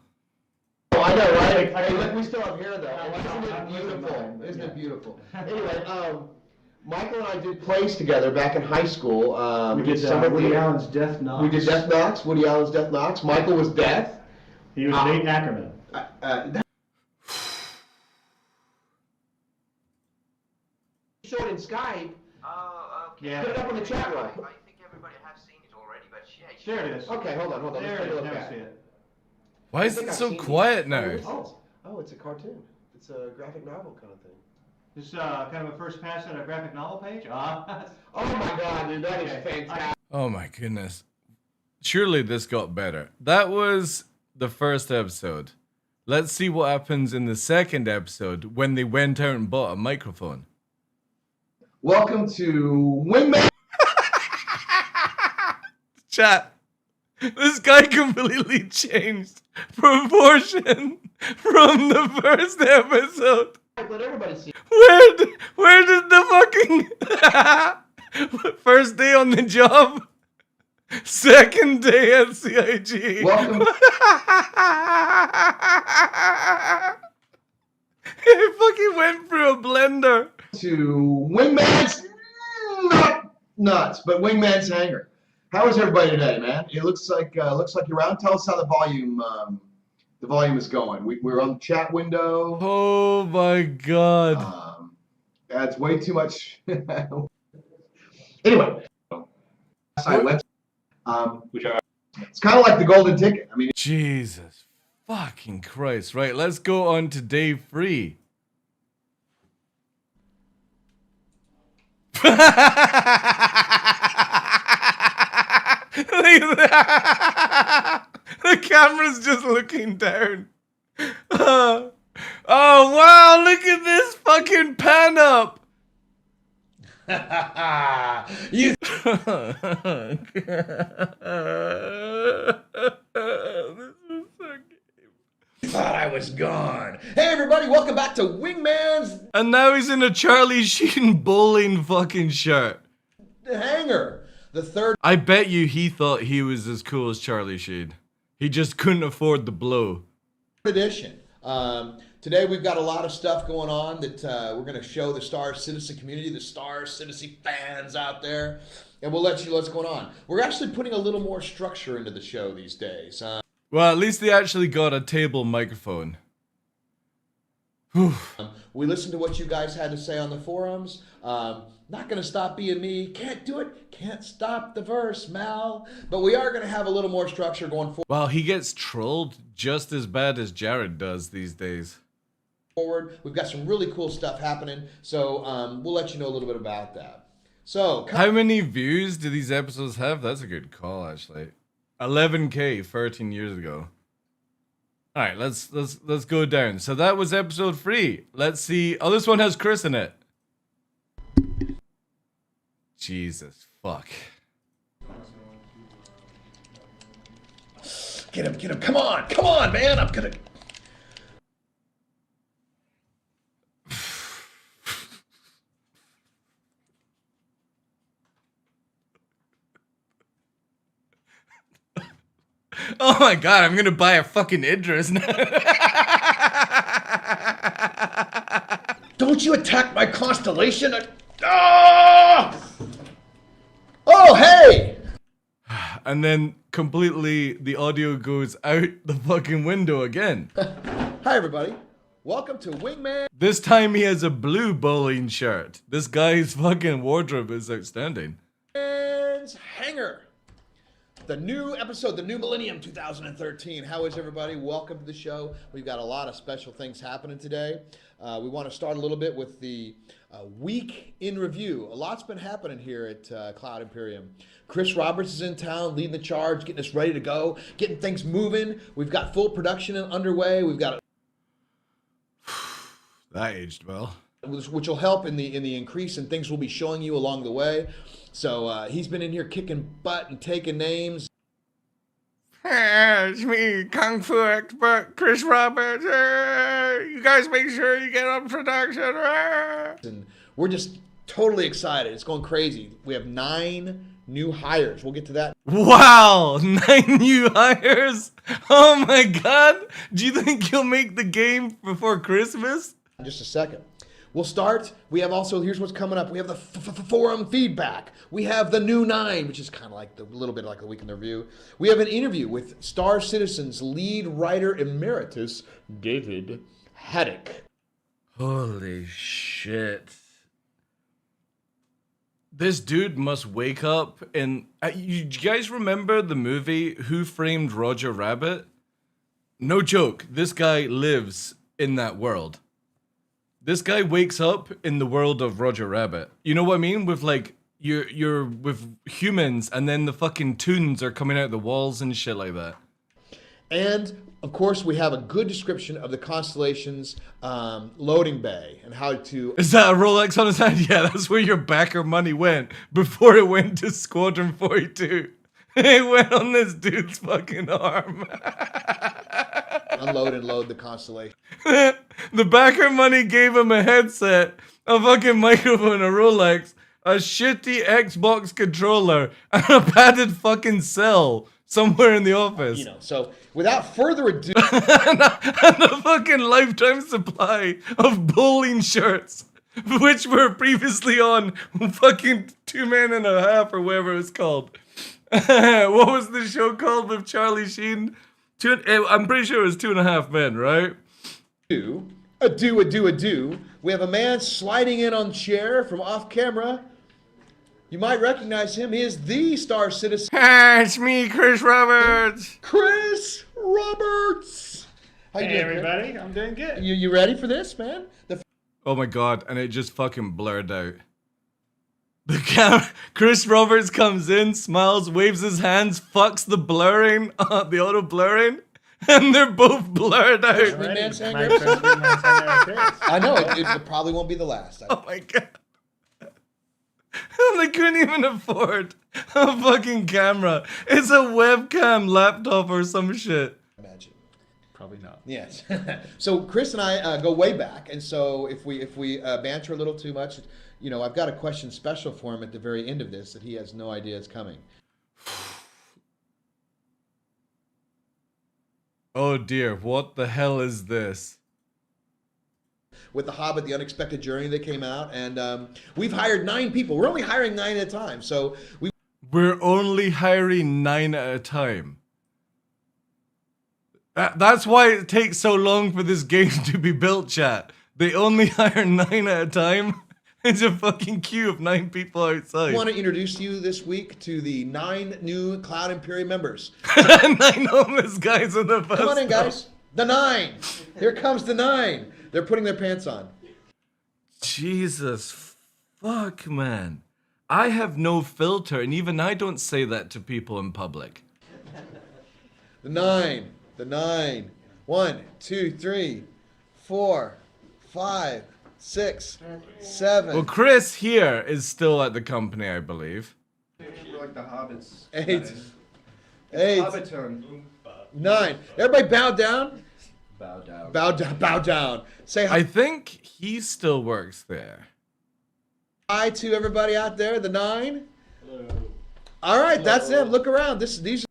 Oh, I know, right? Hey, look, we still have hair, though. Isn't it beautiful? Isn't it beautiful? Anyway, Michael and I did plays together back in high school. We did Woody Allen's Death Knocks. We did Death Knocks, Woody Allen's Death Knocks. Michael was Death. He was Nate Ackerman. Showed in Skype. Oh, okay. Yeah. Put it up on the chat room. I think everybody has seen it already, but yeah. There it is. Okay, hold on. There Let's take it a is. look Never at see it. it. Why is it so quiet now? Oh, it's a cartoon. It's a graphic novel kind of thing. This is kind of a first pass at a graphic novel page. Oh my god, dude, that is fantastic. Oh my goodness. Surely this got better. That was the first episode. Let's see what happens in the second episode when they went out and bought a microphone. Welcome to Wingman. Chat. This guy completely changed proportion from the first episode. Let everybody see. Where did the fucking first day on the job? Second day at CIG. Welcome. He fucking went through a blender. To Wingman's nuts, but Wingman's hangar. How is everybody today, man? It looks like you're around. Tell us how the volume is going. We're on the chat window. Oh my god. That's way too much. Anyway, it's kind of like the golden ticket. I mean, Jesus fucking Christ. Right, let's go on to day 3. Look at that. The camera's just looking down. Oh wow, look at this fucking pan up. You thought I was gone. Hey everybody, welcome back to Wingman's And now he's in a Charlie Sheen bowling fucking shirt. hangar. The third I bet you he thought he was as cool as Charlie Sheen. He just couldn't afford the blow. edition. Today we've got a lot of stuff going on that we're going to show the Star Citizen community, the Star Citizen fans out there, and we'll let you know what's going on. We're actually putting a little more structure into the show these days. Well, at least they actually got a table microphone. We listened to what you guys had to say on the forums. Not going to stop being me. Can't do it. Can't stop the verse, Mal. But we are going to have a little more structure going forward. Well, he gets trolled just as bad as Jared does these days. We've got some really cool stuff happening, so we'll let you know a little bit about that. So, how many views do these episodes have? That's a good call, actually. 11K 13 years ago. All right, let's go down. So that was episode 3. Let's see. Oh, this one has Chris in it. Jesus fuck. Get him. Come on, man. I'm gonna. Oh my god, I'm gonna buy a fucking Idris now. Don't you attack my constellation! Oh, hey! And then completely the audio goes out the fucking window again. Hi, everybody. Welcome to Wingman. This time he has a blue bowling shirt. This guy's fucking wardrobe is outstanding. Man's Hangar. The new episode, the new millennium 2013. How is everybody? Welcome to the show. We've got a lot of special things happening today. We want to start a little bit with the week in review. A lot's been happening here at Cloud Imperium. Chris Roberts is in town, leading the charge, getting us ready to go, getting things moving. We've got full production underway. We've got that aged well, which will help in the increase in things we'll be showing you along the way. So he's been in here kicking butt and taking names. It's me, Kung Fu expert Chris Roberts. You guys make sure you get on production. And we're just totally excited. It's going crazy. We have 9 new hires. We'll get to that. Wow, 9 new hires. Oh my god. Do you think you'll make the game before Christmas? In just a second. We'll start. We have also, here's what's coming up. We have the forum feedback. We have the new 9, which is kind of like a little bit like the week in the review. We have an interview with Star Citizen's lead writer emeritus, David Haddock. Holy shit. This dude must wake up and... you guys remember the movie Who Framed Roger Rabbit? No joke. This guy lives in that world. This guy wakes up in the world of Roger Rabbit. You know what I mean? With like, you're with humans and then the fucking toons are coming out the walls and shit like that. And, of course, we have a good description of the constellation's loading bay and how to... Is that a Rolex on his hand? Yeah, that's where your backer money went before it went to Squadron 42. It went on this dude's fucking arm. Unload and load the constellation. The backer money gave him a headset, a fucking microphone, a Rolex, a shitty Xbox controller and a padded fucking cell somewhere in the office. You know, so without further ado, and a fucking lifetime supply of bowling shirts, which were previously on fucking 2 Men and a Half or whatever it was called. What was the show called with Charlie Sheen? I'm pretty sure it was 2.5 Men, right? Ado. We have a man sliding in on chair from off camera. You might recognize him. He is the Star Citizen. It's me, Chris Roberts. Chris Roberts. How you Hey, doing, everybody. Chris? I'm doing good. You ready for this, man? Oh my god, and it just fucking blurred out. Chris Roberts comes in, smiles, waves his hands, fucks the blurring, the auto blurring, and they're both blurred out. I know, it probably won't be the last. Oh my god. And they couldn't even afford a fucking camera. It's a webcam laptop or some shit. Imagine. Probably not. Yes. So Chris and I go way back, and so if we banter a little too much, you know, I've got a question special for him at the very end of this that he has no idea is coming. Oh dear, what the hell is this? With The Hobbit, The Unexpected Journey that came out, and we've hired 9 people. We're only hiring 9 at a time, so we're only hiring 9 at a time. That's why it takes so long for this game to be built, chat. They only hire 9 at a time. It's a fucking queue of 9 people outside. I want to introduce you this week to the 9 new Cloud Imperium members. 9 homeless guys on the bus. Come on in, guys. The 9. Here comes the 9. They're putting their pants on. Jesus fuck, man. I have no filter, and even I don't say that to people in public. The 9. The 9. 1, 2, 3, 4, 5, 6, 7. Well, Chris here is still at the company, I believe. We're like the hobbits. 8. Hobbit turn. 9. Everybody bow down. Bow down. Bow down. Bow down. Say hi. I think he still works there. Hi to everybody out there. The 9. Hello. All right, that's them. Look around. These.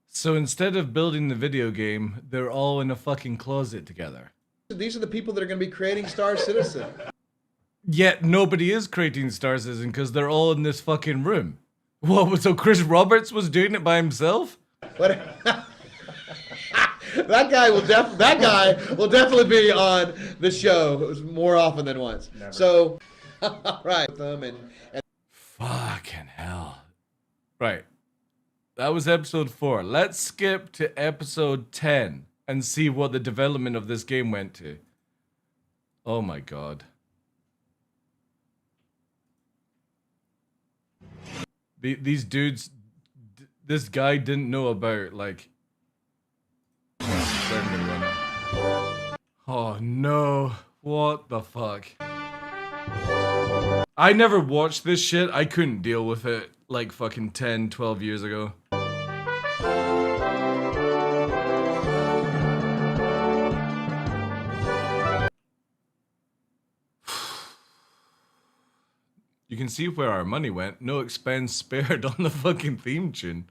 So instead of building the video game, they're all in a fucking closet together. These are the people that are going to be creating Star Citizen. Yet nobody is creating Star Citizen because they're all in this fucking room. What? So Chris Roberts was doing it by himself? What? That guy will definitely be on the show more often than once. Never. So, right, them and fucking hell. Right, that was episode 4. Let's skip to episode 10 and see what the development of this game went to. Oh my god. These dudes, this guy didn't know about, like... Oh no, what the fuck? I never watched this shit. I couldn't deal with it like fucking 10, 12 years ago. You can see where our money went. No expense spared on the fucking theme tune.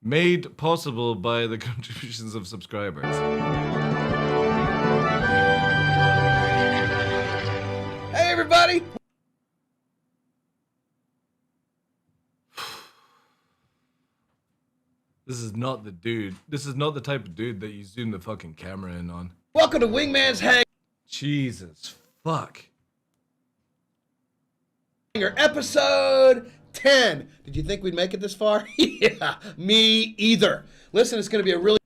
Made possible by the contributions of subscribers. Hey everybody! This is not the dude. This is not the type of dude that you zoom the fucking camera in on. Welcome to Wingman's Hangar. Jesus fuck. Episode 10. Did you think we'd make it this far? Yeah, me either. Listen, it's going to be a really...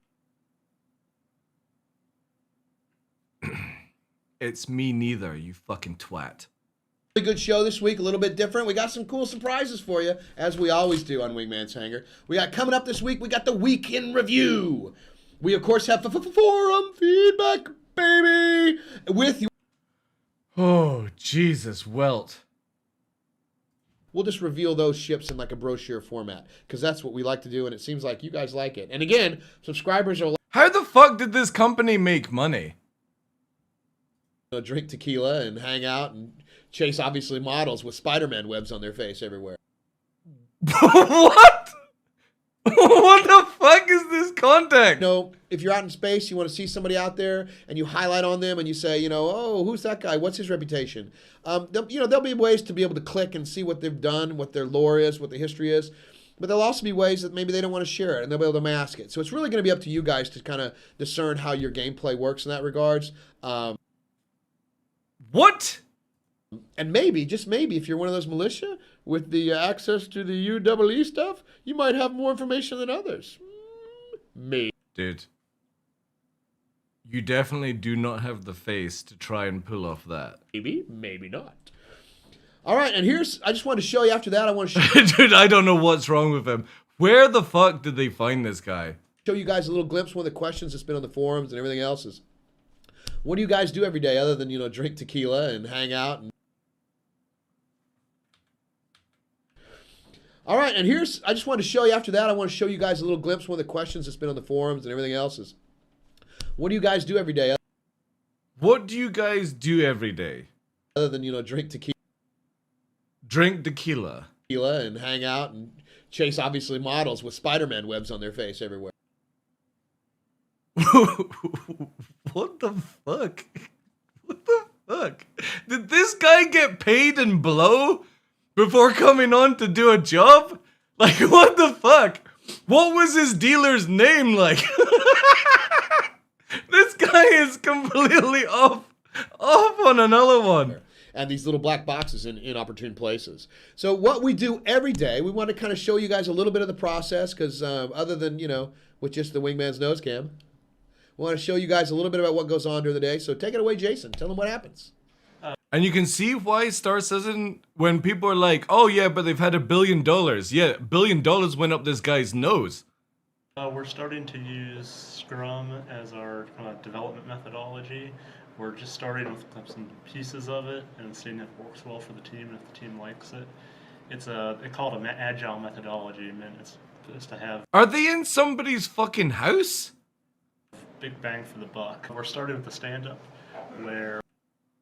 It's me neither, you fucking twat. Good show this week, a little bit different. We got some cool surprises for you, as we always do on Wingman's Hangar. We got coming up this week, we got the Week in Review. We, of course, have forum feedback, baby, with you. Oh, Jesus, Welt. We'll just reveal those ships in like a brochure format, because that's what we like to do, and it seems like you guys like it. And again, subscribers are... How the fuck did this company make money? Drink tequila and hang out and chase obviously models with Spider-Man webs on their face everywhere. What? What the fuck is this contact? You know, if you're out in space, you want to see somebody out there, and you highlight on them, and you say, you know, oh, who's that guy? What's his reputation? There'll be ways to be able to click and see what they've done, what their lore is, what their history is. But there'll also be ways that maybe they don't want to share it, and they'll be able to mask it. So it's really going to be up to you guys to kind of discern how your gameplay works in that regards. What? And maybe, just maybe, if you're one of those militia with the access to the UEE stuff, you might have more information than others. Maybe. Dude. You definitely do not have the face to try and pull off that. Maybe, maybe not. All right, and I just wanted to show you after that, I want to show Dude, I don't know what's wrong with him. Where the fuck did they find this guy? Show you guys a little glimpse. One of the questions that's been on the forums and everything else is, what do you guys do every day other than, drink tequila and hang out? All right, and I just wanted to show you after that, I want to show you guys a little glimpse. One of the questions that's been on the forums and everything else is, what do you guys do every day? What do you guys do every day? Other than, drink tequila. Drink tequila. Tequila and hang out and chase, obviously, models with Spider-Man webs on their face everywhere. What the fuck? What the fuck? Did this guy get paid in blow before coming on to do a job? Like, what the fuck? What was his dealer's name like? This guy is completely off on another one. And these little black boxes in inopportune places. So what we do every day, we want to kind of show you guys a little bit of the process, because other than, with just the wingman's nose cam, we want to show you guys a little bit about what goes on during the day. So take it away, Jason. Tell them what happens. And you can see why Star Citizen, when people are like, oh yeah, but they've had $1 billion. Yeah, $1 billion went up this guy's nose. We're starting to use Scrum as our development methodology. We're just starting with some pieces of it and seeing if it works well for the team and if the team likes it. They call it an agile methodology, and it's just to have. Are they in somebody's fucking house? Big bang for the buck. We're starting with the stand-up, where.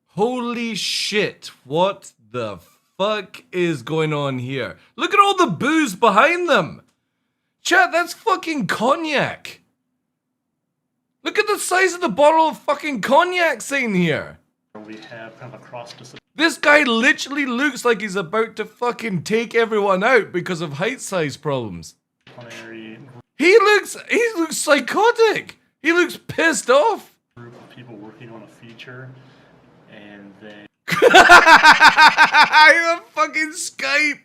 Holy shit! What the fuck is going on here? Look at all the booze behind them. Chat, that's fucking cognac. Look at the size of the bottle of fucking cognac sitting here. We have kind of a cross-disciplinary. This guy literally looks like he's about to fucking take everyone out because of height size problems. He looks psychotic. He looks pissed off. Group of people working on a feature, and they. Fucking Skype.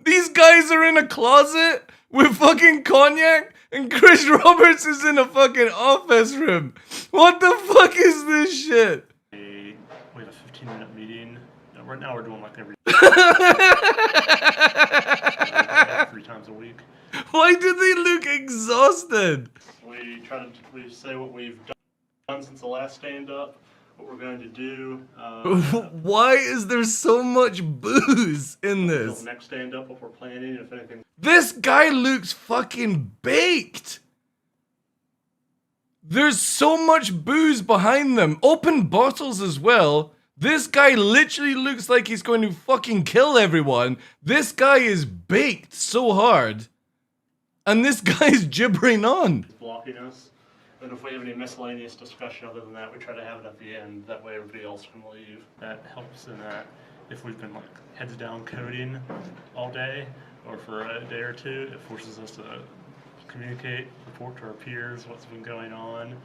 These guys are in a closet with fucking cognac, and Chris Roberts is in a fucking office room. What the fuck is this shit? We have a 15-minute meeting. Right now we're doing like every 3 times a week. Why do they look exhausted? We say what we've done since the last stand-up, what we're going to do. Why is there so much booze in this? Next stand-up, what we're planning, if anything. This guy looks fucking baked. There's so much booze behind them. Open bottles as well. This guy literally looks like he's going to fucking kill everyone. This guy is baked so hard. And this guy's gibbering on. Blocking us. And if we have any miscellaneous discussion other than that, we try to have it at the end. That way everybody else can leave. That helps in that if we've been like heads down coding all day or for a day or two, it forces us to communicate, report to our peers what's been going on.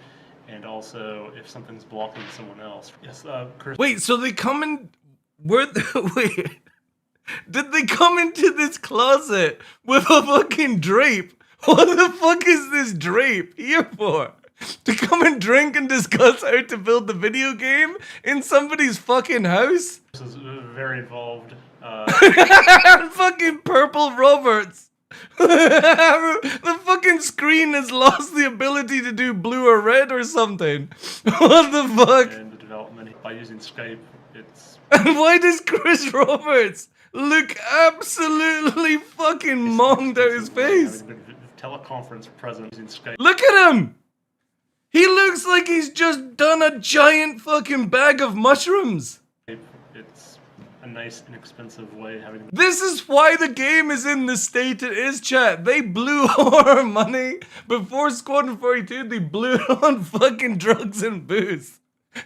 And also if something's blocking someone else. Yes, Chris. Wait, so they come in... Wait. Did they come into this closet with a fucking drape? What the fuck is this drape here for? To come and drink and discuss how to build the video game in somebody's fucking house? This is very involved. Fucking Purple Roberts. The fucking screen has lost the ability to do blue or red or something. What the fuck? And the development by using Skype, it's... And why does Chris Roberts look absolutely fucking monged out his face? Teleconference present using Skype. Look at him! He looks like he's just done a giant fucking bag of mushrooms. It's a nice, inexpensive way of having. This is why the game is in the state it is, chat. They blew all our money before Squadron 42. They blew it on fucking drugs and booze.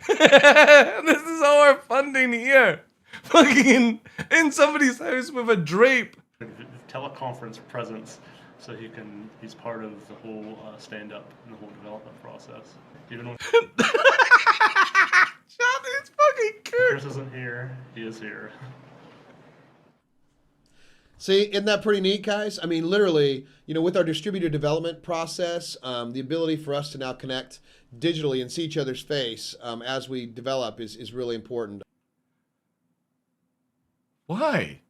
This is all our funding here. Fucking in somebody's house with a drape. Teleconference presence, so he's part of the whole stand-up and the whole development process. Even when Shot is fucking good. Chris isn't here, he is here. See, isn't that pretty neat, guys? I mean, literally, with our distributed development process, the ability for us to now connect digitally and see each other's face as we develop is really important. Why?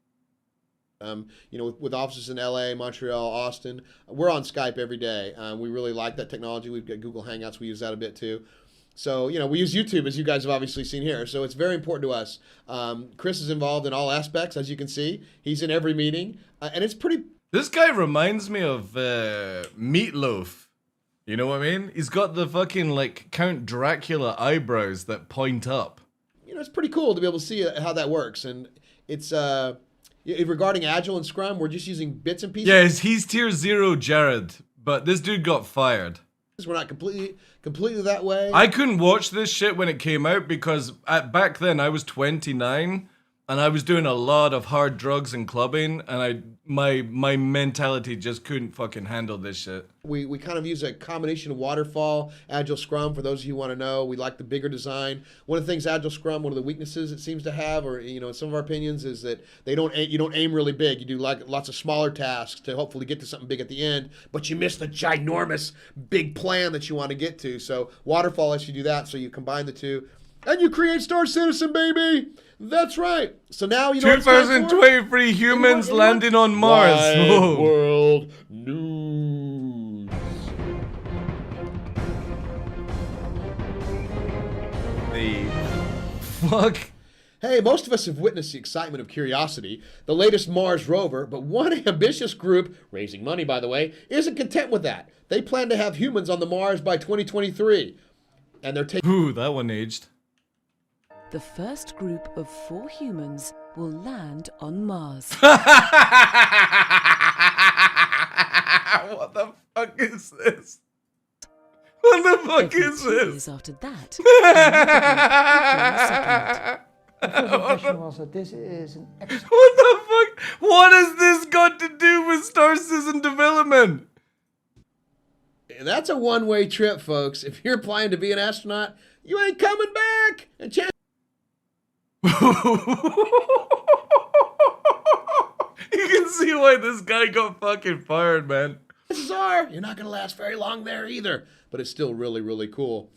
With offices in LA, Montreal, Austin, we're on Skype every day. We really like that technology. We've got Google Hangouts. We use that a bit too. So, we use YouTube, as you guys have obviously seen here. So it's very important to us. Chris is involved in all aspects, as you can see. He's in every meeting. And it's pretty... This guy reminds me of Meatloaf. You know what I mean? He's got the fucking, Count Dracula eyebrows that point up. It's pretty cool to be able to see how that works. And it's... regarding Agile and Scrum, we're just using bits and pieces. Yes, he's tier 0 Jared, but this dude got fired. We're not completely that way. I couldn't watch this shit when it came out because back then I was 29 and I was doing a lot of hard drugs and clubbing, and my mentality just couldn't fucking handle this shit. We kind of use a combination of waterfall, Agile Scrum. For those of you who want to know, we like the bigger design. One of the things Agile Scrum, one of the weaknesses it seems to have, or in some of our opinions, is that you don't aim really big. You do lots of smaller tasks to hopefully get to something big at the end, but you miss the ginormous big plan that you want to get to. So waterfall lets you do that. So you combine the two, and you create Star Citizen, baby. That's right. So now 2023 humans landing on Mars. Wide World News. The fuck? Hey, most of us have witnessed the excitement of Curiosity, the latest Mars rover, but one ambitious group, raising money by the way, isn't content with that. They plan to have humans on the Mars by 2023. And they're taking... Ooh, that one aged. The first group of 4 humans will land on Mars. What the fuck is this? What the fuck is this? After that, this is an what the fuck? What has this got to do with Star Citizen development? That's a one-way trip, folks. If you're applying to be an astronaut, you ain't coming back. And You can see why this guy got fucking fired, man. Chances are you're not going to last very long there either. But it's still really, really cool.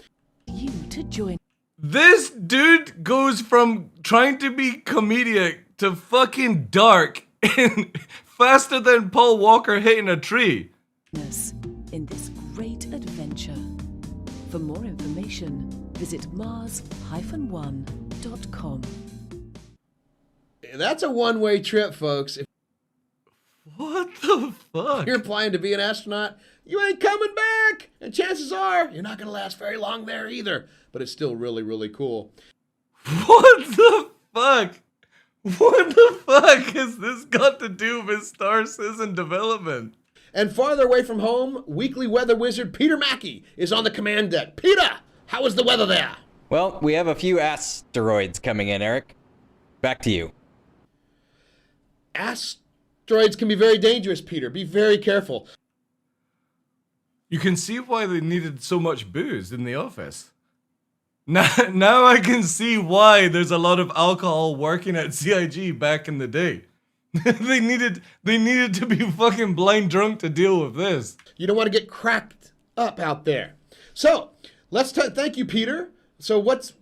You to join. This dude goes from trying to be comedic to fucking dark and faster than Paul Walker hitting a tree. In this great adventure. For more information, visit mars-1.com. That's a one-way trip, folks. What the fuck? If you're applying to be an astronaut, you ain't coming back. And chances are you're not going to last very long there either. But it's still really, really cool. What the fuck? What the fuck has this got to do with Star Citizen development? And farther away from home, weekly weather wizard Peter Mackey is on the command deck. Peter, how is the weather there? Well, we have a few asteroids coming in, Eric. Back to you. Asteroids can be very dangerous, Peter. Be very careful. You can see why they needed so much booze in the office. Now I can see why there's a lot of alcohol working at CIG back in the day. they needed to be fucking blind drunk to deal with this. You don't want to get cracked up out there. So, thank you, Peter. So what's...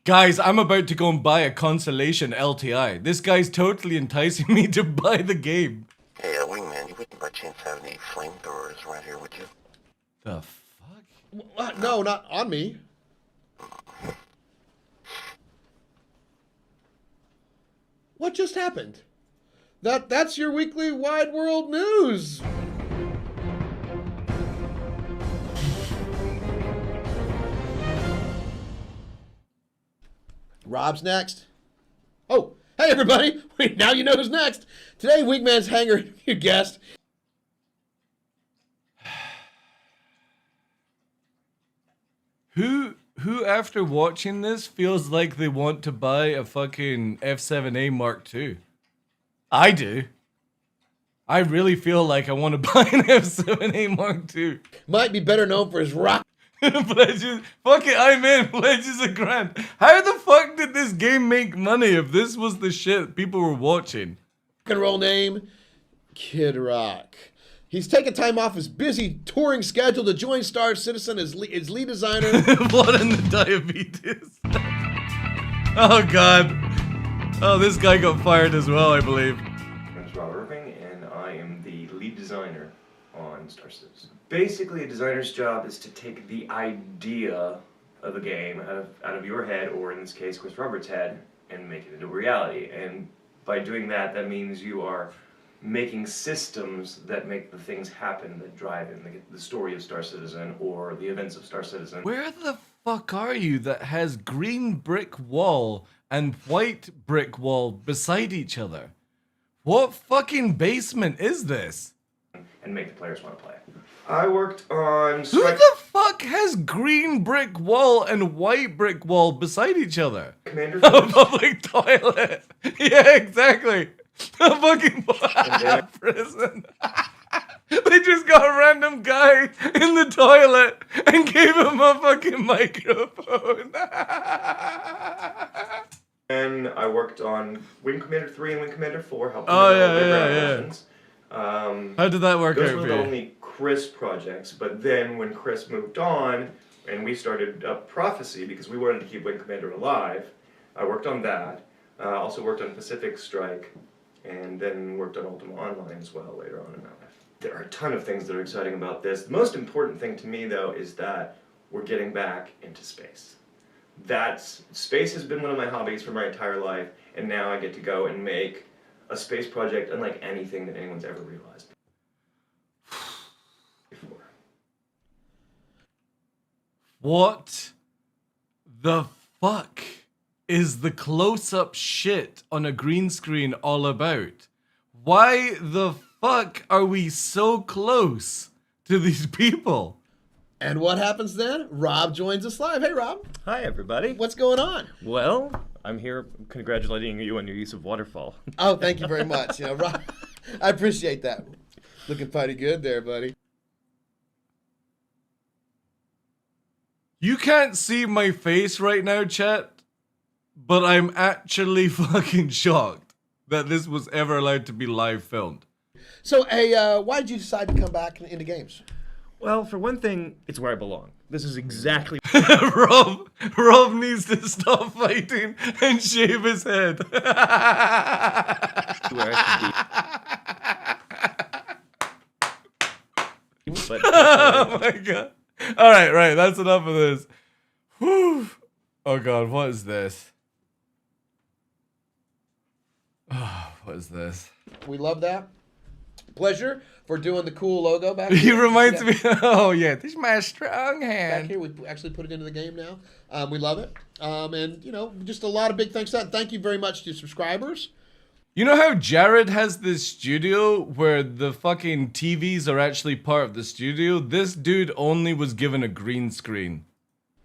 Guys, I'm about to go and buy a Constellation LTI. This guy's totally enticing me to buy the game. Hey, wingman, you wouldn't by chance have any flamethrowers right here, would you? The fuck? No, not on me. What just happened? That's your weekly Wide World News. Rob's next. Oh, hey everybody! Now you know who's next. Today, Wingman's Hangar interview guest. Who after watching this feels like they want to buy a fucking F7A Mark II? I do. I really feel like I want to buy an F7A Mark II. Might be better known for his rock. Pledges. Fuck it, I'm in. Pledges a grand. How the fuck did this game make money if this was the shit people were watching? Rock and roll name, Kid Rock. He's taken time off his busy touring schedule to join Star Citizen as lead designer. Blood in the diabetes. Oh god. Oh, this guy got fired as well, I believe. My name's Rob Irving, and I am the lead designer on Star Citizen. Basically, a designer's job is to take the idea of a game out of your head, or in this case, Chris Roberts' head, and make it into reality. And by doing that, that means you are making systems that make the things happen that drive in the story of Star Citizen or the events of Star Citizen. Where the fuck are you that has green brick wall and white brick wall beside each other? What fucking basement is this? And make the players want to play. I worked on... Who the fuck has green brick wall and white brick wall beside each other? Commander A public toilet. Yeah, exactly. A fucking prison. They just got a random guy in the toilet and gave him a fucking microphone. And I worked on Wing Commander 3 and Wing Commander 4, helping yeah. How did that work out Those for were you? the only Chris projects, but then when Chris moved on and we started Prophecy because we wanted to keep Wing Commander alive, I worked on that. Also worked on Pacific Strike, and then worked on Ultima Online as well later on in my life. There are a ton of things that are exciting about this. The most important thing to me, though, is that we're getting back into space. Space has been one of my hobbies for my entire life, and now I get to go and make a space project unlike anything that anyone's ever realized before. What the fuck is the close-up shit on a green screen all about? Why the fuck are we so close to these people? And what happens then? Rob joins us live. Hey, Rob. Hi, everybody. What's going on? Well, I'm here congratulating you on your use of waterfall. Oh, thank you very much. You know, Rob, I appreciate that. Looking pretty good there, buddy. You can't see my face right now, chat, but I'm actually fucking shocked that this was ever allowed to be live filmed. So, hey, why did you decide to come back into games? Well, for one thing, it's where I belong. This is exactly... Rob needs to stop fighting and shave his head. where I should be. But, oh my god. Alright, right, that's enough of this. Whew. Oh god, what is this? Oh, what is this? We love that. Pleasure for doing the cool logo back He here. reminds me, oh yeah, this is my strong Back hand. here, we actually put it into the game now. We love it. And, you know, just a lot of big thanks to that. Thank you very much to subscribers. You know how Jared has this studio where the fucking TVs are actually part of the studio? This dude only was given a green screen.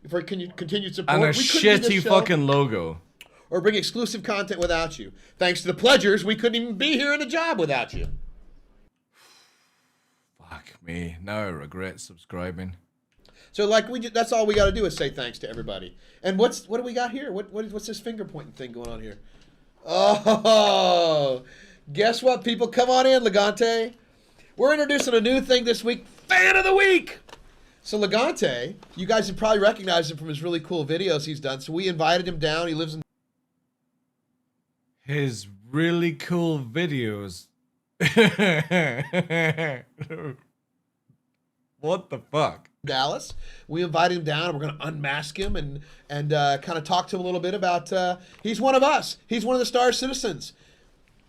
For continued support. And a We couldn't do this shitty show fucking logo. or bring exclusive content without you. Thanks to the pledgers, we couldn't even be here in the job without you. Fuck me. Now I regret subscribing. So that's all we got to do is say thanks to everybody. And what do we got here? What's this finger pointing thing going on here? Oh, guess what, people? Come on in, Legante. We're introducing a new thing this week, Fan of the Week. So Legante, you guys have probably recognized him from his really cool videos he's done. So we invited him down. He lives in His really cool videos. What the fuck? Dallas. We invited him down, and we're going to unmask him and kind of talk to him a little bit about. He's one of us. He's one of the Star Citizens.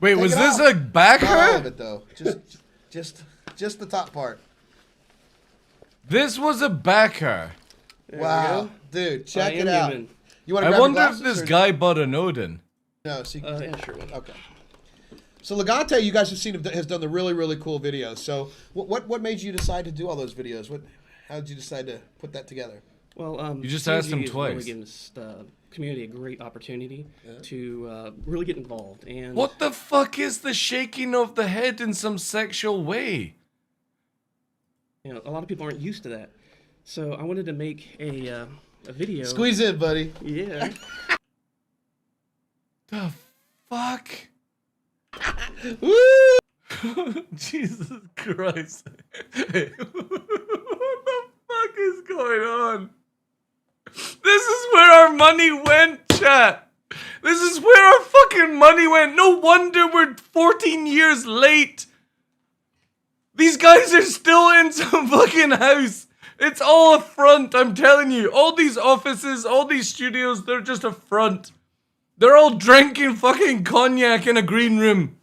Wait, Take was it this off. a backer? Not all of it though. Just the top part. This was a backer. Wow, dude, check it out. You want to I grab wonder your if glasses, this or- guy bought an Odin. No, so you can Yeah, sure. Okay. So Legante, you guys have seen, has done the really cool videos. So what made you decide to do all those videos? How did you decide to put that together? Well, You just CNG asked him is twice. Really giving this community a great opportunity to really get involved. And What the fuck is the shaking of the head in some sexual way? you know, a lot of people aren't used to that. So I wanted to make a video. Squeeze in, buddy. Yeah. The fuck? Jesus Christ. What the fuck is going on? This is where our money went, chat. This is where our fucking money went. No wonder we're 14 years late. These guys are still in some fucking house. It's all a front, I'm telling you. All these offices, all these studios, they're just a front. They're all drinking fucking cognac in a green room.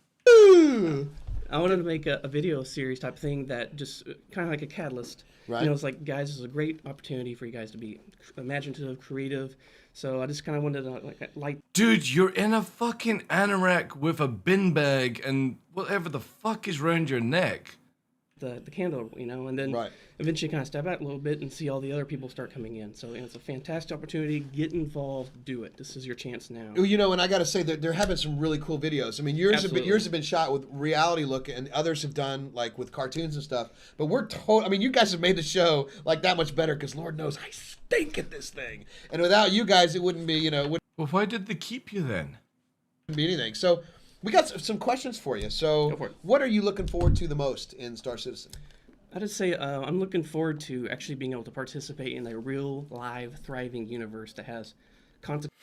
I wanted to make a video series type thing that just kind of like a catalyst. Right. You know, it's like, guys, this is a great opportunity for you guys to be imaginative, creative. So I just kind of wanted to like. Dude, you're in a fucking anorak with a bin bag and whatever the fuck is round your neck. The candle, you know, and then eventually kind of step out a little bit and see all the other people start coming in. So you know, it's a fantastic opportunity. Get involved, do it. This is your chance now. Well, you know, and I got to say that they're having some really cool videos. I mean, yours have been shot with reality look, and others have done like with cartoons and stuff. But I mean, you guys have made the show like that much better because Lord knows I stink at this thing. And without you guys, it wouldn't be, you know. Well, why did they keep you then? Wouldn't be anything. So we got some questions for you. So what are you looking forward to the most in Star Citizen? I just say I'm looking forward to actually being able to participate in a real, live, thriving universe that has consequences.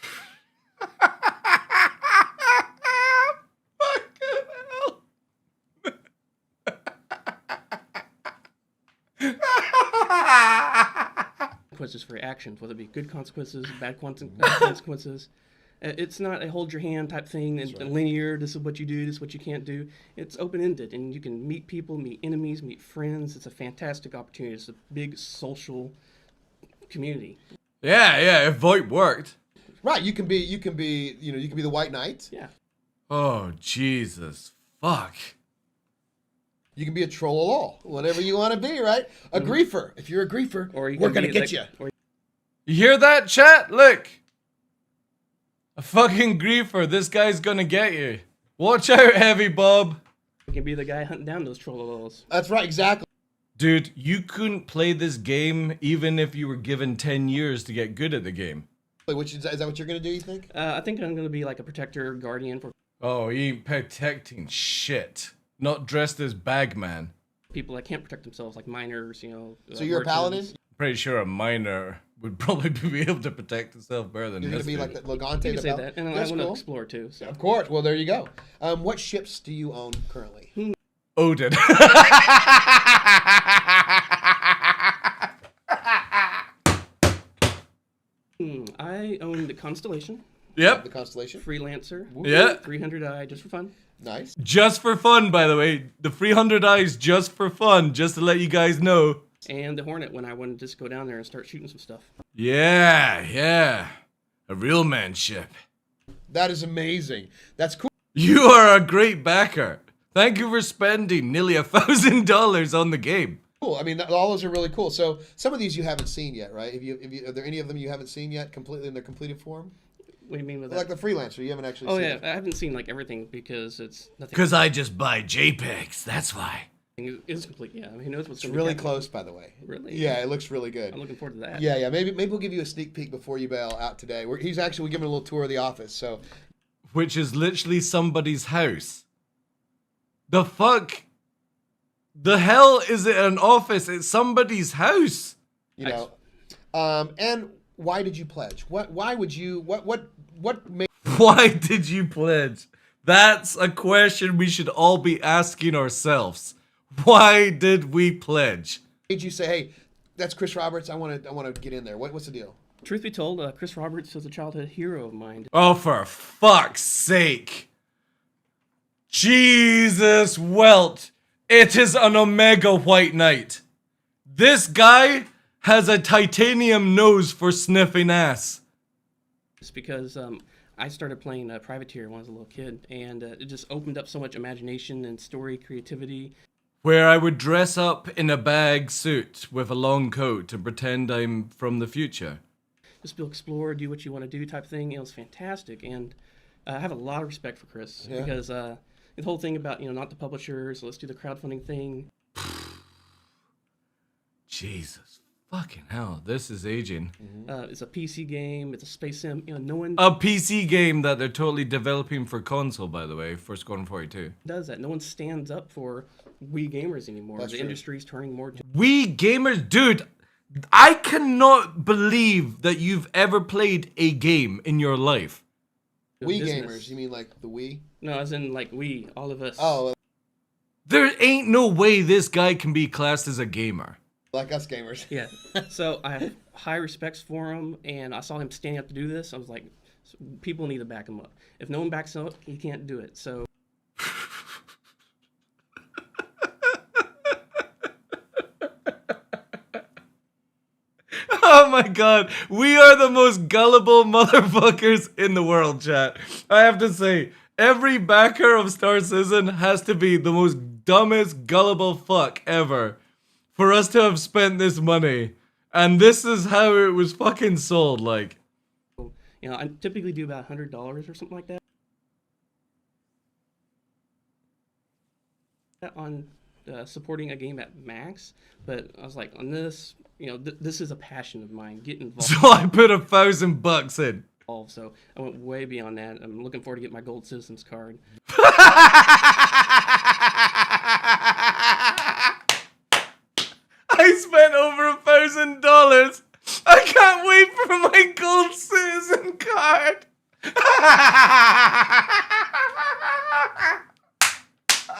Consequences for your actions, whether it be good consequences, bad consequences. It's not a hold your hand type thing and linear, this is what you do, this is what you can't do. It's open-ended, and you can meet people, meet enemies, meet friends. It's a fantastic opportunity. It's a big social community. Yeah, if VoIP worked. Right, you can be the White Knight. Yeah. Oh, Jesus. Fuck. You can be a troll of law, whatever you want to be, right? A griefer. If you're a griefer, we're going to get you. You hear that, chat? Look. A fucking griefer. This guy's gonna get you. Watch out, Heavy Bob. You can be the guy hunting down those trollolols. That's right, exactly. Dude, you couldn't play this game even if you were given 10 years to get good at the game. Which is that what you're going to do, you think? I think I'm going to be like a protector, guardian for... Oh, he ain't protecting shit. Not dressed as Bagman. People that can't protect themselves, like minors, you know. So you're a paladin? Pretty sure a miner would probably be able to protect himself better than You're going this to be dude. like that Legante. You can say that, and I want to explore too. So. Of course. Well, there you go. What ships do you own currently? Odin. I own the Constellation. Yep. The Constellation. Freelancer. Yeah. 300i just for fun. Nice. Just for fun, by the way. The 300 eyes just for fun, just to let you guys know. And the Hornet when I wanted to just go down there and start shooting some stuff. Yeah. A real man ship. That is amazing. That's cool. You are a great backer. Thank you for spending nearly $1,000 on the game. Cool. I mean, all those are really cool. So some of these you haven't seen yet, right? Are there any of them you haven't seen yet, completely in their completed form? What do you mean with that? Like the Freelancer, you haven't actually seen seen it. it. I haven't seen like everything because it's nothing. Because I just buy JPEGs, that's why. It's complete, yeah. I mean, who knows what's It's going to really be close, by the way. Really? Yeah, it looks really good. I'm looking forward to that. Yeah. Maybe we'll give you a sneak peek before you bail out today. We're giving a little tour of the office. So, which is literally somebody's house. The fuck? The hell is it an office? It's somebody's house. You know. And why did you pledge? Why would you? What made? Why did you pledge? That's a question we should all be asking ourselves. Why did we pledge? Made you say, "Hey, that's Chris Roberts. I want to get in there." What's the deal? Truth be told, Chris Roberts was a childhood hero of mine. Oh, for fuck's sake! Jesus Welt! It is an Omega White Knight. This guy has a titanium nose for sniffing ass. Just because I started playing Privateer when I was a little kid, and it just opened up so much imagination and story creativity. Where I would dress up in a bag suit with a long coat to pretend I'm from the future. Just be explore, do what you want to do type thing. It was fantastic, and I have a lot of respect for Chris because the whole thing about not the publishers, let's do the crowdfunding thing. Jesus fucking hell, this is aging. It's a PC game. It's a space sim. No one A PC game that they're totally developing for console, by the way, for Squadron 42. does that. No one stands up for we gamers anymore. That's the true. industry's turning more to We gamers, dude, I cannot believe that you've ever played a game in your life. Wii business. gamers, you mean like the Wii? No, as in like we, all of us. Oh, There ain't no way this guy can be classed as a gamer. like us gamers. Yeah. So I have high respects for him, and I saw him standing up to do this. I was like, people need to back him up. If no one backs him up, he can't do it. So. Oh my god, we are the most gullible motherfuckers in the world, chat. I have to say, every backer of Star Citizen has to be the most dumbest, gullible fuck ever for us to have spent this money. And this is how it was fucking sold, like. I typically do about $100 or something like that. On supporting a game at max, but I was like, on this, this is a passion of mine. Get involved. So I put $1,000 in. So I went way beyond that. I'm looking forward to getting my Gold Citizens card. I spent over $1,000. I can't wait for my Gold Citizen card.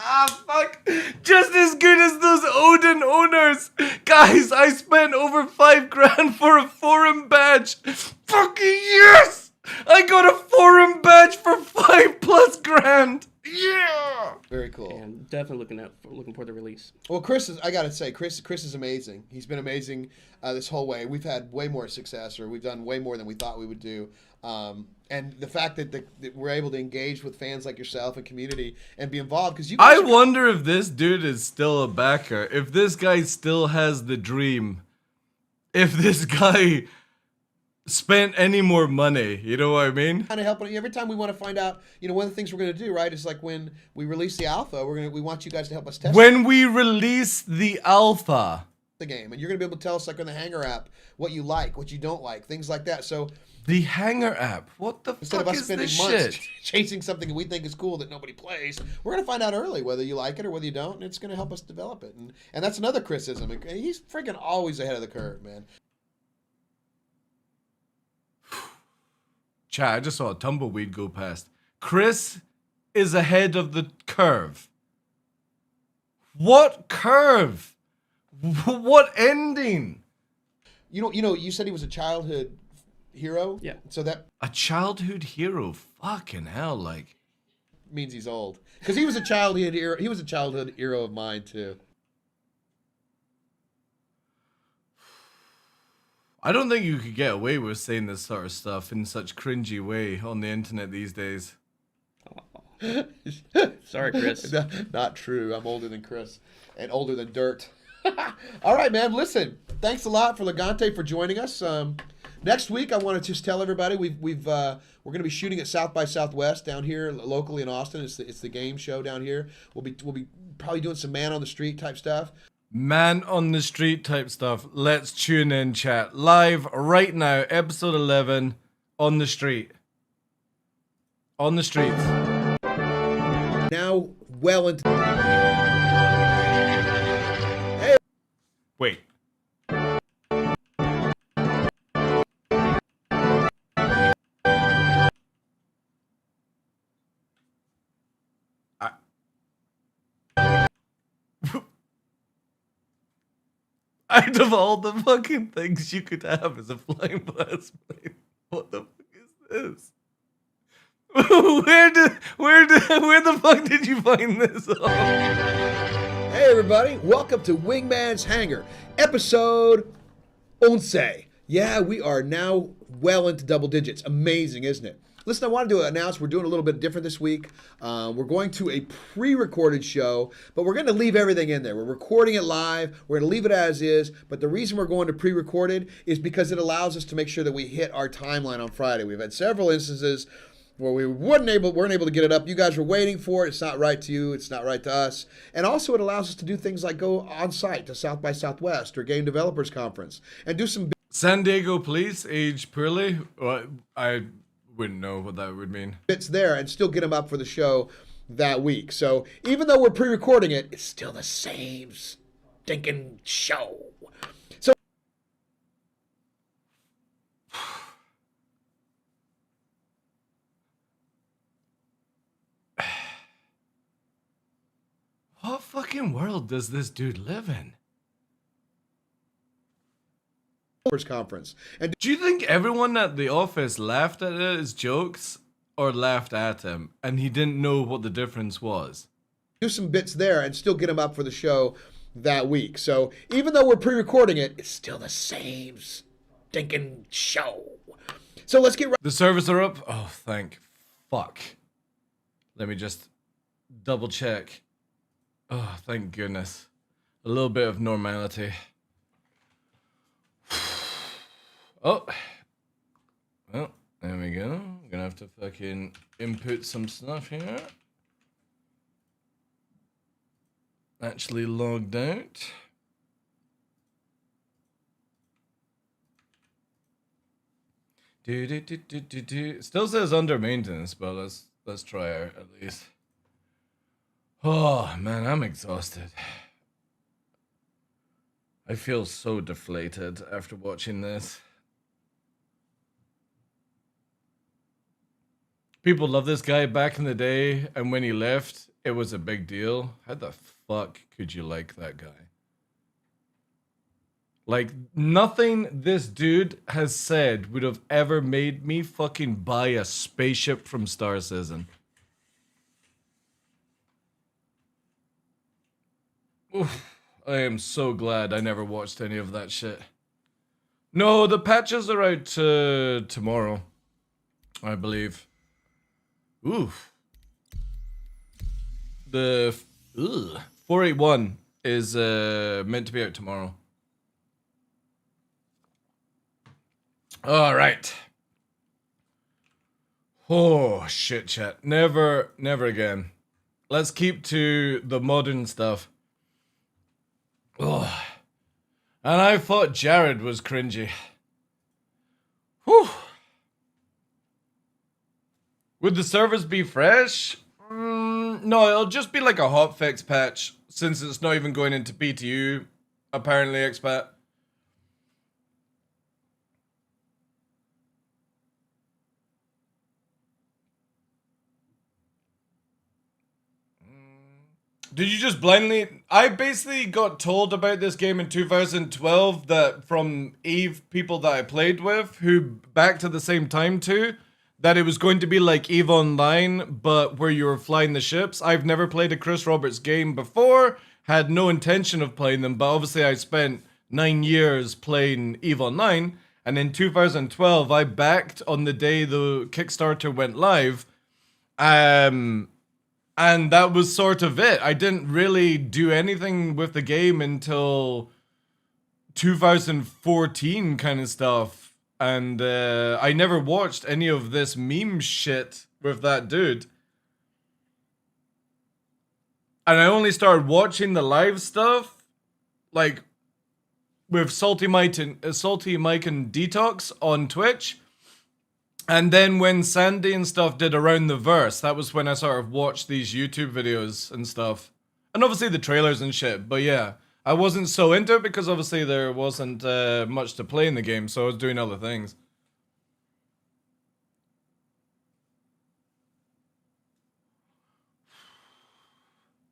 Ah, fuck. Just as good as those Odin owners. Guys, I spent over $5,000 for a forum badge. Fucking yes! I got a forum badge for $5+ grand. Yeah! Very cool. And definitely looking for the release. Well, Chris I gotta say, Chris is amazing. He's been amazing this whole way. We've had way more success, or we've done way more than we thought we would do. And the fact that we're able to engage with fans like yourself and community and be involved, because you guys I wonder if this dude is still a backer. If this guy still has the dream. If this guy spent any more money, you know what I mean? kind of helping every time we want to find out. One of the things we're going to do, right, is like when we release the alpha, we want you guys to help us test When we release the alpha, the game, and you're going to be able to tell us, like on the Hanger app, what you like, what you don't like, things like that. So the Hanger app, what the instead fuck of us is spending this months shit? chasing something that we think is cool that nobody plays, we're going to find out early whether you like it or whether you don't, and it's going to help us develop it. And that's another criticism. And he's freaking always ahead of the curve, man. Chat, I just saw a tumbleweed go past. Chris is ahead of the curve. What curve? What ending? You said he was a childhood hero. Yeah. So that A childhood hero? Fucking hell, like. means he's old, because he was a childhood hero. He was a childhood hero of mine too. I don't think you could get away with saying this sort of stuff in such cringy way on the internet these days. Sorry, Chris. Not true. I'm older than Chris and older than dirt. All right, man. Listen, thanks a lot for Legante for joining us. Next week, I want to just tell everybody we're going to be shooting at South by Southwest down here locally in Austin. It's the game show down here. We'll be probably doing some man on the street type stuff. Man on the street type stuff. Let's tune in, chat. Live right now, episode 11, on the street. On the streets. Now, well into... Hey. Wait. Out of all the fucking things you could have as a flying blast plane, what the fuck is this? Where the fuck did you find this? Hey everybody, welcome to Wingman's Hangar, episode 11. Yeah, we are now well into double digits. Amazing, isn't it? Listen, I wanted to announce we're doing a little bit different this week. We're going to a pre-recorded show, but we're going to leave everything in there. We're recording it live. We're going to leave it as is. But the reason we're going to pre-recorded is because it allows us to make sure that we hit our timeline on Friday. We've had several instances where we weren't able to get it up. You guys were waiting for it. It's not right to you. It's not right to us. And also, it allows us to do things like go on site to South by Southwest or Game Developers Conference and do some San Diego police age poorly. Well, I wouldn't know what that would mean. bits there and still get them up for the show that week. So even though we're pre-recording it, it's still the same stinking show. So what fucking world does this dude live in? Conference. And do you think everyone at the office laughed at his jokes or laughed at him and he didn't know what the difference was? Do some bits there and still get them up for the show that week. So even though we're pre-recording it, it's still the same stinking show. So let's get right. The servers are up. Oh, thank fuck. Let me just double check. Oh, thank goodness. A little bit of normality. Oh. Well, there we go. I'm gonna have to fucking input some stuff here. Actually logged out. It still says under maintenance, but let's try it at least. Oh man, I'm exhausted. I feel so deflated after watching this. People love this guy back in the day, and when he left, it was a big deal. How the fuck could you like that guy? Like, nothing this dude has said would have ever made me fucking buy a spaceship from Star Citizen. Oof, I am so glad I never watched any of that shit. No, the patches are out tomorrow, I believe. Oof. The 481 is meant to be out tomorrow. All right. Oh shit, chat. Never again. Let's keep to the modern stuff. Oh. And I thought Jared was cringy. Whew. Would the servers be fresh? No, it'll just be like a hotfix patch, since it's not even going into PTU, apparently, expat. Did you just blindly... I basically got told about this game in 2012 that from EVE people that I played with, who backed at the same time too, that it was going to be like EVE Online, but where you were flying the ships. I've never played a Chris Roberts game before, had no intention of playing them, but obviously I spent 9 years playing EVE Online, and in 2012 I backed on the day the Kickstarter went live, and that was sort of it. I didn't really do anything with the game until 2014 kind of stuff. And I never watched any of this meme shit with that dude. And I only started watching the live stuff, like, with Salty Mike and Detox on Twitch. And then when Sandy and stuff did Around the Verse, that was when I sort of watched these YouTube videos and stuff. And obviously the trailers and shit, but yeah. I wasn't so into it because obviously there wasn't much to play in the game, so I was doing other things.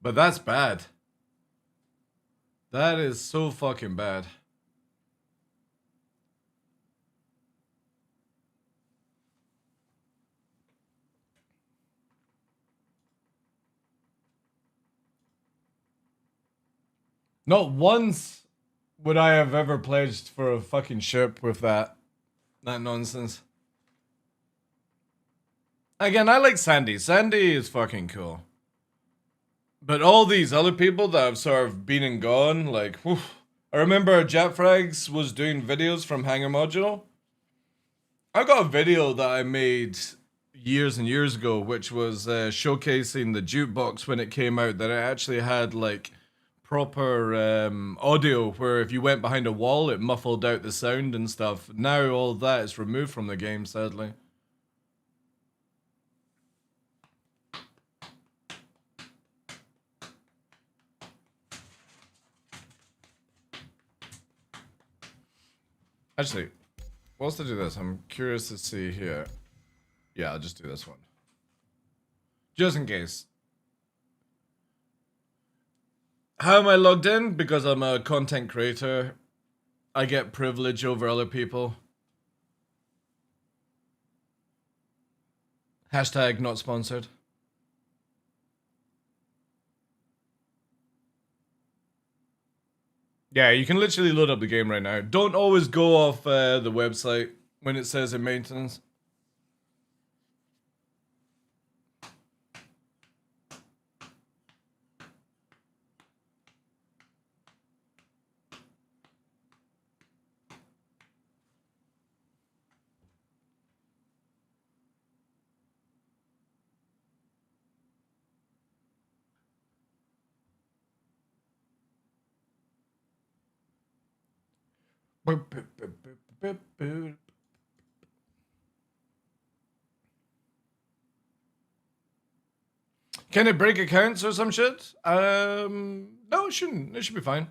But that's bad. That is so fucking bad. Not once would I have ever pledged for a fucking ship with that nonsense? Again, I like Sandy. Sandy is fucking cool. But all these other people that have sort of been and gone, like, whew. I remember Jetfrags was doing videos from Hangar Module. I got a video that I made years and years ago, which was showcasing the jukebox when it came out, that it actually had like proper audio where if you went behind a wall, it muffled out the sound and stuff. Now all that is removed from the game, sadly. Actually, whilst I do this, I'm curious to see here. Yeah, I'll just do this one. Just in case. How am I logged in? Because I'm a content creator. I get privilege over other people. Hashtag not sponsored. Yeah, you can literally load up the game right now. Don't always go off the website when it says in maintenance. Can it break accounts or some shit? No, it shouldn't. It should be fine.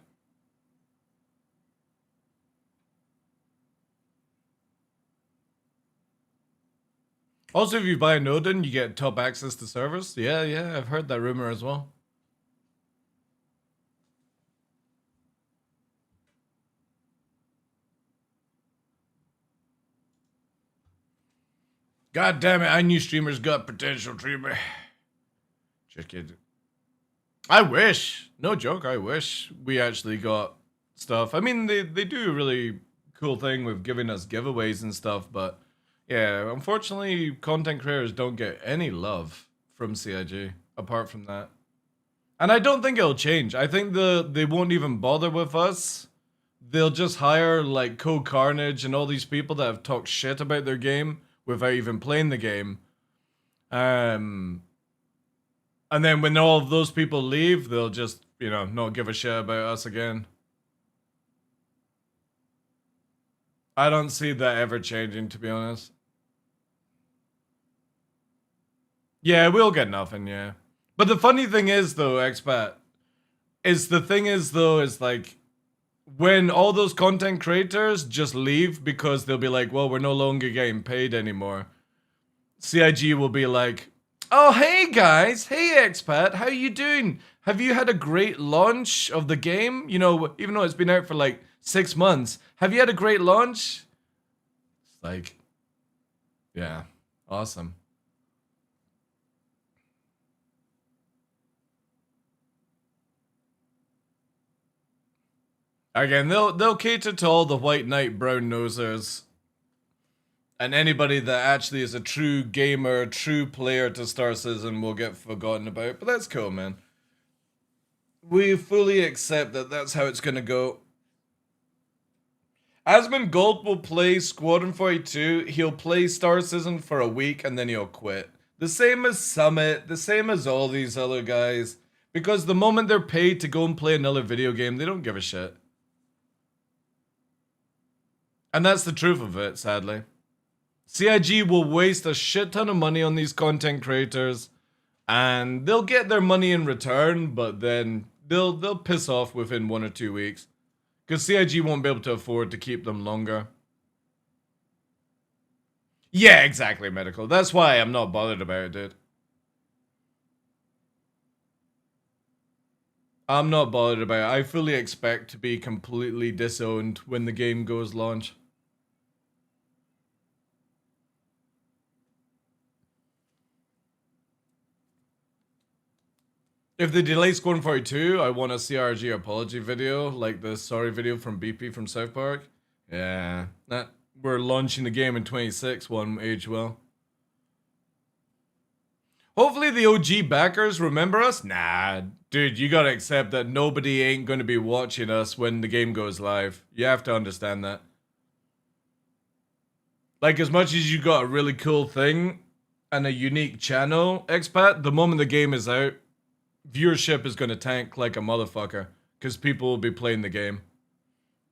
Also, if you buy an Odin, you get top access to servers. Yeah, yeah, I've heard that rumor as well. God damn it, I knew streamers got potential, streamer. Just kidding. I wish. No joke, I wish we actually got stuff. I mean, they do a really cool thing with giving us giveaways and stuff, but yeah, unfortunately, content creators don't get any love from CIG, apart from that. And I don't think it'll change. I think they won't even bother with us. They'll just hire, like, Code Carnage and all these people that have talked shit about their game without even playing the game. And then when all of those people leave, they'll just, you know, not give a shit about us again. I don't see that ever changing, to be honest. Yeah, we'll get nothing, yeah. But the funny thing is, though, Expat, is like, when all those content creators just leave because they'll be like, well, we're no longer getting paid anymore, CIG will be like, oh, hey guys, hey Expat, how you doing? Have you had a great launch of the game? You know, even though it's been out for like 6 months, have you had a great launch? It's like, yeah, awesome. Again, they'll cater to all the white knight brown nosers. And anybody that actually is a true gamer, true player to Star Citizen will get forgotten about. But that's cool, man. We fully accept that that's how it's going to go. Asmund Gold will play Squadron 42. He'll play Star Citizen for a week and then he'll quit. The same as Summit. The same as all these other guys. Because the moment they're paid to go and play another video game, they don't give a shit. And that's the truth of it, sadly. CIG will waste a shit ton of money on these content creators, and they'll get their money in return, but then they'll piss off within 1 or 2 weeks. Because CIG won't be able to afford to keep them longer. Yeah, exactly, Medical. That's why I'm not bothered about it, dude. I'm not bothered about it. I fully expect to be completely disowned when the game goes launch. If they delay Squadron 42, I want a CRG apology video, like the sorry video from BP from South Park. Yeah, we're launching the game in 26, one age well. Hopefully the OG backers remember us. Nah, dude, you gotta accept that nobody ain't gonna be watching us when the game goes live. You have to understand that. Like, as much as you got a really cool thing and a unique channel, expat, the moment the game is out, viewership is gonna tank like a motherfucker, because people will be playing the game.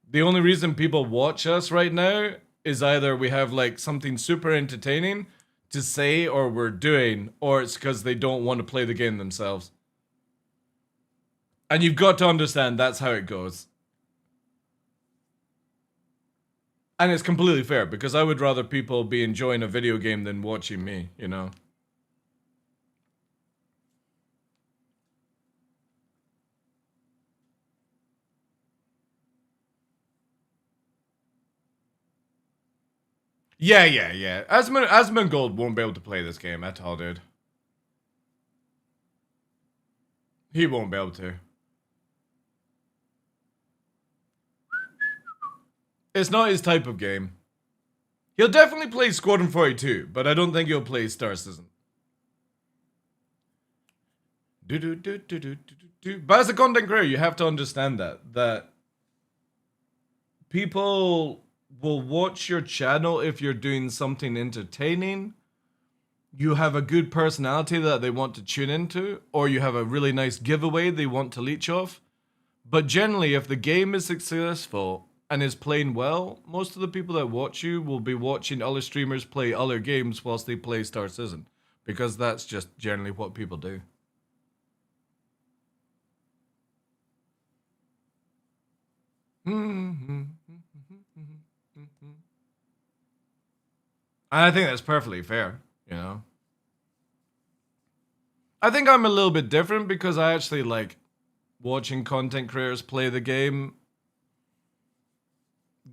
The only reason people watch us right now is either we have like something super entertaining to say or we're doing, or it's because they don't want to play the game themselves. And you've got to understand that's how it goes. And it's completely fair, because I would rather people be enjoying a video game than watching me, you know? Yeah. Asmongold won't be able to play this game at all, dude. He won't be able to. It's not his type of game. He'll definitely play Squadron 42, but I don't think he'll play Star Citizen. But as a content creator, you have to understand that people will watch your channel if you're doing something entertaining, you have a good personality that they want to tune into, or you have a really nice giveaway they want to leech off. But generally, if the game is successful and is playing well, most of the people that watch you will be watching other streamers play other games whilst they play Star Citizen, because that's just generally what people do. And I think that's perfectly fair, you know. I think I'm a little bit different because I actually like watching content creators play the game,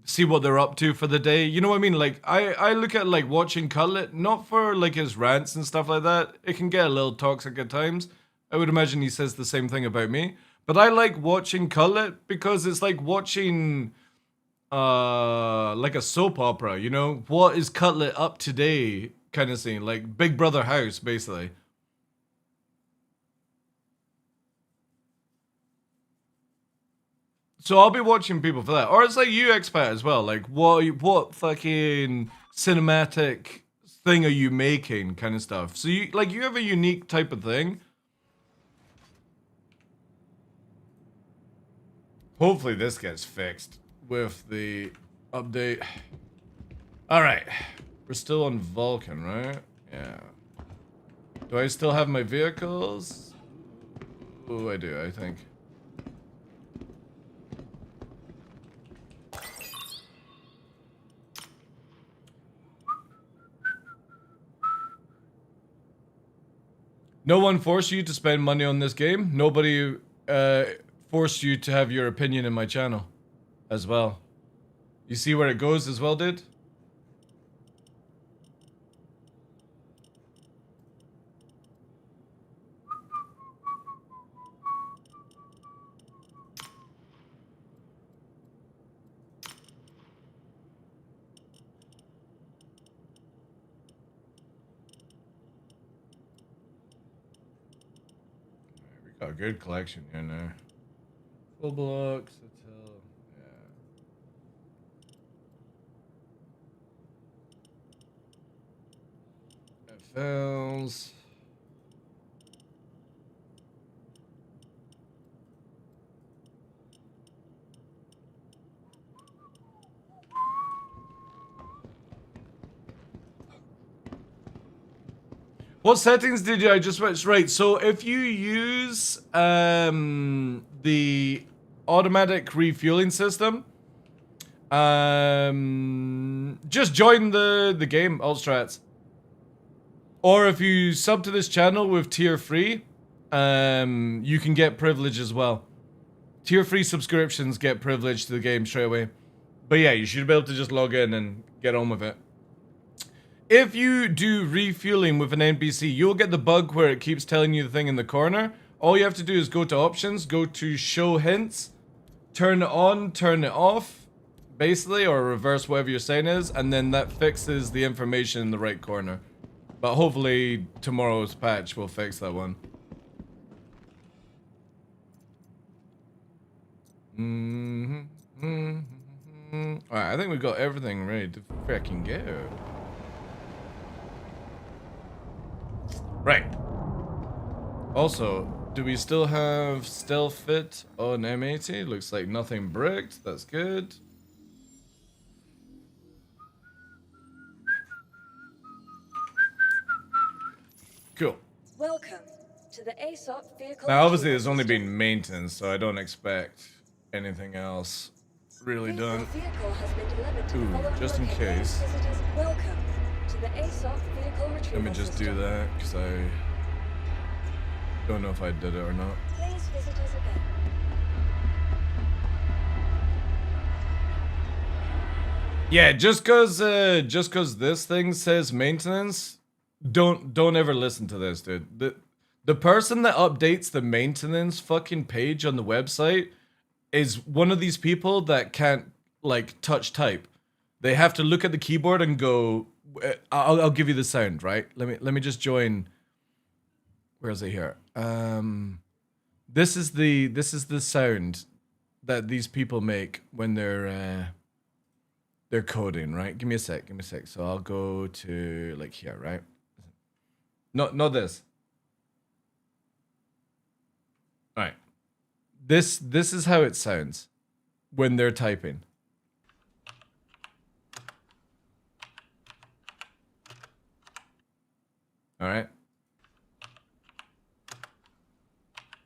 see what they're up to for the day. You know what I mean? Like, I look at like watching Cutlet, not for like his rants and stuff like that. It can get a little toxic at times. I would imagine he says the same thing about me. But I like watching Cutlet because it's like watching like a soap opera, you know? What is Cutlet up today kind of thing, like Big Brother House, basically. So I'll be watching people for that. Or it's like you, Expat, as well. Like, what fucking cinematic thing are you making kind of stuff. So you have a unique type of thing. Hopefully this gets fixed with the update. Alright. We're still on Vulcan, right? Yeah. Do I still have my vehicles? Oh, I do, I think. No one forced you to spend money on this game. Nobody forced you to have your opinion in my channel as well. You see where it goes as well, dude? Got a good collection in there. Full blocks, until yeah. FLs. What settings did I just switch? Right, so if you use the automatic refueling system, just join the game, Ulstrats. Or if you sub to this channel with tier 3, you can get privilege as well. Tier 3 subscriptions get privilege to the game straight away. But yeah, you should be able to just log in and get on with it. If you do refueling with an NPC, you'll get the bug where it keeps telling you the thing in the corner. all you have to do is go to options, go to show hints, turn it on, turn it off, basically, or reverse whatever your saying is, and then that fixes the information in the right corner. But hopefully tomorrow's patch will fix that one. Alright, I think we got everything ready to freaking go. Right. Also, do we still have stealth fit on M80? Looks like nothing bricked. That's good. Cool. Welcome to the ASOP vehicle. Now, obviously, there's only been maintenance, so I don't expect anything else really done. Ooh, just in case. Welcome to the ASOP vehicle retrieval. Let me just do that, because I don't know if I did it or not. Please visit us again. Yeah, just cause this thing says maintenance, don't ever listen to this, dude. The person that updates the maintenance fucking page on the website is one of these people that can't like touch type. They have to look at the keyboard and go. I'll give you the sound, right? Let me just join. Where is it here? This is the sound that these people make when they're coding, right? Give me a sec. So I'll go to like here, right? Not this. All right. This is how it sounds when they're typing. All right.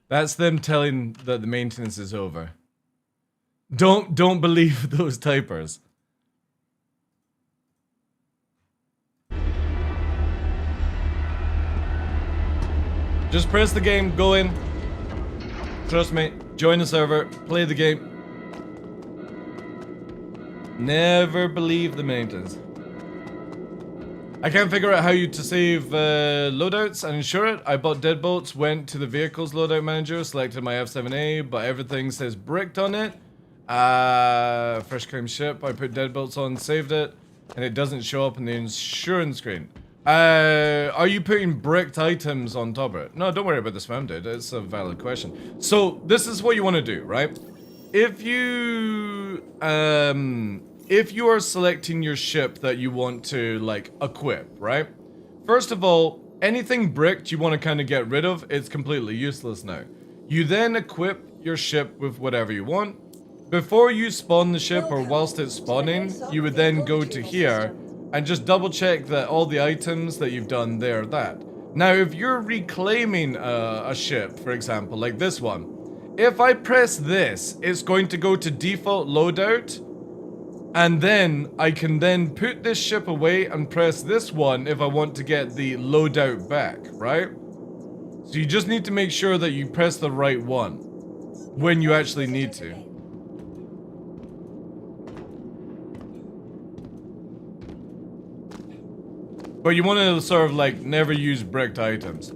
That's them telling that the maintenance is over. Don't believe those typers. Just press the game, go in. Trust me, join the server, play the game. Never believe the maintenance. I can't figure out how to save loadouts and insure it. I bought deadbolts, went to the vehicles loadout manager, selected my F7A, but everything says bricked on it. Fresh claim ship, I put deadbolts on, saved it, and it doesn't show up in the insurance screen. Are you putting bricked items on top of it? No, don't worry about the spam, dude. It's a valid question. So this is what you want to do, right? If you are selecting your ship that you want to like equip, right? First of all, anything bricked you want to kind of get rid of. It's completely useless now. You then equip your ship with whatever you want. Before you spawn the ship or whilst it's spawning, you would then go to here and just double check that all the items that you've done there, that. Now, if you're reclaiming a ship, for example, like this one, if I press this, it's going to go to default loadout, and then I can then put this ship away and press this one if I want to get the loadout back, right? So you just need to make sure that you press the right one when you actually need to. But you want to sort of like never use bricked items.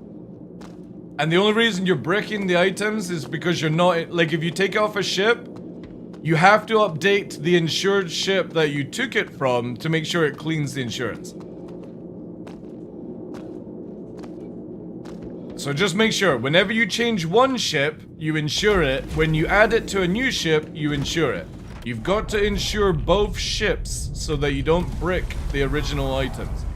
And the only reason you're bricking the items is because you're not, like if you take off a ship, you have to update the insured ship that you took it from to make sure it cleans the insurance. So just make sure, whenever you change one ship, you insure it. When you add it to a new ship, you insure it. You've got to insure both ships so that you don't brick the original items.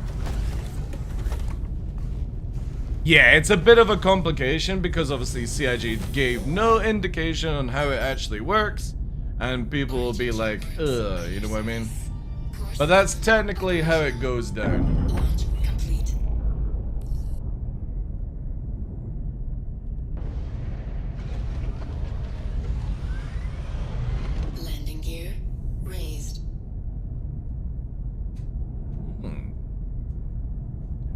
Yeah, it's a bit of a complication because obviously CIG gave no indication on how it actually works. And people will be like, ugh, you know what I mean? But that's technically how it goes down. Landing gear raised.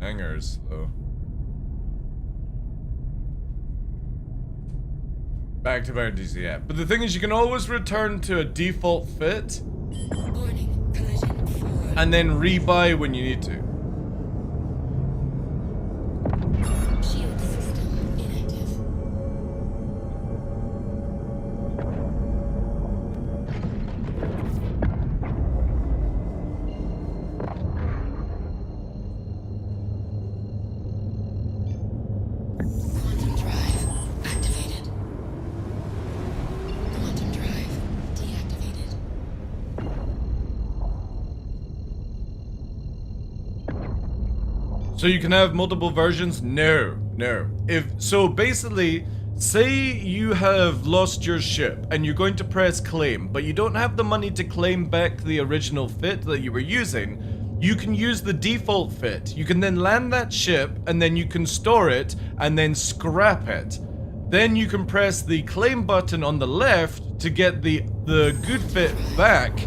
Hangars, though. Back to Vertice, yeah. But the thing is, you can always return to a default fit. And then rebuy when you need to. Shield system inactive. So you can have multiple versions? No. So basically, say you have lost your ship and you're going to press claim, but you don't have the money to claim back the original fit that you were using, you can use the default fit. You can then land that ship and then you can store it and then scrap it. Then you can press the claim button on the left to get the good fit back,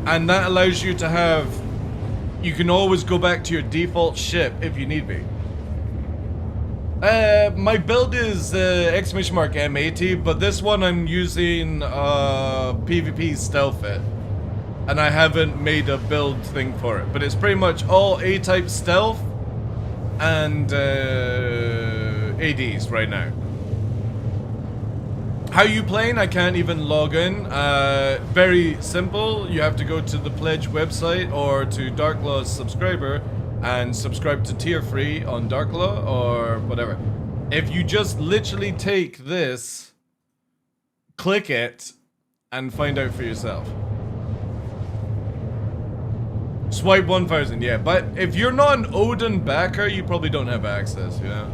and that allows you to have, you can always go back to your default ship if you need be. My build is !M80, but this one I'm using PvP stealth fit, and I haven't made a build thing for it, but it's pretty much all A-type stealth and ADs right now. How you playing? I can't even log in. Very simple. You have to go to the Pledge website or to TheDarkLaw's subscriber and subscribe to tier free on TheDarkLaw or whatever. If you just literally take this, click it, and find out for yourself. Swipe 1000, yeah. But if you're not an Odin backer, you probably don't have access, yeah.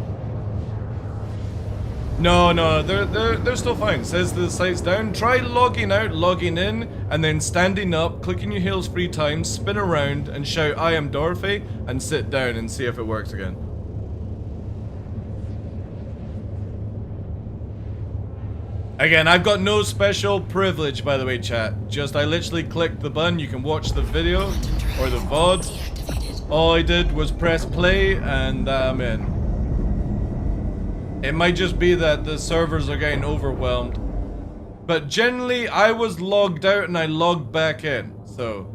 No, they're still fine. Says the site's down. Try logging out, logging in, and then standing up, clicking your heels 3 times, spin around, and shout, "I am Dorothy," and sit down and see if it works again. Again, I've got no special privilege, by the way, chat. Just, I literally clicked the button. You can watch the video, or the VOD. All I did was press play, and I'm in. It might just be that the servers are getting overwhelmed. But generally, I was logged out and I logged back in. So,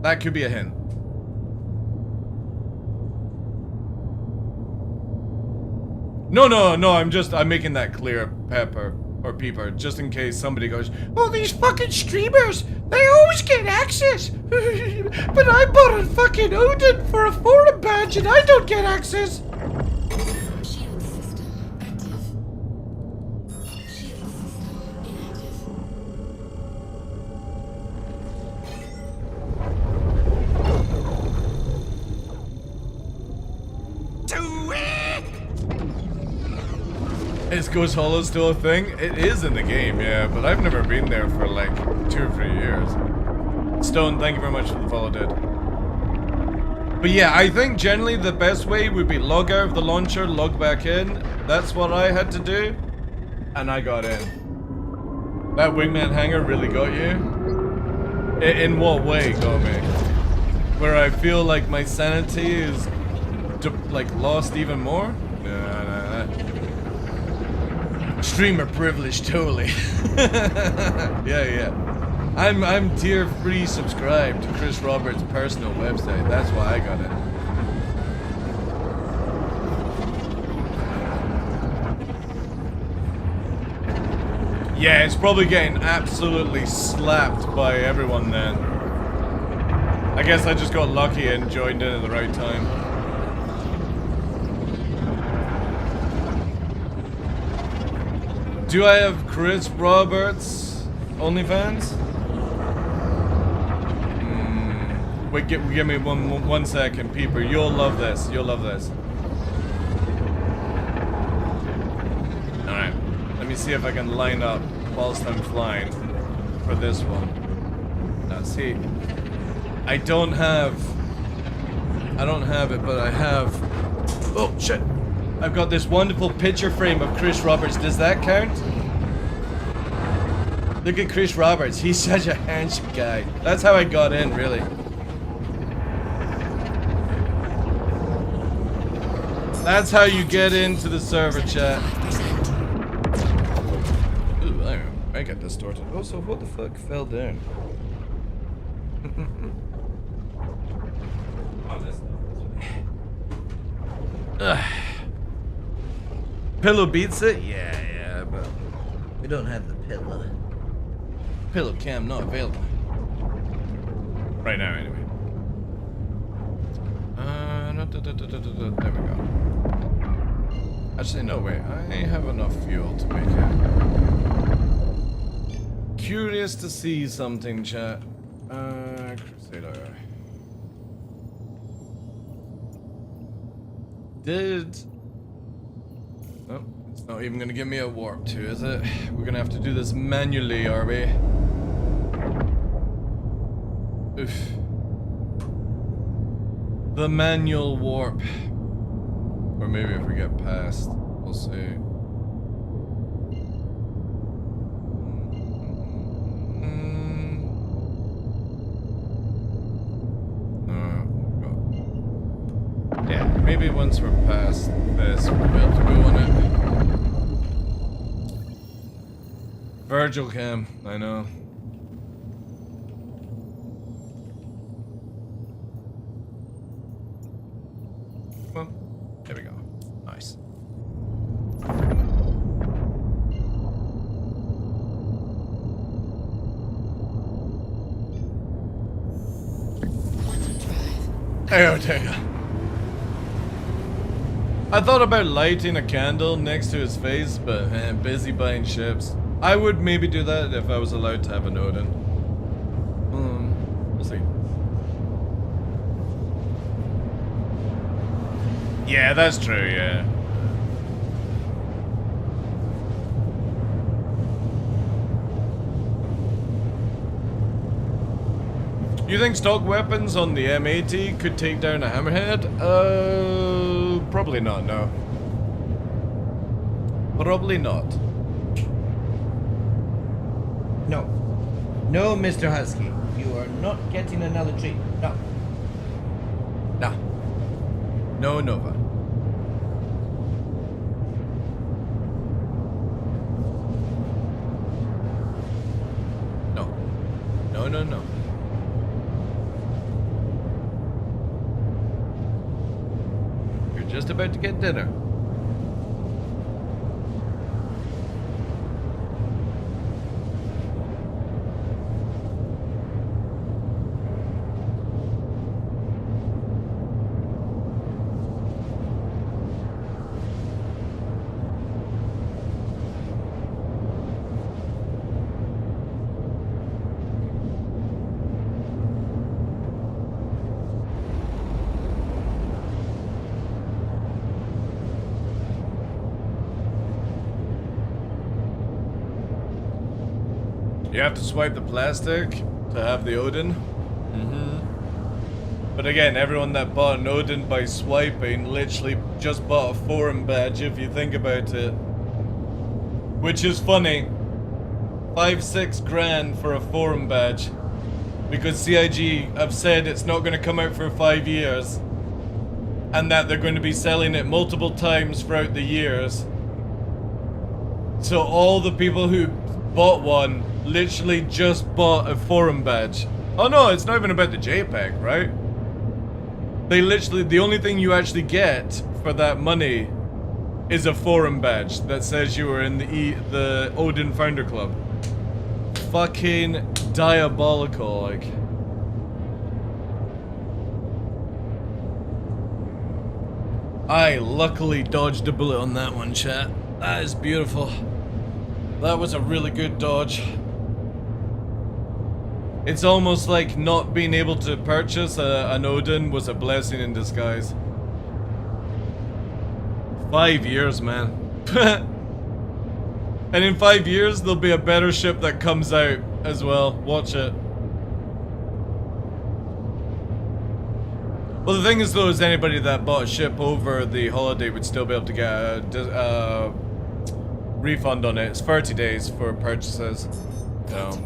that could be a hint. No, I'm making that clear, Pepper, or Peeper, just in case somebody goes, "Oh, these fucking streamers, they always get access. But I bought a fucking Odin for a forum badge and I don't get access." Shield system active. Shield system inactive. Is Ghost Hollow still a thing? It is in the game, yeah, but I've never been there for like 2 or 3 years. Stone, thank you very much for the follow, dude. But yeah, I think generally the best way would be log out of the launcher, log back in. That's what I had to do, and I got in. That wingman hanger really got you? In what way got me? Where I feel like my sanity is like lost even more? Nah. Streamer privilege, totally. Yeah. I'm tier 3 subscribed to Chris Roberts' personal website. That's why I got it. Yeah, it's probably getting absolutely slapped by everyone then. I guess I just got lucky and joined in at the right time. Do I have Chris Roberts OnlyFans? Wait, give me one second, Peeper. You'll love this. You'll love this. Alright. Let me see if I can line up whilst I'm flying for this one. Now, see. I don't have it, but I have... Oh, shit. I've got this wonderful picture frame of Chris Roberts. Does that count? Look at Chris Roberts. He's such a handsome guy. That's how I got in, really. That's how you get into the server, chat. Ooh, I got distorted. Oh, so what the fuck fell down? Pillow beats it? Yeah, but we don't have the pillow. Pillow cam not available. Right now, anyway. There we go. Actually, no, wait. I have enough fuel to make it. Curious to see something, chat. Crusader. did. Oh, it's not even gonna give me a warp to, is it? We're gonna have to do this manually, are we? Oof. The manual warp. Or maybe if we get past, we'll see. Yeah, maybe once we're past this, we'll be able to go on it. Virgil cam, I know. Well, there we go. Nice. Oh dear. I thought about lighting a candle next to his face, but busy buying ships. I would maybe do that if I was allowed to have an Odin. We'll see. Yeah, that's true, yeah. You think stock weapons on the M80 could take down a hammerhead? Probably not, no. Probably not. No. No, Mr. Husky. You are not getting another treat. No. No. No Nova. No. No, no, no. You're just about to get dinner. You have to swipe the plastic to have the Odin. But again, everyone that bought an Odin by swiping literally just bought a forum badge if you think about it. Which is funny. 5-6 grand for a forum badge. Because CIG have said it's not going to come out for 5 years. And that they're going to be selling it multiple times throughout the years. So all the people who bought one literally just bought a forum badge. Oh no, it's not even about the JPEG, right? They literally, the only thing you actually get for that money is a forum badge that says you were in the Odin Founder Club. Fucking diabolical, like. I luckily dodged a bullet on that one, chat. That is beautiful. That was a really good dodge. It's almost like not being able to purchase an Odin was a blessing in disguise. 5 years, man. And in 5 years, there'll be a better ship that comes out as well. Watch it. Well, the thing is, though, is anybody that bought a ship over the holiday would still be able to get a refund on it. It's 30 days for purchases. So.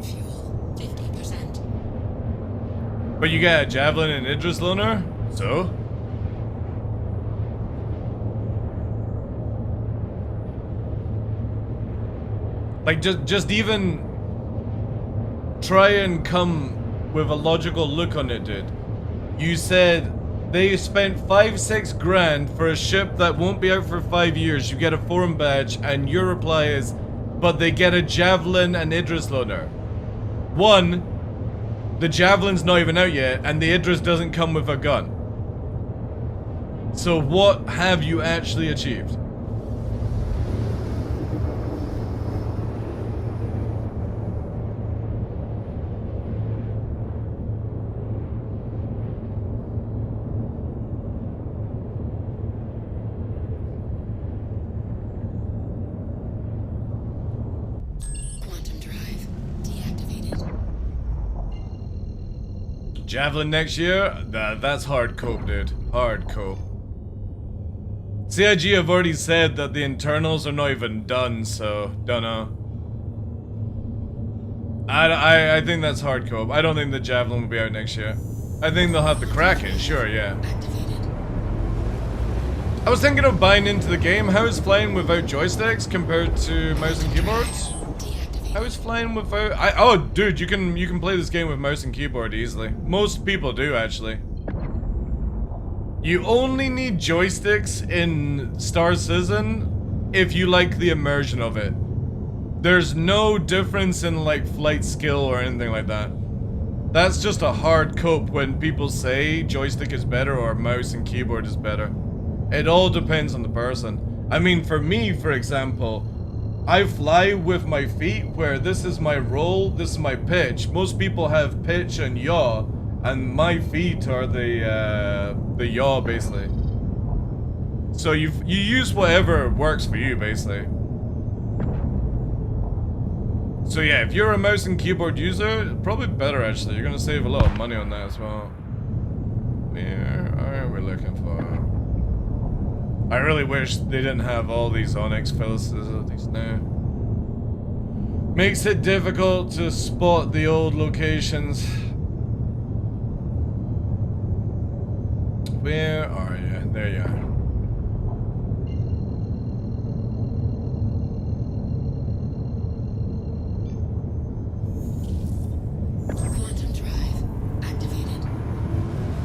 But you get a Javelin and Idris loaner? So? Like, just even try and come with a logical look on it, dude. You said they spent 5-6 grand for a ship that won't be out for 5 years. You get a forum badge, and your reply is, but they get a Javelin and Idris loaner. One, the Javelin's not even out yet, and the Idris doesn't come with a gun. So what have you actually achieved? Javelin next year? That's hard cope, dude. Hard cope. CIG have already said that the internals are not even done, so dunno. I think that's hard cope. I don't think the Javelin will be out next year. I think they'll have the Kraken, sure, yeah. I was thinking of buying into the game. How is flying without joysticks compared to mouse and keyboards? How is flying without... oh, dude, you can play this game with mouse and keyboard easily. Most people do, actually. You only need joysticks in Star Citizen if you like the immersion of it. There's no difference in like flight skill or anything like that. That's just a hard cope when people say joystick is better or mouse and keyboard is better. It all depends on the person. I mean, for me, for example, I fly with my feet where this is my roll, this is my pitch. Most people have pitch and yaw, and my feet are the yaw, basically. So you use whatever works for you, basically. So yeah, if you're a mouse and keyboard user, probably better actually. You're gonna save a lot of money on that as well. Where are we looking for? I really wish they didn't have all these Onyx facilities now. Makes it difficult to spot the old locations. Where are you? There you are.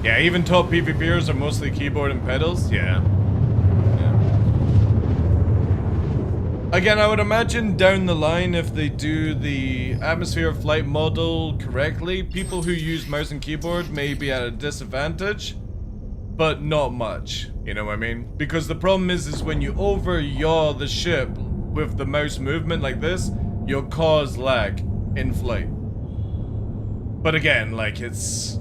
Yeah, even top PvPers are mostly keyboard and pedals. Yeah. Again, I would imagine down the line, if they do the atmosphere of flight model correctly, people who use mouse and keyboard may be at a disadvantage, but not much. You know what I mean? Because the problem is when you over-yaw the ship with the mouse movement like this, you'll cause lag in flight. But again, like it's...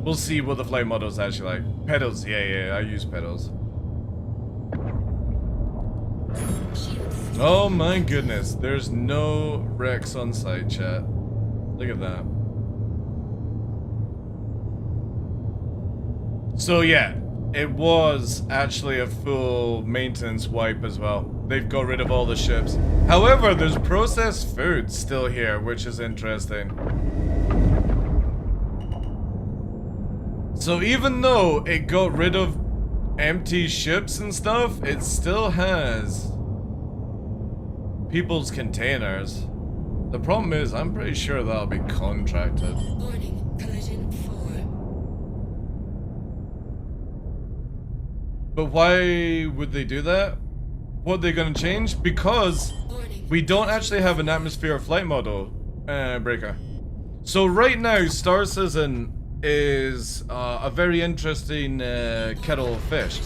We'll see what the flight model is actually like. Pedals, yeah, I use pedals. Oh my goodness, there's no Rex on site, chat. Look at that. So yeah, it was actually a full maintenance wipe as well. They've got rid of all the ships. However, there's processed food still here, which is interesting. So even though it got rid of empty ships and stuff, it still has people's containers. The problem is, I'm pretty sure that'll be contracted. But why would they do that? What are they gonna change? Because we don't actually have an atmosphere flight model breaker. So right now, Star Citizen is a very interesting kettle of fish.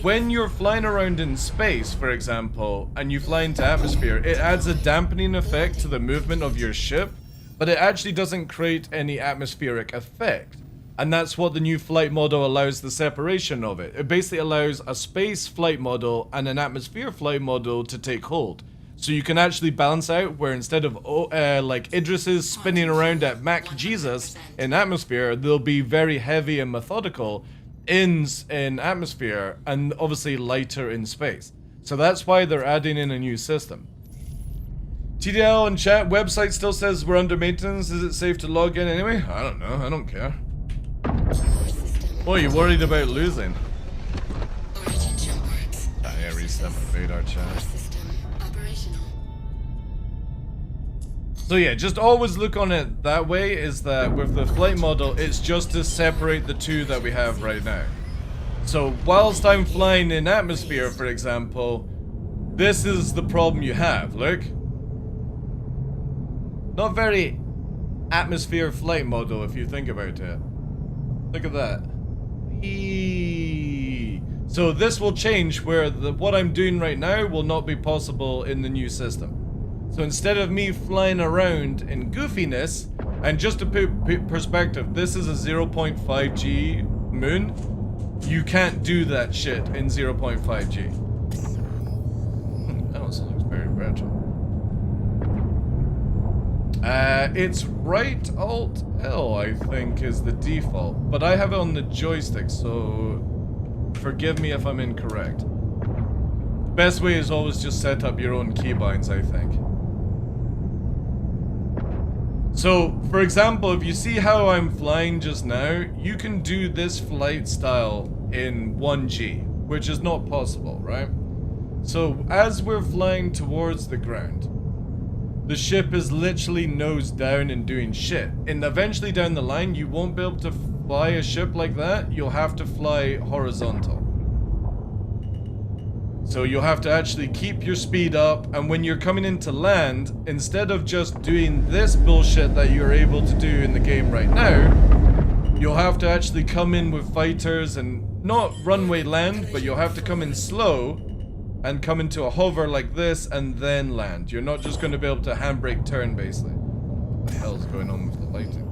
When you're flying around in space, for example, and you fly into atmosphere, it adds a dampening effect to the movement of your ship, but it actually doesn't create any atmospheric effect. And that's what the new flight model allows the separation of it. It basically allows a space flight model and an atmosphere flight model to take hold. So you can actually balance out where instead of like Idris's spinning around at Mac Jesus in atmosphere, they'll be very heavy and methodical in atmosphere and obviously lighter in space. So that's why they're adding in a new system. TDL in chat, website still says we're under maintenance. Is it safe to log in anyway? I don't know, I don't care. Oh, you worried about losing? Ah, yeah, reset my radar chat. So yeah, just always look on it that way, is that with the flight model, it's just to separate the two that we have right now. So whilst I'm flying in atmosphere, for example, this is the problem you have, look. Not very atmosphere flight model if you think about it. Look at that. So this will change where what I'm doing right now will not be possible in the new system. So instead of me flying around in goofiness, and just to put perspective, this is a 0.5G moon. You can't do that shit in 0.5G. That also looks very fragile. It's right Alt L, I think, is the default. But I have it on the joystick, so forgive me if I'm incorrect. The best way is always just set up your own keybinds, I think. So, for example, if you see how I'm flying just now, you can do this flight style in 1G, which is not possible, right? So, as we're flying towards the ground, the ship is literally nose down and doing shit. And eventually down the line, you won't be able to fly a ship like that. You'll have to fly horizontal. So you'll have to actually keep your speed up, and when you're coming into land, instead of just doing this bullshit that you're able to do in the game right now, you'll have to actually come in with fighters and not runway land, but you'll have to come in slow and come into a hover like this and then land. You're not just going to be able to handbrake turn, basically. What the hell's going on with the lighting?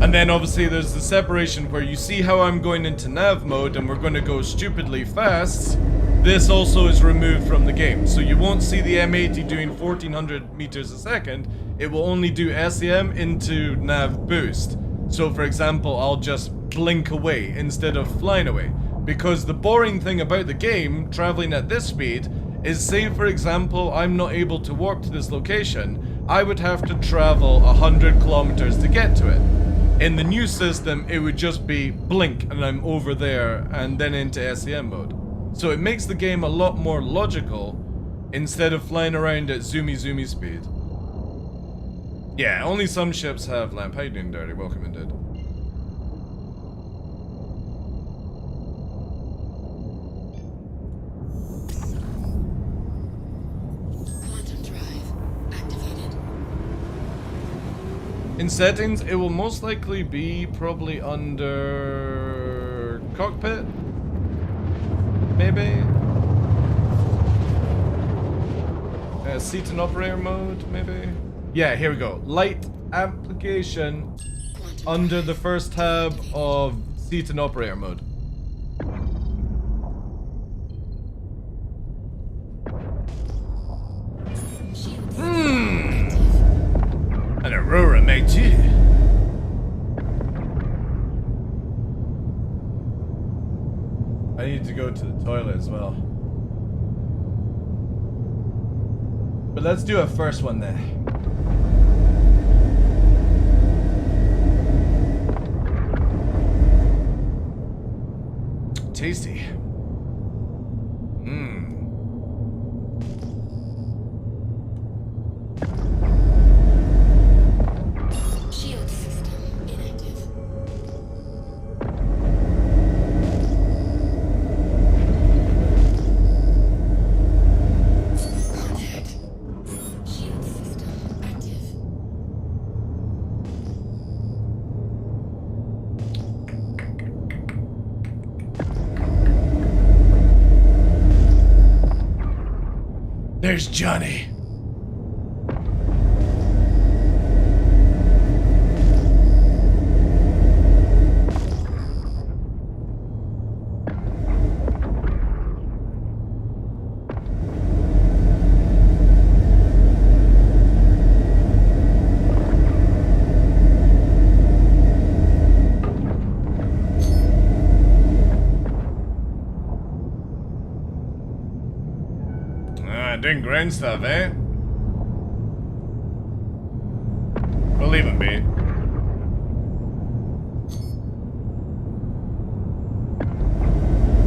And then obviously there's the separation where you see how I'm going into nav mode and we're going to go stupidly fast. This also is removed from the game. So you won't see the M80 doing 1400 meters a second. It will only do SEM into nav boost. So for example, I'll just blink away instead of flying away. Because the boring thing about the game, traveling at this speed, is say for example, I'm not able to warp to this location, I would have to travel 100 kilometers to get to it. In the new system, it would just be blink and I'm over there and then into SEM mode. So it makes the game a lot more logical instead of flying around at zoomy speed. Yeah, only some ships have lamp. How you doing, Dirty? Welcome indeed. In settings, it will most likely be probably under cockpit, maybe. Seat and operator mode, maybe. Yeah, here we go. Light application under the first tab of seat and operator mode. An Aurora mate too. I need to go to the toilet as well. But let's do a first one then. Tasty. There's Johnny. Doing grand stuff, eh? We'll leave him be.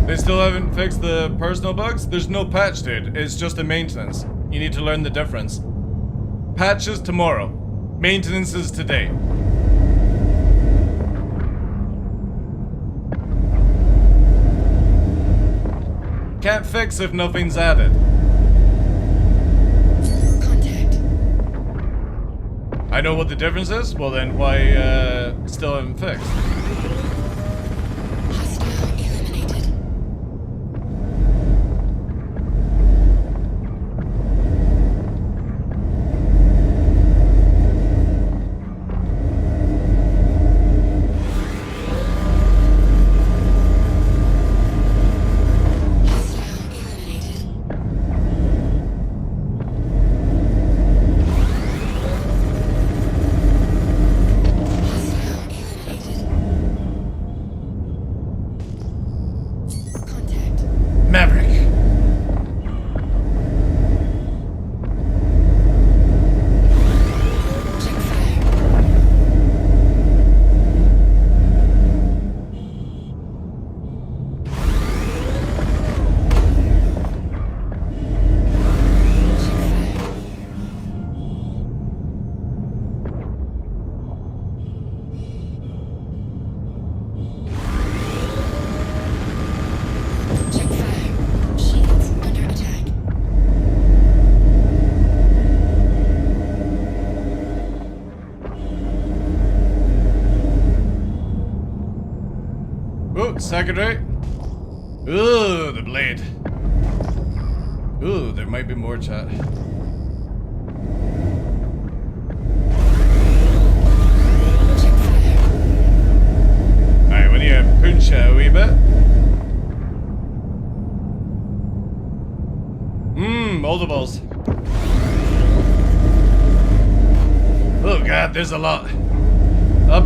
They still haven't fixed the personal bugs? There's no patch, dude. It's just a maintenance. You need to learn the difference. Patch is tomorrow. Maintenance is today. Can't fix if nothing's added. I know what the difference is? Well then, why still haven't fixed? Oh, secondary. Ooh, the blade. Ooh, there might be more chat. Alright, we need to punch a wee bit. Moldables. Oh god, there's a lot.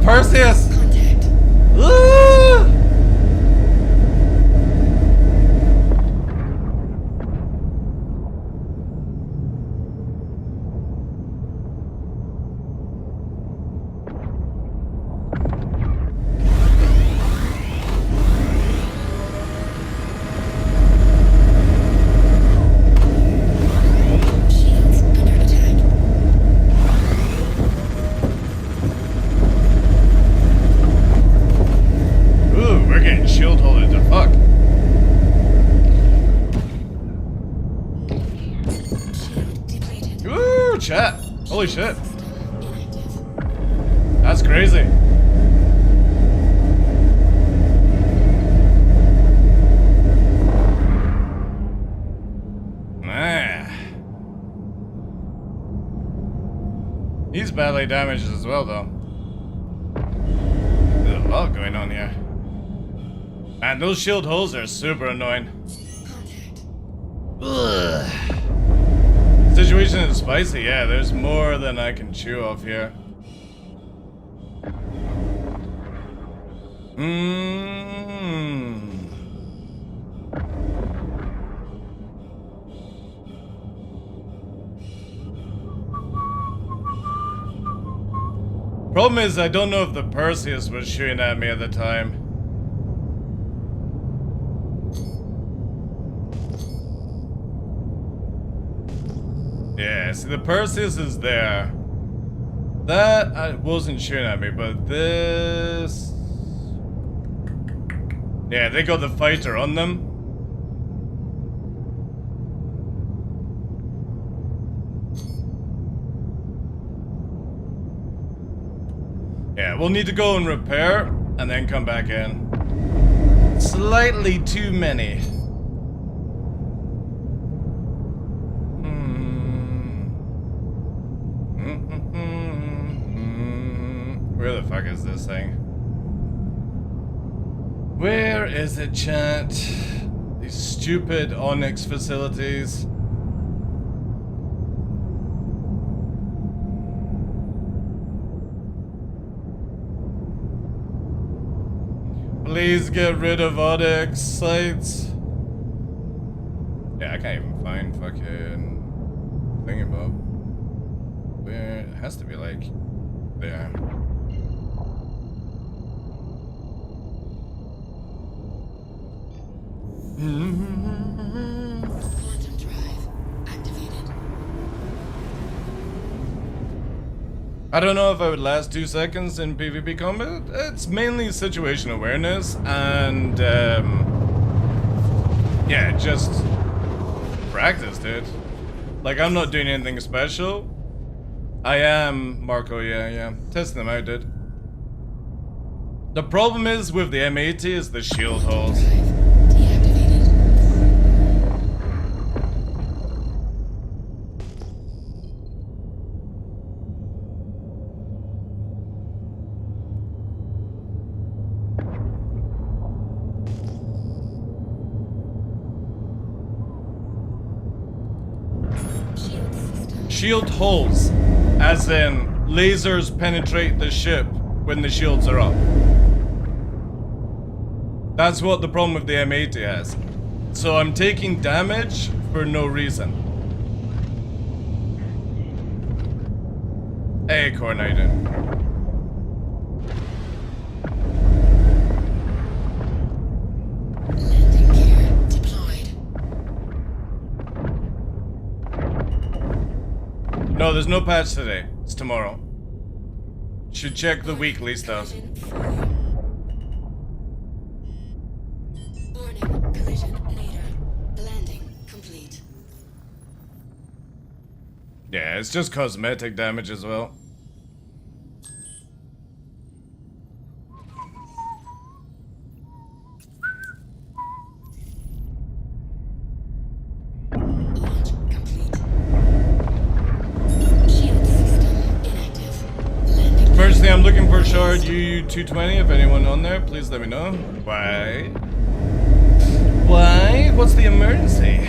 Perseus! Ooh! Chat. Holy shit. That's crazy. He's badly damaged as well, though. There's a lot going on here. Man, those shield holes are super annoying. Ugh. Situation is spicy, yeah, there's more than I can chew off here. Problem is, I don't know if the Perseus was shooting at me at the time. Yeah, see, the Perseus is there. That wasn't shooting at me, but this... Yeah, they got the fighter on them. Yeah, we'll need to go and repair, and then come back in. Slightly too many. Where the fuck is this thing? Where is it, chat? These stupid Onyx facilities. Please get rid of Onyx sites. Yeah, I can't even find fucking thingamabob. Where it has to be like there. Quantum drive activated. I don't know if I would last 2 seconds in PvP combat. It's mainly situation awareness and yeah, just practice, dude. Like, I'm not doing anything special. I am, Marco, yeah. Testing them out, dude. The problem is with the M80 is the shield holes. Shield holes, as in lasers penetrate the ship when the shields are up. That's what the problem with the M80 has. So I'm taking damage for no reason. Hey, Corniden. No, there's no patch today. It's tomorrow. Should check the weekly stuff. Warning, collision later. Landing complete. Yeah, it's just cosmetic damage as well. I'm looking for shard UU220. If anyone on there, please let me know. Why? Why? What's the emergency?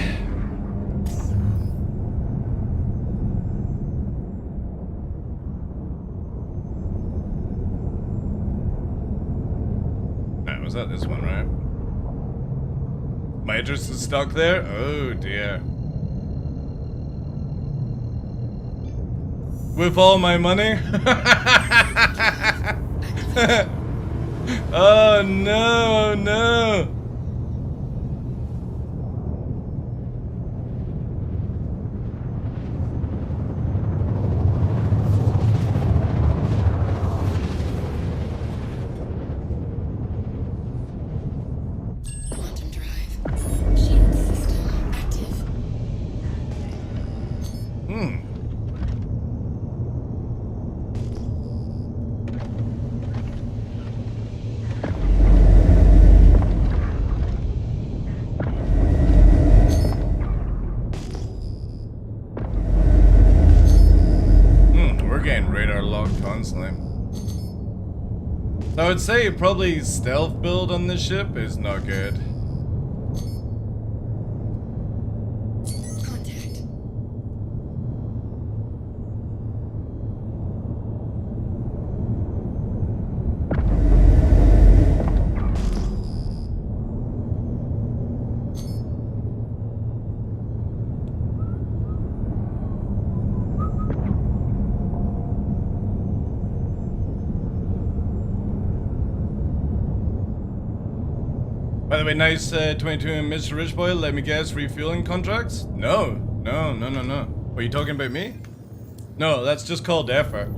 Was that this one, right? My address is stuck there? Oh dear. With all my money? Oh no, no. I would say probably stealth build on this ship is not good. By the way, nice 22 and Mr. Rich Boy, let me guess, refueling contracts? No. Are you talking about me? No, that's just called effort.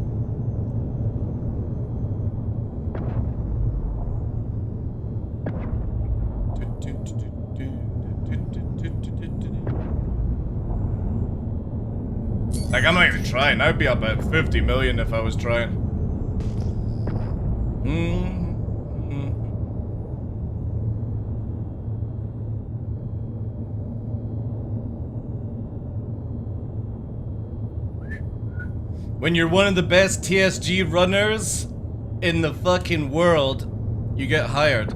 Like, I'm not even trying. I'd be up at 50 million if I was trying. When you're one of the best TSG runners in the fucking world, you get hired.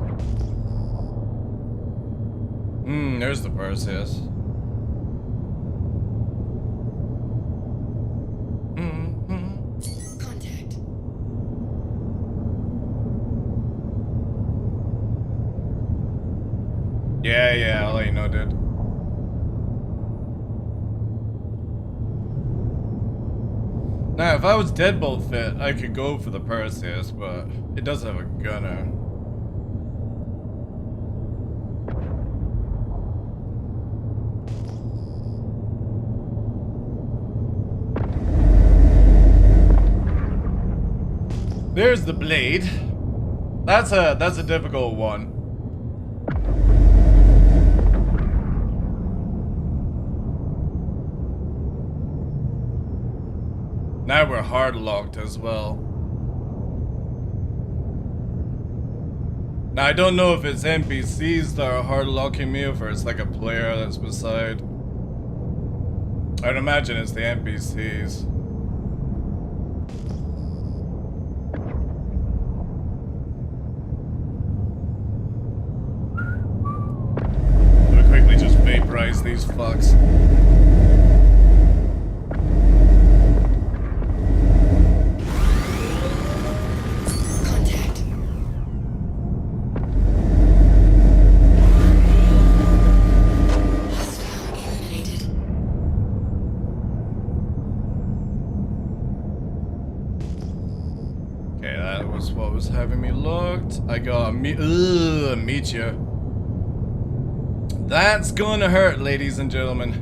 There's the Perseus. Contact. Yeah, I'll let you know, dude. Now, if I was deadbolt fit, I could go for the Perseus, but it does have a gunner. There's the blade. That's a difficult one. Now we're hard locked as well. Now I don't know if it's NPCs that are hard locking me or if it's like a player that's beside. I'd imagine it's the NPCs. Let me quickly just vaporize these fucks. Having me locked. I got a meteor. That's gonna hurt, ladies and gentlemen.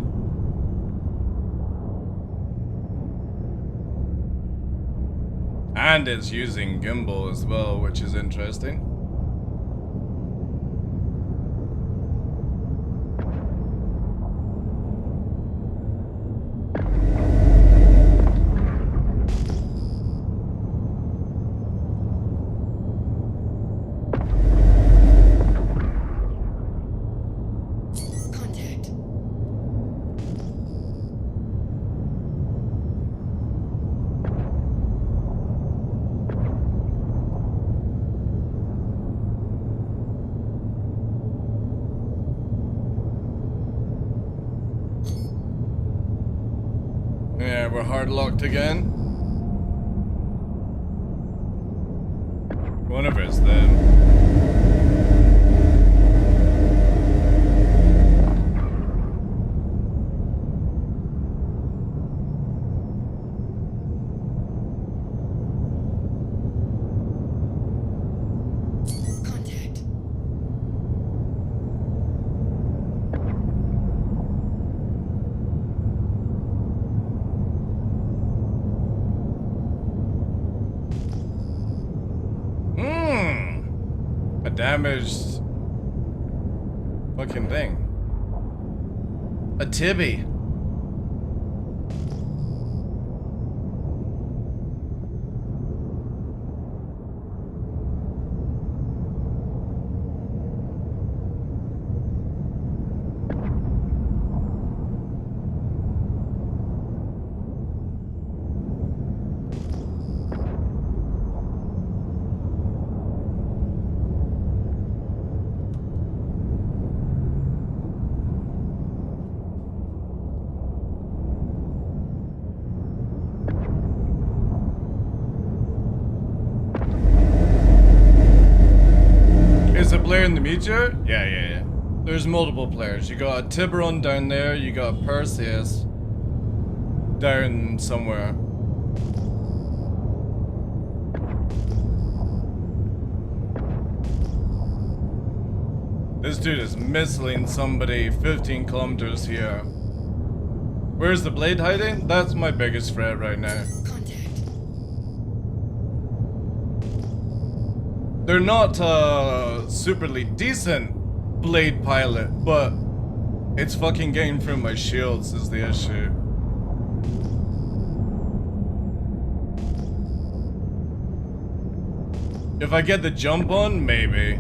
And it's using gimbal as well, which is interesting. Alright, we're hard locked again. One of us then. A damaged fucking thing. A tibby. Is a player in the meteor? Yeah. There's multiple players. You got Tiburon down there, you got Perseus down somewhere. This dude is missiling somebody 15 kilometers here. Where's the blade hiding? That's my biggest threat right now. They're not a superly decent blade pilot, but it's fucking getting through my shields is the issue. If I get the jump on, maybe.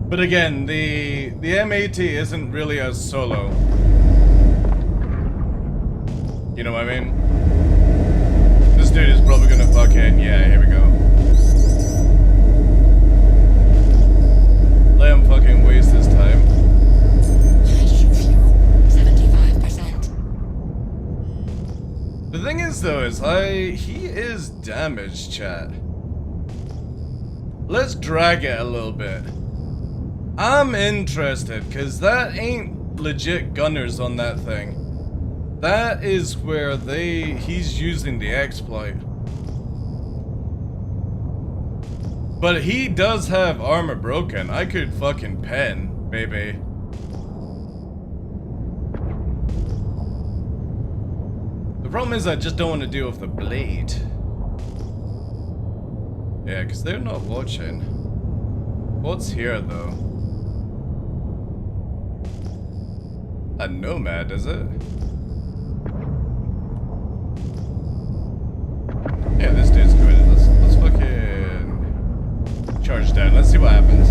But again, the M80 isn't really a solo. You know what I mean? This dude is probably gonna fucking, yeah, here we go. Let him fucking waste his time. 75%. The thing is though, he is damaged, chat. Let's drag it a little bit. I'm interested, cause that ain't legit gunners on that thing. That is where he's using the exploit. But he does have armor broken. I could fucking pen, maybe. The problem is I just don't want to deal with the blade. Yeah, because they're not watching. What's here, though? A nomad, is it? Yeah, this dude's good. Let's fucking charge down. Let's see what happens.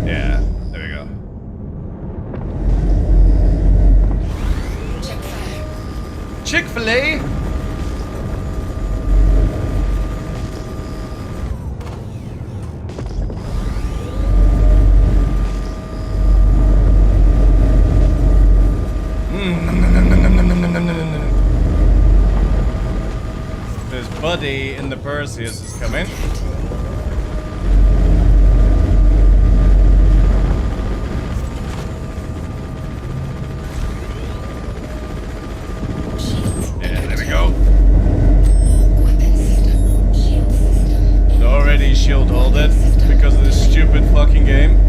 Yeah, there we go. Chick-fil-A. There's Buddy in the Perseus is coming. Yeah, there we go. It's already shield holded because of this stupid fucking game.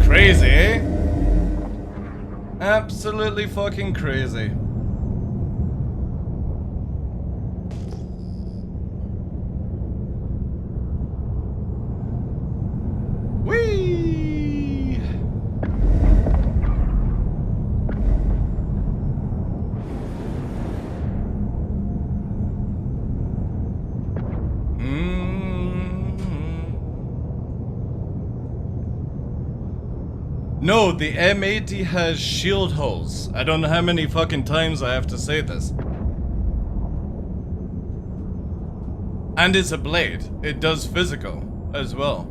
Crazy, eh? Absolutely fucking crazy. Whee! No, the M80 has shield holes. I don't know how many fucking times I have to say this. And it's a blade. It does physical as well.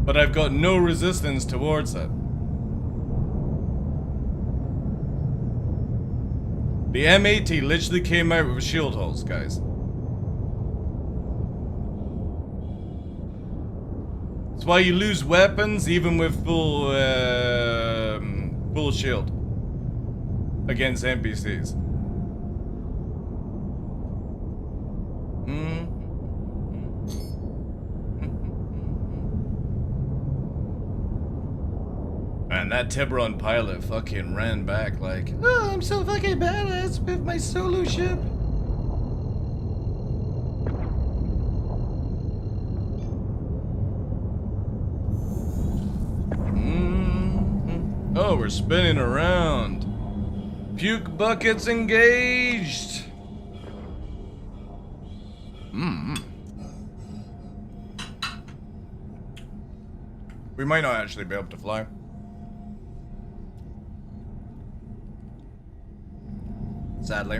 But I've got no resistance towards it. The M80 literally came out with shield holes, guys. That's why you lose weapons even with full shield against NPCs. Man, that Tiburon pilot fucking ran back like, oh, I'm so fucking badass with my solo ship. Oh, we're spinning around. Puke buckets engaged. We might not actually be able to fly. Sadly.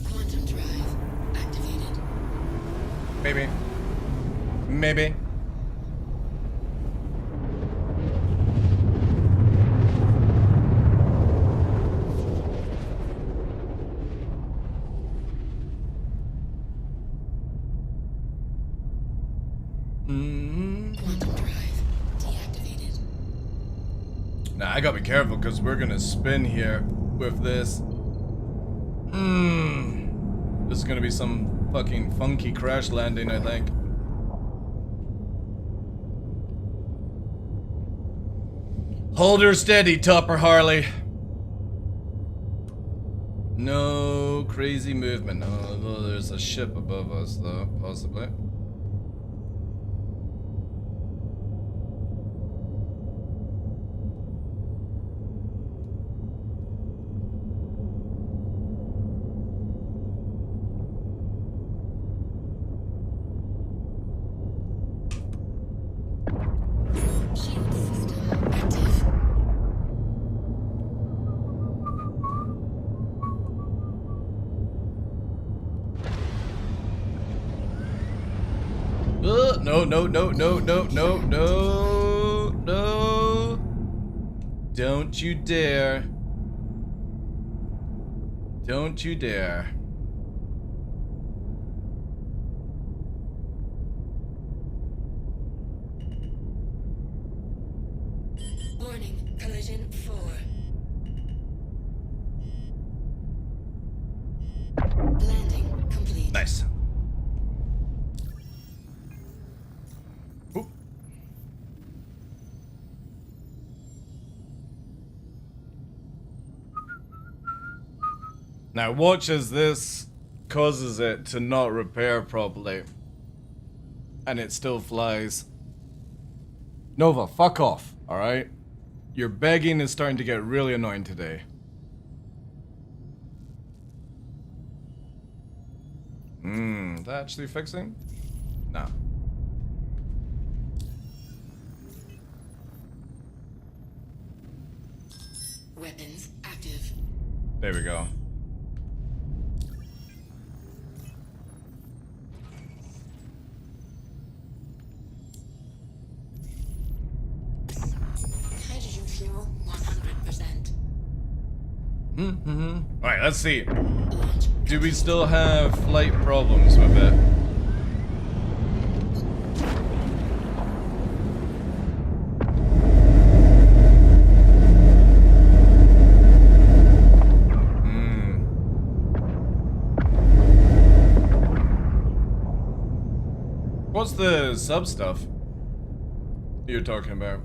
Quantum drive activated. Maybe. Maybe. Quantum drive deactivated. Now I gotta be careful because we're gonna spin here with this. This is gonna be some fucking funky crash landing, I think. Hold her steady, Topper Harley. No crazy movement. Oh, there's a ship above us, though, possibly. No. Don't you dare. Don't you dare. Warning, collision 4. Landing complete. Nice. Now watch as this causes it to not repair properly. And it still flies. Nova, fuck off, alright? Your begging is starting to get really annoying today. Is that actually fixing? No. Weapons active. There we go. Hydrogen fuel 100%. Alright, let's see. Do we still have flight problems with it? What's the sub stuff you're talking about?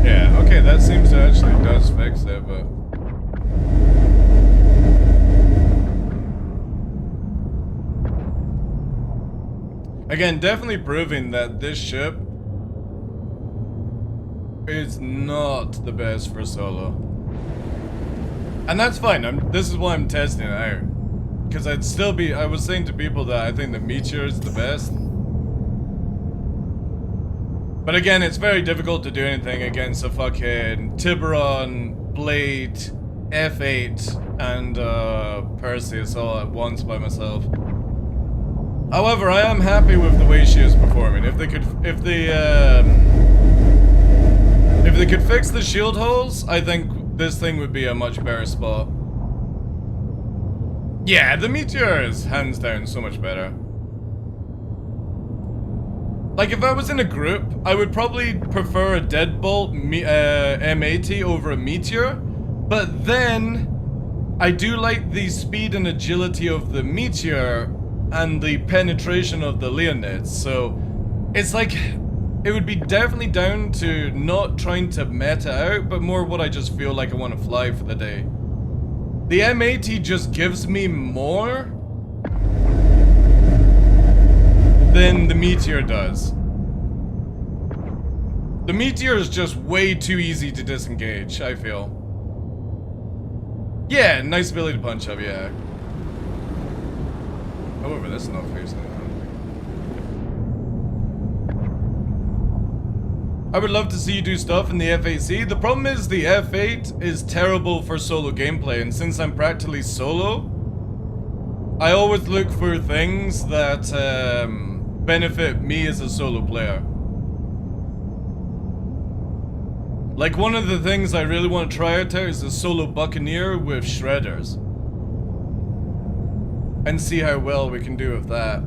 Yeah, okay, that seems to actually does fix it, but... Again, definitely proving that this ship is not the best for solo. And that's fine. This is why I'm testing it out. Because I was saying to people that I think the Meteor is the best. But again, it's very difficult to do anything against a fucking Tiburon, Blade, F8, and Perseus all at once by myself. However, I am happy with the way she is performing. If they could fix the shield holes, I think this thing would be a much better spot. Yeah, the Meteor is hands down so much better. Like, if I was in a group, I would probably prefer a Deadbolt M80 over a Meteor, but then I do like the speed and agility of the Meteor and the penetration of the Leonids, so it's like, it would be definitely down to not trying to meta out, but more what I just feel like I want to fly for the day. The M80 just gives me more than the Meteor does. The Meteor is just way too easy to disengage, I feel. Yeah, nice ability to punch up, yeah. However, this is not facing it. I would love to see you do stuff in the F8C. The problem is the F8 is terrible for solo gameplay, and since I'm practically solo, I always look for things that benefit me as a solo player. Like, one of the things I really want to try out there is a solo Buccaneer with Shredders. And see how well we can do with that.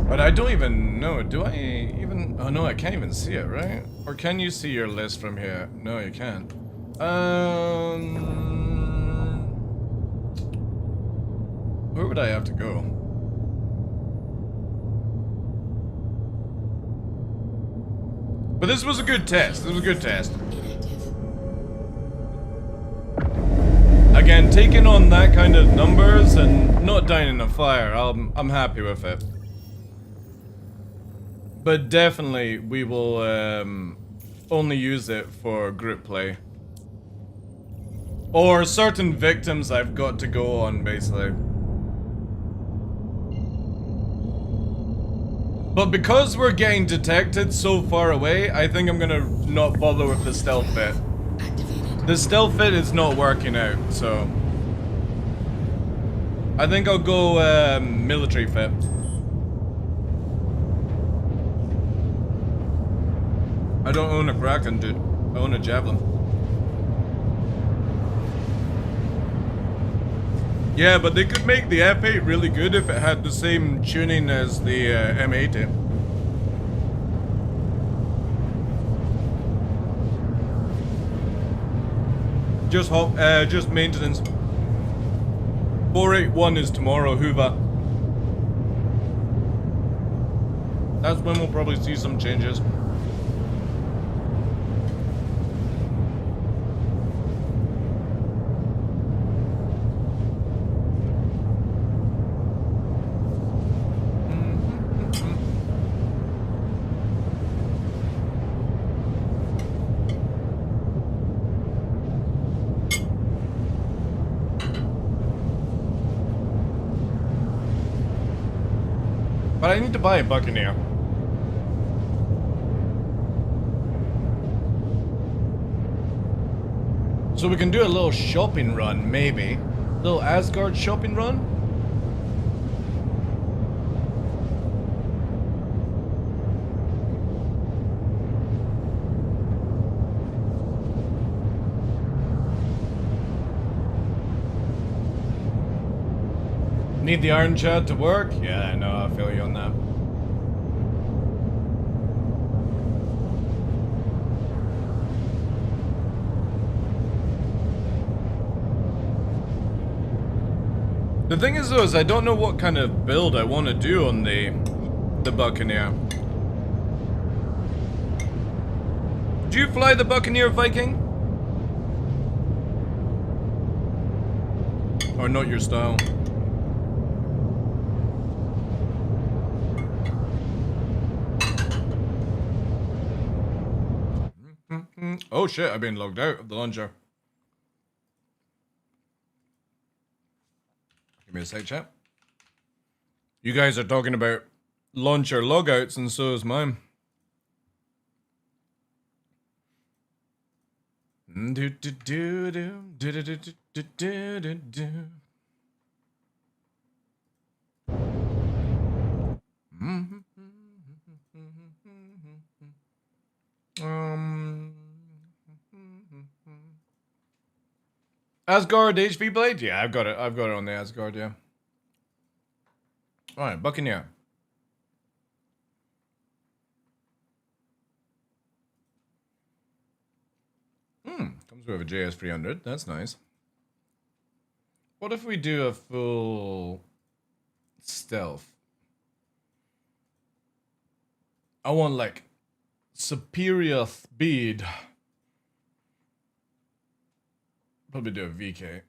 But I don't even know, do I even... Oh no, I can't even see it, right? Or can you see your list from here? No, you can't. Where would I have to go? But this was a good test. This was a good test. Again, taking on that kind of numbers and not dying in a fire, I'm happy with it. But definitely, we will only use it for group play. Or certain victims I've got to go on, basically. But because we're getting detected so far away, I think I'm gonna not bother with the stealth bit. The stealth fit is not working out, so... I think I'll go military fit. I don't own a Kraken, dude. I own a Javelin. Yeah, but they could make the F8 really good if it had the same tuning as the M80. Just maintenance. 481 is tomorrow, Hoover. That's when we'll probably see some changes. But I need to buy a Buccaneer. So we can do a little shopping run, maybe. A little Asgard shopping run? Need the Iron Chad to work? Yeah, I know, I feel you on that. The thing is though, is I don't know what kind of build I want to do on the Buccaneer. Do you fly the Buccaneer, Viking? Or not your style? Oh shit, I've been logged out of the launcher. Give me a sec, chat. You guys are talking about launcher logouts, and so is mine. Do do do do do do do do do do do. Asgard HV Blade? Yeah, I've got it. I've got it on the Asgard, yeah. Alright, Buccaneer. Comes with a JS300. That's nice. What if we do a full stealth? I want like superior speed. Probably do a VK.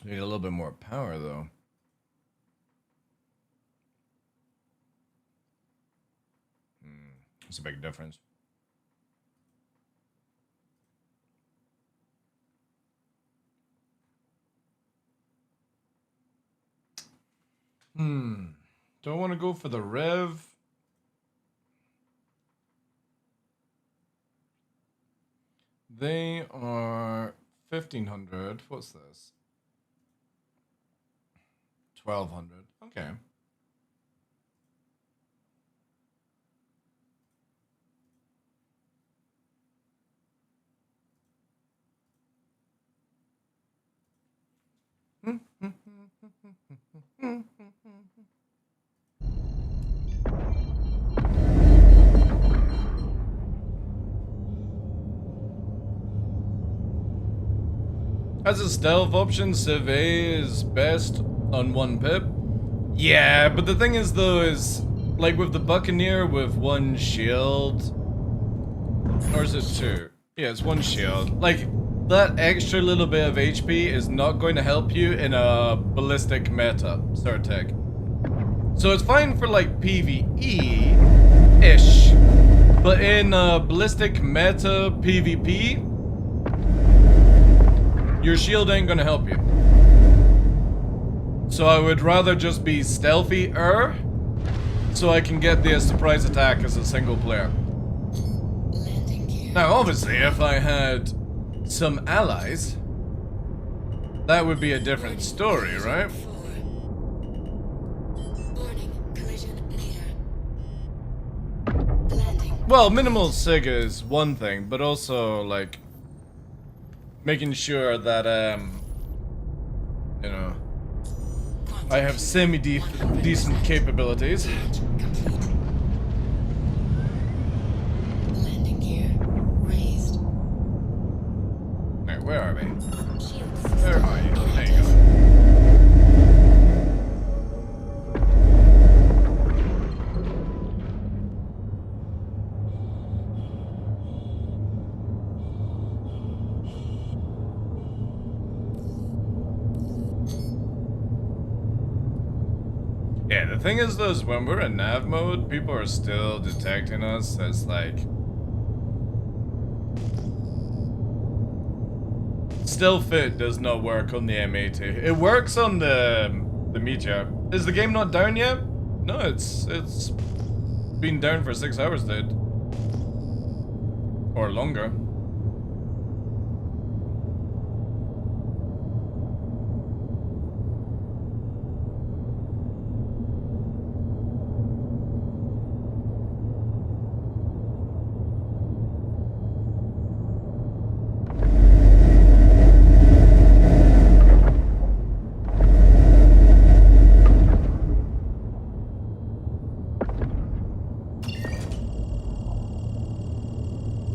Need a little bit more power though. It's a big difference. Do I want to go for the Rev? They are 1500. What's this? 1200. Okay. As a stealth option, Civ A is best on 1 pip. Yeah, but the thing is though is, like with the Buccaneer with 1 shield, or is it 2? Yeah, it's 1 shield. Like, that extra little bit of HP is not going to help you in a ballistic meta, Certec. So it's fine for like PvE-ish, but in ballistic meta PvP, your shield ain't gonna help you. So I would rather just be stealthy-er, so I can get the surprise attack as a single player. Now obviously if I had some allies, that would be a different story, right? Well, minimal sig is one thing, but also like making sure that you know, I have semi-decent capabilities. Alright, where are we? Where are you? There you go. Yeah, the thing is though, is when we're in nav mode, people are still detecting us as like still fit does not work on the M80. It works on the Meteor. Is the game not down yet? No, it's been down for 6 hours, dude. Or longer.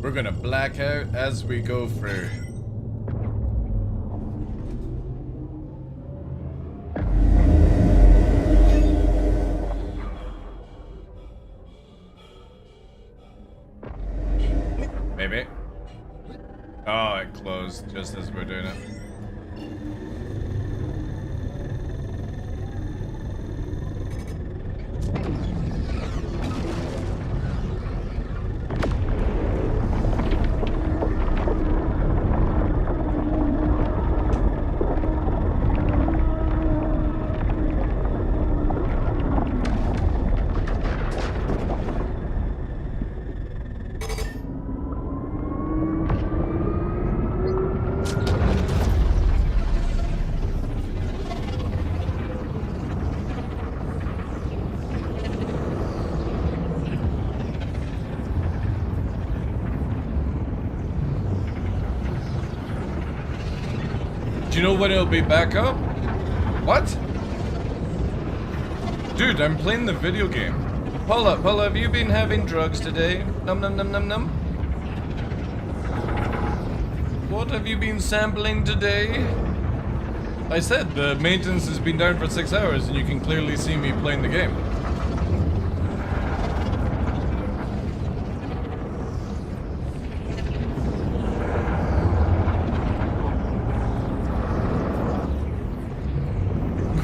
We're gonna black out as we go through. Maybe. Oh, it closed just as we're doing it. you know when it'll be back up? What? Dude, I'm playing the video game. Paula, have you been having drugs today? Num num num num num. What have you been sampling today? I said the maintenance has been down for 6 hours and you can clearly see me playing the game.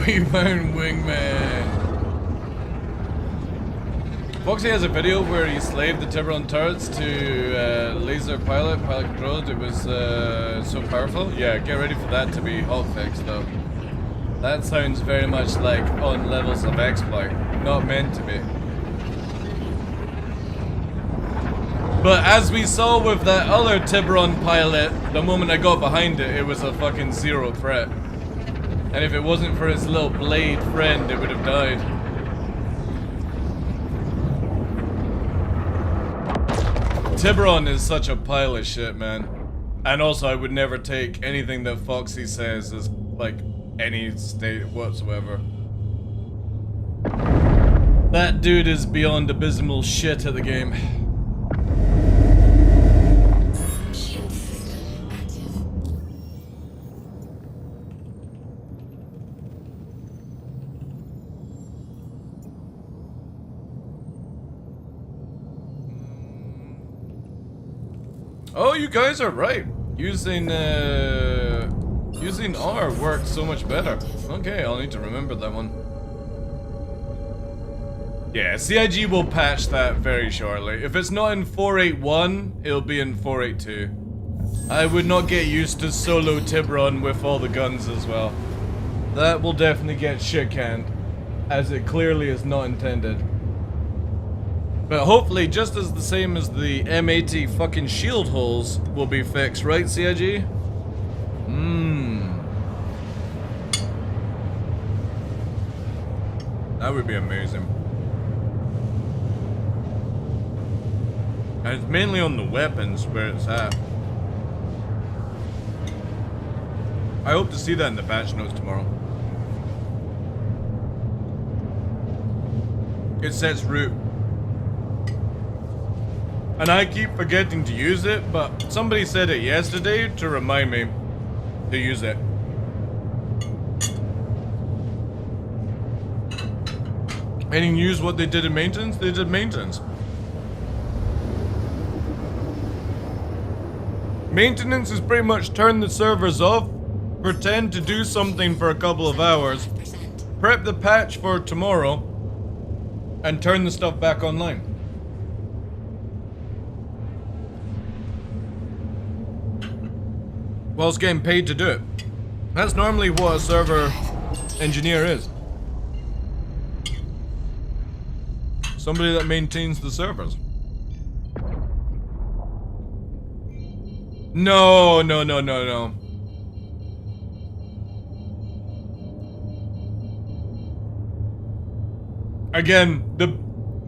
We found Wingman. Foxy has a video where he slaved the Tiburon turrets to laser pilot controlled. It was so powerful. Yeah, get ready for that to be hotfixed though. That sounds very much like on levels of exploit, not meant to be. But as we saw with that other Tiburon pilot, the moment I got behind it, it was a fucking zero threat. And if it wasn't for its little blade friend, it would have died. Tiburon is such a pile of shit, man. And also, I would never take anything that Foxy says as, like, any state whatsoever. That dude is beyond abysmal shit at the game. Oh, you guys are right. Using R works so much better. Okay, I'll need to remember that one. Yeah, CIG will patch that very shortly. If it's not in 481, it'll be in 482. I would not get used to solo Tiburon with all the guns as well. That will definitely get shit canned, as it clearly is not intended. But hopefully, just as the same as the M80 fucking shield holes will be fixed, right, CIG? That would be amazing. And it's mainly on the weapons where it's at. I hope to see that in the patch notes tomorrow. It sets route. And I keep forgetting to use it, but somebody said it yesterday to remind me to use it. Any news what they did in maintenance? They did maintenance. Maintenance is pretty much turn the servers off, pretend to do something for a couple of hours, prep the patch for tomorrow, and turn the stuff back online. Whilst getting paid to do it. That's normally what a server engineer is. Somebody that maintains the servers. No. Again,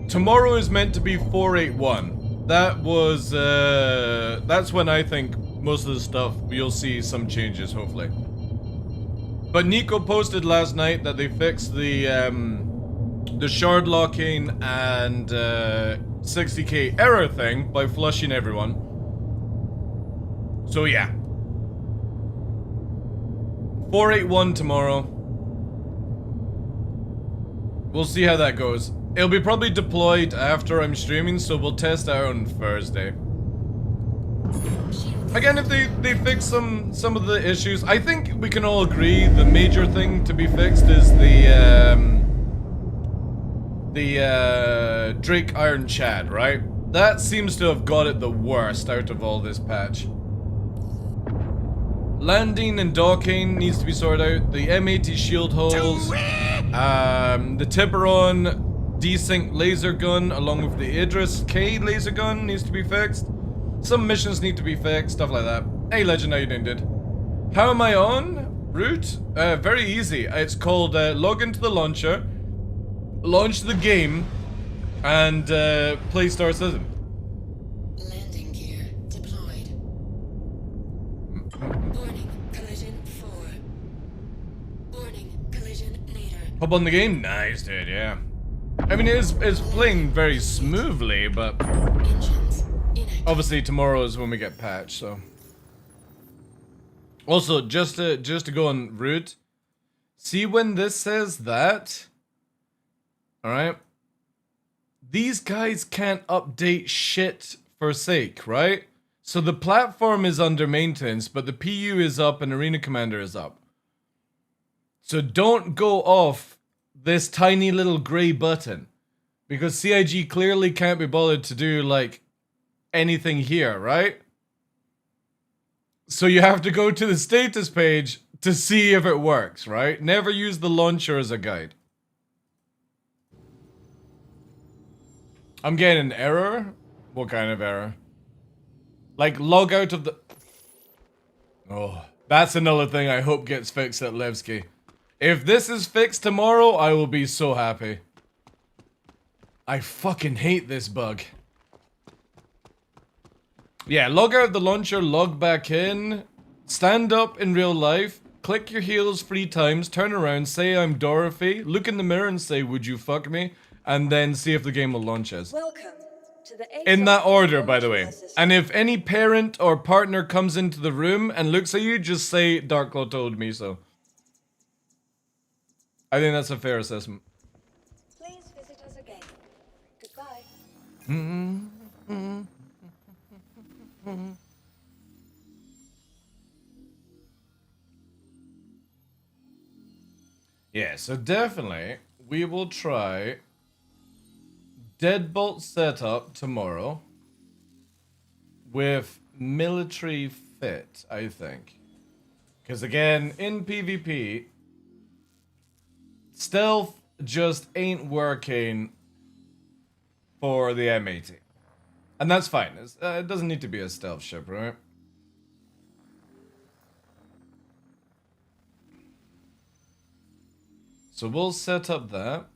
tomorrow is meant to be 481. That was, that's when I think most of the stuff, you'll see some changes, hopefully. But Nico posted last night that they fixed the shard locking and 60k error thing by flushing everyone. So yeah. 481 tomorrow. We'll see how that goes. It'll be probably deployed after I'm streaming, so we'll test out on Thursday. Again, if they fix some of the issues, I think we can all agree the major thing to be fixed is the Drake Iron Chad, right? That seems to have got it the worst out of all this patch. Landing and docking needs to be sorted out. The M80 shield holes, the Tiburon desync laser gun along with the Idris K laser gun needs to be fixed. Some missions need to be fixed, stuff like that. Hey Legend, how you doing, dude? How am I on? Route? Very easy. It's called log into the launcher, launch the game, and play Star Citizen. Landing gear deployed. Warning, collision 4 Hop on the game? Nice, dude, yeah. I mean, it's playing very smoothly, but obviously tomorrow is when we get patched, so. Also, just to go on route, see when this says that? Alright? These guys can't update shit for sake, right? So the platform is under maintenance, but the PU is up and Arena Commander is up. So don't go off this tiny little grey button. Because CIG clearly can't be bothered to do, like, anything here, right? So you have to go to the status page to see if it works, right? Never use the launcher as a guide. I'm getting an error? What kind of error? Like, log out of the... Oh, that's another thing I hope gets fixed at Levski. If this is fixed tomorrow, I will be so happy. I fucking hate this bug. Yeah, log out of the launcher, log back in, stand up in real life, click your heels 3 times, turn around, say I'm Dorothy, look in the mirror and say, would you fuck me? And then see if the game will launch us. Welcome to the In that order, by the way. And if any parent or partner comes into the room and looks at you, just say, DarkLaw told me so. I think that's a fair assessment. Please visit us again. Goodbye. Yeah, so definitely, we will try Deadbolt setup tomorrow with military fit, I think. Because again, in PvP, stealth just ain't working for the M80. And that's fine. It doesn't need to be a stealth ship, right? So we'll set up that.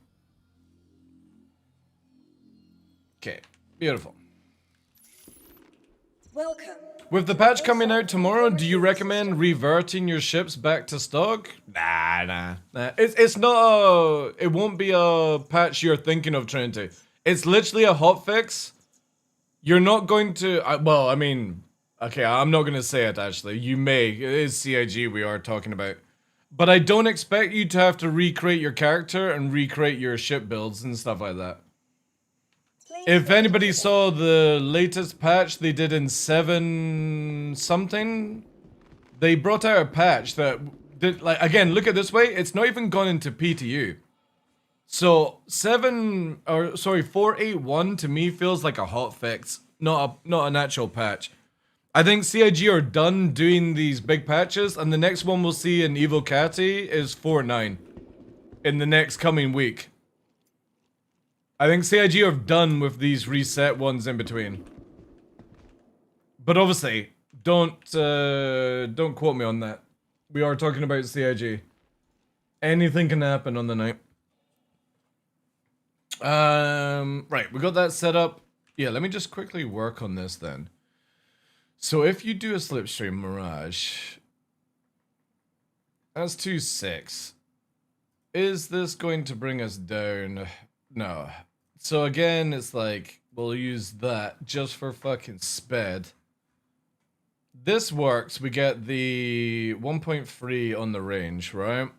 Okay, beautiful. Welcome. With the patch coming out tomorrow, do you recommend reverting your ships back to stock? Nah. It's not it won't be a patch you're thinking of, Trinity. It's literally a hotfix. You're not going to, well, I mean, okay, I'm not going to say it actually. You may, it is CIG we are talking about. But I don't expect you to have to recreate your character and recreate your ship builds and stuff like that. If anybody saw the latest patch they did in 7 something, they brought out a patch that did, like, again, look at this way, it's not even gone into PTU. So 481 to me feels like a hotfix, not an actual patch. I think CIG are done doing these big patches, and the next one we'll see in Evo Cati is 4.9 in the next coming week. I think CIG are done with these reset ones in between. But obviously, don't quote me on that. We are talking about CIG. Anything can happen on the night. Right, we got that set up. Yeah, let me just quickly work on this then. So if you do a slipstream Mirage, that's 2.6. Is this going to bring us down? No. So again, it's like, we'll use that just for fucking sped. This works, we get the 1.3 on the range, right?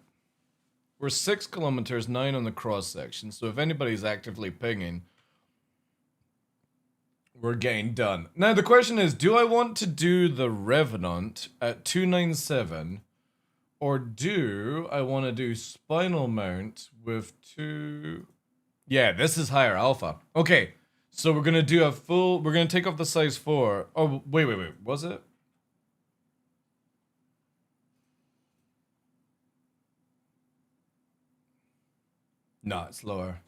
We're 6 kilometers, 9 on the cross section, so if anybody's actively pinging, we're getting done. Now the question is, do I want to do the Revenant at 297, or do I want to do Spinal Mount with 2... Yeah, this is higher alpha. Okay, so we're going to do a full... We're going to take off the size 4. Oh, wait. Was it? No, it's lower.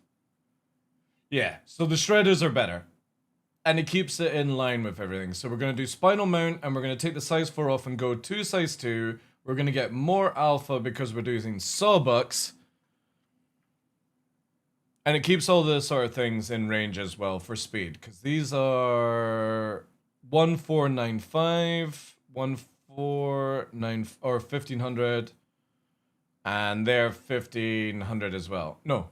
Yeah, so the shredders are better. And it keeps it in line with everything. So we're going to do Spinal Mount, and we're going to take the size 4 off and go to size 2. We're going to get more alpha because we're using Sawbucks. And it keeps all the sort of things in range as well for speed. Because these are 1495, 1495, or 1500, And they're 1500 as well. No.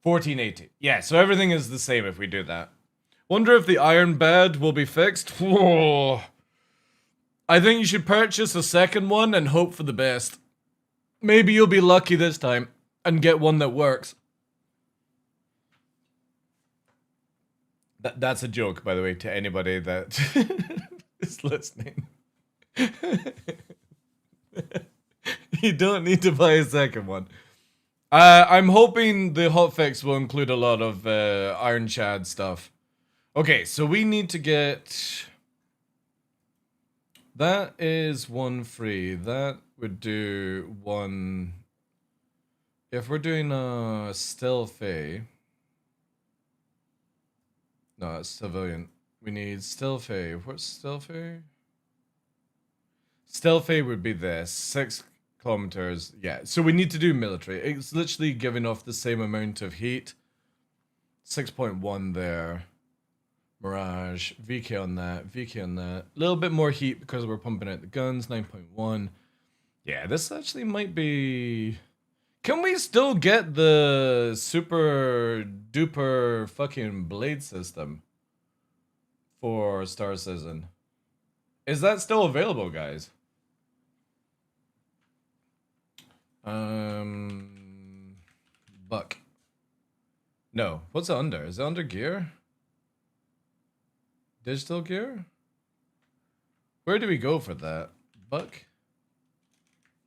1480. Yeah, so everything is the same if we do that. Wonder if the iron bed will be fixed? Whoa. I think you should purchase a second one and hope for the best. Maybe you'll be lucky this time and get one that works. That's a joke, by the way, to anybody that is listening. You don't need to buy a second one. I'm hoping the hotfix will include a lot of Iron Chad stuff. Okay, so we need to get... That is one free. That would do one... If we're doing a Stealthy... No, it's civilian. We need Stealthy. What's Stealthy? Stealthy would be this. 6 kilometers. Yeah, so we need to do military. It's literally giving off the same amount of heat. 6.1 there. Mirage. VK on that. VK on that. A little bit more heat because we're pumping out the guns. 9.1. Yeah, this actually might be... Can we still get the super duper fucking blade system for Star Citizen? Is that still available, guys? Buck. No. What's it under? Is it under gear? Digital gear? Where do we go for that? Buck?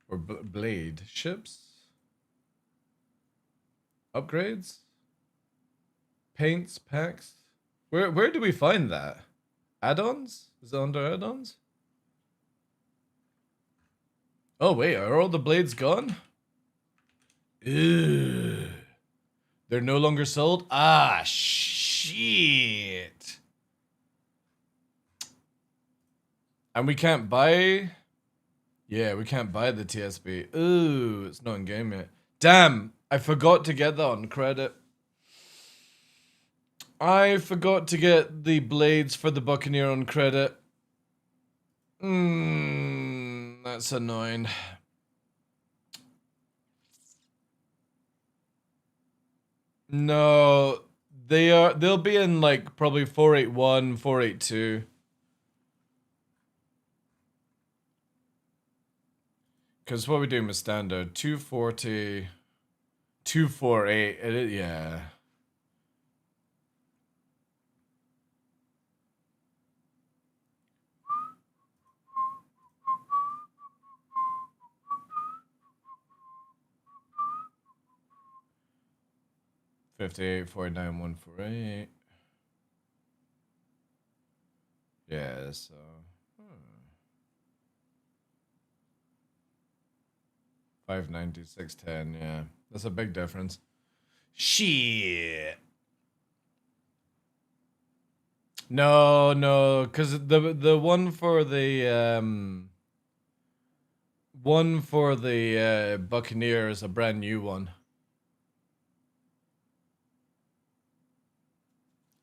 Or blade? Ships? Upgrades? Paints? Packs? Where do we find that? Add-ons? Is it under add-ons? Oh wait, are all the blades gone? Ew. They're no longer sold? Ah, shit. And we can't buy... Yeah, we can't buy the TSB. Ooh, it's not in game yet. Damn, I forgot to get that on credit. I forgot to get the blades for the Buccaneer on credit. That's annoying. No, they'll be in like probably 481, 482. Because what are we doing with standard? 240, 248, yeah. $58, $49, $148. Yeah, so... $590, $610, yeah. That's a big difference. Shit. No, because the one for the Buccaneer is a brand new one.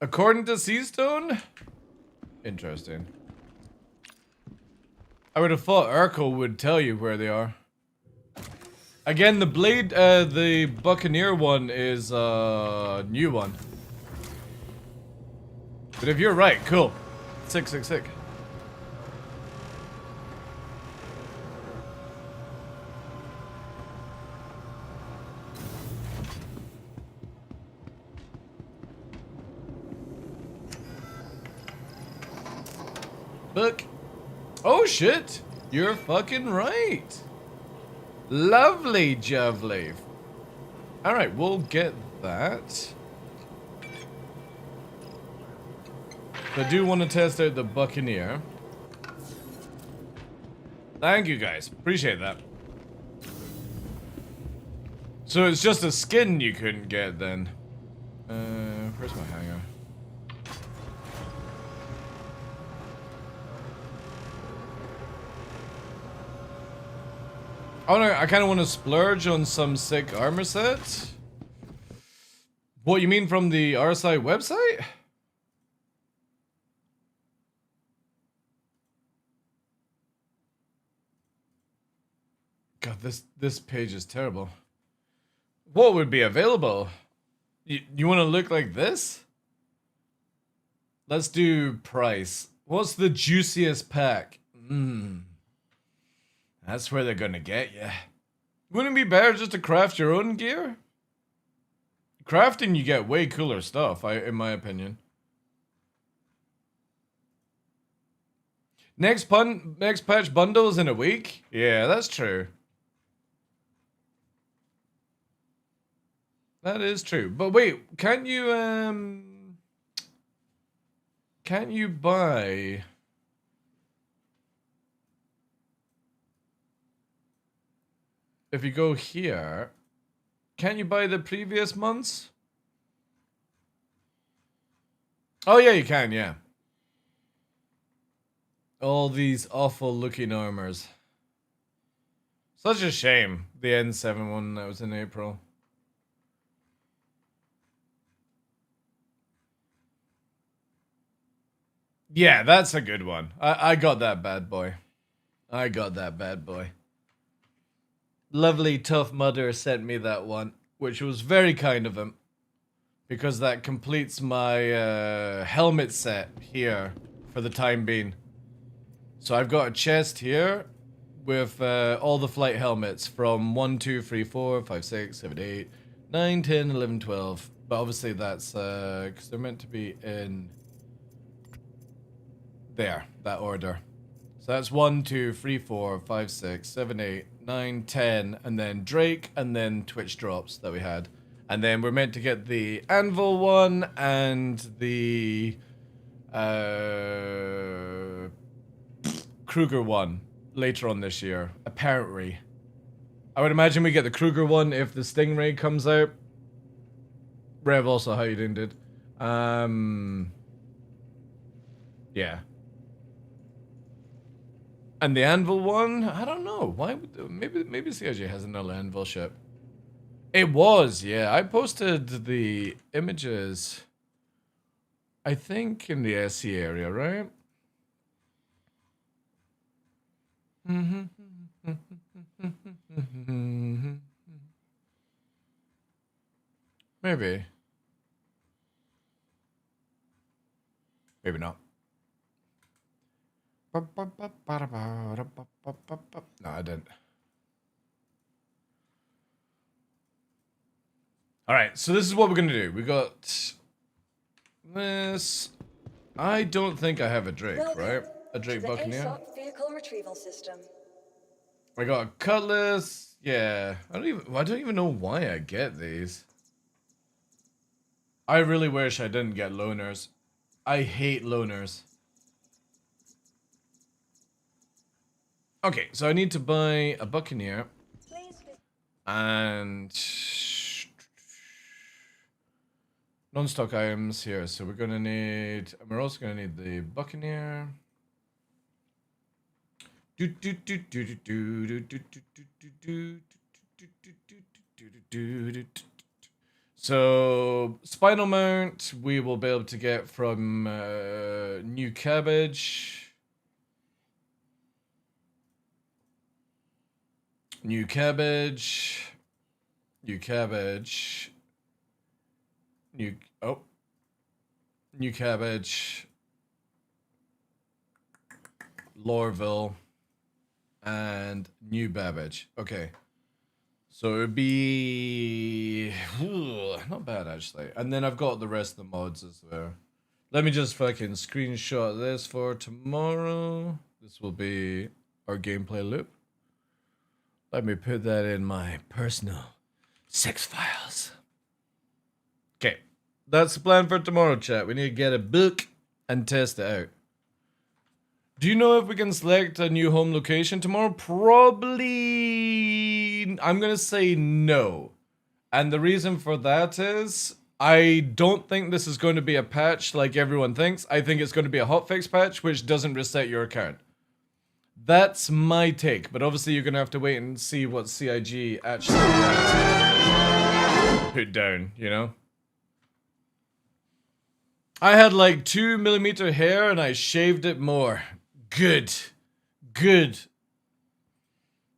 According to Seastone? Interesting. I would have thought Urkel would tell you where they are. Again, the blade, the Buccaneer one is a new one. But if you're right, cool. Sick. Look. Oh shit. You're fucking right. Lovely jubbly. Alright, we'll get that. I do want to test out the Buccaneer. Thank you guys. Appreciate that. So it's just a skin you couldn't get then. Where's my hanger? Oh no, I kind of want to splurge on some sick armor set. What, you mean from the RSI website? God, this page is terrible. What would be available? You want to look like this? Let's do price. What's the juiciest pack? That's where they're gonna get you. Wouldn't it be better just to craft your own gear? Crafting, you get way cooler stuff, in my opinion. Next patch bundles in a week? Yeah, that's true. That is true. But wait, can't you buy... If you go here, can you buy the previous months? Oh yeah, you can, yeah. All these awful looking armors. Such a shame, the N7 one that was in April. Yeah, that's a good one. I got that bad boy. I got that bad boy. Lovely Tough Mudder sent me that one, which was very kind of him. Because that completes my helmet set here for the time being. So I've got a chest here with all the flight helmets from 1, 2, 3, 4, 5, 6, 7, 8, 9, 10, 11, 12. But obviously that's because they're meant to be in there, that order. So that's 1, 2, 3, 4, 5, 6, 7, 8, 9, 10, and then Drake, and then Twitch drops that we had. And then we're meant to get the Anvil one and the Kruger one later on this year, apparently. I would imagine we get the Kruger one if the Stingray comes out. Rev, also, how you doing, dude? Yeah. And the Anvil one, I don't know. Why would maybe CIG has another Anvil ship. It was, yeah. I posted the images, I think, in the SC area, right? Maybe. Maybe not. No, I didn't. Alright, so this is what we're gonna do. We got this. I don't think I have a Drake, right? A Drake Buccaneer. Vehicle retrieval system. I got a Cutlass. Yeah. I don't even know why I get these. I really wish I didn't get loners. I hate loners. Okay, so I need to buy a Buccaneer. And non-stock items here. So we're gonna need, we're also gonna need the Buccaneer. So spinal mount we will be able to get from New Cabbage. New Cabbage. New Cabbage. New Cabbage. Lorville. And New Babbage. Okay. So it would be not bad actually. And then I've got the rest of the mods as well. Let me just fucking screenshot this for tomorrow. This will be our gameplay loop. Let me put that in my personal sex files. Okay. That's the plan for tomorrow, chat. We need to get a book and test it out. Do you know if we can select a new home location tomorrow? Probably... I'm going to say no. And the reason for that is... I don't think this is going to be a patch like everyone thinks. I think it's going to be a hotfix patch which doesn't reset your account. That's my take. But obviously you're going to have to wait and see what CIG actually put down, you know? I had like 2mm hair and I shaved it more. Good. Good.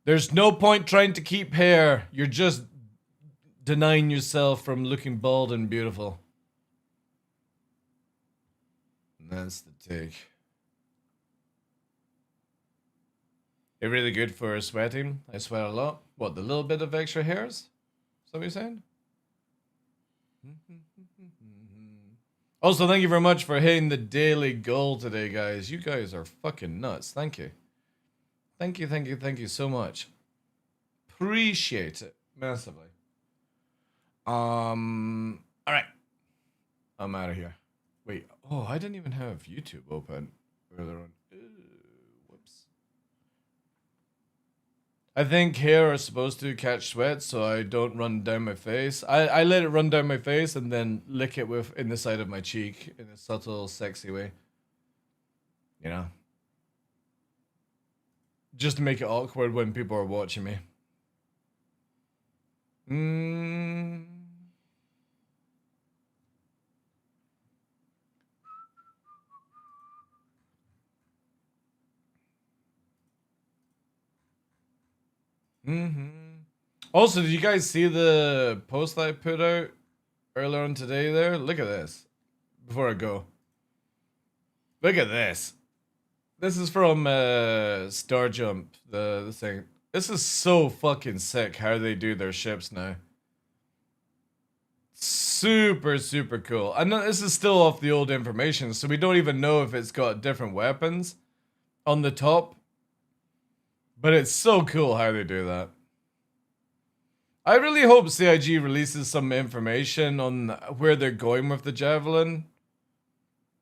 There's no point trying to keep hair. You're just denying yourself from looking bald and beautiful. And that's the take. It's really good for sweating. I sweat a lot. What, the little bit of extra hairs? Is that what you're saying? Also, thank you very much for hitting the daily goal today, guys. You guys are fucking nuts. Thank you. Thank you, thank you, thank you so much. Appreciate it massively. Alright. I'm out of here. Wait, oh, I didn't even have YouTube open earlier on. Whoops. I think hair is supposed to catch sweat, so I don't run down my face. I let it run down my face and then lick it with in the side of my cheek in a subtle, sexy way. You know? Just to make it awkward when people are watching me. Also, did you guys see the post that I put out earlier on today there? Look at this. Before I go. Look at this. This is from Star Jump, the thing. This is so fucking sick how they do their ships now. Super, super cool. I know this is still off the old information, so we don't even know if it's got different weapons on the top. But it's so cool how they do that. I really hope CIG releases some information on where they're going with the Javelin.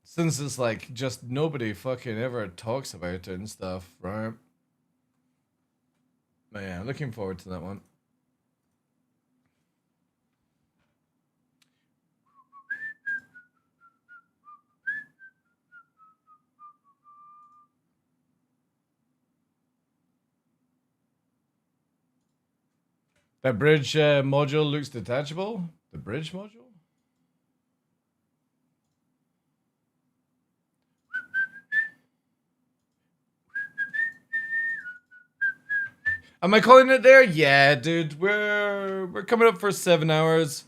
Since it's like, just nobody fucking ever talks about it and stuff, right? But yeah, looking forward to that one. That bridge module looks detachable? The bridge module? Am I calling it there? Yeah, dude. We're coming up for 7 hours.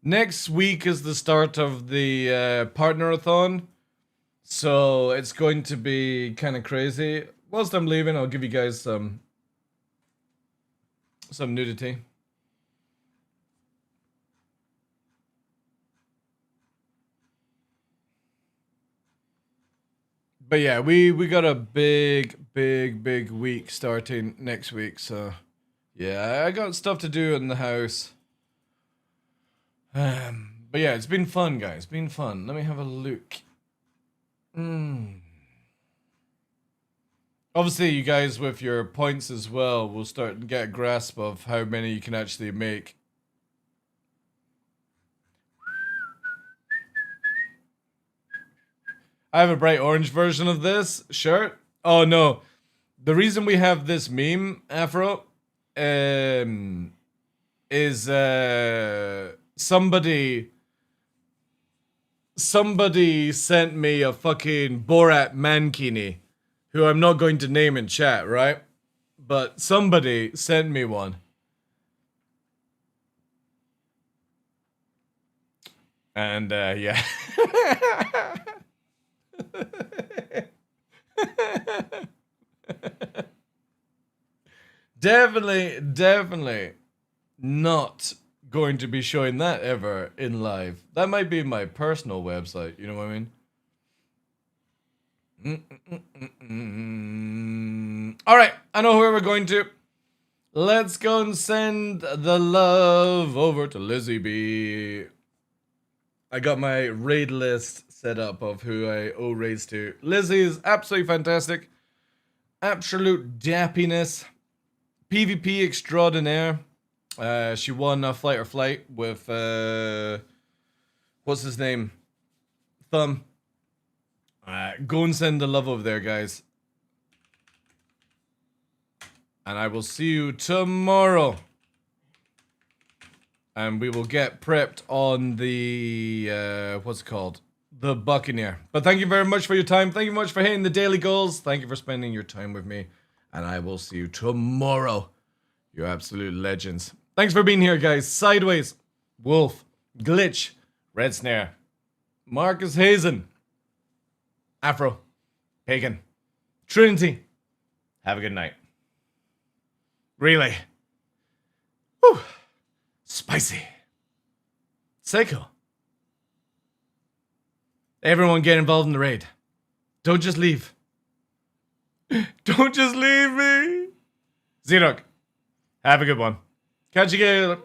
Next week is the start of the partner-a-thon. So it's going to be kind of crazy. Whilst I'm leaving, I'll give you guys some nudity. But yeah, we got a big week starting next week, so yeah, I got stuff to do in the house. But yeah, it's been fun, guys. It's been fun. Let me have a look. Obviously, you guys with your points as well will start to get a grasp of how many you can actually make. I have a bright orange version of this shirt. Oh no. The reason we have this meme, Afro, is somebody sent me a fucking Borat mankini, who I'm not going to name in chat, right? But somebody sent me one. And yeah. Definitely not going to be showing that ever in live. That might be my personal website, you know what I mean? Alright, I know where we're going to. Let's go and send the love over to Lizzie B. I got my raid list set up of who I owe raids to. Lizzie is absolutely fantastic. Absolute dappiness. PvP extraordinaire. She won a Flight or Flight with, what's his name? Thumb. Go and send the love over there, guys. And I will see you tomorrow. And we will get prepped on the, what's it called? The Buccaneer. But thank you very much for your time. Thank you very much for hitting the daily goals. Thank you for spending your time with me. And I will see you tomorrow You absolute legends. Thanks for being here, guys. Sideways, Wolf, Glitch, Red Snare, Marcus Hazen, Afro, Pagan, Trinity. Have a good night. Relay. Whew. Spicy. Seiko. Everyone get involved in the raid. Don't just leave. Don't just leave me. Zerok. Have a good one. Catch you later.